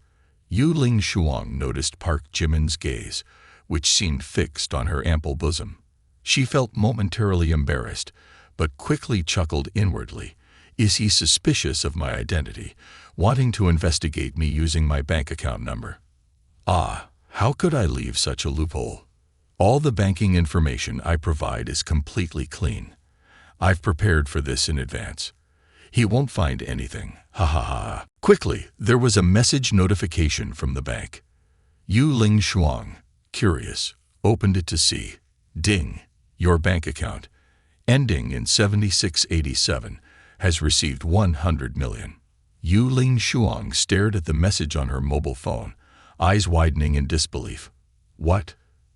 Yu Ling Shuang noticed Park Jimin's gaze, which seemed fixed on her ample bosom. She felt momentarily embarrassed, but quickly chuckled inwardly. Is he suspicious of my identity, wanting to investigate me using my bank account number? Ah, how could I leave such a loophole? All the banking information I provide is completely clean. I've prepared for this in advance. He won't find anything. Ha ha ha. Quickly, there was a message notification from the bank. Yu Ling Shuang, curious, opened it to see. Ding, your bank account, ending in 7687, has received 100 million. Yu Ling Shuang stared at the message on her mobile phone, eyes widening in disbelief. What?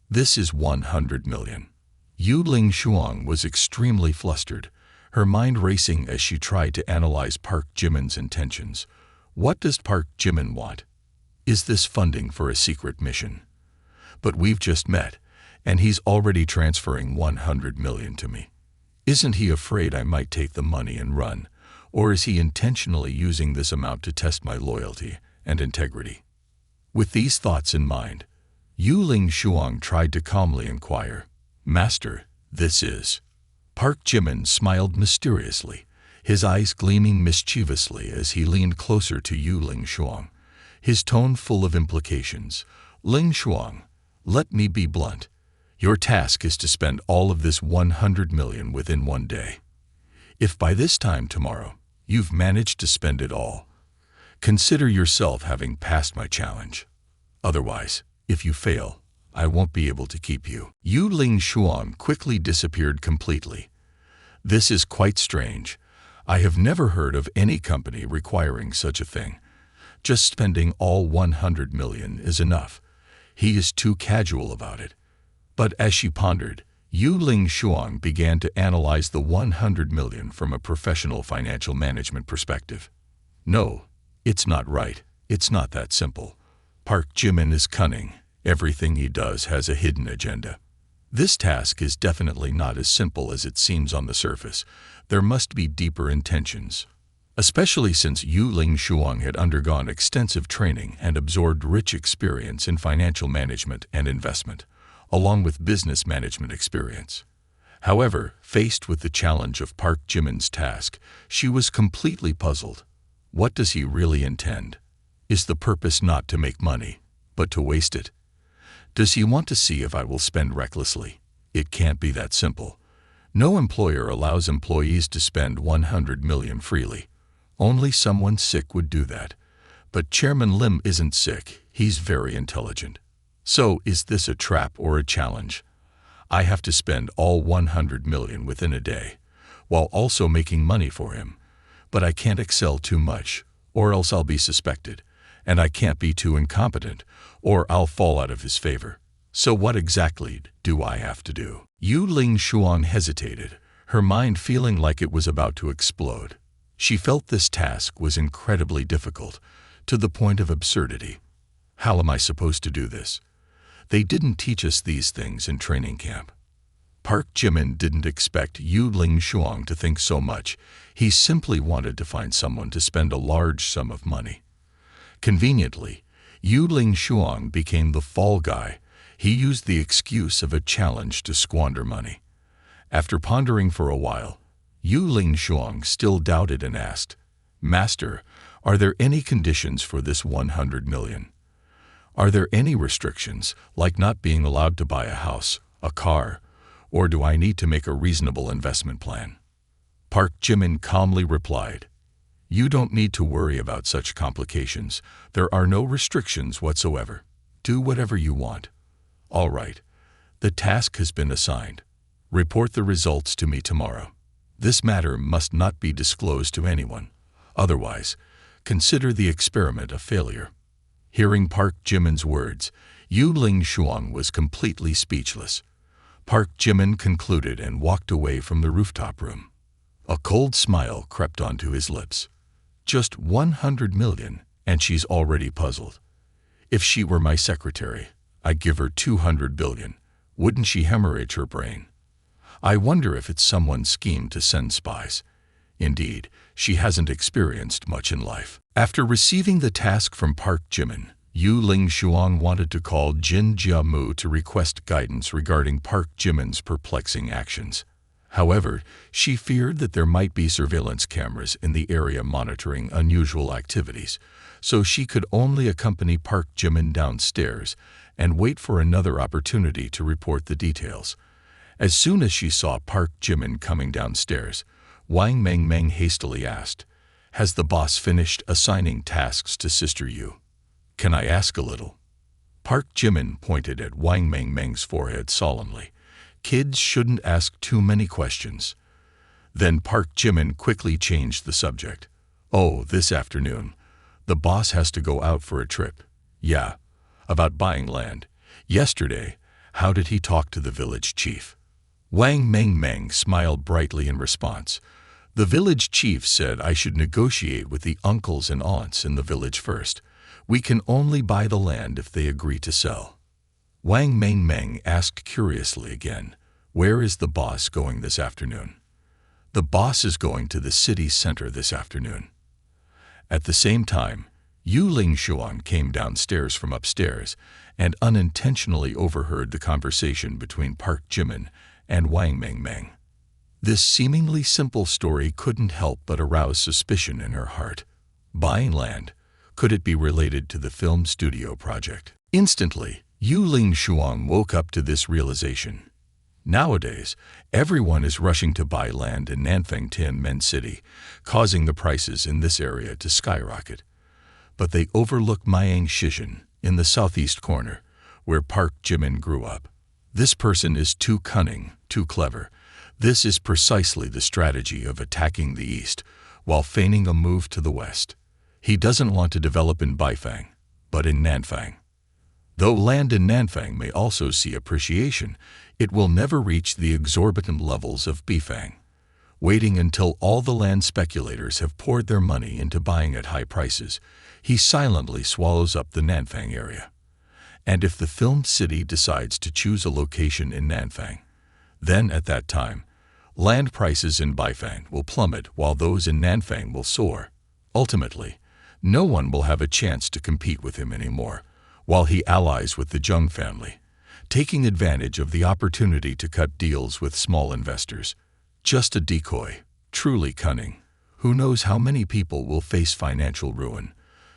This is 100 million. Yu Ling Shuang was extremely flustered, her mind racing as she tried to analyze Park Jimin's intentions. What does Park Jimin want? Is this funding for a secret mission? But we've just met, and he's already transferring 100 million to me. Isn't he afraid I might take the money and run, or is he intentionally using this amount to test my loyalty and integrity? With these thoughts in mind, Yu Ling Shuang tried to calmly inquire, "Master, this is..." Park Jimin smiled mysteriously, his eyes gleaming mischievously as he leaned closer to Yu Ling Shuang, his tone full of implications. "Ling Shuang, let me be blunt. Your task is to spend all of this 100 million within one day. If by this time tomorrow you've managed to spend it all, consider yourself having passed my challenge. Otherwise, if you fail, I won't be able to keep you." Yu Ling Shuang quickly disappeared completely. This is quite strange. I have never heard of any company requiring such a thing. Just spending all 100 million is enough. He is too casual about it. But as she pondered, Yu Ling Shuang began to analyze the 100 million from a professional financial management perspective. No, it's not right. It's not that simple. Park Jimin is cunning. Everything he does has a hidden agenda. This task is definitely not as simple as it seems on the surface. There must be deeper intentions. Especially since Yu Ling Shuang had undergone extensive training and absorbed rich experience in financial management and investment, along with business management experience. However, faced with the challenge of Park Jimin's task, she was completely puzzled. What does he really intend? Is the purpose not to make money, but to waste it? Does he want to see if I will spend recklessly? It can't be that simple. No employer allows employees to spend 100 million freely. Only someone sick would do that. But Chairman Lim isn't sick. He's very intelligent. So, is this a trap or a challenge? I have to spend all 100 million within a day, while also making money for him. But I can't excel too much, or else I'll be suspected. And I can't be too incompetent, or I'll fall out of his favor. So what exactly do I have to do? Yu Ling Shuang hesitated, her mind feeling like it was about to explode. She felt this task was incredibly difficult, to the point of absurdity. How am I supposed to do this? They didn't teach us these things in training camp. Park Jimin didn't expect Yu Ling Shuang to think so much. He simply wanted to find someone to spend a large sum of money. Conveniently, Yu Ling Shuang became the fall guy. He used the excuse of a challenge to squander money. After pondering for a while, Yu Ling Shuang still doubted and asked, "Master, are there any conditions for this 100 million? Are there any restrictions, like not being allowed to buy a house, a car, or do I need to make a reasonable investment plan?" Park Jimin calmly replied, "You don't need to worry about such complications. There are no restrictions whatsoever. Do whatever you want." "All right. The task has been assigned. Report the results to me tomorrow. This matter must not be disclosed to anyone. Otherwise, consider the experiment a failure." Hearing Park Jimin's words, Yu Ling Shuang was completely speechless. Park Jimin concluded and walked away from the rooftop room. A cold smile crept onto his lips. Just 100 million, and she's already puzzled. If she were my secretary, I'd give her 200 billion. Wouldn't she hemorrhage her brain? I wonder if it's someone's scheme to send spies. Indeed, she hasn't experienced much in life. After receiving the task from Park Jimin, Yu Ling Shuang wanted to call Jin Jiamu to request guidance regarding Park Jimin's perplexing actions. However, she feared that there might be surveillance cameras in the area monitoring unusual activities, so she could only accompany Park Jimin downstairs and wait for another opportunity to report the details. As soon as she saw Park Jimin coming downstairs, Wang Mengmeng hastily asked, "Has the boss finished assigning tasks to Sister Yu? Can I ask a little?" Park Jimin pointed at Wang Mengmeng's forehead solemnly. "Kids shouldn't ask too many questions." Then Park Jimin quickly changed the subject. "Oh, this afternoon, the boss has to go out for a trip." "Yeah, about buying land. Yesterday, how did he talk to the village chief?" Wang Mengmeng smiled brightly in response. "The village chief said I should negotiate with the uncles and aunts in the village first. We can only buy the land if they agree to sell." Wang Mengmeng asked curiously again, "Where is the boss going this afternoon?" "The boss is going to the city center this afternoon." At the same time, Yu Ling Shuang came downstairs from upstairs and unintentionally overheard the conversation between Park Jimin and Wang Mengmeng. This seemingly simple story couldn't help but arouse suspicion in her heart. Buying land? Could it be related to the film studio project? Instantly, Yu Ling Shuang woke up to this realization. Nowadays, everyone is rushing to buy land in Nanfeng Tianmen City, causing the prices in this area to skyrocket. But they overlook Miang Shizhen, in the southeast corner, where Park Jimin grew up. This person is too cunning, too clever. This is precisely the strategy of attacking the east, while feigning a move to the west. He doesn't want to develop in Baifang, but in Nanfang. Though land in Nanfang may also see appreciation, it will never reach the exorbitant levels of Bifang. Waiting until all the land speculators have poured their money into buying at high prices, he silently swallows up the Nanfang area. And if the filmed city decides to choose a location in Nanfang, then at that time, land prices in Baifang will plummet while those in Nanfang will soar. Ultimately, no one will have a chance to compete with him anymore, while he allies with the Zheng family, taking advantage of the opportunity to cut deals with small investors. Just a decoy, truly cunning. Who knows how many people will face financial ruin,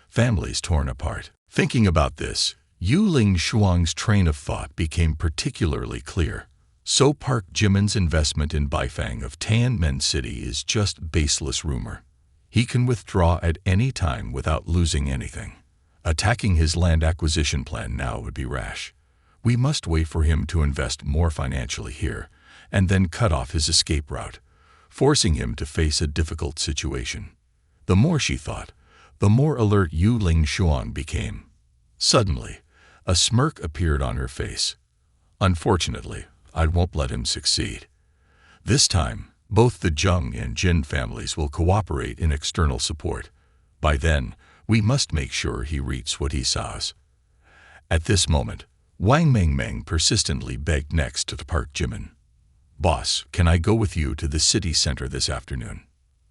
families torn apart. Thinking about this, Yu Ling Shuang's train of thought became particularly clear. So Park Jimin's investment in Baifang of Tianmen City is just baseless rumor. He can withdraw at any time without losing anything. Attacking his land acquisition plan now would be rash. We must wait for him to invest more financially here, and then cut off his escape route, forcing him to face a difficult situation. The more she thought, the more alert Yu Ling Shuang became. Suddenly, a smirk appeared on her face. Unfortunately, I won't let him succeed. This time, both the Zheng and Jin families will cooperate in external support. By then, we must make sure he reaps what he sows. At this moment, Wang Mengmeng persistently begged next to Park Jimin. Boss, can I go with you to the city center this afternoon?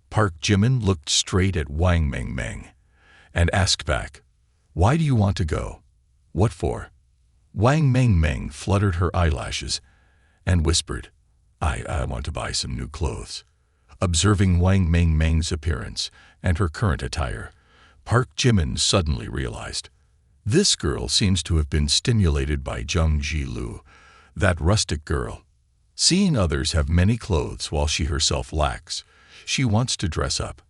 Park Jimin looked straight at Wang Mengmeng and asked back, why do you want to go? What for? Wang Mengmeng fluttered her eyelashes and whispered, I want to buy some new clothes. Observing Wang Mengmeng's appearance and her current attire, Park Jimin suddenly realized, this girl seems to have been stimulated by Zheng Jilu, that rustic girl. Seeing others have many clothes while she herself lacks, she wants to dress up.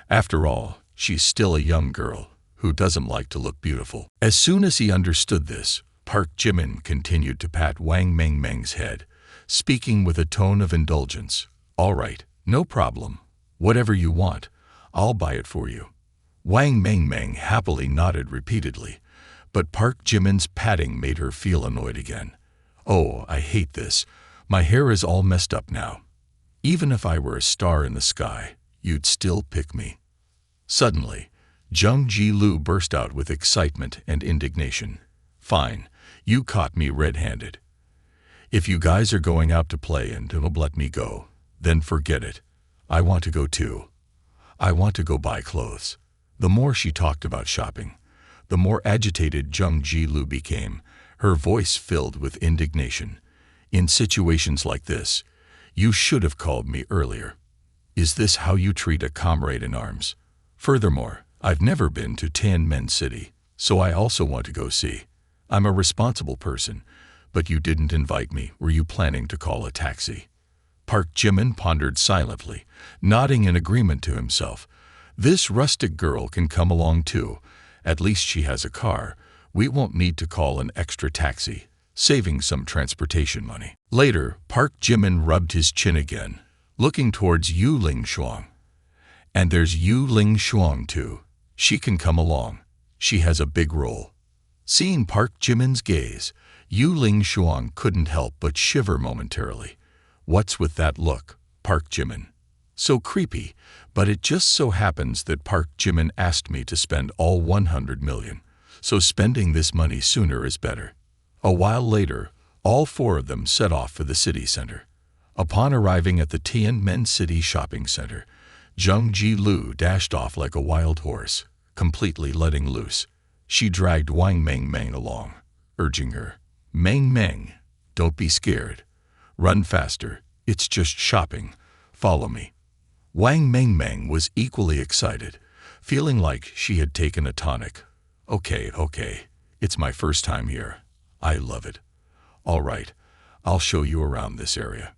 After all, she's still a young girl who doesn't like to look beautiful. As soon as he understood this, Park Jimin continued to pat Wang Mengmeng's head, speaking with a tone of indulgence. All right, no problem. Whatever you want, I'll buy it for you. Wang Mengmeng happily nodded repeatedly, but Park Jimin's patting made her feel annoyed again. Oh, I hate this. My hair is all messed up now. Even if I were a star in the sky, you'd still pick me. Suddenly, Zheng Jilu burst out with excitement and indignation. Fine, you caught me red-handed. If you guys are going out to play and don't let me go, then forget it. I want to go too. I want to go buy clothes. The more she talked about shopping, the more agitated Zheng Jilu became, her voice filled with indignation. In situations like this, you should have called me earlier. Is this how you treat a comrade in arms? Furthermore, I've never been to Tianmen City, so I also want to go see. I'm a responsible person, but you didn't invite me. Were you planning to call a taxi? Park Jimin pondered silently, nodding in agreement to himself. This rustic girl can come along too. At least she has a car. We won't need to call an extra taxi, saving some transportation money. Later, Park Jimin rubbed his chin again, looking towards Yu Ling Shuang. And there's Yu Ling Shuang too. She can come along. She has a big role. Seeing Park Jimin's gaze, Yu Ling Shuang couldn't help but shiver momentarily. What's with that look, Park Jimin? So creepy, but it just so happens that Park Jimin asked me to spend all 100 million, so spending this money sooner is better. A while later, all four of them set off for the city center. Upon arriving at the Tianmen City shopping center, Zheng Jilu dashed off like a wild horse, completely letting loose. She dragged Wang Mengmeng along, urging her, Mengmeng, don't be scared. Run faster, it's just shopping. Follow me. Wang Mengmeng was equally excited, feeling like she had taken a tonic. Okay, it's my first time here. I love it. All right, I'll show you around this area.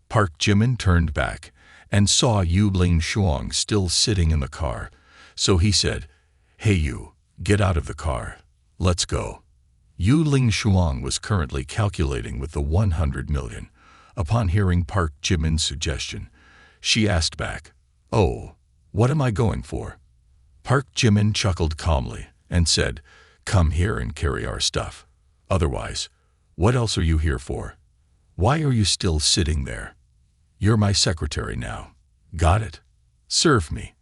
Park Jimin turned back and saw Yu Ling Shuang still sitting in the car, so he said, Hey you, get out of the car. Let's go. Yu Ling Shuang was currently calculating with the 100 million. Upon hearing Park Jimin's suggestion, she asked back, "Oh, what am I going for?" Park Jimin chuckled calmly and said, "Come here and carry our stuff. Otherwise, what else are you here for? Why are you still sitting there? You're my secretary now. Got it? Serve me."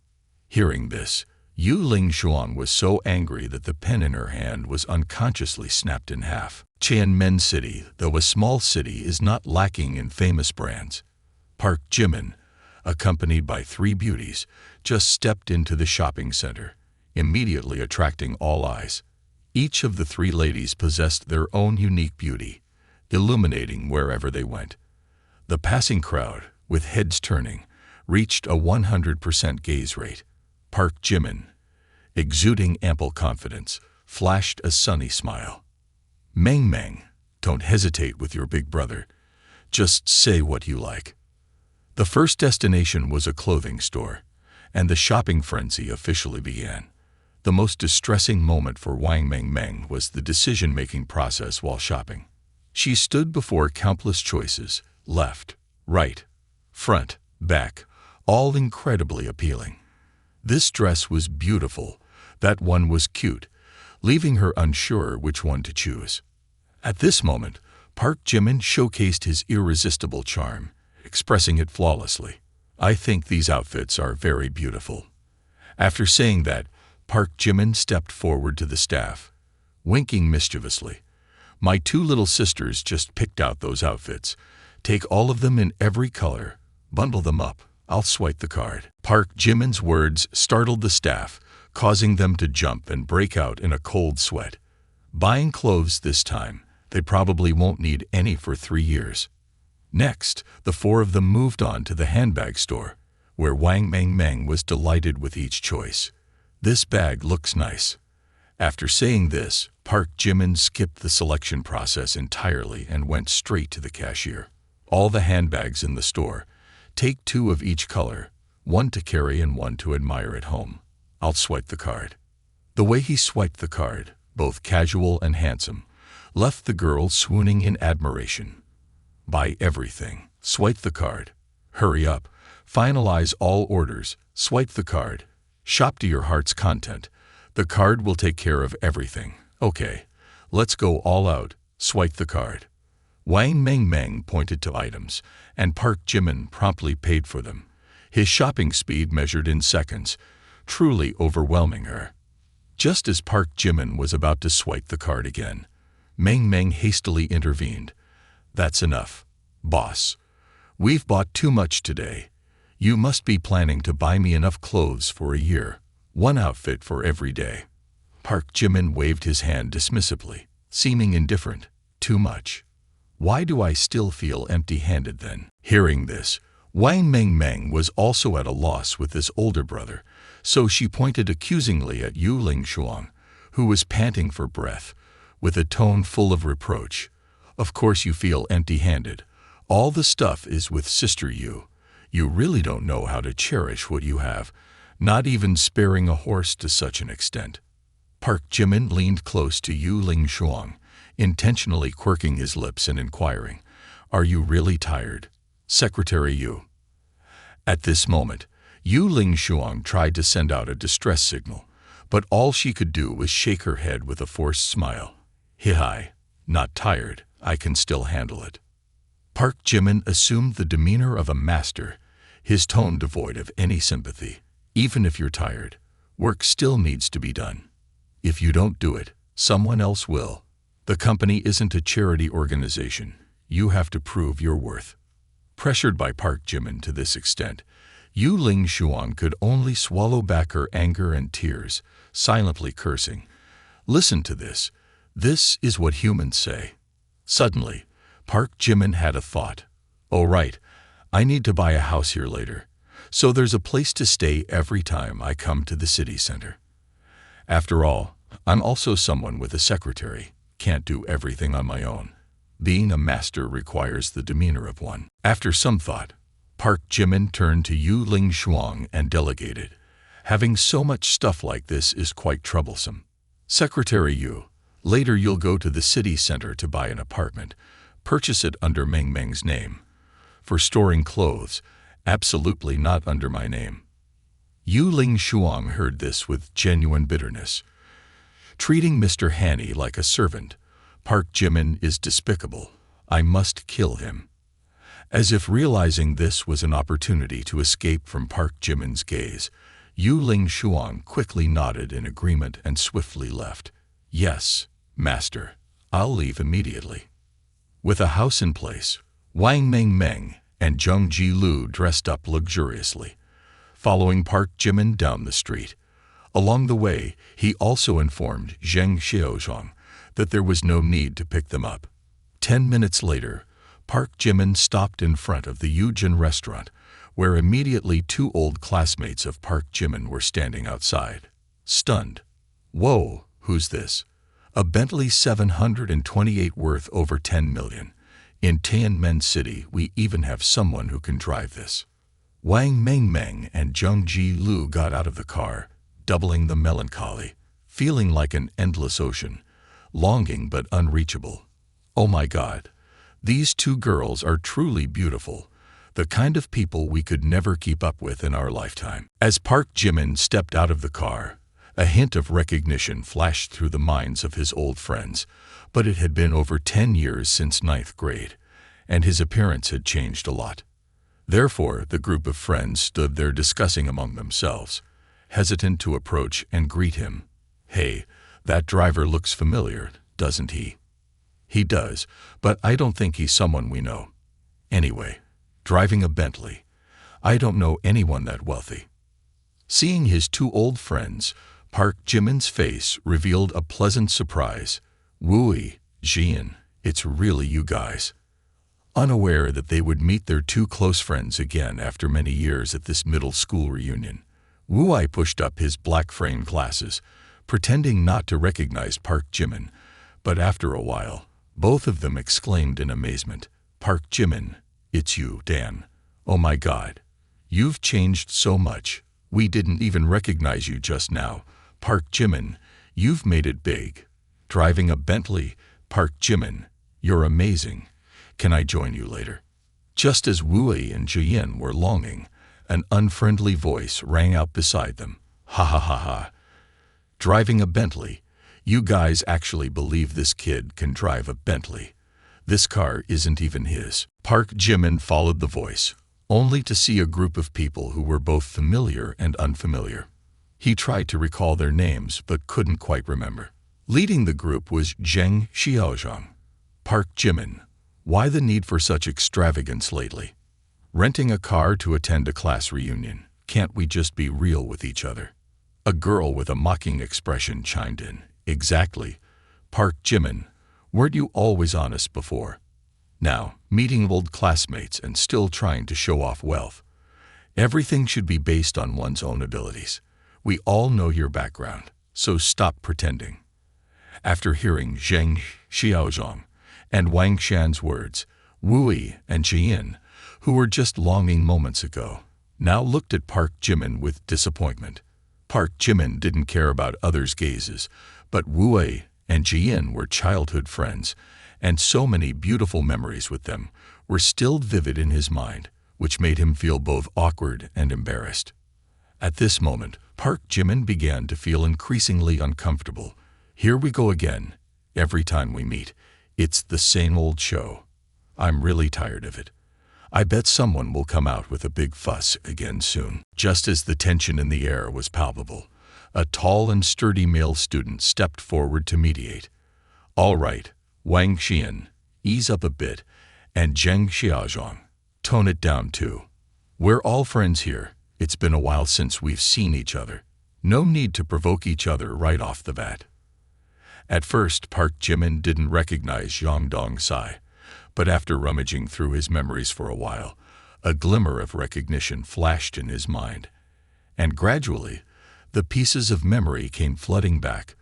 Hearing this, Yu Ling Shuang was so angry that the pen in her hand was unconsciously snapped in half. Tianmen City, though a small city, is not lacking in famous brands. Park Jimin, accompanied by three beauties, just stepped into the shopping center, immediately attracting all eyes. Each of the three ladies possessed their own unique beauty, illuminating wherever they went. The passing crowd, with heads turning, reached a 100% gaze rate. Park Jimin, exuding ample confidence, flashed a sunny smile. "Meng Meng, don't hesitate with your big brother. Just say what you like." The first destination was a clothing store, and the shopping frenzy officially began. The most distressing moment for Wang Meng Meng was the decision-making process while shopping. She stood before countless choices, left, right, front, back, all incredibly appealing. This dress was beautiful, that one was cute, leaving her unsure which one to choose. At this moment, Park Jimin showcased his irresistible charm, expressing it flawlessly. "I think these outfits are very beautiful." After saying that, Park Jimin stepped forward to the staff, winking mischievously. "My two little sisters just picked out those outfits. Take all of them in every color. Bundle them up. I'll swipe the card." Park Jimin's words startled the staff, causing them to jump and break out in a cold sweat. Buying clothes this time, they probably won't need any for 3 years. Next, the four of them moved on to the handbag store, where Wang Meng Meng was delighted with each choice. "This bag looks nice." After saying this, Park Jimin skipped the selection process entirely and went straight to the cashier. "All the handbags in the store. Take 2 of each color, 1 to carry and 1 to admire at home. I'll swipe the card." The way he swiped the card, both casual and handsome, left the girl swooning in admiration. "Buy everything. Swipe the card. Hurry up. Finalize all orders. Swipe the card. Shop to your heart's content. The card will take care of everything. Okay, let's go all out. Swipe the card." Wang Meng Meng pointed to items, and Park Jimin promptly paid for them. His shopping speed measured in seconds, truly overwhelming her. Just as Park Jimin was about to swipe the card again, Meng Meng hastily intervened. "That's enough, boss. We've bought too much today. You must be planning to buy me enough clothes for a year, 1 outfit for every day." Park Jimin waved his hand dismissively, seeming indifferent. "Too much. Why do I still feel empty-handed then?" Hearing this, Wang Meng Meng was also at a loss with his older brother, so she pointed accusingly at Yu Ling Shuang, who was panting for breath, with a tone full of reproach. "Of course you feel empty-handed. All the stuff is with Sister Yu. You really don't know how to cherish what you have, not even sparing a horse to such an extent." Park Jimin leaned close to Yu Ling Shuang, intentionally quirking his lips and inquiring, "Are you really tired, Secretary Yu?" At this moment, Yu Ling Shuang tried to send out a distress signal, but all she could do was shake her head with a forced smile. "Hi, not tired. I can still handle it." Park Jimin assumed the demeanor of a master, his tone devoid of any sympathy. "Even if you're tired, work still needs to be done. If you don't do it, someone else will. The company isn't a charity organization. You have to prove your worth." Pressured by Park Jimin to this extent, Yu Ling Shuang could only swallow back her anger and tears, silently cursing. "Listen to this. This is what humans say." Suddenly, Park Jimin had a thought. "Oh right, I need to buy a house here later, so there's a place to stay every time I come to the city center. After all, I'm also someone with a secretary. Can't do everything on my own. Being a master requires the demeanor of one." After some thought, Park Jimin turned to Yu Ling Shuang and delegated. "Having so much stuff like this is quite troublesome. Secretary Yu, Later you'll go to the city center to buy an apartment. Purchase it under Meng Meng's name. For storing clothes, absolutely not under my name. Yu Ling Shuang heard this with genuine bitterness. Treating Mr. Hanny like a servant, Park Jimin is despicable. I must kill him. As if realizing this was an opportunity to escape from Park Jimin's gaze, Yu Ling Shuang quickly nodded in agreement and swiftly left. Yes, master, I'll leave immediately. With a house in place, Wang Meng and Zheng Jilu dressed up luxuriously, following Park Jimin down the street. Along the way, he also informed Zheng Xiaozhong that there was no need to pick them up. 10 minutes later, Park Jimin stopped in front of the Yujin restaurant, where immediately 2 old classmates of Park Jimin were standing outside. Stunned. Whoa, who's this? A Bentley 728 worth over 10 million. In Tianmen City, we even have someone who can drive this. Wang Meng and Zheng Jilu got out of the car, doubling the melancholy, feeling like an endless ocean, longing but unreachable. Oh my God, these 2 girls are truly beautiful, the kind of people we could never keep up with in our lifetime. As Park Jimin stepped out of the car, a hint of recognition flashed through the minds of his old friends, but it had been over 10 years since 9th grade, and his appearance had changed a lot. Therefore, the group of friends stood there discussing among themselves, hesitant to approach and greet him. Hey, that driver looks familiar, doesn't he? He does, but I don't think he's someone we know. Anyway, driving a Bentley. I don't know anyone that wealthy. Seeing his 2 old friends, Park Jimin's face revealed a pleasant surprise. Wooey, Jian, it's really you guys. Unaware that they would meet their 2 close friends again after many years at this middle school reunion, Wu-Ai pushed up his black-framed glasses, pretending not to recognize Park Jimin, but after a while, both of them exclaimed in amazement, Park Jimin, it's you, Dan. Oh my God. You've changed so much. We didn't even recognize you just now. Park Jimin, you've made it big. Driving a Bentley, Park Jimin, you're amazing. Can I join you later? Just as Wu-Ai and Jian were longing, an unfriendly voice rang out beside them. Ha ha ha ha. Driving a Bentley? You guys actually believe this kid can drive a Bentley? This car isn't even his. Park Jimin followed the voice, only to see a group of people who were both familiar and unfamiliar. He tried to recall their names but couldn't quite remember. Leading the group was Zheng Xiaozhong. Park Jimin, why the need for such extravagance lately? Renting a car to attend a class reunion. Can't we just be real with each other? A girl with a mocking expression chimed in. Exactly. Park Jimin, weren't you always honest before? Now, meeting old classmates and still trying to show off wealth. Everything should be based on one's own abilities. We all know your background, so stop pretending. After hearing Zheng Xiaozhong and Wang Shan's words, Wu-Ai and Jian, who were just longing moments ago, now looked at Park Jimin with disappointment. Park Jimin didn't care about others' gazes, but Wu-Ai and Jian were childhood friends, and so many beautiful memories with them were still vivid in his mind, which made him feel both awkward and embarrassed. At this moment, Park Jimin began to feel increasingly uncomfortable. Here we go again. Every time we meet, it's the same old show. I'm really tired of it. I bet someone will come out with a big fuss again soon. Just as the tension in the air was palpable, a tall and sturdy male student stepped forward to mediate. All right, Wang Xian, ease up a bit, and Zheng Xiaozhong, tone it down too. We're all friends here. It's been a while since we've seen each other. No need to provoke each other right off the bat. At first, Park Jimin didn't recognize Zhang Dongsai, but after rummaging through his memories for a while, a glimmer of recognition flashed in his mind. And gradually, the pieces of memory came flooding back.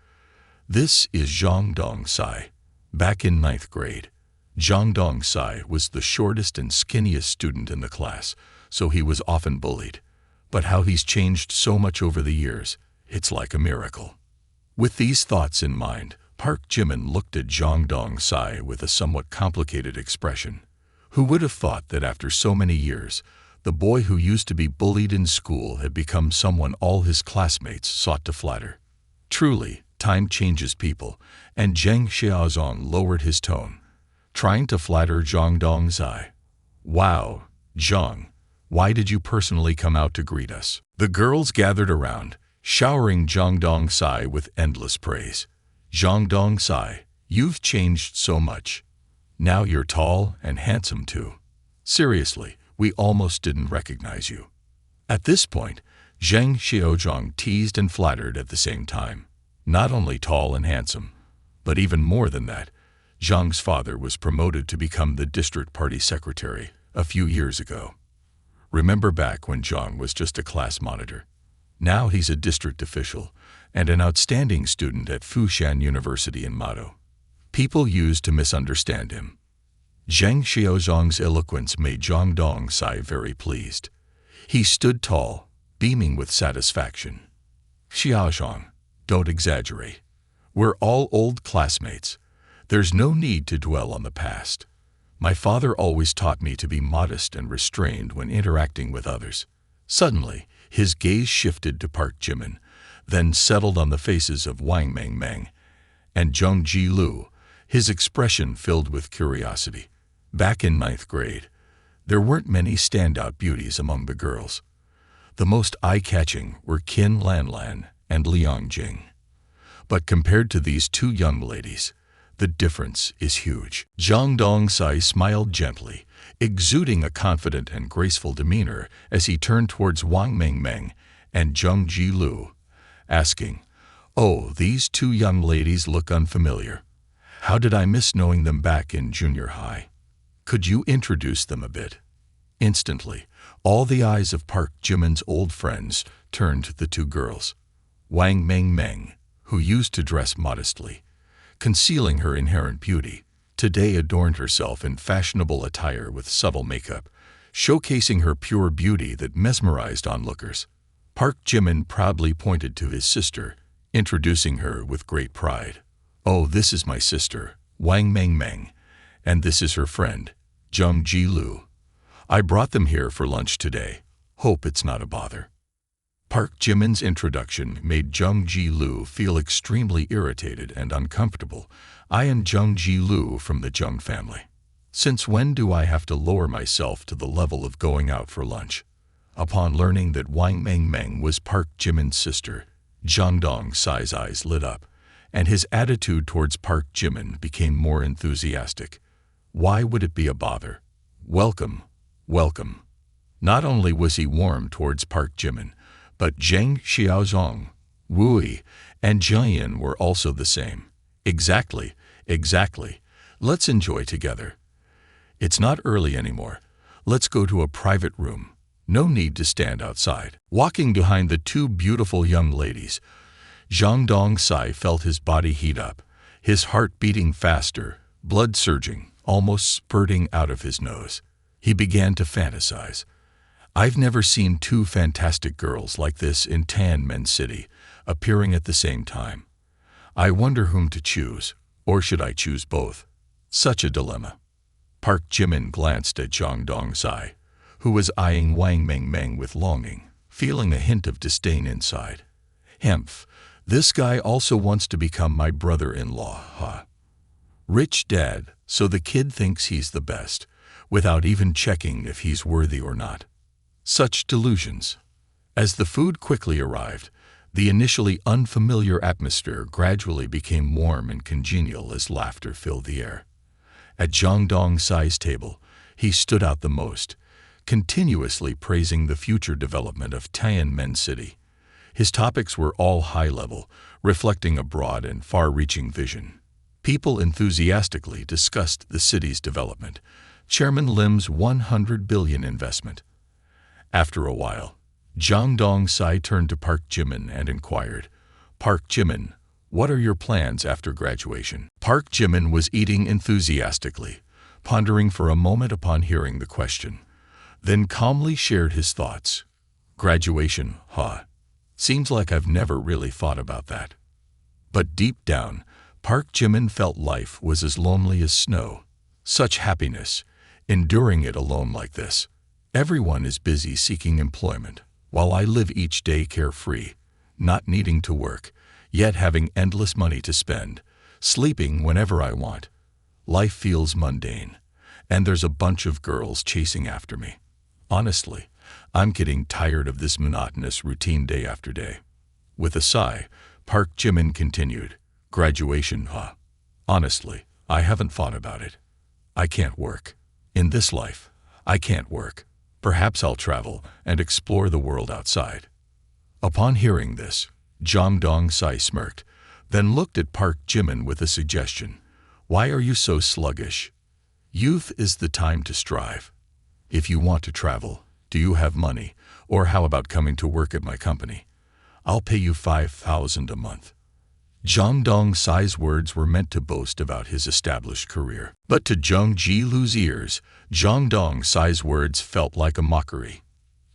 This is Zhang Dongsai. Back in 9th grade, Zhang Dongsai was the shortest and skinniest student in the class, so he was often bullied. But how he's changed so much over the years, it's like a miracle. With these thoughts in mind, Park Jimin looked at Jong Dong-sai with a somewhat complicated expression. Who would have thought that after so many years, the boy who used to be bullied in school had become someone all his classmates sought to flatter? Truly, time changes people, and Zheng Xiaozong lowered his tone, trying to flatter Jong Dong-sai. Wow, Zhang, why did you personally come out to greet us? The girls gathered around, showering Jong Dong-sai with endless praise. Jong Dong-sai, you've changed so much. Now you're tall and handsome too. Seriously, we almost didn't recognize you. At this point, Zheng Xiaozong teased and flattered at the same time. Not only tall and handsome, but even more than that, Zhang's father was promoted to become the district party secretary a few years ago. Remember back when Zhang was just a class monitor? Now he's a district official and an outstanding student at Fushan University in Mado. People used to misunderstand him. Zheng Xiaozong's eloquence made Jong Dong-sai very pleased. He stood tall, beaming with satisfaction. Xiaozong, don't exaggerate. We're all old classmates. There's no need to dwell on the past. My father always taught me to be modest and restrained when interacting with others. Suddenly, his gaze shifted to Park Jimin, then settled on the faces of Wang Mengmeng and Zheng Jilu, his expression filled with curiosity. Back in 9th grade, there weren't many standout beauties among the girls. The most eye-catching were Qin Lanlan and Liang Jing. But compared to these two young ladies, the difference is huge. Jong Dong-sai smiled gently, exuding a confident and graceful demeanor as he turned towards Wang Mengmeng and Zheng Jilu, asking, "Oh, these two young ladies look unfamiliar. How did I miss knowing them back in junior high? Could you introduce them a bit?" Instantly, all the eyes of Park Jimin's old friends turned to the two girls. Wang Mengmeng, who used to dress modestly, concealing her inherent beauty, today adorned herself in fashionable attire with subtle makeup, showcasing her pure beauty that mesmerized onlookers. Park Jimin proudly pointed to his sister, introducing her with great pride. "Oh, this is my sister, Wang Mengmeng, and this is her friend, Zheng Jilu. I brought them here for lunch today. Hope it's not a bother." Park Jimin's introduction made Zheng Jilu feel extremely irritated and uncomfortable. "I am Zheng Jilu from the Zheng family. Since when do I have to lower myself to the level of going out for lunch?" Upon learning that Wang Mengmeng was Park Jimin's sister, Jong Dong-sai's eyes lit up, and his attitude towards Park Jimin became more enthusiastic. Why would it be a bother? Welcome, welcome. Not only was he warm towards Park Jimin, but Zheng Xiaozong, Wu Yi, and Jian were also the same. Exactly, exactly. Let's enjoy together. It's not early anymore. Let's go to a private room. No need to stand outside. Walking behind the two beautiful young ladies, Zhang Dong-sai felt his body heat up, his heart beating faster, blood surging, almost spurting out of his nose. He began to fantasize. I've never seen two fantastic girls like this in Tianmen City, appearing at the same time. I wonder whom to choose, or should I choose both? Such a dilemma. Park Jimin glanced at Zhang Dong-sai, who was eyeing Wang Mengmeng with longing, feeling a hint of disdain inside. Hemph, this guy also wants to become my brother-in-law, huh? Rich dad, so the kid thinks he's the best, without even checking if he's worthy or not. Such delusions. As the food quickly arrived, the initially unfamiliar atmosphere gradually became warm and congenial as laughter filled the air. At Zhang Dong-sai's table, he stood out the most, continuously praising the future development of Tianmen City. His topics were all high-level, reflecting a broad and far-reaching vision. People enthusiastically discussed the city's development, Chairman Lim's 100 billion investment. After a while, Zhang Dong-sai turned to Park Jimin and inquired, "Park Jimin, what are your plans after graduation?" Park Jimin was eating enthusiastically, pondering for a moment upon hearing the question, then calmly shared his thoughts. "Graduation, huh? Seems like I've never really thought about that." But deep down, Park Jimin felt life was as lonely as snow. Such happiness, enduring it alone like this. Everyone is busy seeking employment, while I live each day carefree, not needing to work, yet having endless money to spend, sleeping whenever I want. Life feels mundane, and there's a bunch of girls chasing after me. Honestly, I'm getting tired of this monotonous routine day after day. With a sigh, Park Jimin continued, graduation, huh? Honestly, I haven't thought about it. I can't work. In this life, I can't work. Perhaps I'll travel and explore the world outside. Upon hearing this, Jang Dong-sai smirked, then looked at Park Jimin with a suggestion. Why are you so sluggish? Youth is the time to strive. If you want to travel, do you have money? Or how about coming to work at my company? I'll pay you 5,000 a month. Jang Dong-sai's words were meant to boast about his established career. But to Jung Ji-lu's ears, Jang Dong-sai's words felt like a mockery.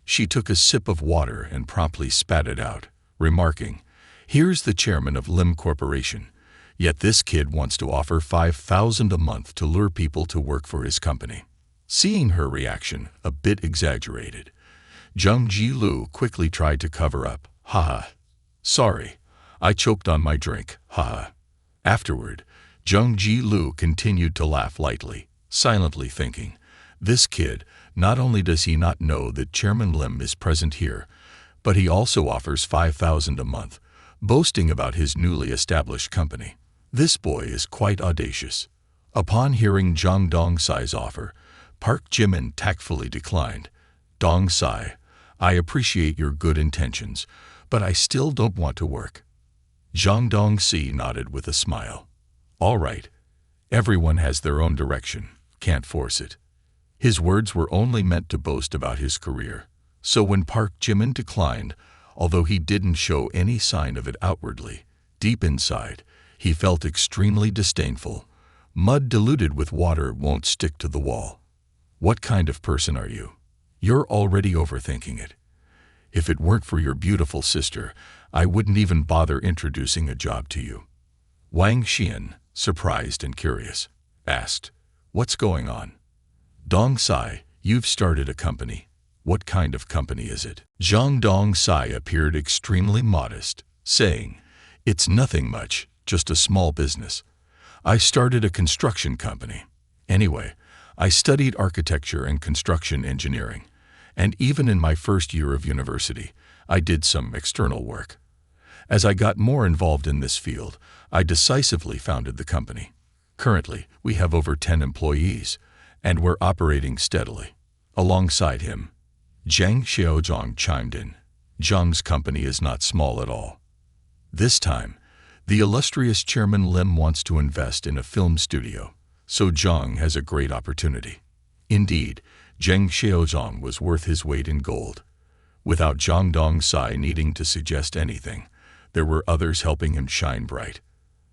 She took a sip of water and promptly spat it out, remarking, here's the chairman of Lim Corporation, yet this kid wants to offer 5,000 a month to lure people to work for his company. Seeing her reaction, a bit exaggerated, Jung Ji-lu quickly tried to cover up. Haha. Sorry, I choked on my drink. Haha. Afterward, Jung Ji-lu continued to laugh lightly, silently thinking, this kid, not only does he not know that Chairman Lim is present here, but he also offers 5,000 a month, boasting about his newly established company. This boy is quite audacious. Upon hearing Jang Dong-sai's offer, Park Jimin tactfully declined. Dong-sai, I appreciate your good intentions, but I still don't want to work. Jang Dong-si nodded with a smile. All right. Everyone has their own direction. Can't force it. His words were only meant to boast about his career. So when Park Jimin declined, although he didn't show any sign of it outwardly, deep inside, he felt extremely disdainful. Mud diluted with water won't stick to the wall. What kind of person are you? You're already overthinking it. If it weren't for your beautiful sister, I wouldn't even bother introducing a job to you. Wang Xian, surprised and curious, asked, what's going on? Dong-sai, you've started a company. What kind of company is it? Jang Dong-sai appeared extremely modest, saying, it's nothing much, just a small business. I started a construction company. Anyway, I studied architecture and construction engineering, and even in my first year of university, I did some external work. As I got more involved in this field, I decisively founded the company. Currently, we have over 10 employees, and we're operating steadily. Alongside him, Zhang Xiaozhang chimed in. Zhang's company is not small at all. This time, the illustrious Chairman Lim wants to invest in a film studio, so Zhang has a great opportunity. Indeed, Zhang Xiaozhang was worth his weight in gold. Without Jang Dong-sai needing to suggest anything, there were others helping him shine bright.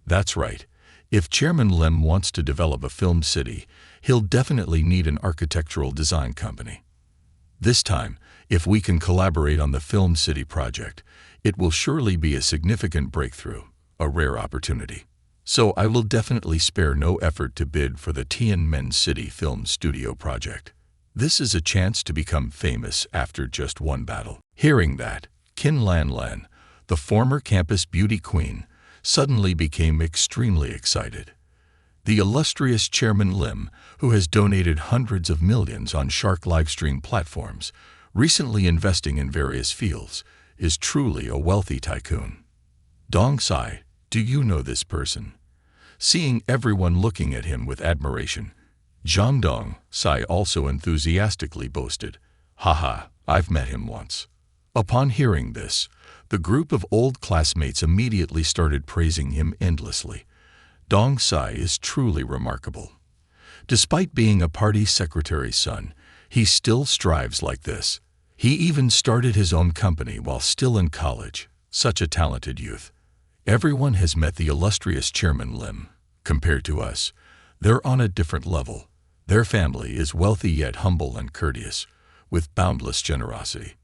That's right. If Chairman Lim wants to develop a film city, he'll definitely need an architectural design company. This time, if we can collaborate on the Film City project, it will surely be a significant breakthrough, a rare opportunity. So I will definitely spare no effort to bid for the Tianmen City Film Studio project. This is a chance to become famous after just one battle. Hearing that, Qin Lan Lan, the former campus beauty queen, suddenly became extremely excited. The illustrious Chairman Lim, who has donated hundreds of millions on Shark livestream platforms, recently investing in various fields, is truly a wealthy tycoon. Dong-sai, do you know this person? Seeing everyone looking at him with admiration, Jang Dong-sai also enthusiastically boasted, haha, I've met him once. Upon hearing this, the group of old classmates immediately started praising him endlessly. Dong-sai is truly remarkable. Despite being a party secretary's son, he still strives like this. He even started his own company while still in college. Such a talented youth. Everyone has met the illustrious Chairman Lim. Compared to us, they're on a different level. Their family is wealthy yet humble and courteous, with boundless generosity.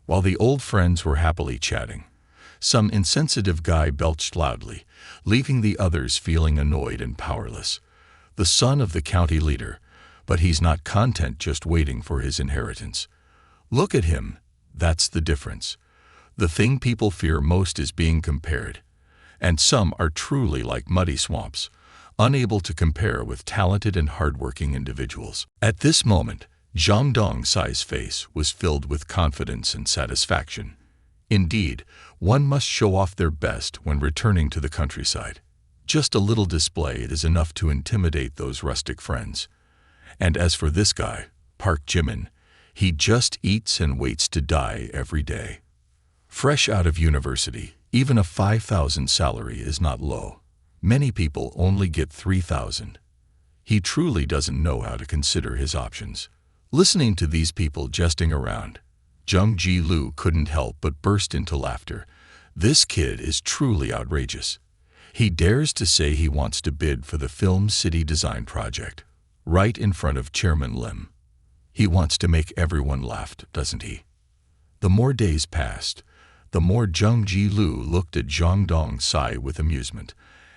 While the old friends were happily chatting, Some insensitive guy belched loudly, leaving the others feeling annoyed and powerless. The son of the county leader, but he's not content just waiting for his inheritance. Look at him, that's the difference. The thing people fear most is being compared. And some are truly like muddy swamps, unable to compare with talented and hardworking individuals. At this moment, Zhang Dongsai's face was filled with confidence and satisfaction. Indeed, one must show off their best when returning to the countryside. Just a little display is enough to intimidate those rustic friends. And as for this guy, Park Jimin, he just eats and waits to die every day. Fresh out of university, even a 5,000 salary is not low. Many people only get 3,000. He truly doesn't know how to consider his options. Listening to these people jesting around, Jung Ji-lu couldn't help but burst into laughter. This kid is truly outrageous. He dares to say he wants to bid for the Film City Design Project, right in front of Chairman Lim. He wants to make everyone laugh, doesn't he? The more days passed, the more Jung Ji-lu looked at Zhang Dongsai with amusement,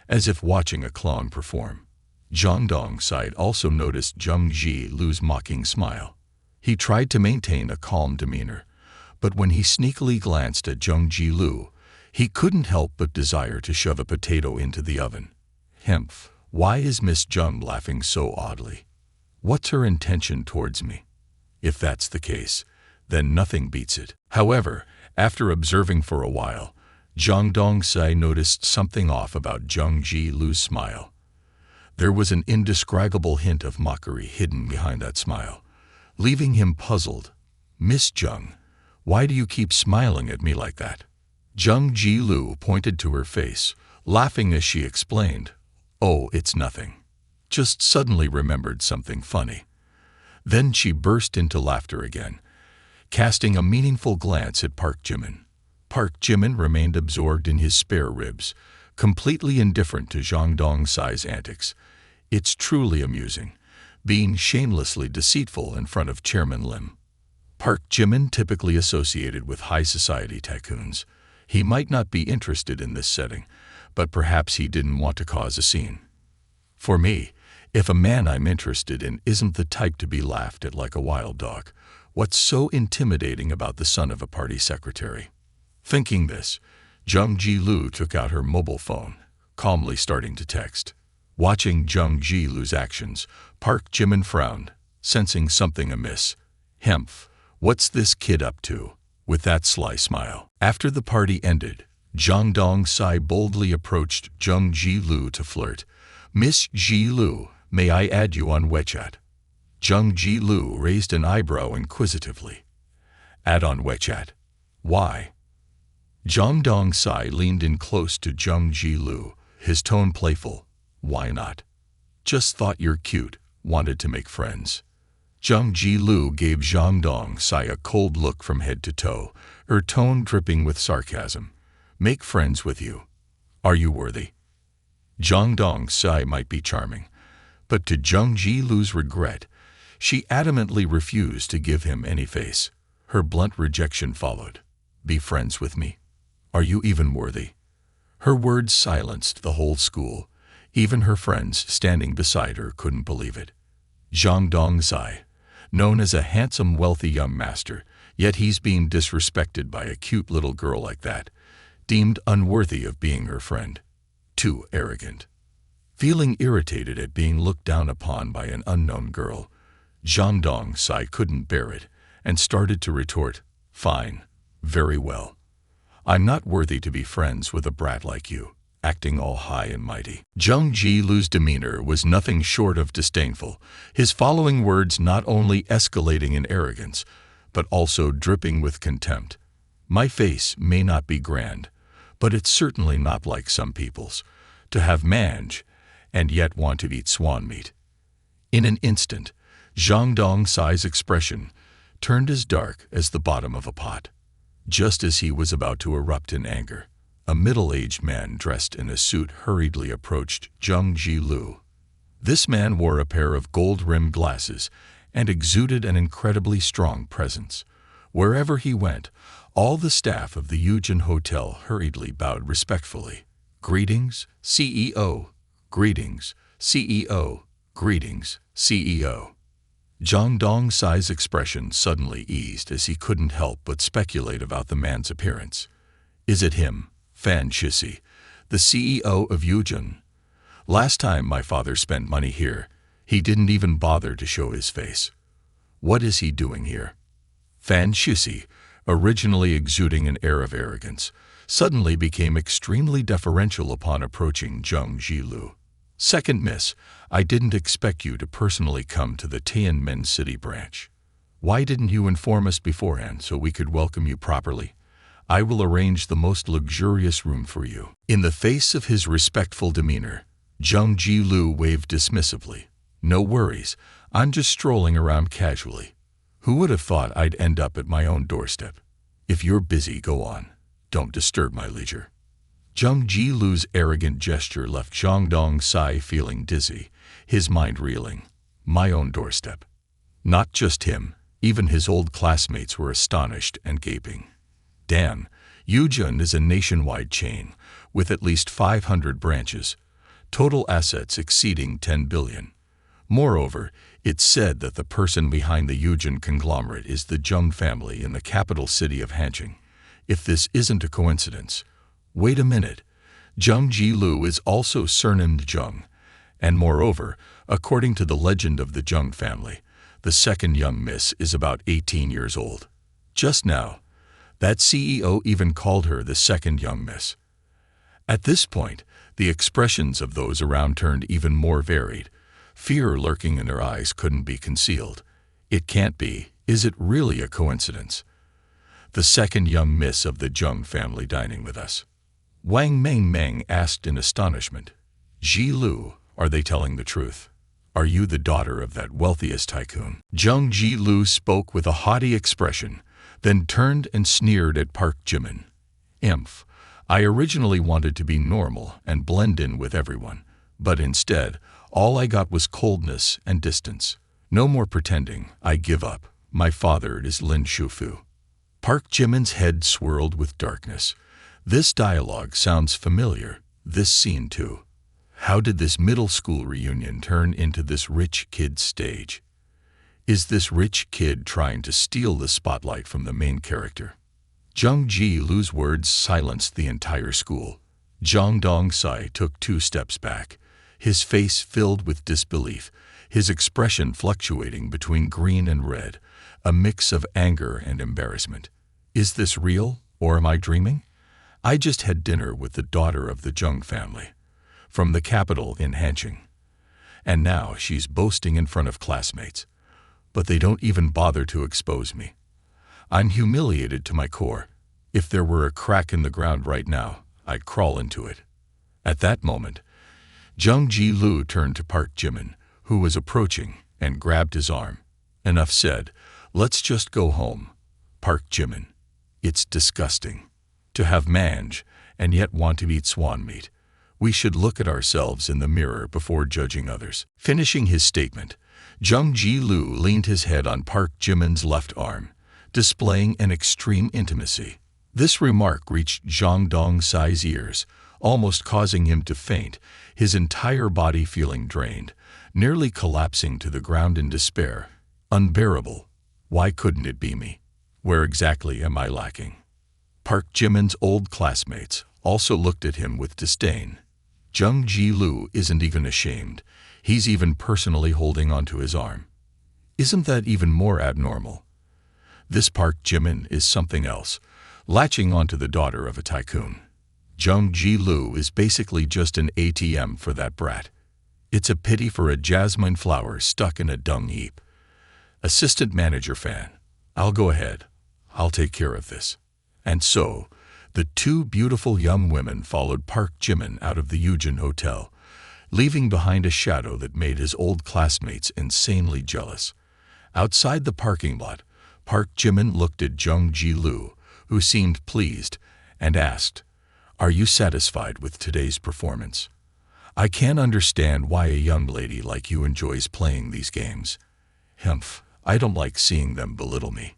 as if watching a clown perform. Zhang Dongsai also noticed Jung Ji-lu's mocking smile. He tried to maintain a calm demeanor, but when he sneakily glanced at Jung Ji-lu, he couldn't help but desire to shove a potato into the oven. Hemph, why is Miss Jung laughing so oddly? What's her intention towards me? If that's the case, then nothing beats it. However, after observing for a while, Zhang Dongsai noticed something off about Jung Ji-lu's smile. There was an indescribable hint of mockery hidden behind that smile, leaving him puzzled. Miss Jung, why do you keep smiling at me like that? Jung Ji-lu pointed to her face, laughing as she explained, "Oh, it's nothing. Just suddenly remembered something funny." Then she burst into laughter again, casting a meaningful glance at Park Jimin. Park Jimin remained absorbed in his spare ribs, completely indifferent to Zhang Dongsai's antics. It's truly amusing, being shamelessly deceitful in front of Chairman Lim. Park Jimin typically associated with high society tycoons. He might not be interested in this setting, but perhaps he didn't want to cause a scene. For me, if a man I'm interested in isn't the type to be laughed at like a wild dog, what's so intimidating about the son of a party secretary? Thinking this, Jung Ji-lu took out her mobile phone, calmly starting to text. Watching Jung Ji-lu's actions, Park Jimin frowned, sensing something amiss. Hemph, what's this kid up to? With that sly smile. After the party ended, Zhang Dongsai boldly approached Jung Ji-lu to flirt. Miss Ji-lu, may I add you on WeChat? Jung Ji-lu raised an eyebrow inquisitively. Add on WeChat? Why? Zhang Dongsai leaned in close to Jung Ji-lu, his tone playful. Why not? Just thought you're cute, wanted to make friends. Jung Ji-lu gave Zhang Dongsai a cold look from head to toe, her tone dripping with sarcasm. Make friends with you. Are you worthy? Zhang Dongsai might be charming, but to Jung Ji-lu's regret, she adamantly refused to give him any face. Her blunt rejection followed. Be friends with me? Are you even worthy? Her words silenced the whole school. Even her friends standing beside her couldn't believe it. Zhang Dongsai, known as a handsome, wealthy young master, yet he's being disrespected by a cute little girl like that, deemed unworthy of being her friend. Too arrogant. Feeling irritated at being looked down upon by an unknown girl, Zhang Dongsai couldn't bear it and started to retort, Fine, very well. I'm not worthy to be friends with a brat like you, acting all high and mighty. Jung Ji-lu's demeanor was nothing short of disdainful, his following words not only escalating in arrogance, but also dripping with contempt. My face may not be grand, but it's certainly not like some people's, to have mange, and yet want to eat swan meat. In an instant, Zhang Dongsai's expression turned as dark as the bottom of a pot. Just as he was about to erupt in anger, a middle-aged man dressed in a suit hurriedly approached Jung Ji-lu. This man wore a pair of gold-rimmed glasses and exuded an incredibly strong presence. Wherever he went, all the staff of the Eugen Hotel hurriedly bowed respectfully. Greetings, CEO. Greetings, CEO. Greetings, CEO. Zhang Dongsai's expression suddenly eased as he couldn't help but speculate about the man's appearance. Is it him, Fan Shisi, the CEO of Eugen? Last time my father spent money here, he didn't even bother to show his face. What is he doing here? Fan Shisi, originally exuding an air of arrogance, suddenly became extremely deferential upon approaching Zheng Jilu. Second miss, I didn't expect you to personally come to the Tianmen City branch. Why didn't you inform us beforehand so we could welcome you properly? I will arrange the most luxurious room for you. In the face of his respectful demeanor, Zheng Jilu waved dismissively. No worries, I'm just strolling around casually. Who would have thought I'd end up at my own doorstep? If you're busy, go on. Don't disturb my leisure. Zheng Jilu's arrogant gesture left Zhang Dongsai feeling dizzy, his mind reeling. My own doorstep. Not just him, even his old classmates were astonished and gaping. Damn, Eugen is a nationwide chain, with at least 500 branches, total assets exceeding 10 billion. Moreover, it's said that the person behind the Eugen conglomerate is the Zheng family in the capital city of Hanqing. If this isn't a coincidence, wait a minute. Zheng Jilu is also surnamed Zheng, and moreover, according to the legend of the Zheng family, the second young miss is about 18 years old. Just now, that CEO even called her the second young miss. At this point, the expressions of those around turned even more varied. Fear lurking in their eyes couldn't be concealed. It can't be. Is it really a coincidence? The second young miss of the Zheng family dining with us. Wang Meng asked in astonishment. Ji Lu, are they telling the truth? Are you the daughter of that wealthiest tycoon? Zheng Jilu spoke with a haughty expression, then turned and sneered at Park Jimin. Imph, I originally wanted to be normal and blend in with everyone, but instead, all I got was coldness and distance. No more pretending. I give up. My father is Lin Shufu. Park Jimin's head swirled with darkness. This dialogue sounds familiar. This scene too. How did this middle school reunion turn into this rich kid stage? Is this rich kid trying to steal the spotlight from the main character? Zheng Jilu's words silenced the entire school. Zhang Dongsai took 2 steps back, his face filled with disbelief, his expression fluctuating between green and red, a mix of anger and embarrassment. Is this real, or am I dreaming? I just had dinner with the daughter of the Zheng family, from the capital in Hanqing. And now she's boasting in front of classmates. But they don't even bother to expose me. I'm humiliated to my core. If there were a crack in the ground right now, I'd crawl into it. At that moment, Zheng Jilu turned to Park Jimin, who was approaching, and grabbed his arm. Enough said. Let's just go home. Park Jimin. It's disgusting. To have mange, and yet want to eat swan meat. We should look at ourselves in the mirror before judging others. Finishing his statement, Zheng Jilu leaned his head on Park Jimin's left arm, displaying an extreme intimacy. This remark reached Zhang Dongsai's ears, almost causing him to faint, his entire body feeling drained, nearly collapsing to the ground in despair. Unbearable. Why couldn't it be me? Where exactly am I lacking? Park Jimin's old classmates also looked at him with disdain. Zheng Jilu isn't even ashamed. He's even personally holding onto his arm. Isn't that even more abnormal? This Park Jimin is something else, latching onto the daughter of a tycoon. Zheng Jilu is basically just an ATM for that brat. It's a pity for a jasmine flower stuck in a dung heap. Assistant manager Fan, I'll go ahead. I'll take care of this. And so, the 2 beautiful young women followed Park Jimin out of the Eugen Hotel, leaving behind a shadow that made his old classmates insanely jealous. Outside the parking lot, Park Jimin looked at Zheng Jilu, who seemed pleased, and asked, Are you satisfied with today's performance? I can't understand why a young lady like you enjoys playing these games. Humph, I don't like seeing them belittle me.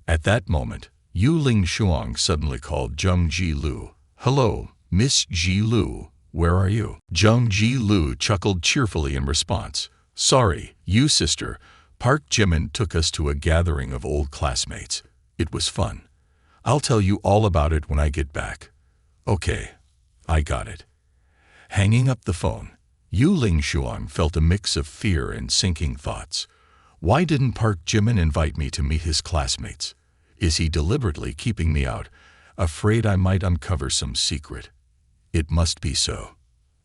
At that moment, Yu Ling Shuang suddenly called Zheng Ji Lu. "Hello, Miss Ji Lu, where are you?" Zheng Ji Lu chuckled cheerfully in response. "Sorry, you sister. Park Jimin took us to a gathering of old classmates. It was fun. I'll tell you all about it when I get back." "Okay, I got it." Hanging up the phone, Yu Ling Shuang felt a mix of fear and sinking thoughts. Why didn't Park Jimin invite me to meet his classmates? Is he deliberately keeping me out, afraid I might uncover some secret? It must be so.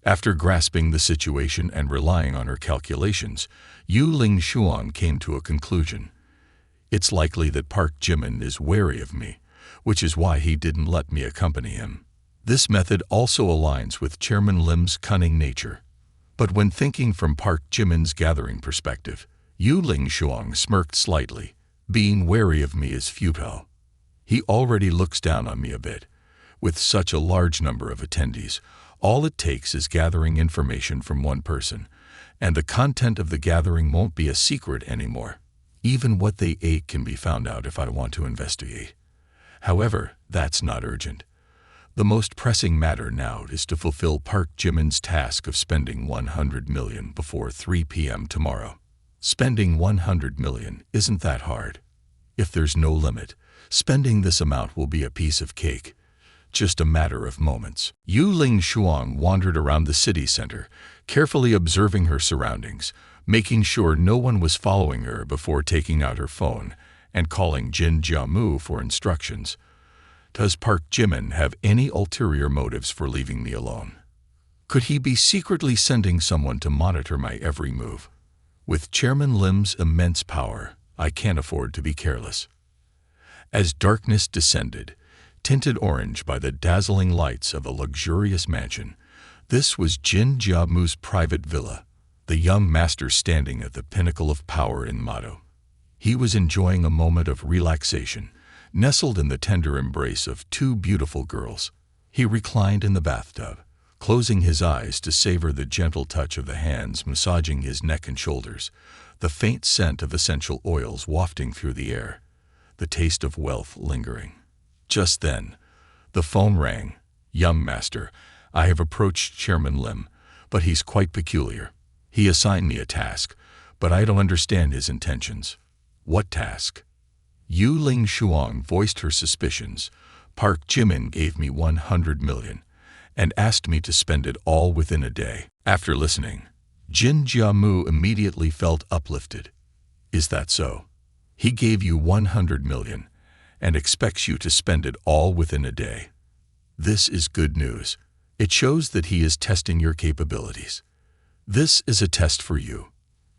After grasping the situation and relying on her calculations, Yu Ling Shuang came to a conclusion. It's likely that Park Jimin is wary of me, which is why he didn't let me accompany him. This method also aligns with Chairman Lim's cunning nature. But when thinking from Park Jimin's gathering perspective, Yu Ling Shuang smirked slightly. Being wary of me is futile. He already looks down on me a bit. With such a large number of attendees, all it takes is gathering information from one person, and the content of the gathering won't be a secret anymore. Even what they ate can be found out if I want to investigate. However, that's not urgent. The most pressing matter now is to fulfill Park Jimin's task of spending 100 million before 3 p.m. tomorrow. Spending 100 million isn't that hard. If there's no limit, spending this amount will be a piece of cake. Just a matter of moments. Yu Ling Shuang wandered around the city center, carefully observing her surroundings, making sure no one was following her before taking out her phone and calling Jin Jiamu for instructions. Does Park Jimin have any ulterior motives for leaving me alone? Could he be secretly sending someone to monitor my every move? With Chairman Lim's immense power, I can't afford to be careless. As darkness descended, tinted orange by the dazzling lights of a luxurious mansion, this was Jin Jiamu's private villa, the young master standing at the pinnacle of power in Mado. He was enjoying a moment of relaxation, nestled in the tender embrace of two beautiful girls. He reclined in the bathtub, closing his eyes to savor the gentle touch of the hands massaging his neck and shoulders, the faint scent of essential oils wafting through the air, the taste of wealth lingering. Just then, the phone rang. "Young master, I have approached Chairman Lim, but he's quite peculiar. He assigned me a task, but I don't understand his intentions." "What task?" Yu Ling Shuang voiced her suspicions. "Park Jimin gave me 100 million and asked me to spend it all within a day." After listening, Jin Jiamu immediately felt uplifted. "Is that so? He gave you 100 million and expects you to spend it all within a day. This is good news. It shows that he is testing your capabilities. This is a test for you.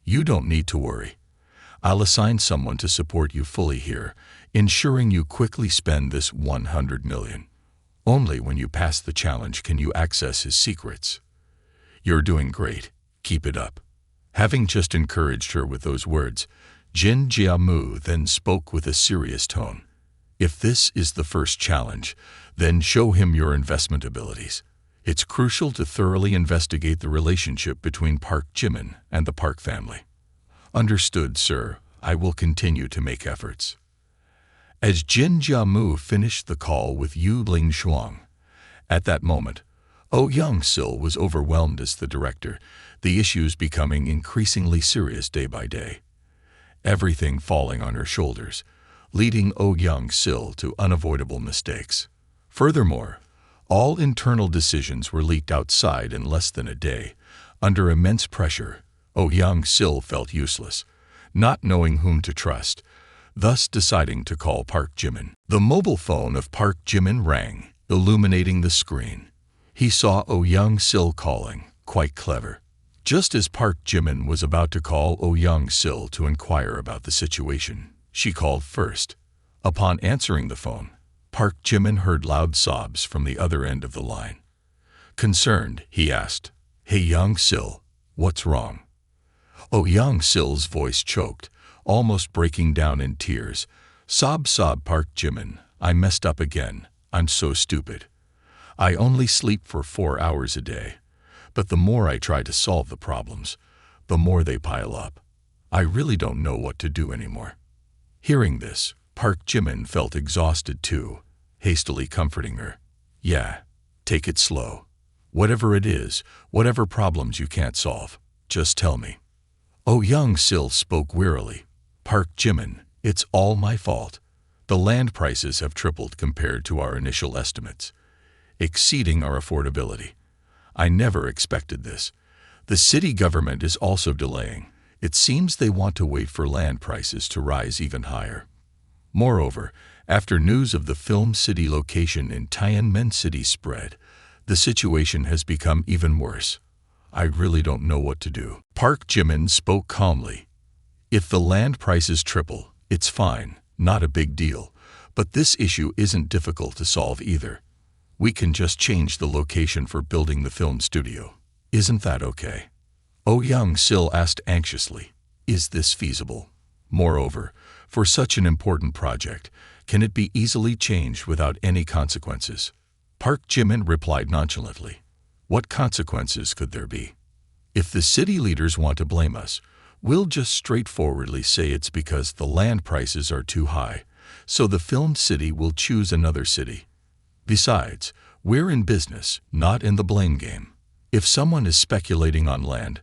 You don't need to worry. I'll assign someone to support you fully here, ensuring you quickly spend this 100 million. Only when you pass the challenge can you access his secrets. You're doing great. Keep it up." Having just encouraged her with those words, Jin Jiamu then spoke with a serious tone. "If this is the first challenge, then show him your investment abilities. It's crucial to thoroughly investigate the relationship between Park Jimin and the Park family." "Understood, sir. I will continue to make efforts." As Jin Jiamu finished the call with Yu Ling Shuang, at that moment, Young Sil was overwhelmed as the director, the issues becoming increasingly serious day by day. Everything falling on her shoulders, leading Young Sil to unavoidable mistakes. Furthermore, all internal decisions were leaked outside in less than a day. Under immense pressure, Young Sil felt useless, not knowing whom to trust, thus deciding to call Park Jimin. The mobile phone of Park Jimin rang, illuminating the screen. He saw Young Sil calling, quite clever. Just as Park Jimin was about to call Young Sil to inquire about the situation, she called first. Upon answering the phone, Park Jimin heard loud sobs from the other end of the line. Concerned, he asked, "Hey Young Sil, what's wrong?" Young Sil's voice choked, almost breaking down in tears. Sob Park Jimin, "I messed up again. I'm so stupid. I only sleep for 4 hours a day. But the more I try to solve the problems, the more they pile up. I really don't know what to do anymore." Hearing this, Park Jimin felt exhausted too, hastily comforting her. Yeah, take it slow. Whatever it is, whatever problems you can't solve, just tell me. Oh Young-sil spoke wearily. Park Jimin, it's all my fault. The land prices have tripled compared to our initial estimates, exceeding our affordability. I never expected this. The city government is also delaying. It seems they want to wait for land prices to rise even higher. Moreover, after news of the film city location in Tianmen City spread, the situation has become even worse. I really don't know what to do. Park Jimin spoke calmly. If the land prices triple, it's fine, not a big deal. But this issue isn't difficult to solve either. We can just change the location for building the film studio. Isn't that okay? Oh Young-sil asked anxiously. Is this feasible? Moreover, for such an important project, can it be easily changed without any consequences? Park Jimin replied nonchalantly. What consequences could there be? If the city leaders want to blame us, we'll just straightforwardly say it's because the land prices are too high, so the filmed city will choose another city. Besides, we're in business, not in the blame game. If someone is speculating on land,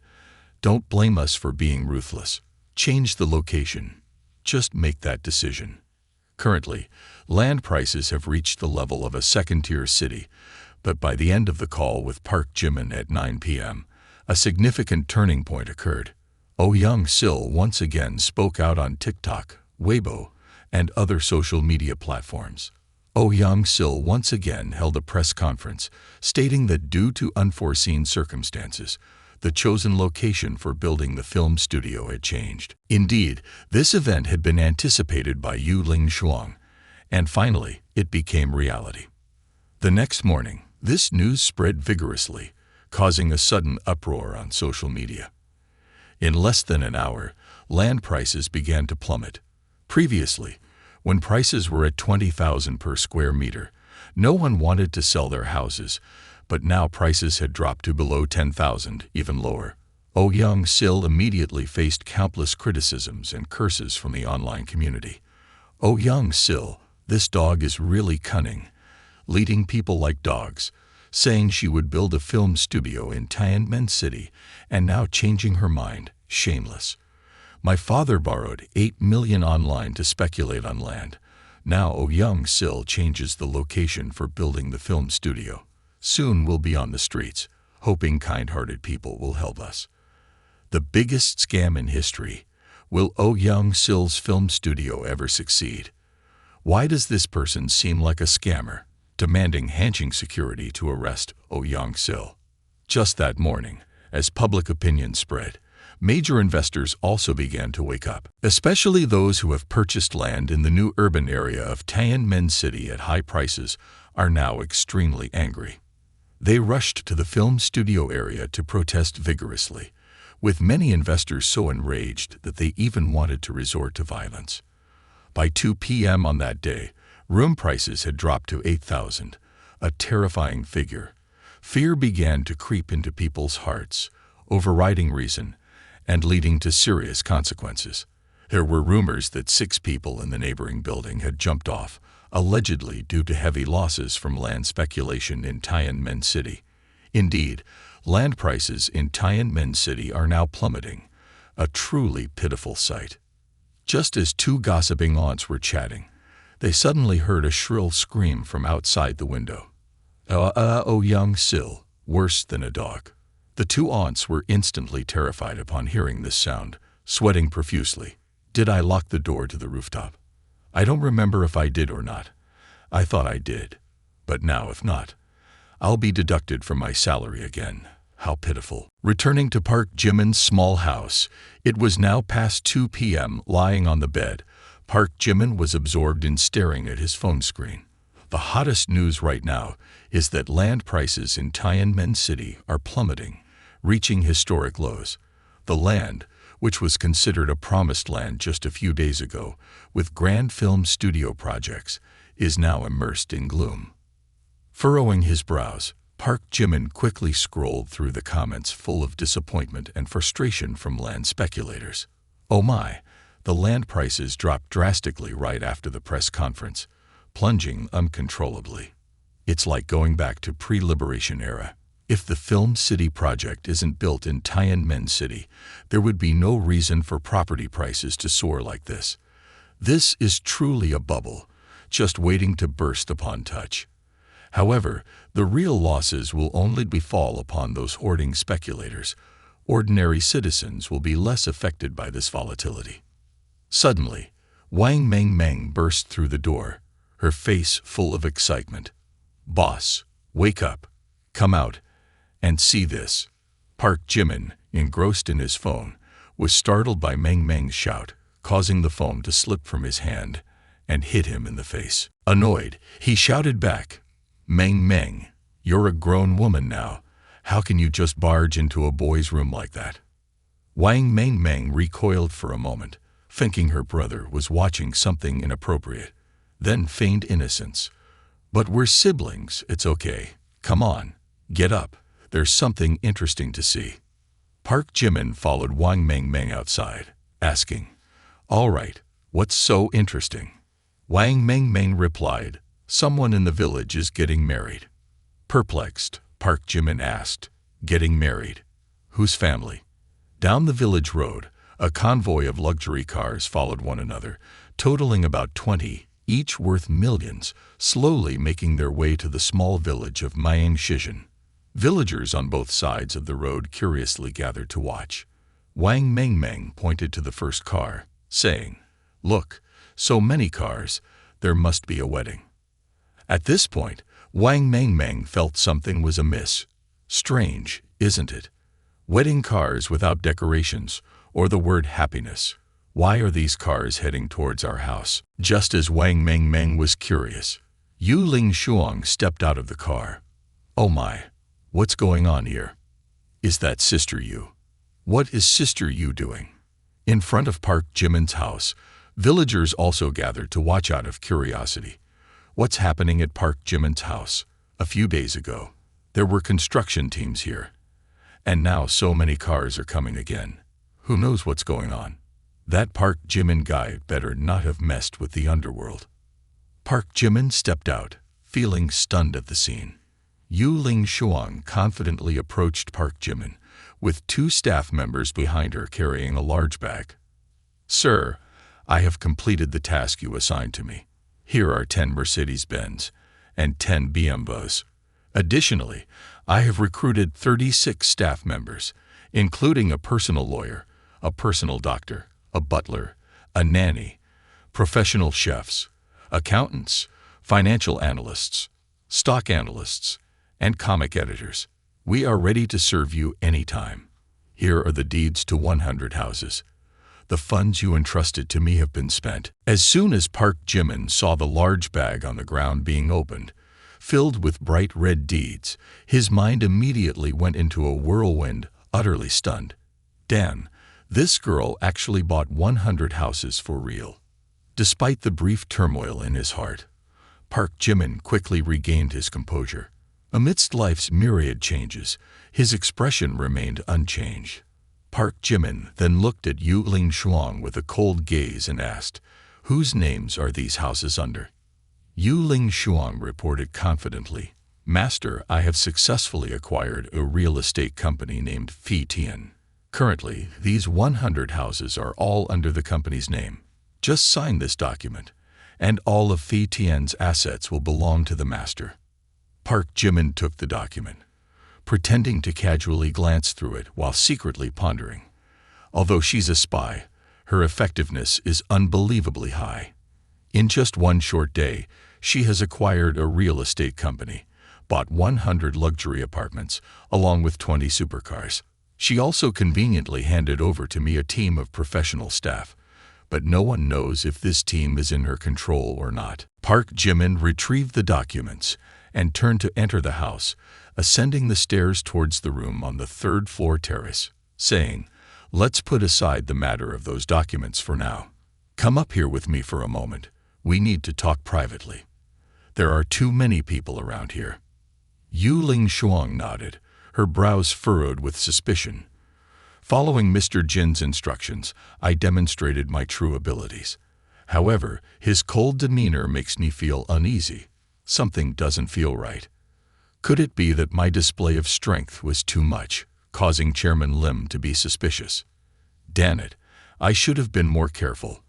don't blame us for being ruthless. Change the location. Just make that decision. Currently, land prices have reached the level of a second-tier city, but by the end of the call with Park Jimin at 9 p.m., a significant turning point occurred. Oh Young-sil once again spoke out on TikTok, Weibo, and other social media platforms. Oh Young-sil once again held a press conference, stating that due to unforeseen circumstances, the chosen location for building the film studio had changed. Indeed, this event had been anticipated by Yu Ling-shuang, and finally, it became reality. The next morning, this news spread vigorously, causing a sudden uproar on social media. In less than an hour, land prices began to plummet. Previously, when prices were at 20,000 per square meter, no one wanted to sell their houses, but now prices had dropped to below 10,000, even lower. Oh Young-sil immediately faced countless criticisms and curses from the online community. Oh Young-sil, this dog is really cunning, leading people like dogs, saying she would build a film studio in Tianmen City, and now changing her mind, shameless. My father borrowed 8 million online to speculate on land. Now Oh Young-sil changes the location for building the film studio. Soon we'll be on the streets, hoping kind-hearted people will help us. The biggest scam in history. Will Oh Young-sil's film studio ever succeed? Why does this person seem like a scammer, demanding Hanching security to arrest Oh Young-sil? Just that morning, as public opinion spread, major investors also began to wake up, especially those who have purchased land in the new urban area of Tianmen City at high prices are now extremely angry. They rushed to the film studio area to protest vigorously, with many investors so enraged that they even wanted to resort to violence. By 2 p.m. on that day, room prices had dropped to 8,000, a terrifying figure. Fear began to creep into people's hearts, overriding reason, and leading to serious consequences. There were rumors that 6 people in the neighboring building had jumped off, allegedly due to heavy losses from land speculation in Tianmen City. Indeed, land prices in Tianmen City are now plummeting, a truly pitiful sight. Just as 2 gossiping aunts were chatting, they suddenly heard a shrill scream from outside the window. Oh Young-sil, worse than a dog. The 2 aunts were instantly terrified upon hearing this sound, sweating profusely. Did I lock the door to the rooftop? I don't remember if I did or not. I thought I did. But now if not, I'll be deducted from my salary again. How pitiful. Returning to Park Jimin's small house, it was now past 2 p.m. Lying on the bed, Park Jimin was absorbed in staring at his phone screen. The hottest news right now is that land prices in Tianmen City are plummeting, reaching historic lows. The land, which was considered a promised land just a few days ago, with grand film studio projects, is now immersed in gloom. Furrowing his brows, Park Jimin quickly scrolled through the comments full of disappointment and frustration from land speculators. Oh my, The land prices dropped drastically right after the press conference, plunging uncontrollably. It's like going back to pre-liberation era. If the Film City project isn't built in Tiananmen City, there would be no reason for property prices to soar like this. This is truly a bubble, just waiting to burst upon touch. However, the real losses will only befall upon those hoarding speculators. Ordinary citizens will be less affected by this volatility. Suddenly, Wang Meng burst through the door, her face full of excitement. "Boss, wake up, come out, and see this." Park Jimin, engrossed in his phone, was startled by Meng's shout, causing the phone to slip from his hand and hit him in the face. Annoyed, he shouted back, Meng, you're a grown woman now. How can you just barge into a boy's room like that?" Wang Meng recoiled for a moment, thinking her brother was watching something inappropriate, then feigned innocence. "But we're siblings, it's okay. Come on, get up. There's something interesting to see." Park Jimin followed Wang Meng outside, asking, "All right, what's so interesting?" Wang Meng replied, "Someone in the village is getting married." Perplexed, Park Jimin asked, "Getting married? Whose family?" Down the village road, a convoy of luxury cars followed one another, totaling about 20, each worth millions, slowly making their way to the small village of Myeongshijin. Villagers on both sides of the road curiously gathered to watch. Wang Meng pointed to the first car, saying, "Look, so many cars, there must be a wedding." At this point, Wang Meng felt something was amiss. Strange, isn't it? Wedding cars without decorations, or the word happiness. Why are these cars heading towards our house? Just as Wang Meng was curious, Yu Ling Shuang stepped out of the car. "Oh my, what's going on here? Is that Sister Yu? What is Sister Yu doing?" In front of Park Jimin's house, villagers also gathered to watch out of curiosity. What's happening at Park Jimin's house? A few days ago, there were construction teams here. And now so many cars are coming again. Who knows what's going on? That Park Jimin guy better not have messed with the underworld. Park Jimin stepped out, feeling stunned at the scene. Yu Ling Shuang confidently approached Park Jimin, with 2 staff members behind her carrying a large bag. "Sir, I have completed the task you assigned to me. Here are 10 Mercedes-Benz and 10 BMWs. Additionally, I have recruited 36 staff members, including a personal lawyer, a personal doctor, a butler, a nanny, professional chefs, accountants, financial analysts, stock analysts, and comic editors. We are ready to serve you anytime. Here are the deeds to 100 houses. The funds you entrusted to me have been spent." As soon as Park Jimin saw the large bag on the ground being opened, filled with bright red deeds, his mind immediately went into a whirlwind, utterly stunned. Damn, this girl actually bought 100 houses for real. Despite the brief turmoil in his heart, Park Jimin quickly regained his composure. Amidst life's myriad changes, his expression remained unchanged. Park Jimin then looked at Yu Ling Shuang with a cold gaze and asked, "Whose names are these houses under?" Yu Ling Shuang reported confidently, "Master, I have successfully acquired a real estate company named Phi Tian. Currently, these 100 houses are all under the company's name. Just sign this document, and all of Phi Tian's assets will belong to the master." Park Jimin took the document, pretending to casually glance through it while secretly pondering. Although she's a spy, her effectiveness is unbelievably high. In just one short day, she has acquired a real estate company, bought 100 luxury apartments, along with 20 supercars. She also conveniently handed over to me a team of professional staff, but no one knows if this team is in her control or not. Park Jimin retrieved the documents and turned to enter the house, ascending the stairs towards the room on the 3rd-floor terrace, saying, "Let's put aside the matter of those documents for now. Come up here with me for a moment. We need to talk privately. There are too many people around here." Yu Ling Shuang nodded, her brows furrowed with suspicion. Following Mr. Jin's instructions, I demonstrated my true abilities. However, his cold demeanor makes me feel uneasy. Something doesn't feel right. Could it be that my display of strength was too much, causing Chairman Lim to be suspicious? Damn it, I should have been more careful.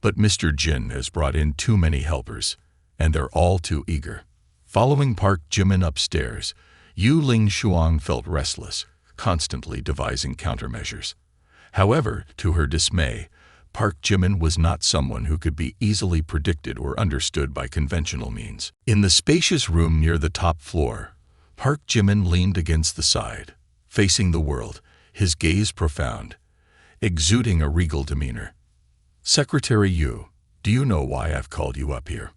But Mr. Jin has brought in too many helpers, and they're all too eager. Following Park Jimin upstairs, Yu Ling Shuang felt restless, constantly devising countermeasures. However, to her dismay, Park Jimin was not someone who could be easily predicted or understood by conventional means. In the spacious room near the top floor, Park Jimin leaned against the side, facing the world, his gaze profound, exuding a regal demeanor. "Secretary Yu, do you know why I've called you up here?"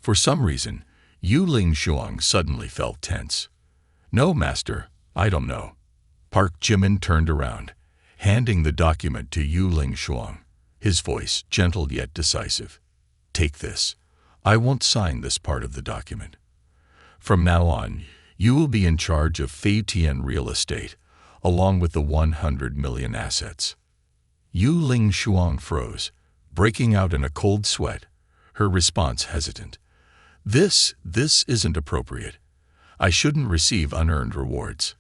For some reason, Yu Ling Shuang suddenly felt tense. "No, master, I don't know." Park Jimin turned around, handing the document to Yu Ling Shuang, his voice gentle yet decisive. "Take this. I won't sign this part of the document. From now on, you will be in charge of Fei Tian real estate, along with the 100 million assets." Yu Ling Shuang froze, breaking out in a cold sweat, her response hesitant. This isn't appropriate. I shouldn't receive unearned rewards."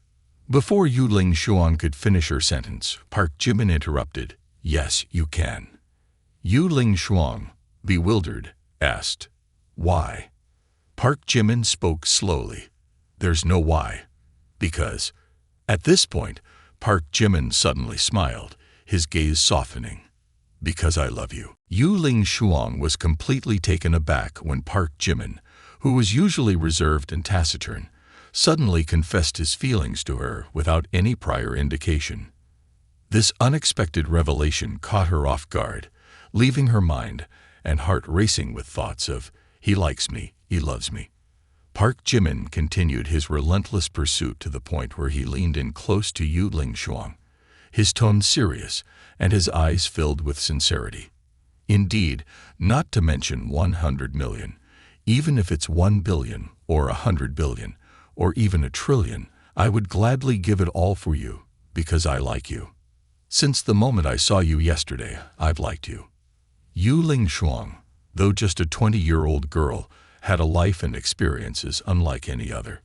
Before Yu Ling Shuang could finish her sentence, Park Jimin interrupted. "Yes, you can." Yu Ling Shuang, bewildered, asked, "Why?" Park Jimin spoke slowly. "There's no why. Because." At this point, Park Jimin suddenly smiled, his gaze softening. "Because I love you." Yu Ling Shuang was completely taken aback when Park Jimin, who was usually reserved and taciturn, suddenly confessed his feelings to her without any prior indication. This unexpected revelation caught her off guard, leaving her mind and heart racing with thoughts of, "He likes me, he loves me." Park Jimin continued his relentless pursuit to the point where he leaned in close to Yu Ling Shuang, his tone serious and his eyes filled with sincerity. "Indeed, not to mention 100 million, even if it's 1 billion or 100 billion, or even 1 trillion, I would gladly give it all for you, because I like you. Since the moment I saw you yesterday, I've liked you." Yu Ling Shuang, though just a 20-year-old girl, had a life and experiences unlike any other.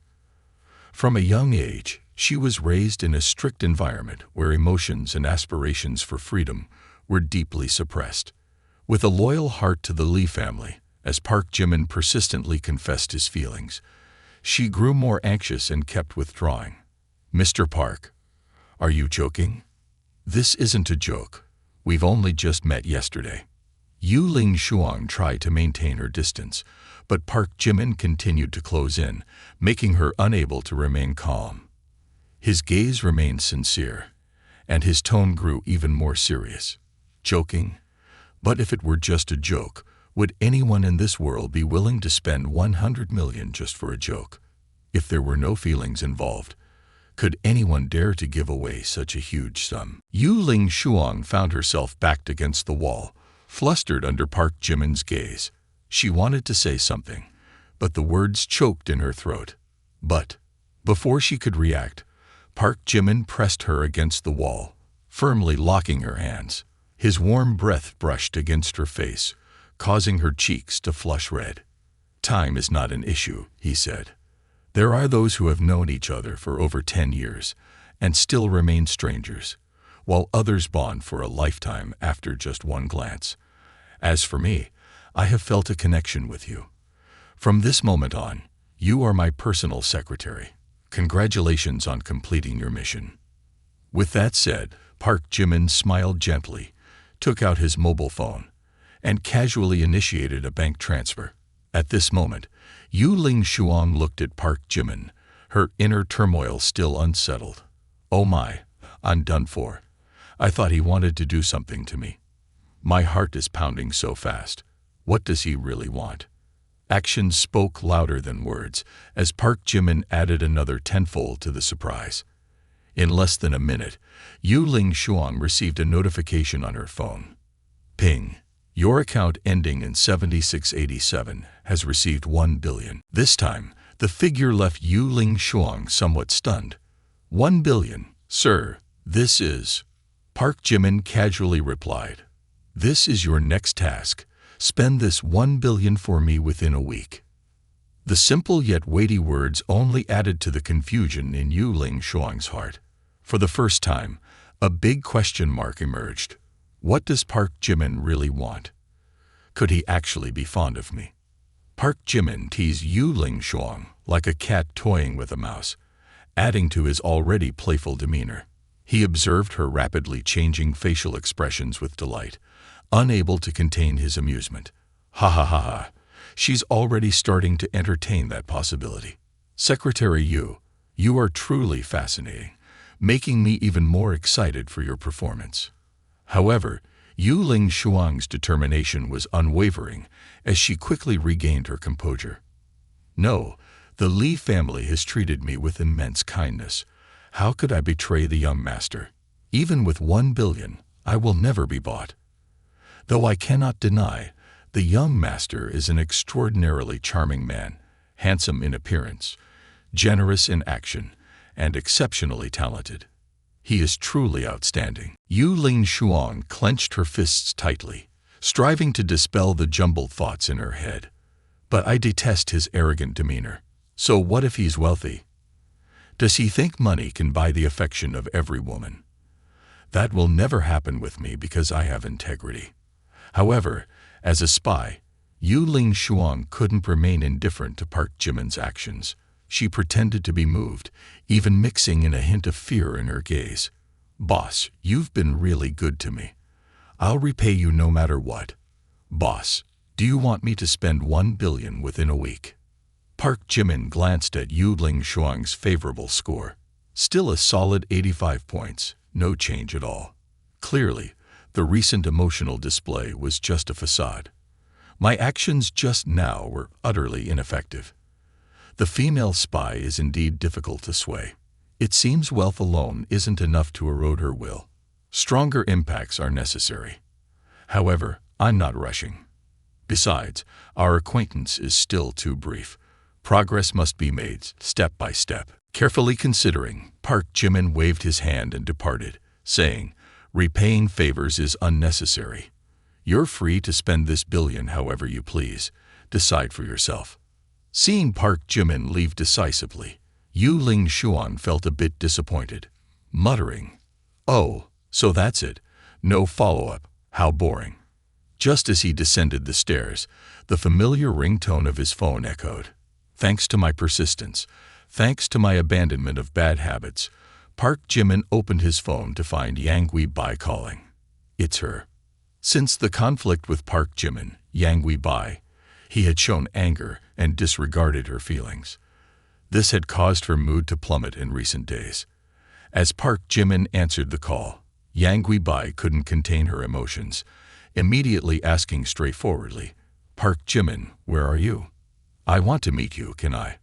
From a young age, she was raised in a strict environment where emotions and aspirations for freedom were deeply suppressed. With a loyal heart to the Lee family, as Park Jimin persistently confessed his feelings, she grew more anxious and kept withdrawing. "Mr. Park, are you joking?" "This isn't a joke. We've only just met yesterday." Yu Ling Shuang tried to maintain her distance, but Park Jimin continued to close in, making her unable to remain calm. His gaze remained sincere, and his tone grew even more serious. "Joking? But if it were just a joke, would anyone in this world be willing to spend 100 million just for a joke? If there were no feelings involved, could anyone dare to give away such a huge sum?" Yu Ling Shuang found herself backed against the wall, flustered under Park Jimin's gaze. She wanted to say something, but the words choked in her throat. But, before she could react, Park Jimin pressed her against the wall, firmly locking her hands. His warm breath brushed against her face, causing her cheeks to flush red. "Time is not an issue," he said. "There are those who have known each other for over 10 years and still remain strangers, while others bond for a lifetime after just one glance. As for me, I have felt a connection with you. From this moment on, you are my personal secretary. Congratulations on completing your mission." With that said, Park Jimin smiled gently, took out his mobile phone, and casually initiated a bank transfer. At this moment, Yu Ling Shuang looked at Park Jimin, her inner turmoil still unsettled. "Oh my, I'm done for. I thought he wanted to do something to me. My heart is pounding so fast. What does he really want?" Actions spoke louder than words, as Park Jimin added another tenfold to the surprise. In less than a minute, Yu Ling Shuang received a notification on her phone. "Ping. Your account ending in 7687 has received 1 billion. This time, the figure left Yu Ling Shuang somewhat stunned. 1 billion, sir, "This is," Park Jimin casually replied. "This is your next task. Spend this 1 billion for me within a week." The simple yet weighty words only added to the confusion in Yu Ling Shuang's heart. For the first time, a big question mark emerged. What does Park Jimin really want? Could he actually be fond of me? Park Jimin teased Yu Ling Shuang like a cat toying with a mouse, adding to his already playful demeanor. He observed her rapidly changing facial expressions with delight, unable to contain his amusement. Ha ha ha ha. She's already starting to entertain that possibility. Secretary Yu, you are truly fascinating, making me even more excited for your performance. However, Yu Ling Shuang's determination was unwavering as she quickly regained her composure. No, the Li family has treated me with immense kindness. How could I betray the young master? Even with 1 billion, I will never be bought. Though I cannot deny, the young master is an extraordinarily charming man, handsome in appearance, generous in action, and exceptionally talented. He is truly outstanding. Yu Ling Shuang clenched her fists tightly, striving to dispel the jumbled thoughts in her head. But I detest his arrogant demeanor. So what if he's wealthy? Does he think money can buy the affection of every woman? That will never happen with me because I have integrity. However, as a spy, Yu Ling Shuang couldn't remain indifferent to Park Jimin's actions. She pretended to be moved, even mixing in a hint of fear in her gaze. "Boss, you've been really good to me. I'll repay you no matter what. Boss, do you want me to spend 1 billion within a week?" Park Jimin glanced at Yu Ling Shuang's favorable score. Still a solid 85 points, no change at all. Clearly, the recent emotional display was just a facade. My actions just now were utterly ineffective. The female spy is indeed difficult to sway. It seems wealth alone isn't enough to erode her will. Stronger impacts are necessary. However, I'm not rushing. Besides, our acquaintance is still too brief. Progress must be made step by step. Carefully considering, Park Jimin waved his hand and departed, saying, "Repaying favors is unnecessary. You're free to spend this billion however you please. Decide for yourself." Seeing Park Jimin leave decisively, Yu Ling Shuang felt a bit disappointed, muttering, "Oh, so that's it. No follow-up. How boring." Just as he descended the stairs, the familiar ringtone of his phone echoed. Thanks to my persistence, thanks to my abandonment of bad habits, Park Jimin opened his phone to find Yang Bai calling. It's her. Since the conflict with Park Jimin, Yang Bai, he had shown anger and disregarded her feelings. This had caused her mood to plummet in recent days. As Park Jimin answered the call, Yang Bai couldn't contain her emotions, immediately asking straightforwardly, "Park Jimin, where are you? I want to meet you, can I?"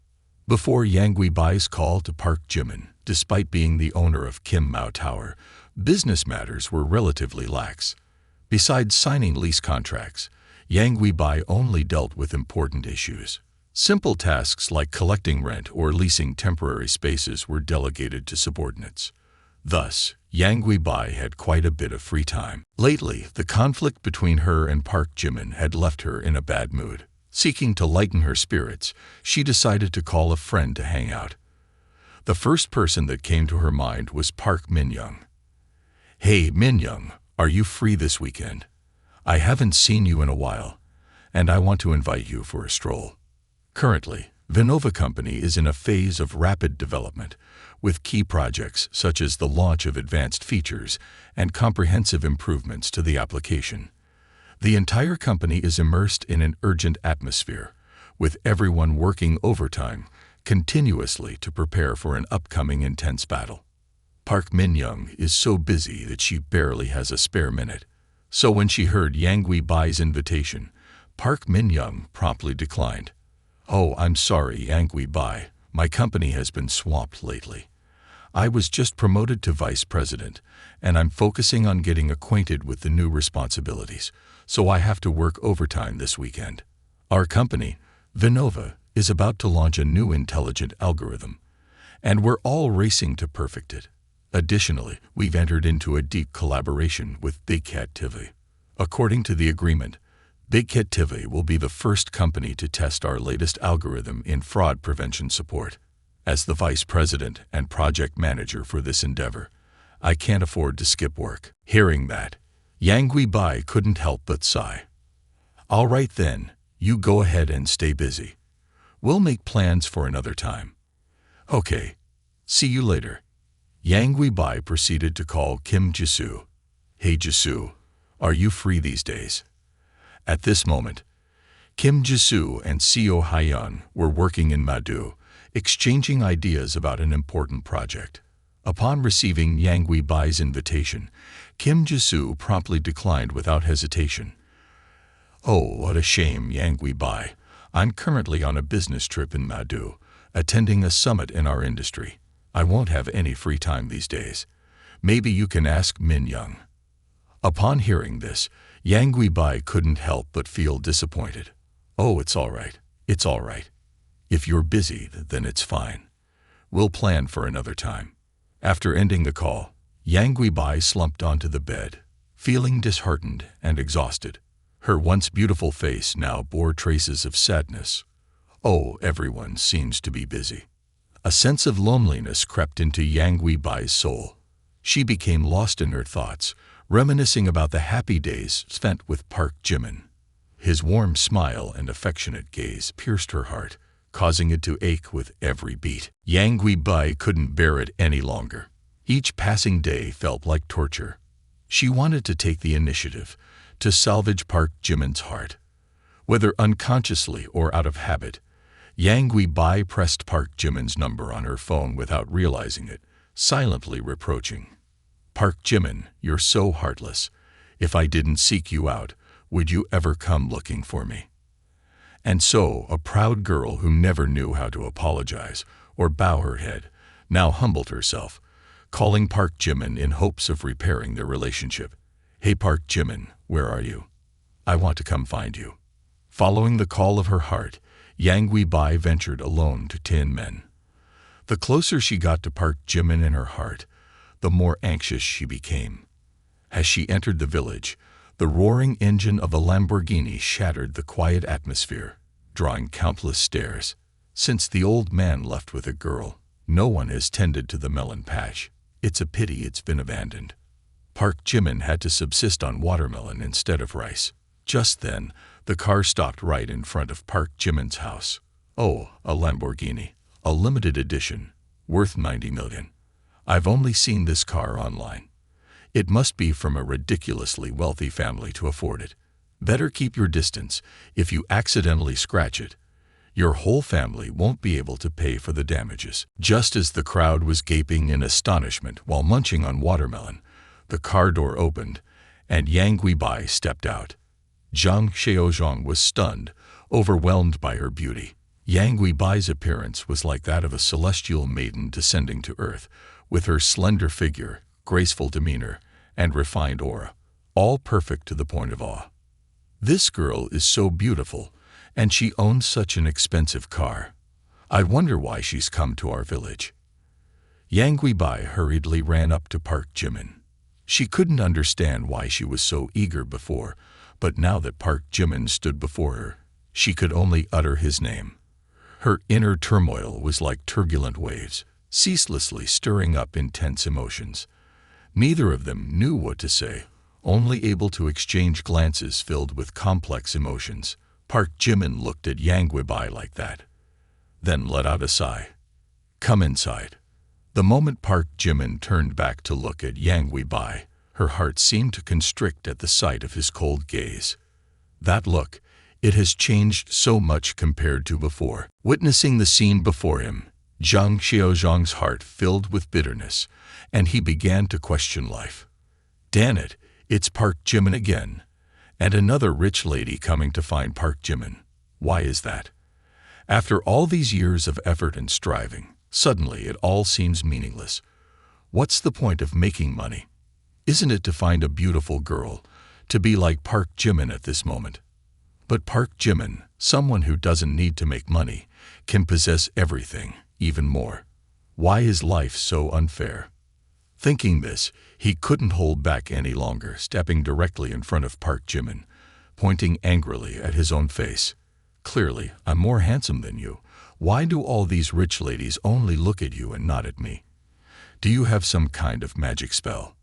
Before Yang Bai's call to Park Jimin, despite being the owner of Kim Mao Tower, business matters were relatively lax. Besides signing lease contracts, Yang Bai only dealt with important issues. Simple tasks like collecting rent or leasing temporary spaces were delegated to subordinates. Thus, Yang Bai had quite a bit of free time. Lately, the conflict between her and Park Jimin had left her in a bad mood. Seeking to lighten her spirits, she decided to call a friend to hang out. The first person that came to her mind was Park Min-young. "Hey, Min-young, are you free this weekend? I haven't seen you in a while, and I want to invite you for a stroll." Currently, Manwha Company is in a phase of rapid development, with key projects such as the launch of advanced features and comprehensive improvements to the application. The entire company is immersed in an urgent atmosphere, with everyone working overtime continuously to prepare for an upcoming intense battle. Park Min-young is so busy that she barely has a spare minute. So when she heard Yang Bai's invitation, Park Min-young promptly declined. "Oh, I'm sorry, Yang Bai. My company has been swamped lately. I was just promoted to vice president, and I'm focusing on getting acquainted with the new responsibilities, so I have to work overtime this weekend. Our company, Manwha, is about to launch a new intelligent algorithm, and we're all racing to perfect it. Additionally, we've entered into a deep collaboration with Big Cat TV. According to the agreement, Big Cat TV will be the first company to test our latest algorithm in fraud prevention support. As the vice president and project manager for this endeavor, I can't afford to skip work. Hearing that, Yang Guibai couldn't help but sigh. All right then, you go ahead and stay busy. We'll make plans for another time. Okay, see you later. Yang Guibai proceeded to call Kim Jisoo. Hey Jisoo, are you free these days? At this moment, Kim Jisoo and Seo Hyun were working in Madu, exchanging ideas about an important project. Upon receiving Yang Guibai's invitation, Kim Jisoo promptly declined without hesitation. Oh, what a shame, Yang Guibai. I'm currently on a business trip in Madu, attending a summit in our industry. I won't have any free time these days. Maybe you can ask Min Young. Upon hearing this, Yang Guibai couldn't help but feel disappointed. Oh, it's all right. It's all right. If you're busy, then it's fine. We'll plan for another time. After ending the call, Yang Guibai slumped onto the bed, feeling disheartened and exhausted. Her once beautiful face now bore traces of sadness. Oh, everyone seems to be busy. A sense of loneliness crept into Yang Guibai's soul. She became lost in her thoughts, reminiscing about the happy days spent with Park Jimin. His warm smile and affectionate gaze pierced her heart, causing it to ache with every beat. Yang Guibai couldn't bear it any longer. Each passing day felt like torture. She wanted to take the initiative to salvage Park Jimin's heart. Whether unconsciously or out of habit, Yang Guibai pressed Park Jimin's number on her phone without realizing it, silently reproaching. Park Jimin, you're so heartless. If I didn't seek you out, would you ever come looking for me? And so, a proud girl who never knew how to apologize or bow her head, now humbled herself, calling Park Jimin in hopes of repairing their relationship. Hey Park Jimin, where are you? I want to come find you. Following the call of her heart, Yang Guibai ventured alone to Tin Men. The closer she got to Park Jimin in her heart, the more anxious she became. As she entered the village, the roaring engine of a Lamborghini shattered the quiet atmosphere, drawing countless stares. Since the old man left with a girl, no one has tended to the melon patch. It's a pity it's been abandoned. Park Jimin had to subsist on watermelon instead of rice. Just then, the car stopped right in front of Park Jimin's house. Oh, a Lamborghini, a limited edition, worth 90 million. I've only seen this car online. It must be from a ridiculously wealthy family to afford it. Better keep your distance. If you accidentally scratch it, your whole family won't be able to pay for the damages. Just as the crowd was gaping in astonishment while munching on watermelon, the car door opened, and Yang Guibai stepped out. Zhang Xiaozhong was stunned, overwhelmed by her beauty. Yang Guibai's appearance was like that of a celestial maiden descending to earth, with her slender figure, graceful demeanor, and refined aura, all perfect to the point of awe. This girl is so beautiful, and she owns such an expensive car. I wonder why she's come to our village. Yang Guibai hurriedly ran up to Park Jimin. She couldn't understand why she was so eager before, but now that Park Jimin stood before her, she could only utter his name. Her inner turmoil was like turbulent waves, ceaselessly stirring up intense emotions. Neither of them knew what to say, only able to exchange glances filled with complex emotions. Park Jimin looked at Yang Guibai like that, then let out a sigh. Come inside. The moment Park Jimin turned back to look at Yang Guibai, her heart seemed to constrict at the sight of his cold gaze. That look, it has changed so much compared to before. Witnessing the scene before him, Zhang Xiaozhong's heart filled with bitterness, and he began to question life. Damn it, it's Park Jimin again, and another rich lady coming to find Park Jimin. Why is that? After all these years of effort and striving, suddenly it all seems meaningless. What's the point of making money? Isn't it to find a beautiful girl, to be like Park Jimin at this moment? But Park Jimin, someone who doesn't need to make money, can possess everything, even more. Why is life so unfair? Thinking this, he couldn't hold back any longer, stepping directly in front of Park Jimin, pointing angrily at his own face. Clearly, I'm more handsome than you. Why do all these rich ladies only look at you and not at me? Do you have some kind of magic spell?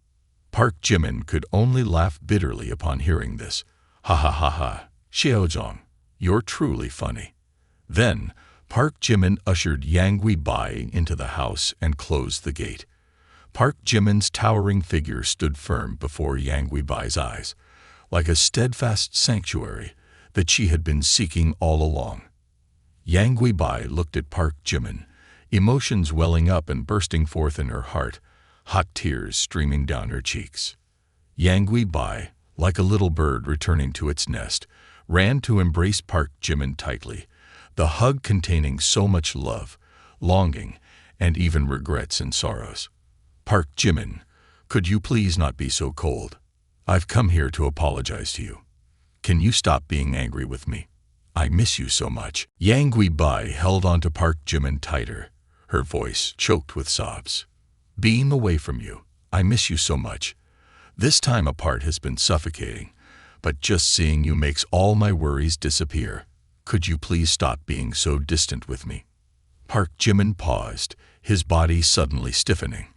Park Jimin could only laugh bitterly upon hearing this. Ha ha ha ha, Xiaozhong, you're truly funny. Then, Park Jimin ushered Yang Guibai into the house and closed the gate. Park Jimin's towering figure stood firm before Yang Guibai's eyes, like a steadfast sanctuary that she had been seeking all along. Yang Guibai looked at Park Jimin, emotions welling up and bursting forth in her heart, hot tears streaming down her cheeks. Yang Guibai, like a little bird returning to its nest, ran to embrace Park Jimin tightly, the hug containing so much love, longing, and even regrets and sorrows. Park Jimin, could you please not be so cold? I've come here to apologize to you. Can you stop being angry with me? I miss you so much. Yang Guibai held onto Park Jimin tighter, her voice choked with sobs. Being away from you, I miss you so much. This time apart has been suffocating, but just seeing you makes all my worries disappear. Could you please stop being so distant with me? Park Jimin paused, his body suddenly stiffening.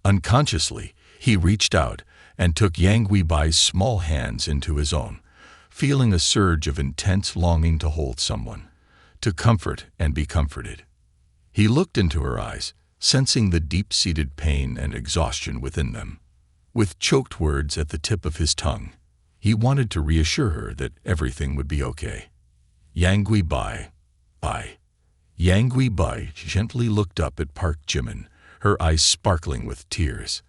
Unconsciously, he reached out and took Yang Guibai's small hands into his own, feeling a surge of intense longing to hold someone, to comfort and be comforted. He looked into her eyes, sensing the deep-seated pain and exhaustion within them. With choked words at the tip of his tongue, he wanted to reassure her that everything would be okay. Yang Guibai, Yang Guibai gently looked up at Park Jimin, her eyes sparkling with tears.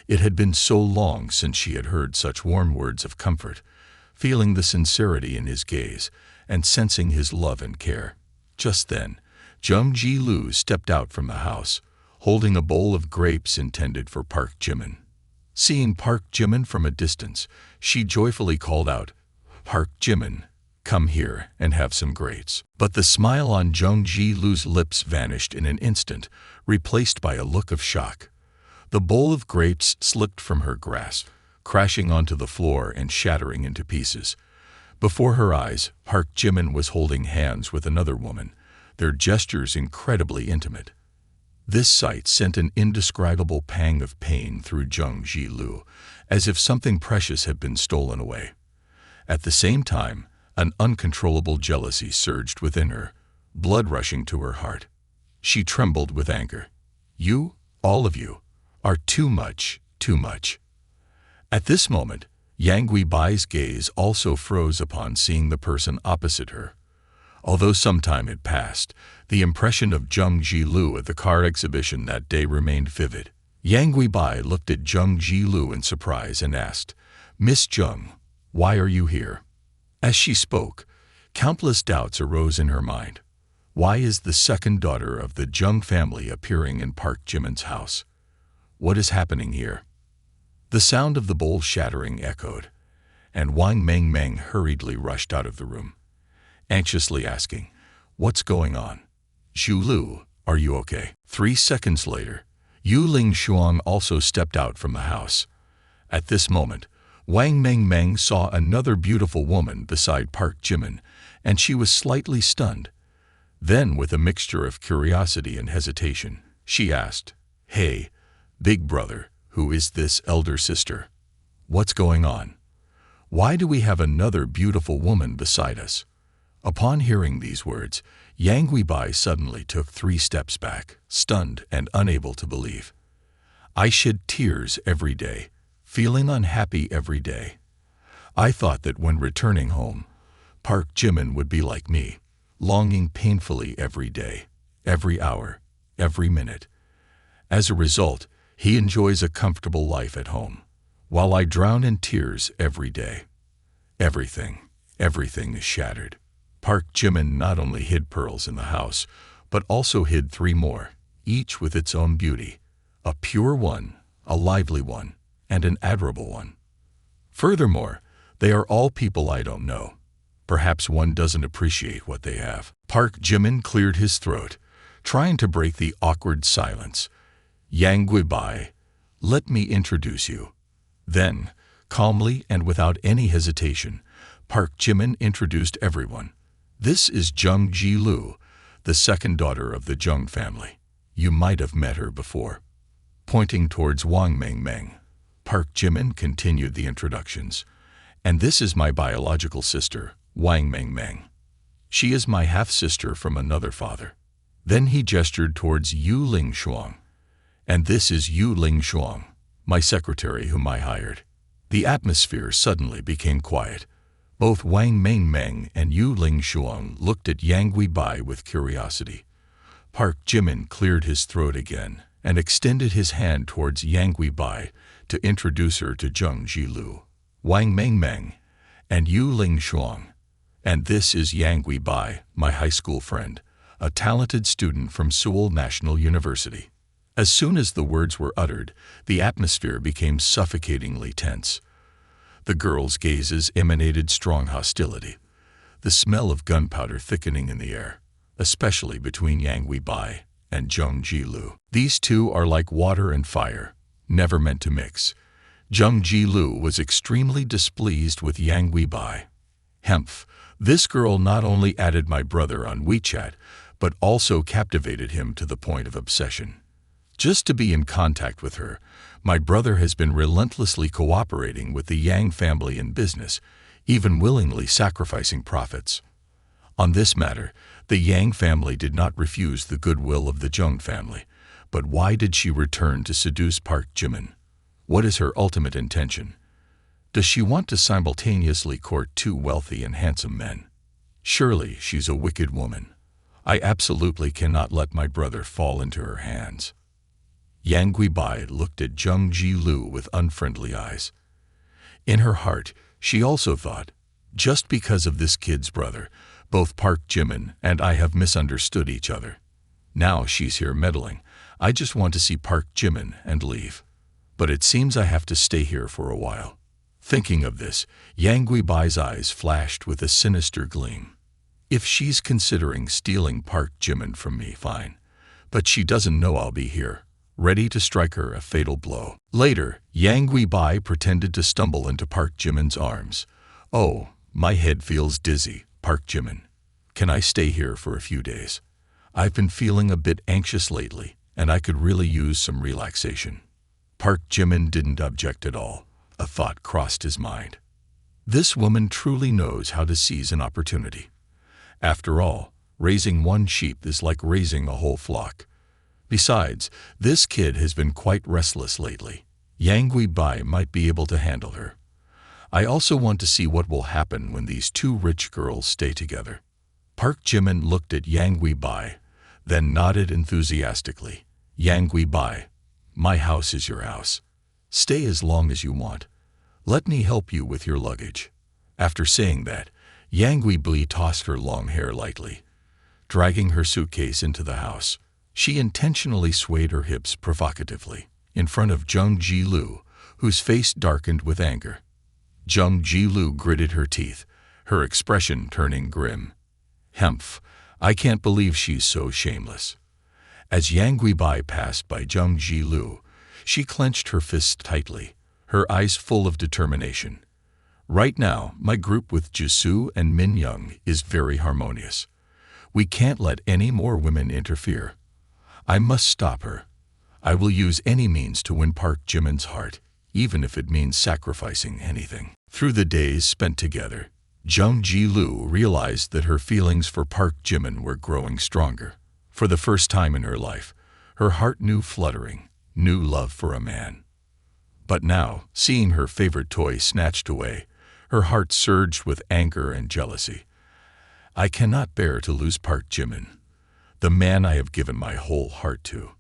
It had been so long since she had heard such warm words of comfort, feeling the sincerity in his gaze and sensing his love and care. Just then, Jung Ji-lu stepped out from the house, holding a bowl of grapes intended for Park Jimin. Seeing Park Jimin from a distance, she joyfully called out, Park Jimin, come here and have some grapes. But the smile on Jung Ji-lu's lips vanished in an instant, replaced by a look of shock. The bowl of grapes slipped from her grasp, crashing onto the floor and shattering into pieces. Before her eyes, Park Jimin was holding hands with another woman, their gestures incredibly intimate. This sight sent an indescribable pang of pain through Jung Ji-lu, as if something precious had been stolen away. At the same time, an uncontrollable jealousy surged within her, blood rushing to her heart. She trembled with anger. You, all of you, are too much, too much. At this moment, Yang Guibai's gaze also froze upon seeing the person opposite her. Although some time had passed, the impression of Jung Ji-lu at the car exhibition that day remained vivid. Yang Guibai looked at Jung Ji-lu in surprise and asked, Miss Jung, why are you here? As she spoke, countless doubts arose in her mind. Why is the second daughter of the Jung family appearing in Park Jimin's house? What is happening here? The sound of the bowl shattering echoed, and Wang Mengmeng hurriedly rushed out of the room, anxiously asking, What's going on? Zhu Lu, are you okay? 3 seconds later, Yu Ling Shuang also stepped out from the house. At this moment, Wang Mengmeng saw another beautiful woman beside Park Jimin, and she was slightly stunned. Then, with a mixture of curiosity and hesitation, she asked, Hey, big brother, who is this elder sister? What's going on? Why do we have another beautiful woman beside us? Upon hearing these words, Yang Guibai suddenly took 3 steps back, stunned and unable to believe. I shed tears every day, feeling unhappy every day. I thought that when returning home, Park Jimin would be like me, longing painfully every day, every hour, every minute. As a result, he enjoys a comfortable life at home, while I drown in tears every day. Everything is shattered. Park Jimin not only hid pearls in the house, but also hid 3 more, each with its own beauty, a pure one, a lively one, and an admirable one. Furthermore, they are all people I don't know. Perhaps one doesn't appreciate what they have. Park Jimin cleared his throat, trying to break the awkward silence. Yang Guibai, Let me introduce you." Then, calmly and without any hesitation, Park Jimin introduced everyone. "This is Jung Ji-lu, the second daughter of the Jung family. You might have met her before." Pointing towards Wang Mengmeng, Park Jimin continued the introductions. "And this is my biological sister, Wang Mengmeng. She is my half-sister from another father." Then he gestured towards Yu Ling Shuang. "And this is Yu Ling Shuang, my secretary whom I hired." The atmosphere suddenly became quiet. Both Wang Mengmeng and Yu Ling Shuang looked at Yang Guibai with curiosity. Park Jimin cleared his throat again and extended his hand towards Yang Guibai to introduce her to Jung Ji-lu, Wang Mengmeng, and Yu Ling Shuang. "And this is Yang Guibai, my high school friend, a talented student from Seoul National University." As soon as the words were uttered, the atmosphere became suffocatingly tense. The girls' gazes emanated strong hostility, the smell of gunpowder thickening in the air, especially between Yang Guibai and Jung Ji-lu. These two are like water and fire, never meant to mix. Jung Ji-lu was extremely displeased with Yang Guibai. "Hemph, this girl not only added my brother on WeChat, but also captivated him to the point of obsession. Just to be in contact with her, my brother has been relentlessly cooperating with the Yang family in business, even willingly sacrificing profits." On this matter, the Yang family did not refuse the goodwill of the Jung family. But why did she return to seduce Park Jimin? What is her ultimate intention? Does she want to simultaneously court two wealthy and handsome men? Surely she's a wicked woman. I absolutely cannot let my brother fall into her hands. Yang Guibai looked at Jung Ji-lu with unfriendly eyes. In her heart, she also thought, just because of this kid's brother, both Park Jimin and I have misunderstood each other. Now she's here meddling. I just want to see Park Jimin and leave. But it seems I have to stay here for a while. Thinking of this, Yang Guibai's eyes flashed with a sinister gleam. If she's considering stealing Park Jimin from me, fine. But she doesn't know I'll be here, ready to strike her a fatal blow. Later, Yang Guibai pretended to stumble into Park Jimin's arms. "Oh, my head feels dizzy, Park Jimin. Can I stay here for a few days? I've been feeling a bit anxious lately, and I could really use some relaxation." Park Jimin didn't object at all. A thought crossed his mind. This woman truly knows how to seize an opportunity. After all, raising one sheep is like raising a whole flock. Besides, this kid has been quite restless lately. Yang Guibai might be able to handle her. I also want to see what will happen when these two rich girls stay together. Park Jimin looked at Yang Guibai, then nodded enthusiastically. "Yang Guibai, my house is your house. Stay as long as you want. Let me help you with your luggage." After saying that, Yang Guibai tossed her long hair lightly. Dragging her suitcase into the house, she intentionally swayed her hips provocatively in front of Jung Ji-lu, whose face darkened with anger. Jung Ji-lu gritted her teeth, her expression turning grim. "Hemph, I can't believe she's so shameless." As Yang Guibai passed by Jung Ji-lu, she clenched her fists tightly, her eyes full of determination. "Right now, my group with Jisoo and Min Young is very harmonious. We can't let any more women interfere. I must stop her. I will use any means to win Park Jimin's heart, even if it means sacrificing anything." Through the days spent together, Jung Ji-lu realized that her feelings for Park Jimin were growing stronger. For the first time in her life, her heart knew fluttering, knew love for a man. But now, seeing her favorite toy snatched away, her heart surged with anger and jealousy. "I cannot bear to lose Park Jimin, the man I have given my whole heart to.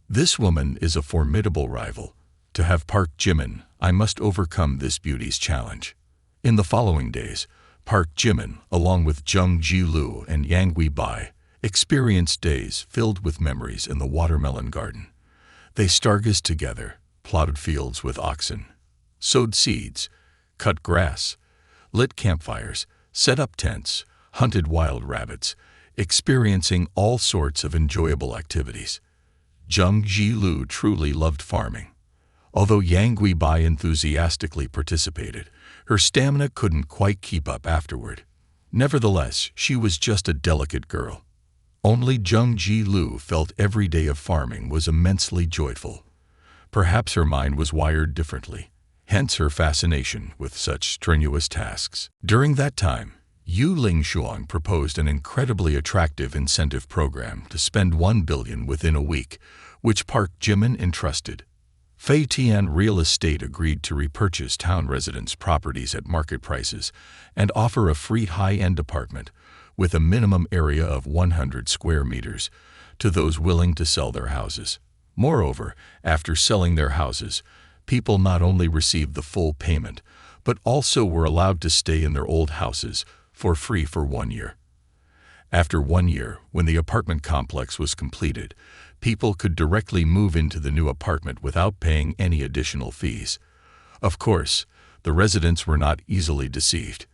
This woman is a formidable rival. To have Park Jimin, I must overcome this beauty's challenge." In the following days, Park Jimin, along with Jung Ji-lu and Yang Guibai, experienced days filled with memories in the watermelon garden. They stargazed together, plowed fields with oxen, sowed seeds, cut grass, lit campfires, set up tents, hunted wild rabbits, experiencing all sorts of enjoyable activities. Jung Ji-lu truly loved farming. Although Yang Guibai enthusiastically participated, her stamina couldn't quite keep up afterward. Nevertheless, she was just a delicate girl. Only Zheng Ji Lu felt every day of farming was immensely joyful. Perhaps her mind was wired differently, hence her fascination with such strenuous tasks. During that time, Yu Lingshuang proposed an incredibly attractive incentive program to spend 1 billion within a week, which Park Jimin entrusted. Fei Tian Real Estate agreed to repurchase town residents' properties at market prices and offer a free high-end apartment with a minimum area of 100 square meters to those willing to sell their houses. Moreover, after selling their houses, people not only received the full payment, but also were allowed to stay in their old houses for free for 1 year. After 1 year, when the apartment complex was completed, people could directly move into the new apartment without paying any additional fees. Of course, the residents were not easily deceived.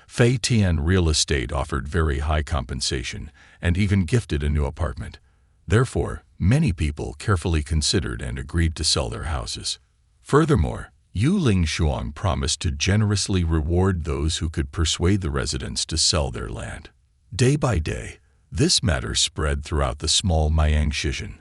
Fei Tian Real Estate offered very high compensation and even gifted a new apartment. Therefore, many people carefully considered and agreed to sell their houses. Furthermore, Yu Lingshuang promised to generously reward those who could persuade the residents to sell their land. Day by day, this matter spread throughout the small Miang Shizhen.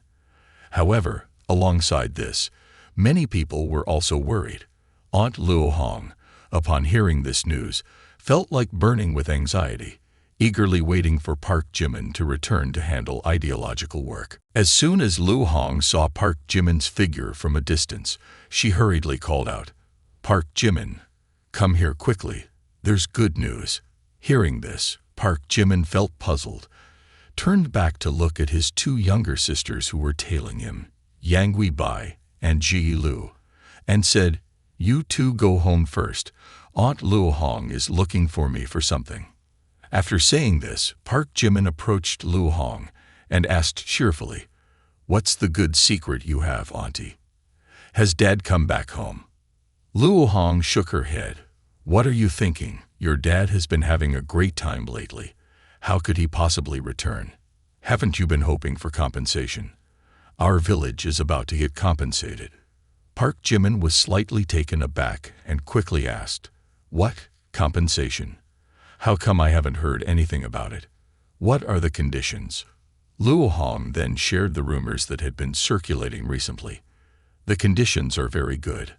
However, alongside this, many people were also worried. Aunt Luo Hong, upon hearing this news, felt like burning with anxiety, eagerly waiting for Park Jimin to return to handle ideological work. As soon as Lu Hong saw Park Jimin's figure from a distance, she hurriedly called out, "Park Jimin, come here quickly, there's good news." Hearing this, Park Jimin felt puzzled, turned back to look at his 2 younger sisters who were tailing him, Yang Guibai and Ji Lu, and said, "You two go home first. Aunt Luo Hong is looking for me for something." After saying this, Park Jimin approached Luo Hong and asked cheerfully, "What's the good secret you have, Auntie? Has Dad come back home?" Luo Hong shook her head. "What are you thinking? Your dad has been having a great time lately. How could he possibly return? Haven't you been hoping for compensation? Our village is about to get compensated." Park Jimin was slightly taken aback and quickly asked, "What? Compensation? How come I haven't heard anything about it? What are the conditions?" Luo Hong then shared the rumors that had been circulating recently. "The conditions are very good.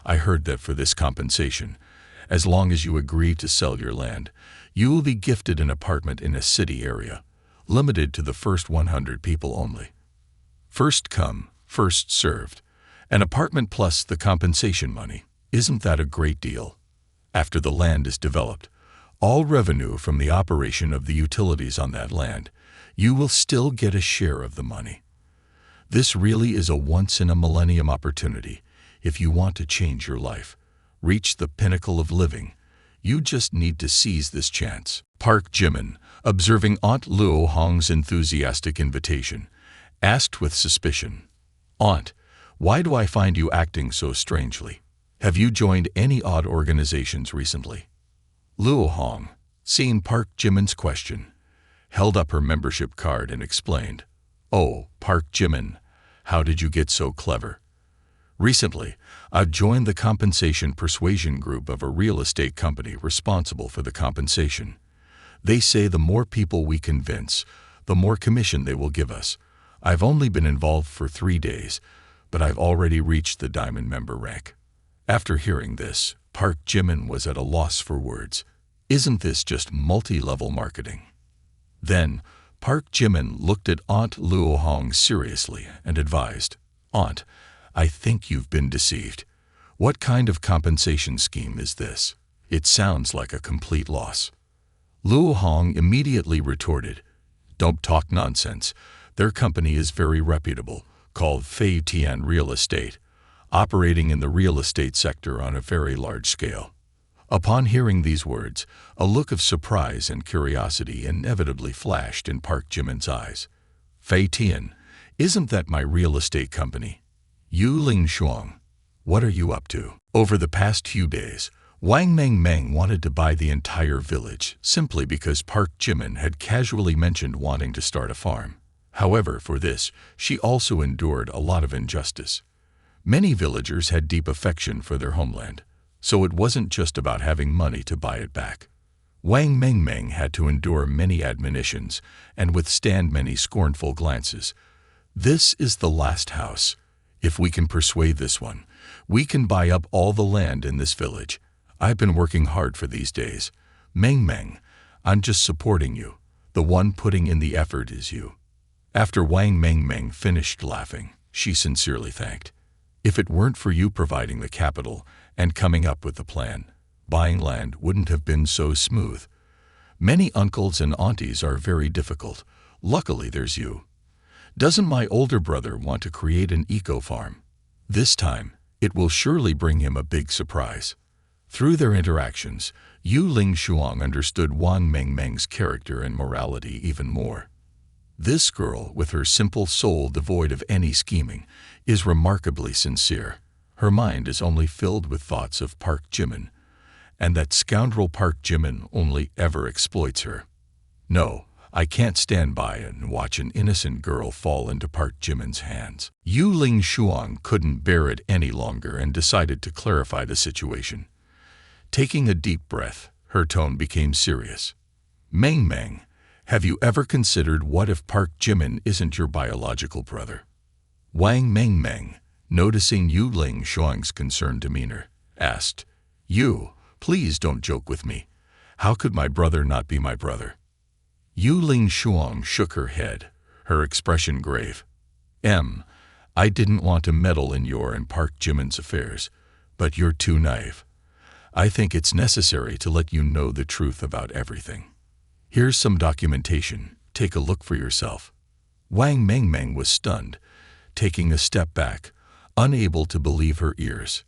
I heard that for this compensation, as long as you agree to sell your land, you will be gifted an apartment in a city area, limited to the first 100 people only. First come, first served. An apartment plus the compensation money. Isn't that a great deal? After the land is developed, all revenue from the operation of the utilities on that land, you will still get a share of the money. This really is a once-in-a-millennium opportunity if you want to change your life, reach the pinnacle of living. You just need to seize this chance." Park Jimin, observing Aunt Luo Hong's enthusiastic invitation, asked with suspicion, "Aunt, why do I find you acting so strangely? Have you joined any odd organizations recently?" Luo Hong, seeing Park Jimin's question, held up her membership card and explained, "Oh, Park Jimin, how did you get so clever? Recently, I've joined the compensation persuasion group of a real estate company responsible for the compensation. They say the more people we convince, the more commission they will give us. I've only been involved for 3 days, but I've already reached the diamond member rank." After hearing this, Park Jimin was at a loss for words. Isn't this just multi-level marketing? Then, Park Jimin looked at Aunt Luo Hong seriously and advised, "Aunt, I think you've been deceived. What kind of compensation scheme is this? It sounds like a complete loss." Luo Hong immediately retorted, "Don't talk nonsense. Their company is very reputable, called Fei Tian Real Estate, operating in the real estate sector on a very large scale." Upon hearing these words, a look of surprise and curiosity inevitably flashed in Park Jimin's eyes. "Fei Tian, isn't that my real estate company? Yu Lingshuang, what are you up to?" Over the past few days, Wang Mengmeng wanted to buy the entire village simply because Park Jimin had casually mentioned wanting to start a farm. However, for this, she also endured a lot of injustice. Many villagers had deep affection for their homeland, so it wasn't just about having money to buy it back. Wang Mengmeng had to endure many admonitions and withstand many scornful glances. This is the last house. If we can persuade this one, we can buy up all the land in this village. I've been working hard for these days. Mengmeng, I'm just supporting you. The one putting in the effort is you. After Wang Mengmeng finished laughing, she sincerely thanked. If it weren't for you providing the capital and coming up with the plan, buying land wouldn't have been so smooth. Many uncles and aunties are very difficult. Luckily there's you. Doesn't my older brother want to create an eco-farm? This time, it will surely bring him a big surprise. Through their interactions, Yu Ling Shuang understood Wang Mengmeng's character and morality even more. This girl, with her simple soul devoid of any scheming, is remarkably sincere. Her mind is only filled with thoughts of Park Jimin, and that scoundrel Park Jimin only ever exploits her. No, I can't stand by and watch an innocent girl fall into Park Jimin's hands. Yu Ling Shuang couldn't bear it any longer and decided to clarify the situation. Taking a deep breath, her tone became serious. Mengmeng, have you ever considered what if Park Jimin isn't your biological brother? Wang Mengmeng, noticing Yu Ling Shuang's concerned demeanor, asked, You, please don't joke with me. How could my brother not be my brother? Yu Ling Shuang shook her head, her expression grave. I didn't want to meddle in your and Park Jimin's affairs, but you're too naive. I think it's necessary to let you know the truth about everything. Here's some documentation. Take a look for yourself. Wang Mengmeng was stunned, taking a step back, unable to believe her ears.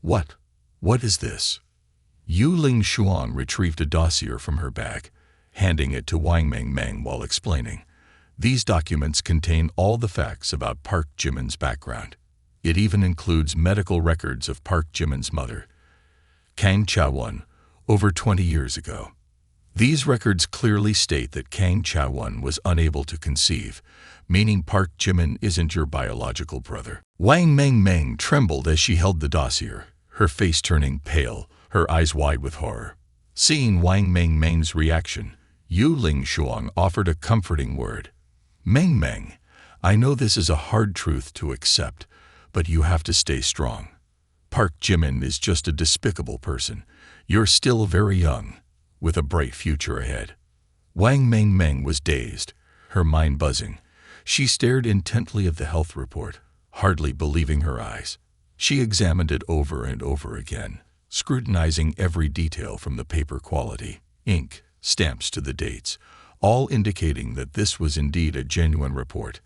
What? What is this? Yu Ling Shuang retrieved a dossier from her bag, handing it to Wang Mengmeng while explaining. These documents contain all the facts about Park Jimin's background. It even includes medical records of Park Jimin's mother, Kang Chawon, over 20 years ago. These records clearly state that Kang Chawon was unable to conceive, meaning Park Jimin isn't your biological brother. Wang Mengmeng trembled as she held the dossier, her face turning pale, her eyes wide with horror. Seeing Wang Mengmeng's reaction, Yu Ling Shuang offered a comforting word. Mengmeng, I know this is a hard truth to accept, but you have to stay strong. Park Jimin is just a despicable person. You're still very young, with a bright future ahead. Wang Mengmeng was dazed, her mind buzzing. She stared intently at the health report, hardly believing her eyes. She examined it over and over again, scrutinizing every detail from the paper quality, ink, stamps to the dates, all indicating that this was indeed a genuine report.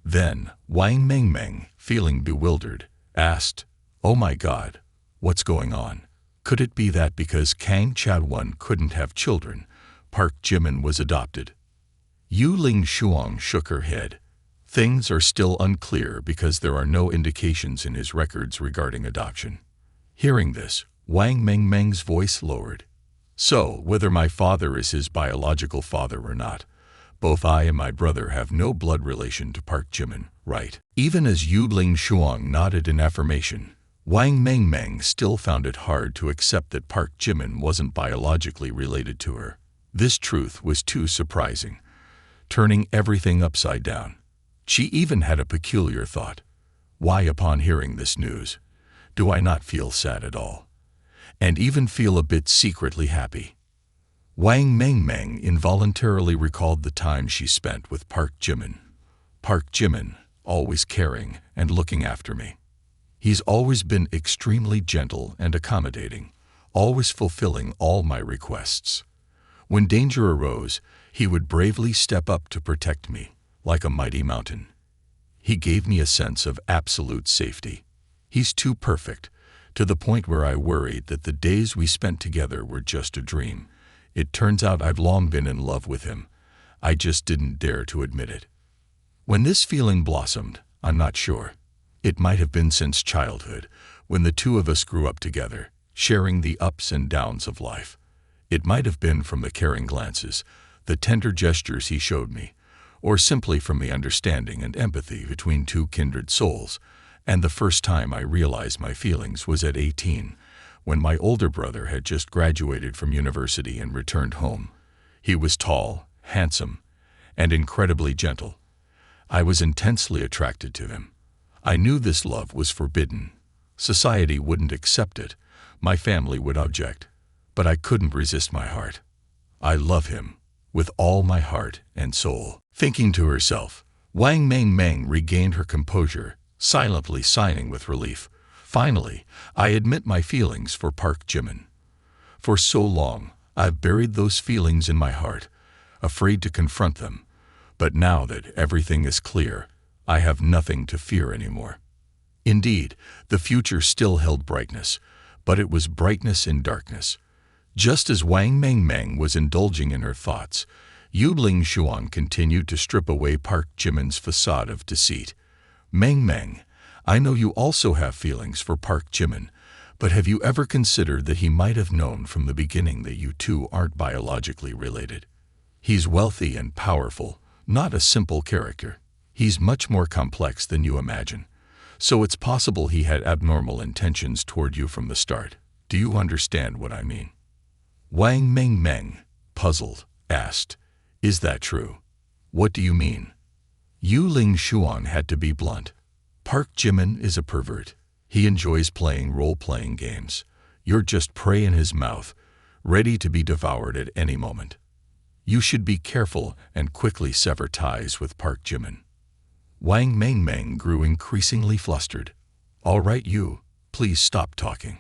Then, Wang Mengmeng, feeling bewildered, asked, Oh my God, what's going on? Could it be that because Kang Chawon couldn't have children, Park Jimin was adopted? Yu Ling Shuang shook her head. Things are still unclear because there are no indications in his records regarding adoption. Hearing this, Wang Mengmeng's voice lowered. So, whether my father is his biological father or not, both I and my brother have no blood relation to Park Jimin, right? Even as Yu Ling Shuang nodded in affirmation, Wang Mengmeng still found it hard to accept that Park Jimin wasn't biologically related to her. This truth was too surprising, turning everything upside down. She even had a peculiar thought. Why, upon hearing this news, do I not feel sad at all, and even feel a bit secretly happy? Wang Mengmeng involuntarily recalled the time she spent with Park Jimin. Park Jimin, always caring and looking after me. He's always been extremely gentle and accommodating, always fulfilling all my requests. When danger arose, he would bravely step up to protect me, like a mighty mountain. He gave me a sense of absolute safety. He's too perfect, to the point where I worried that the days we spent together were just a dream. It turns out I've long been in love with him. I just didn't dare to admit it. When this feeling blossomed, I'm not sure. It might have been since childhood, when the two of us grew up together, sharing the ups and downs of life. It might have been from the caring glances, the tender gestures he showed me, or simply from the understanding and empathy between two kindred souls, And the first time I realized my feelings was at 18, when my older brother had just graduated from university and returned home. He was tall, handsome, and incredibly gentle. I was intensely attracted to him. I knew this love was forbidden. Society wouldn't accept it. My family would object. But I couldn't resist my heart. I love him with all my heart and soul. Thinking to herself, Wang Meng regained her composure, silently sighing with relief. Finally, I admit my feelings for Park Jimin. For so long, I've buried those feelings in my heart, afraid to confront them. But now that everything is clear, I have nothing to fear anymore. Indeed, the future still held brightness, but it was brightness in darkness. Just as Wang Meng was indulging in her thoughts, Yu Ling Xuan continued to strip away Park Jimin's facade of deceit. Meng, I know you also have feelings for Park Jimin, but have you ever considered that he might have known from the beginning that you two aren't biologically related? He's wealthy and powerful, not a simple character. He's much more complex than you imagine. So it's possible he had abnormal intentions toward you from the start. Do you understand what I mean? Wang Meng, puzzled, asked, Is that true? What do you mean? Yu Ling Xuan had to be blunt. Park Jimin is a pervert. He enjoys playing role-playing games. You're just prey in his mouth, ready to be devoured at any moment. You should be careful and quickly sever ties with Park Jimin. Wang Meng grew increasingly flustered. All right, you, please stop talking.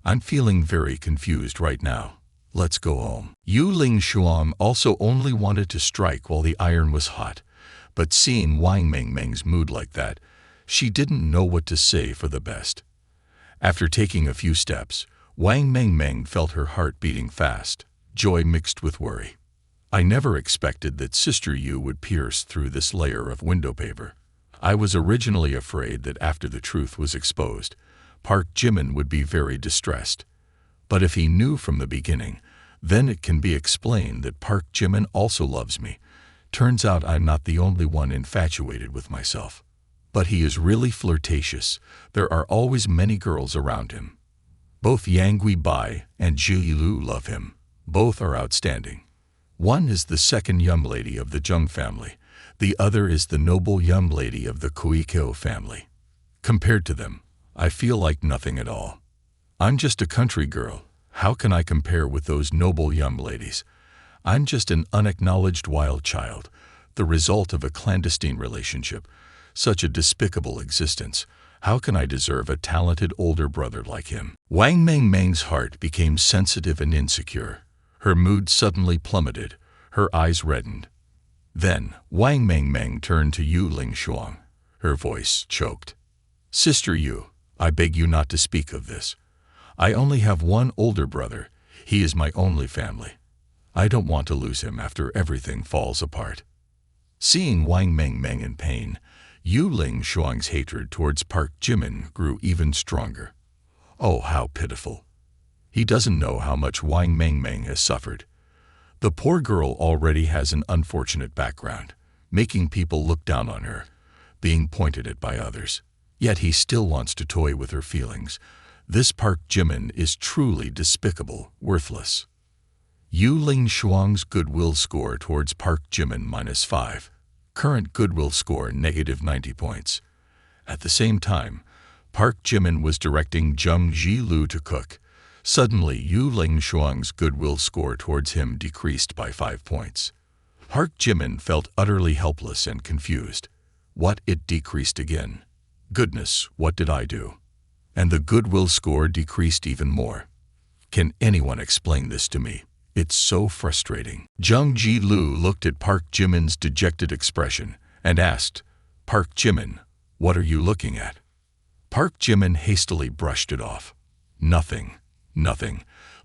I'm feeling very confused right now. Let's go home. Yu Ling Xuan also only wanted to strike while the iron was hot, but seeing Wang Meng's mood like that, she didn't know what to say for the best. After taking a few steps, Wang Meng felt her heart beating fast, joy mixed with worry. I never expected that Sister Yu would pierce through this layer of window paper. I was originally afraid that after the truth was exposed, Park Jimin would be very distressed. But if he knew from the beginning, then it can be explained that Park Jimin also loves me. Turns out I'm not the only one infatuated with myself. But he is really flirtatious. There are always many girls around him. Both Yang Guibai and Zhi Lu love him. Both are outstanding. One is the second young lady of the Zheng family. The other is the noble young lady of the Kuikyo family. Compared to them, I feel like nothing at all. I'm just a country girl. How can I compare with those noble young ladies? I'm just an unacknowledged wild child, the result of a clandestine relationship. Such a despicable existence. How can I deserve a talented older brother like him? Wang Meng's heart became sensitive and insecure. Her mood suddenly plummeted. Her eyes reddened. Then, Wang Meng turned to Yu Ling Xuan. Her voice choked. Sister Yu, I beg you not to speak of this. I only have one older brother. He is my only family. I don't want to lose him after everything falls apart. Seeing Wang Meng in pain, Yu Ling Xuan's hatred towards Park Jimin grew even stronger. Oh, how pitiful. He doesn't know how much Wang Meng has suffered. The poor girl already has an unfortunate background, making people look down on her, being pointed at by others. Yet he still wants to toy with her feelings. This Park Jimin is truly despicable, worthless. Yu Ling Xuan's goodwill score towards Park Jimin -5. Current goodwill score -90 points. At the same time, Park Jimin was directing Zheng Zhilu to cook. Suddenly, Yu Ling Xuan's goodwill score towards him decreased by 5 points. Park Jimin felt utterly helpless and confused. What? It decreased again. Goodness, what did I do? And the goodwill score decreased even more. Can anyone explain this to me? It's so frustrating. Zheng Zhilu looked at Park Jimin's dejected expression and asked, Park Jimin, what are you looking at? Park Jimin hastily brushed it off. Nothing.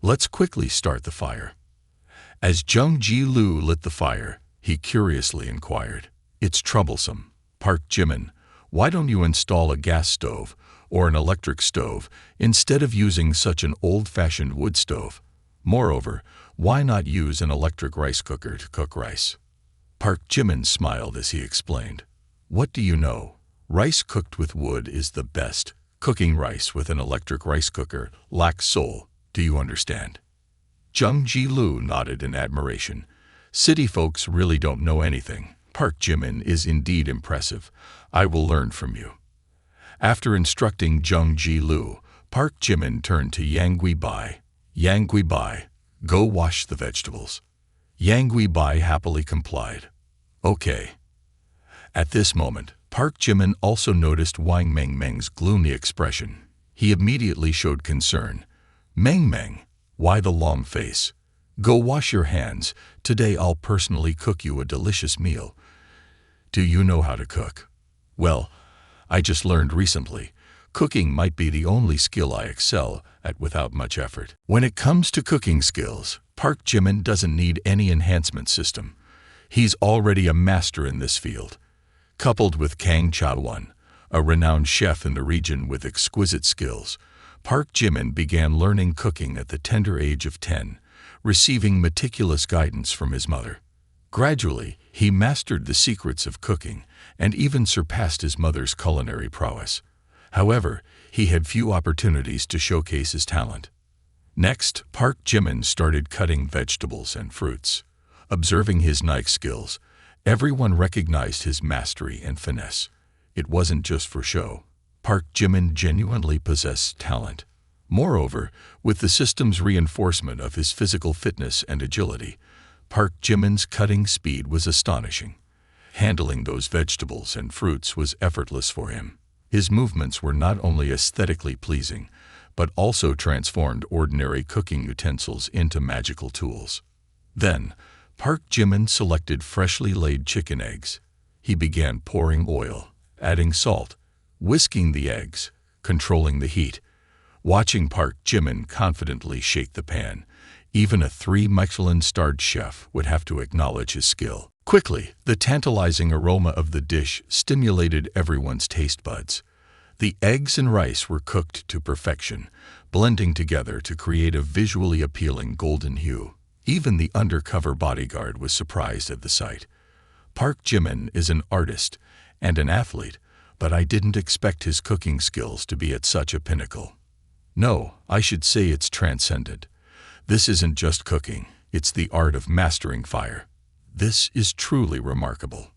Let's quickly start the fire. As Zheng Zhilu lit the fire, he curiously inquired, It's troublesome. Park Jimin, why don't you install a gas stove or an electric stove instead of using such an old-fashioned wood stove? Moreover, why not use an electric rice cooker to cook rice? Park Jimin smiled as he explained, What do you know? Rice cooked with wood is the best. Cooking rice with an electric rice cooker lacks soul. Do you understand? Jung Ji-Lu nodded in admiration. City folks really don't know anything. Park Jimin is indeed impressive. I will learn from you. After instructing Jung Ji-Lu, Park Jimin turned to Yang Gui-bai. Yang Gui-bai, go wash the vegetables. Yang Gui-bai happily complied. Okay. At this moment, Park Jimin also noticed Wang Mengmeng's gloomy expression. He immediately showed concern. Mengmeng, why the long face? Go wash your hands. Today I'll personally cook you a delicious meal. Do you know how to cook? Well, I just learned recently. Cooking might be the only skill I excel at without much effort. When it comes to cooking skills, Park Jimin doesn't need any enhancement system. He's already a master in this field. Coupled with Kang Cha-won, a renowned chef in the region with exquisite skills, Park Jimin began learning cooking at the tender age of 10, receiving meticulous guidance from his mother. Gradually, he mastered the secrets of cooking and even surpassed his mother's culinary prowess. However, he had few opportunities to showcase his talent. Next, Park Jimin started cutting vegetables and fruits. Observing his knife skills, everyone recognized his mastery and finesse. It wasn't just for show. Park Jimin genuinely possessed talent. Moreover, with the system's reinforcement of his physical fitness and agility, Park Jimin's cutting speed was astonishing. Handling those vegetables and fruits was effortless for him. His movements were not only aesthetically pleasing, but also transformed ordinary cooking utensils into magical tools. Then, Park Jimin selected freshly laid chicken eggs. He began pouring oil, adding salt, whisking the eggs, controlling the heat. Watching Park Jimin confidently shake the pan, even a 3-Michelin-starred chef would have to acknowledge his skill. Quickly, the tantalizing aroma of the dish stimulated everyone's taste buds. The eggs and rice were cooked to perfection, blending together to create a visually appealing golden hue. Even the undercover bodyguard was surprised at the sight. Park Jimin is an artist and an athlete, but I didn't expect his cooking skills to be at such a pinnacle. No, I should say it's transcendent. This isn't just cooking, it's the art of mastering fire. This is truly remarkable.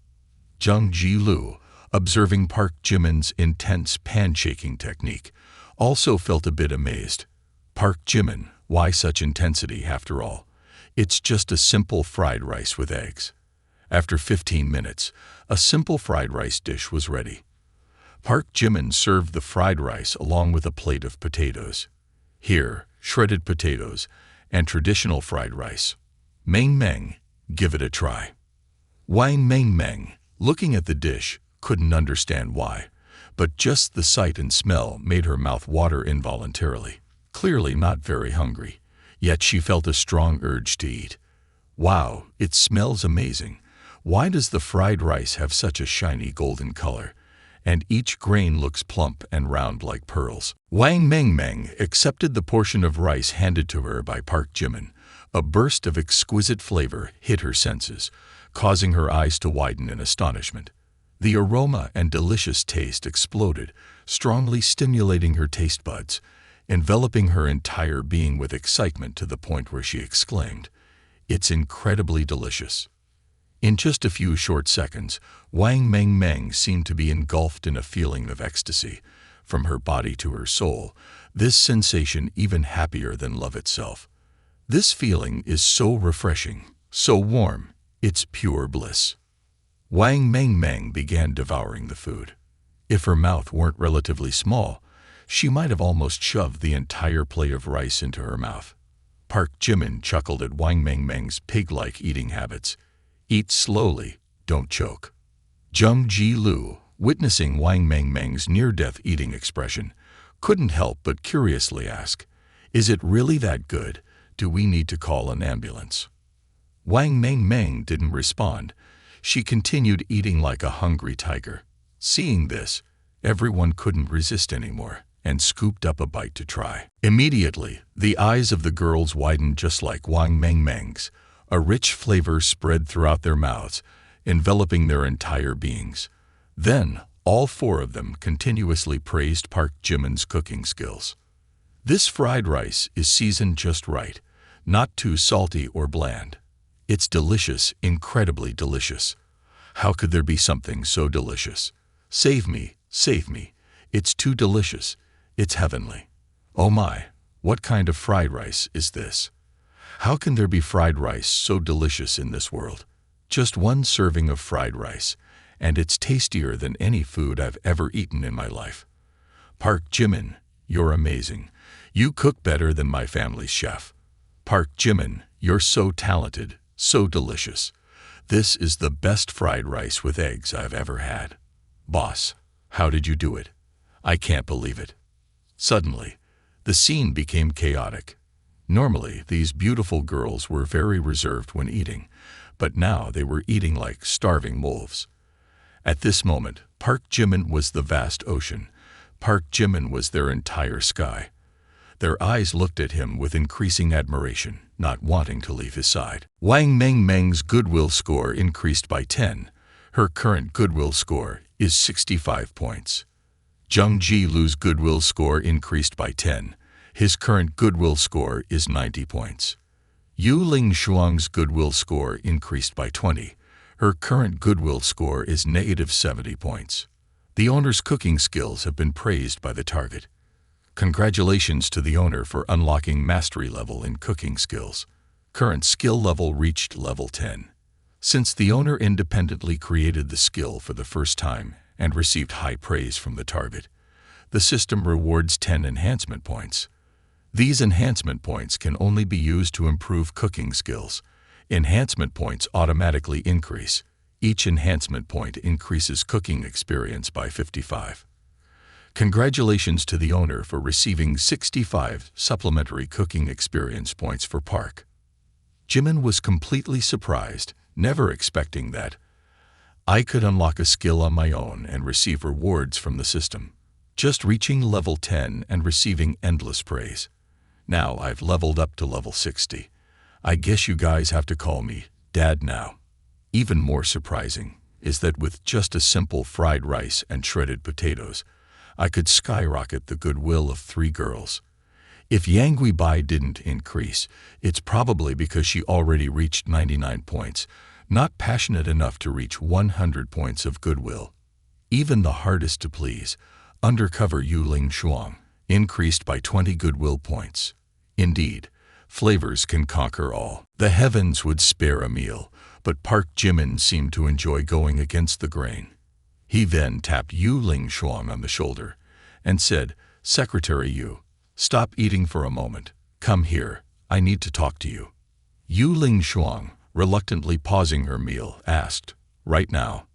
Jung Ji-Lu, observing Park Jimin's intense pan-shaking technique, also felt a bit amazed. Park Jimin, why such intensity after all? It's just a simple fried rice with eggs. After 15 minutes, a simple fried rice dish was ready. Park Jimin served the fried rice along with a plate of potatoes. Here, shredded potatoes and traditional fried rice. Meng, give it a try. Wang Meng, looking at the dish, couldn't understand why, but just the sight and smell made her mouth water involuntarily. Clearly not very hungry, yet she felt a strong urge to eat. Wow, it smells amazing. Why does the fried rice have such a shiny golden color? And each grain looks plump and round like pearls. Wang Meng accepted the portion of rice handed to her by Park Jimin. A burst of exquisite flavor hit her senses, causing her eyes to widen in astonishment. The aroma and delicious taste exploded, strongly stimulating her taste buds, enveloping her entire being with excitement to the point where she exclaimed, "It's incredibly delicious." In just a few short seconds, Wang Meng seemed to be engulfed in a feeling of ecstasy, from her body to her soul, this sensation even happier than love itself. This feeling is so refreshing, so warm, it's pure bliss. Wang Meng began devouring the food. If her mouth weren't relatively small, she might have almost shoved the entire plate of rice into her mouth. Park Jimin chuckled at Wang Meng's pig-like eating habits. Eat slowly, don't choke. Jung Ji-Lu, witnessing Wang Meng's near-death eating expression, couldn't help but curiously ask, "Is it really that good? Do we need to call an ambulance?" Wang Meng didn't respond. She continued eating like a hungry tiger. Seeing this, everyone couldn't resist anymore and scooped up a bite to try. Immediately, the eyes of the girls widened just like Wang Meng's. A rich flavor spread throughout their mouths, enveloping their entire beings. Then, All four of them continuously praised Park Jimin's cooking skills. This fried rice is seasoned just right, not too salty or bland. It's delicious, incredibly delicious. How could there be something so delicious? Save me, save me. It's too delicious. It's heavenly. Oh my, what kind of fried rice is this? How can there be fried rice so delicious in this world? Just one serving of fried rice, and it's tastier than any food I've ever eaten in my life. Park Jimin, you're amazing. You cook better than my family's chef. Park Jimin, you're so talented, so delicious. This is the best fried rice with eggs I've ever had. Boss, how did you do it? I can't believe it. Suddenly, the scene became chaotic. Normally, these beautiful girls were very reserved when eating, but now they were eating like starving wolves. At this moment, Park Jimin was the vast ocean. Park Jimin was their entire sky. Their eyes looked at him with increasing admiration, not wanting to leave his side. Wang Meng's goodwill score increased by 10. Her current goodwill score is 65 points. Jung Ji-Lu's goodwill score increased by 10. His current goodwill score is 90 points. Yu Ling Shuang's goodwill score increased by 20. Her current goodwill score is negative 70 points. The owner's cooking skills have been praised by the target. Congratulations to the owner for unlocking mastery level in cooking skills. Current skill level reached level 10. Since the owner independently created the skill for the first time and received high praise from the target, the system rewards 10 enhancement points. These enhancement points can only be used to improve cooking skills. Enhancement points automatically increase. Each enhancement point increases cooking experience by 55. Congratulations to the owner for receiving 65 supplementary cooking experience points for Park. Jimin was completely surprised, never expecting that. I could unlock a skill on my own and receive rewards from the system. Just reaching level 10 and receiving endless praise. Now I've leveled up to level 60. I guess you guys have to call me Dad now. Even more surprising is that with just a simple fried rice and shredded potatoes, I could skyrocket the goodwill of 3 girls. If Yangui Bai didn't increase, it's probably because she already reached 99 points, not passionate enough to reach 100 points of goodwill. Even the hardest to please, undercover Yu Ling Shuang, increased by 20 goodwill points. Indeed, flavors can conquer all. The heavens would spare a meal, but Park Jimin seemed to enjoy going against the grain. He then tapped Yu Ling Shuang on the shoulder and said, "Secretary Yu, stop eating for a moment. Come here, I need to talk to you." Yu Ling Shuang, reluctantly pausing her meal, asked, "Right now?"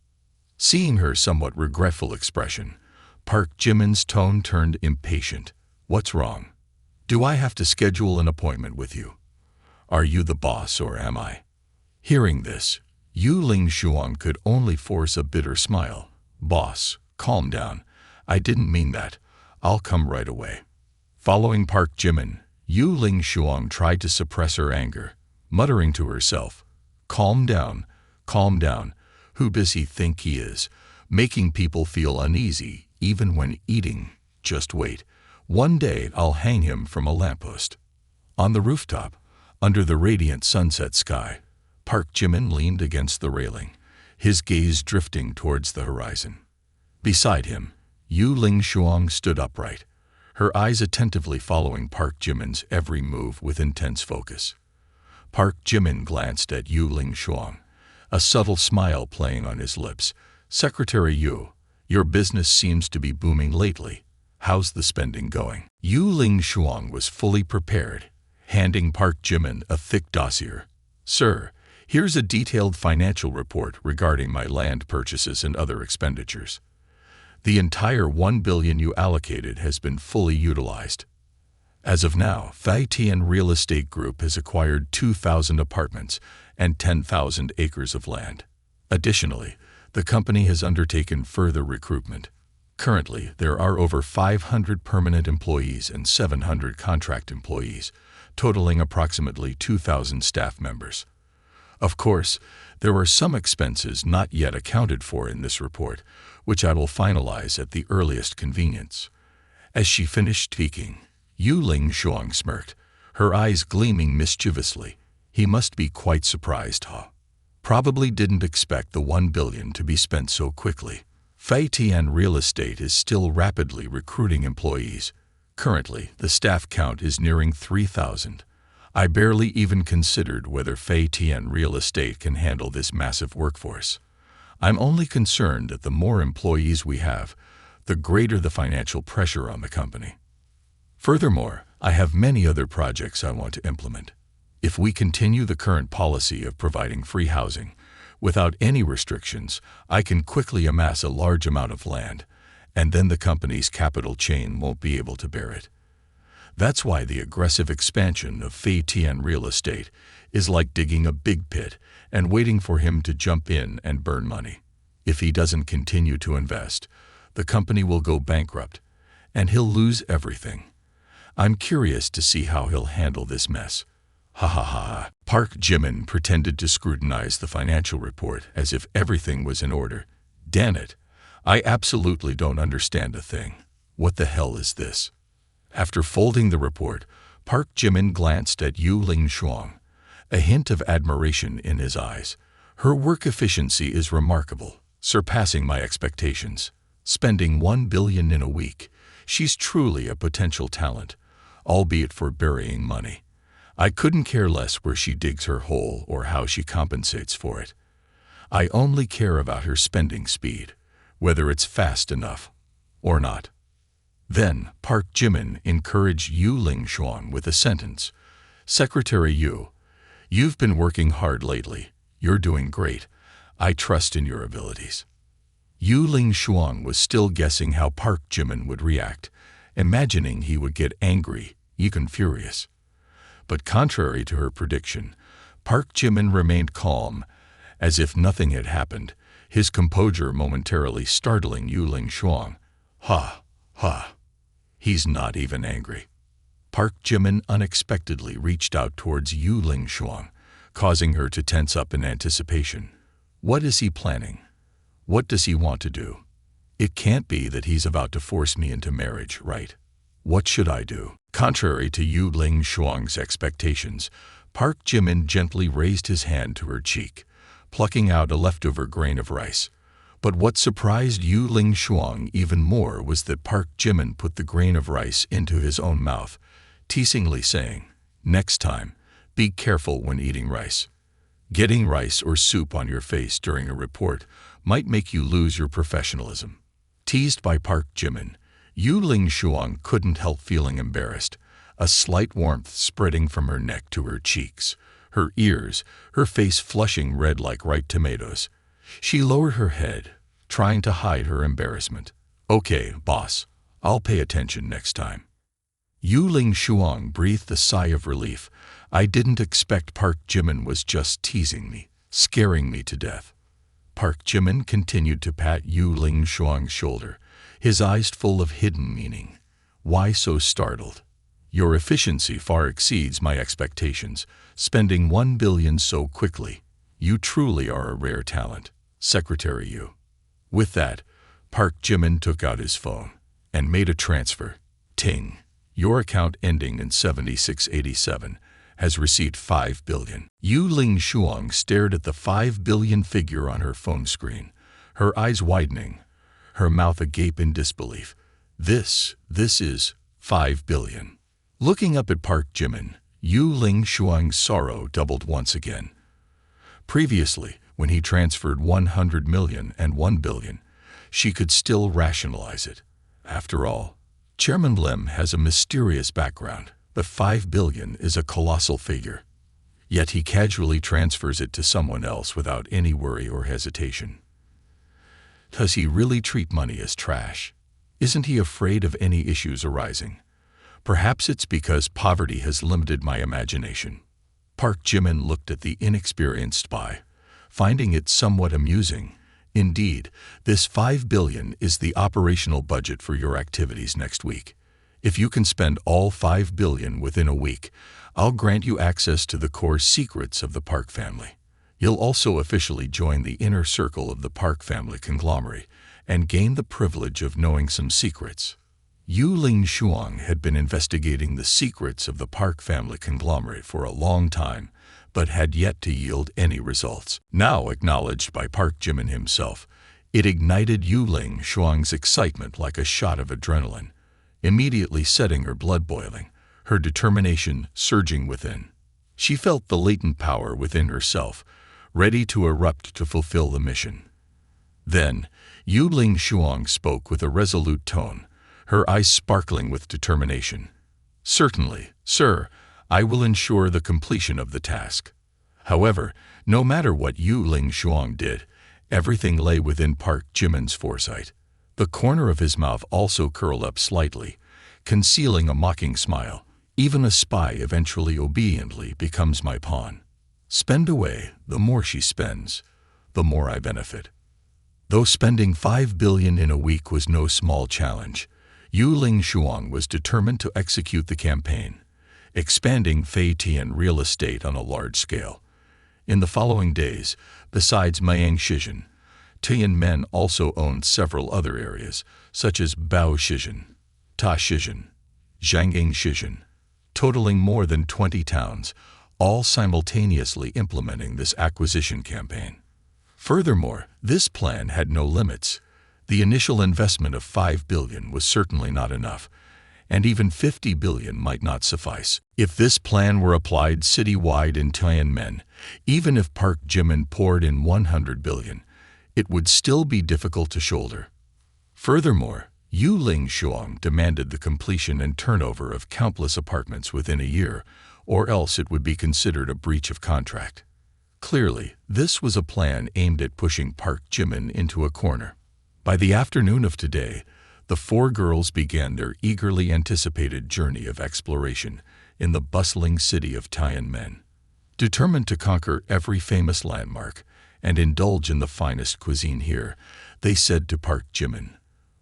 Seeing her somewhat regretful expression, Park Jimin's tone turned impatient. "What's wrong? Do I have to schedule an appointment with you? Are you the boss or am I?" Hearing this, Yu Ling Shuang could only force a bitter smile. "Boss, calm down. I didn't mean that. I'll come right away." Following Park Jimin, Yu Ling Shuang tried to suppress her anger, muttering to herself, calm down. Who does he think he is? Making people feel uneasy, even when eating. Just wait. One day I'll hang him from a lamppost." On the rooftop, under the radiant sunset sky, Park Jimin leaned against the railing, his gaze drifting towards the horizon. Beside him, Yu Ling Shuang stood upright, her eyes attentively following Park Jimin's every move with intense focus. Park Jimin glanced at Yu Ling Shuang, a subtle smile playing on his lips. "Secretary Yu, your business seems to be booming lately. How's the spending going?" Yu Ling Shuang was fully prepared, handing Park Jimin a thick dossier. "Sir, here's a detailed financial report regarding my land purchases and other expenditures. The entire 1 billion you allocated has been fully utilized. As of now, Fei Tian Real Estate Group has acquired 2,000 apartments and 10,000 acres of land. Additionally, the company has undertaken further recruitment. Currently, there are over 500 permanent employees and 700 contract employees, totaling approximately 2,000 staff members. Of course, there are some expenses not yet accounted for in this report, which I will finalize at the earliest convenience. As she finished speaking, Yu Ling Shuang smirked, her eyes gleaming mischievously. He must be quite surprised, huh? Probably didn't expect the 1 billion to be spent so quickly. Fei Tian Real Estate is still rapidly recruiting employees. Currently, the staff count is nearing 3,000. I barely even considered whether Fei Tian Real Estate can handle this massive workforce. I'm only concerned that the more employees we have, the greater the financial pressure on the company. Furthermore, I have many other projects I want to implement. If we continue the current policy of providing free housing, without any restrictions, I can quickly amass a large amount of land, and then the company's capital chain won't be able to bear it. That's why the aggressive expansion of Fei Tian Real Estate is like digging a big pit and waiting for him to jump in and burn money. If he doesn't continue to invest, the company will go bankrupt, and he'll lose everything. I'm curious to see how he'll handle this mess. Ha ha ha. Park Jimin pretended to scrutinize the financial report as if everything was in order. Damn it. I absolutely don't understand a thing. What the hell is this? After folding the report, Park Jimin glanced at Yu Ling Shuang, a hint of admiration in his eyes. Her work efficiency is remarkable, surpassing my expectations. Spending 1 billion in a week, she's truly a potential talent, albeit for burying money. I couldn't care less where she digs her hole or how she compensates for it. I only care about her spending speed, whether it's fast enough or not. Then Park Jimin encouraged Yu Ling Shuang with a sentence. Secretary Yu, you've been working hard lately. You're doing great. I trust in your abilities. Yu Ling Shuang was still guessing how Park Jimin would react, imagining he would get angry, even furious. But contrary to her prediction, Park Jimin remained calm, as if nothing had happened, his composure momentarily startling Yu Ling Shuang. Ha, ha. He's not even angry. Park Jimin unexpectedly reached out towards Yu Ling Shuang, causing her to tense up in anticipation. What is he planning? What does he want to do? It can't be that he's about to force me into marriage, right? What should I do? Contrary to Yu Ling Shuang's expectations, Park Jimin gently raised his hand to her cheek, plucking out a leftover grain of rice. But what surprised Yu Ling Shuang even more was that Park Jimin put the grain of rice into his own mouth, teasingly saying, "Next time, be careful when eating rice. Getting rice or soup on your face during a report might make you lose your professionalism." Teased by Park Jimin, Yu Ling Shuang couldn't help feeling embarrassed, a slight warmth spreading from her neck to her cheeks, her ears, her face flushing red like ripe tomatoes. She lowered her head, trying to hide her embarrassment. "Okay, boss, I'll pay attention next time." Yu Ling Shuang breathed a sigh of relief. I didn't expect Park Jimin was just teasing me, scaring me to death. Park Jimin continued to pat Yu Ling Shuang's shoulder, his eyes full of hidden meaning. Why so startled? Your efficiency far exceeds my expectations, spending 1 billion so quickly. You truly are a rare talent, Secretary Yu. With that, Park Jimin took out his phone and made a transfer. Ting. Your account ending in 7687 has received 5 billion. Yu Ling Shuang stared at the 5 billion figure on her phone screen, her eyes widening, her mouth agape in disbelief. This is 5 billion. Looking up at Park Jimin, Yu Ling Shuang's sorrow doubled once again. Previously, when he transferred 100 million and 1 billion, she could still rationalize it. After all, Chairman Lim has a mysterious background, but 5 billion is a colossal figure. Yet he casually transfers it to someone else without any worry or hesitation. Does he really treat money as trash? Isn't he afraid of any issues arising? Perhaps it's because poverty has limited my imagination. Park Jimin looked at the inexperienced spy, finding it somewhat amusing. Indeed, this 5 billion is the operational budget for your activities next week. If you can spend all 5 billion within a week, I'll grant you access to the core secrets of the Park family. You'll also officially join the inner circle of the Park family conglomerate and gain the privilege of knowing some secrets. Yu Ling Shuang had been investigating the secrets of the Park family conglomerate for a long time, but had yet to yield any results. Now acknowledged by Park Jimin himself, it ignited Yu Ling Shuang's excitement like a shot of adrenaline, immediately setting her blood boiling, her determination surging within. She felt the latent power within herself, ready to erupt to fulfill the mission. Then, Yu Ling Shuang spoke with a resolute tone, her eyes sparkling with determination. "Certainly, sir, I will ensure the completion of the task." However, no matter what Yu Ling Shuang did, everything lay within Park Jimin's foresight. The corner of his mouth also curled up slightly, concealing a mocking smile. "Even a spy eventually obediently becomes my pawn. Spend away, the more she spends, the more I benefit." Though spending 5 billion in a week was no small challenge, Yu Ling Shuang was determined to execute the campaign, expanding Fei Tian real estate on a large scale. In the following days, besides Mayang Shizhen, Tianmen also owned several other areas, such as Bao Shizhen, Ta Shizhen, Zhangying Shizhen, totaling more than 20 towns, all simultaneously implementing this acquisition campaign. Furthermore, this plan had no limits. The initial investment of 5 billion was certainly not enough, and even 50 billion might not suffice. If this plan were applied citywide in Tianmen, even if Park Jimin poured in 100 billion, it would still be difficult to shoulder. Furthermore, Yu Ling Shuang demanded the completion and turnover of countless apartments within a year, or else it would be considered a breach of contract. Clearly, this was a plan aimed at pushing Park Jimin into a corner. By the afternoon of today, the 4 girls began their eagerly anticipated journey of exploration in the bustling city of Tianmen. Determined to conquer every famous landmark and indulge in the finest cuisine here, they said to Park Jimin,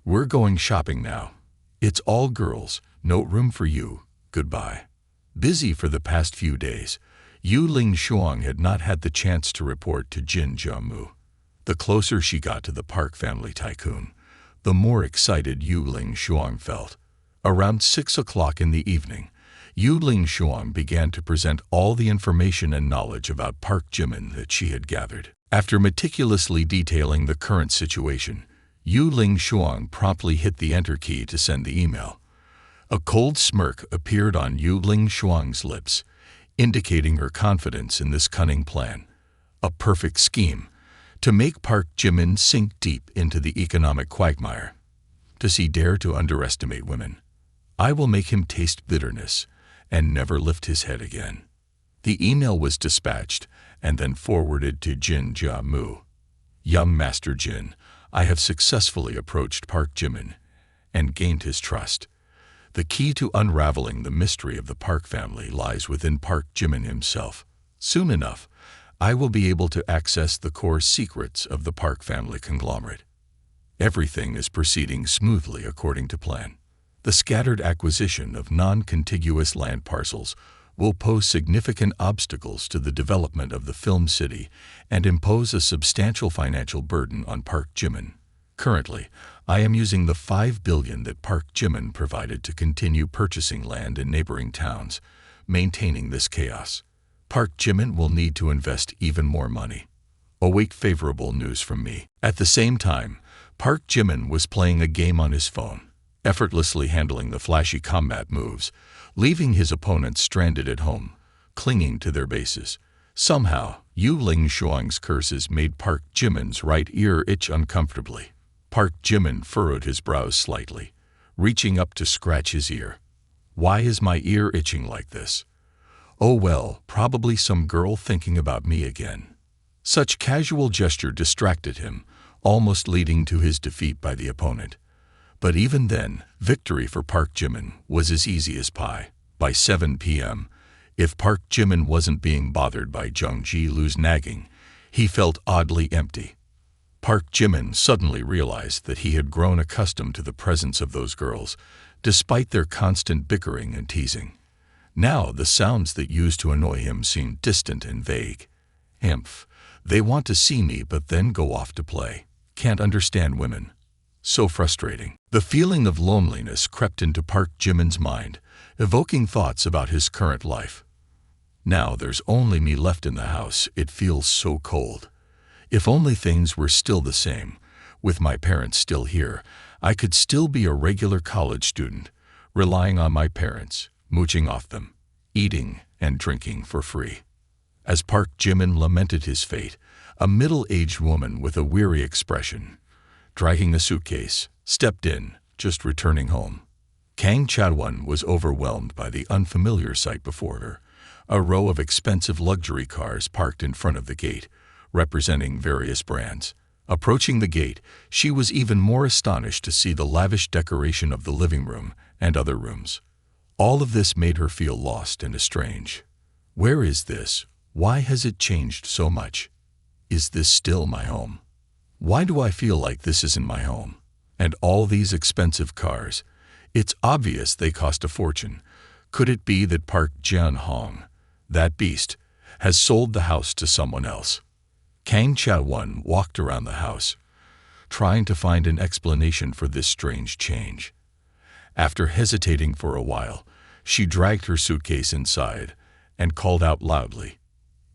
"We're going shopping now. It's all girls, no room for you, goodbye." Busy for the past few days, Yu Ling Shuang had not had the chance to report to Jin Jiamu. The closer she got to the Park family tycoon, the more excited Yu Ling Shuang felt. Around 6 o'clock in the evening, Yu Ling Shuang began to present all the information and knowledge about Park Jimin that she had gathered. After meticulously detailing the current situation, Yu Ling Shuang promptly hit the enter key to send the email. A cold smirk appeared on Yu Ling Shuang's lips, indicating her confidence in this cunning plan. A perfect scheme to make Park Jimin sink deep into the economic quagmire. Does he dare to underestimate women? I will make him taste bitterness and never lift his head again. The email was dispatched and then forwarded to Jin Jiamu. "Young Master Jin, I have successfully approached Park Jimin and gained his trust. The key to unraveling the mystery of the Park family lies within Park Jimin himself. Soon enough, I will be able to access the core secrets of the Park family conglomerate. Everything is proceeding smoothly according to plan. The scattered acquisition of non-contiguous land parcels will pose significant obstacles to the development of the film city and impose a substantial financial burden on Park Jimin. Currently, I am using the 5 billion that Park Jimin provided to continue purchasing land in neighboring towns, maintaining this chaos. Park Jimin will need to invest even more money. Await favorable news from me." At the same time, Park Jimin was playing a game on his phone, effortlessly handling the flashy combat moves, leaving his opponents stranded at home, clinging to their bases. Somehow, Yu Ling Shuang's curses made Park Jimin's right ear itch uncomfortably. Park Jimin furrowed his brows slightly, reaching up to scratch his ear. "Why is my ear itching like this? Oh well, probably some girl thinking about me again." Such casual gesture distracted him, almost leading to his defeat by the opponent. But even then, victory for Park Jimin was as easy as pie. By 7 p.m., if Park Jimin wasn't being bothered by Zheng Jilu's nagging, he felt oddly empty. Park Jimin suddenly realized that he had grown accustomed to the presence of those girls, despite their constant bickering and teasing. Now the sounds that used to annoy him seemed distant and vague. Himph. They want to see me but then go off to play. Can't understand women. So frustrating. The feeling of loneliness crept into Park Jimin's mind, evoking thoughts about his current life. Now there's only me left in the house. It feels so cold. If only things were still the same. With my parents still here, I could still be a regular college student, relying on my parents, mooching off them, eating and drinking for free. As Park Jimin lamented his fate, a middle-aged woman with a weary expression, dragging a suitcase, stepped in, just returning home. Kang Chadwon was overwhelmed by the unfamiliar sight before her, a row of expensive luxury cars parked in front of the gate, representing various brands. Approaching the gate, she was even more astonished to see the lavish decoration of the living room and other rooms. All of this made her feel lost and estranged. Where is this? Why has it changed so much? Is this still my home? Why do I feel like this isn't my home? And all these expensive cars. It's obvious they cost a fortune. Could it be that Park Jian-hong, that beast, has sold the house to someone else? Kang Chadwon walked around the house, trying to find an explanation for this strange change. After hesitating for a while, she dragged her suitcase inside and called out loudly,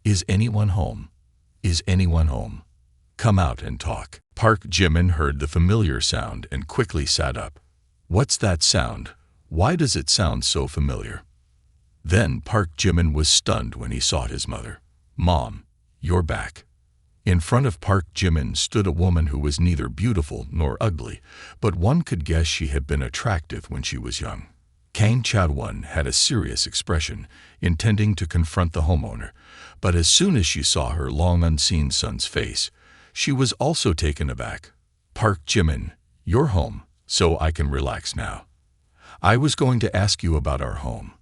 "Is anyone home? Is anyone home? Come out and talk." Park Jimin heard the familiar sound and quickly sat up. What's that sound? Why does it sound so familiar? Then Park Jimin was stunned when he saw his mother. "Mom, you're back." In front of Park Jimin stood a woman who was neither beautiful nor ugly, but one could guess she had been attractive when she was young. Kang Chadwon had a serious expression, intending to confront the homeowner, but as soon as she saw her long-unseen son's face, she was also taken aback. "Park Jimin, you're home, so I can relax now. I was going to ask you about our home."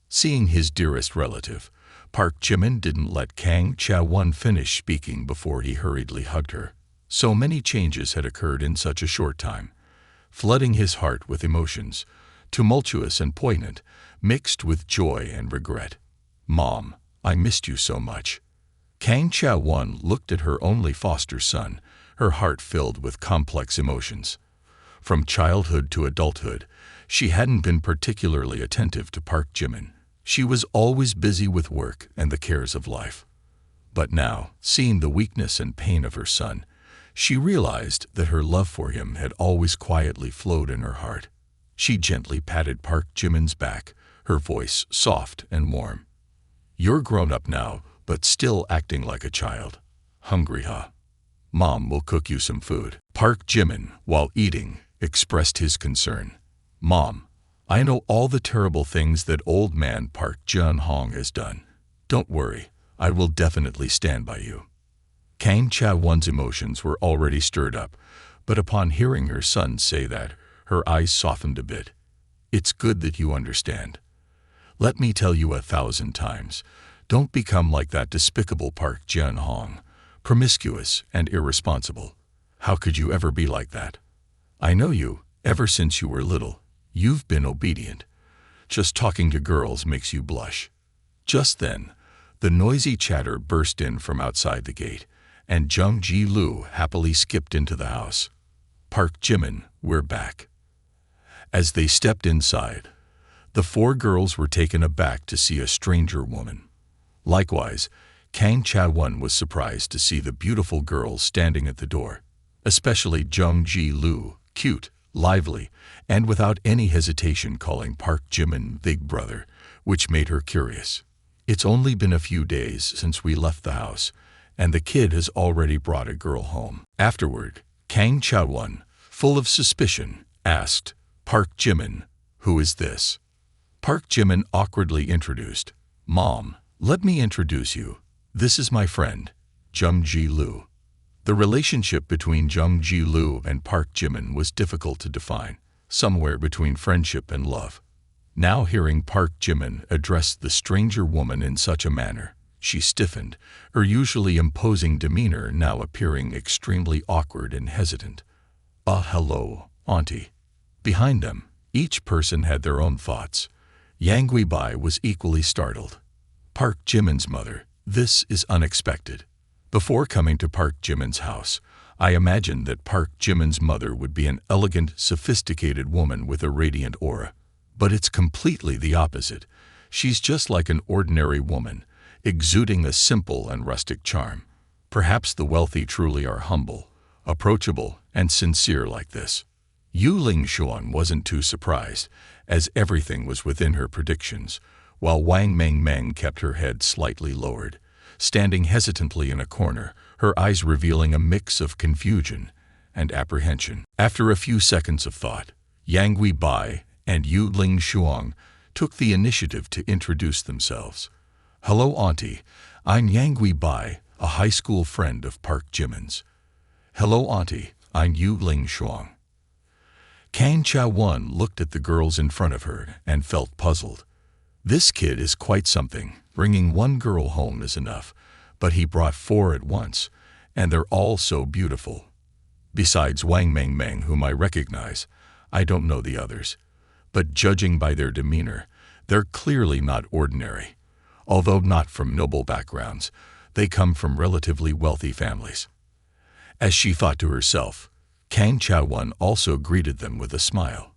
Seeing his dearest relative, Park Jimin didn't let Kang Chadwon finish speaking before he hurriedly hugged her. So many changes had occurred in such a short time, flooding his heart with emotions, tumultuous and poignant, mixed with joy and regret. "Mom, I missed you so much." Kang Chadwon looked at her only foster son, her heart filled with complex emotions. From childhood to adulthood, she hadn't been particularly attentive to Park Jimin. She was always busy with work and the cares of life. But now, seeing the weakness and pain of her son, she realized that her love for him had always quietly flowed in her heart. She gently patted Park Jimin's back, her voice soft and warm. "You're grown up now, but still acting like a child. Hungry, huh? Mom will cook you some food." Park Jimin, while eating, expressed his concern. "Mom, I know all the terrible things that old man Park Jian-hong has done. Don't worry, I will definitely stand by you." Kang Chadwon's emotions were already stirred up, but upon hearing her son say that, her eyes softened a bit. "It's good that you understand. Let me tell you 1,000 times, don't become like that despicable Park Jian-hong, promiscuous and irresponsible. How could you ever be like that? I know you, ever since you were little. You've been obedient. Just talking to girls makes you blush." Just then, the noisy chatter burst in from outside the gate, and Jung Ji-lu happily skipped into the house. "Park Jimin, we're back." As they stepped inside, the four girls were taken aback to see a stranger woman. Likewise, Kang Chadwon was surprised to see the beautiful girls standing at the door, especially Jung Ji-lu, cute, lively, and without any hesitation calling Park Jimin big brother, which made her curious. "It's only been a few days since we left the house, and the kid has already brought a girl home." Afterward, Kang Chadwon, full of suspicion, asked, "Park Jimin, who is this?" Park Jimin awkwardly introduced, "Mom, let me introduce you. This is my friend, Jung Ji-lu." The relationship between Jung Ji-lu and Park Jimin was difficult to define, somewhere between friendship and love. Now hearing Park Jimin address the stranger woman in such a manner, she stiffened, her usually imposing demeanor now appearing extremely awkward and hesitant. Hello, auntie." Behind them, each person had their own thoughts. Yang Guibai was equally startled. Park Jimin's mother, This is unexpected. Before coming to Park Jimin's house, I imagined that Park Jimin's mother would be an elegant, sophisticated woman with a radiant aura. But it's completely the opposite. She's just like an ordinary woman, exuding a simple and rustic charm. Perhaps the wealthy truly are humble, approachable, and sincere like this. Yu Ling-xuan wasn't too surprised, as everything was within her predictions, while Wang Meng kept her head slightly lowered, standing hesitantly in a corner, her eyes revealing a mix of confusion and apprehension. After a few seconds of thought, Yang Guibai and Yu Ling-xuan took the initiative to introduce themselves. "Hello, Auntie. I'm Yang Guibai, a high school friend of Park Jimin's." "Hello, Auntie. I'm Yu Ling-xuan." Kang Cha-won looked at the girls in front of her and felt puzzled. This kid is quite something. Bringing one girl home is enough, but he brought 4 at once, and they're all so beautiful. Besides Wang Meng, whom I recognize, I don't know the others. But judging by their demeanor, they're clearly not ordinary. Although not from noble backgrounds, they come from relatively wealthy families. As she thought to herself, Kang Cha-won also greeted them with a smile.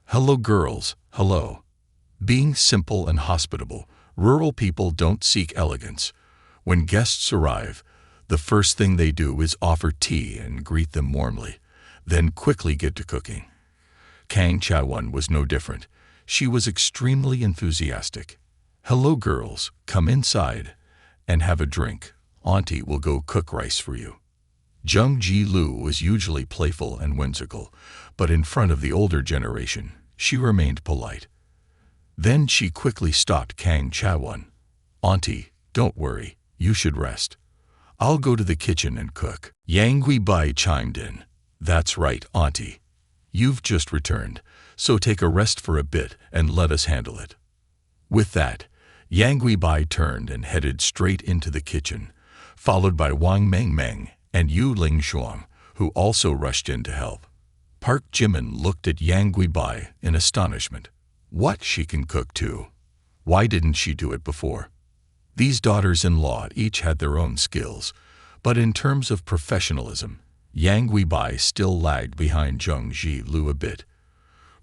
"Hello, girls, hello." Being simple and hospitable, rural people don't seek elegance. When guests arrive, the first thing they do is offer tea and greet them warmly, then quickly get to cooking. Kang Cha-won was no different. She was extremely enthusiastic. "Hello, girls, come inside and have a drink. Auntie will go cook rice for you." Jung Ji-lu was usually playful and whimsical, but in front of the older generation, she remained polite. Then she quickly stopped Kang Cha-won. "Auntie, don't worry, you should rest. I'll go to the kitchen and cook." Yang Guibai chimed in. "That's right, Auntie. You've just returned, so take a rest for a bit and let us handle it." With that, Yang Guibai turned and headed straight into the kitchen, followed by Wang Meng and Yu Ling-xuan, who also rushed in to help. Park Jimin looked at Yang Guibai in astonishment. What, she can cook too? Why didn't she do it before? These daughters-in-law each had their own skills, but in terms of professionalism, Yang Guibai still lagged behind Jung Ji-lu a bit.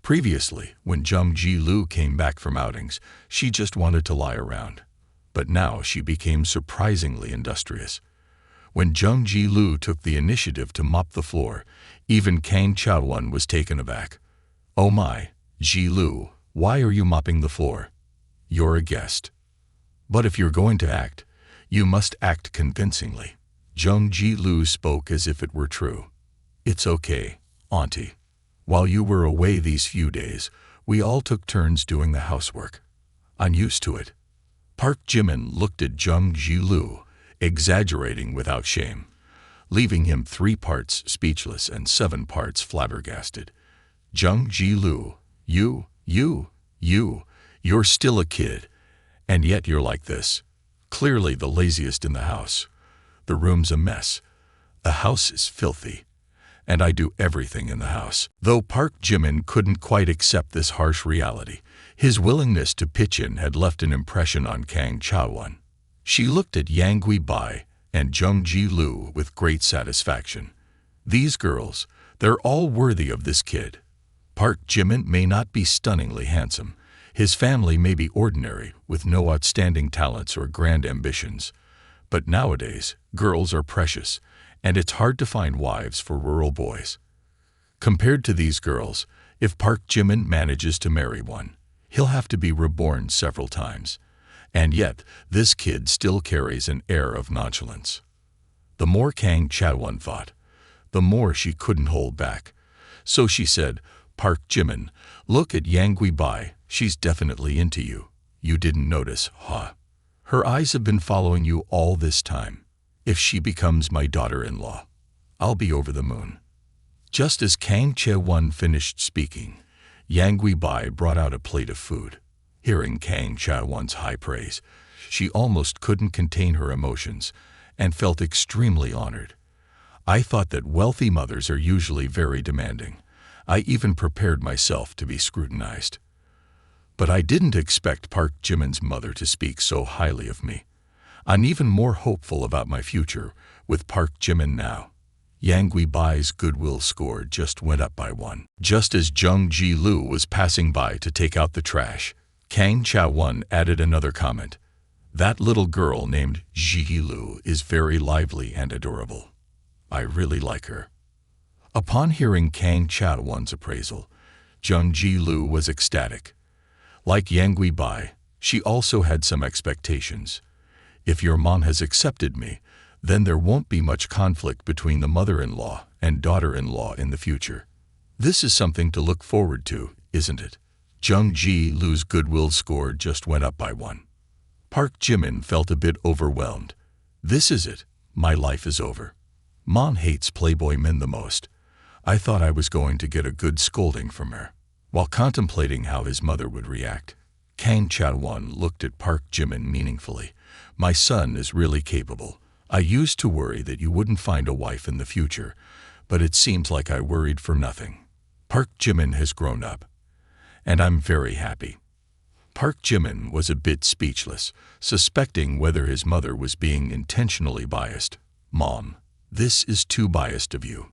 Previously, when Jung Ji-lu came back from outings, she just wanted to lie around. But now she became surprisingly industrious. When Jung Ji-lu took the initiative to mop the floor, even Kang Cha-won was taken aback. "Oh my, Ji-lu, why are you mopping the floor? You're a guest. But if you're going to act, you must act convincingly." Jung Ji-lu spoke as if it were true. "It's okay, Auntie. While you were away these few days, we all took turns doing the housework. I'm used to it." Park Jimin looked at Jung Ji-lu, exaggerating without shame, leaving him 3 parts speechless and 7 parts flabbergasted. "Jung Ji-lu, you're still a kid, and yet you're like this. Clearly the laziest in the house. The room's a mess. The house is filthy. And I do everything in the house." Though Park Jimin couldn't quite accept this harsh reality, his willingness to pitch in had left an impression on Kang Cha-won. She looked at Yang Guibai and Jung Ji-lu with great satisfaction. These girls, they're all worthy of this kid. Park Jimin may not be stunningly handsome. His family may be ordinary, with no outstanding talents or grand ambitions. But nowadays, girls are precious, and it's hard to find wives for rural boys. Compared to these girls, if Park Jimin manages to marry one, he'll have to be reborn several times. And yet, this kid still carries an air of nonchalance. The more Kang Cha-won thought, the more she couldn't hold back. So she said, "Park Jimin, look at Yang Guibai, she's definitely into you. You didn't notice, huh? Her eyes have been following you all this time. If she becomes my daughter-in-law, I'll be over the moon." Just as Kang Cha-won finished speaking, Yang Guibai brought out a plate of food. Hearing Kang Cha-won's high praise, she almost couldn't contain her emotions and felt extremely honored. "I thought that wealthy mothers are usually very demanding. I even prepared myself to be scrutinized. But I didn't expect Park Jimin's mother to speak so highly of me. I'm even more hopeful about my future with Park Jimin now. Yang Guibai's goodwill score just went up by 1. Just as Jung Ji-lu was passing by to take out the trash, Kang Cha-won added another comment. That little girl named Ji-lu is very lively and adorable. I really like her. Upon hearing Kang Cha-won's appraisal, Jung Ji-lu was ecstatic. Like Yang Guibai, she also had some expectations. If your mom has accepted me, then there won't be much conflict between the mother-in-law and daughter-in-law in the future. This is something to look forward to, isn't it? Jung Ji-lu's goodwill score just went up by 1. Park Jimin felt a bit overwhelmed. This is it. My life is over. Mom hates playboy men the most. I thought I was going to get a good scolding from her. While contemplating how his mother would react, Kang Cha-won looked at Park Jimin meaningfully. My son is really capable. I used to worry that you wouldn't find a wife in the future, but it seems like I worried for nothing. Park Jimin has grown up, and I'm very happy. Park Jimin was a bit speechless, suspecting whether his mother was being intentionally biased. Mom, this is too biased of you.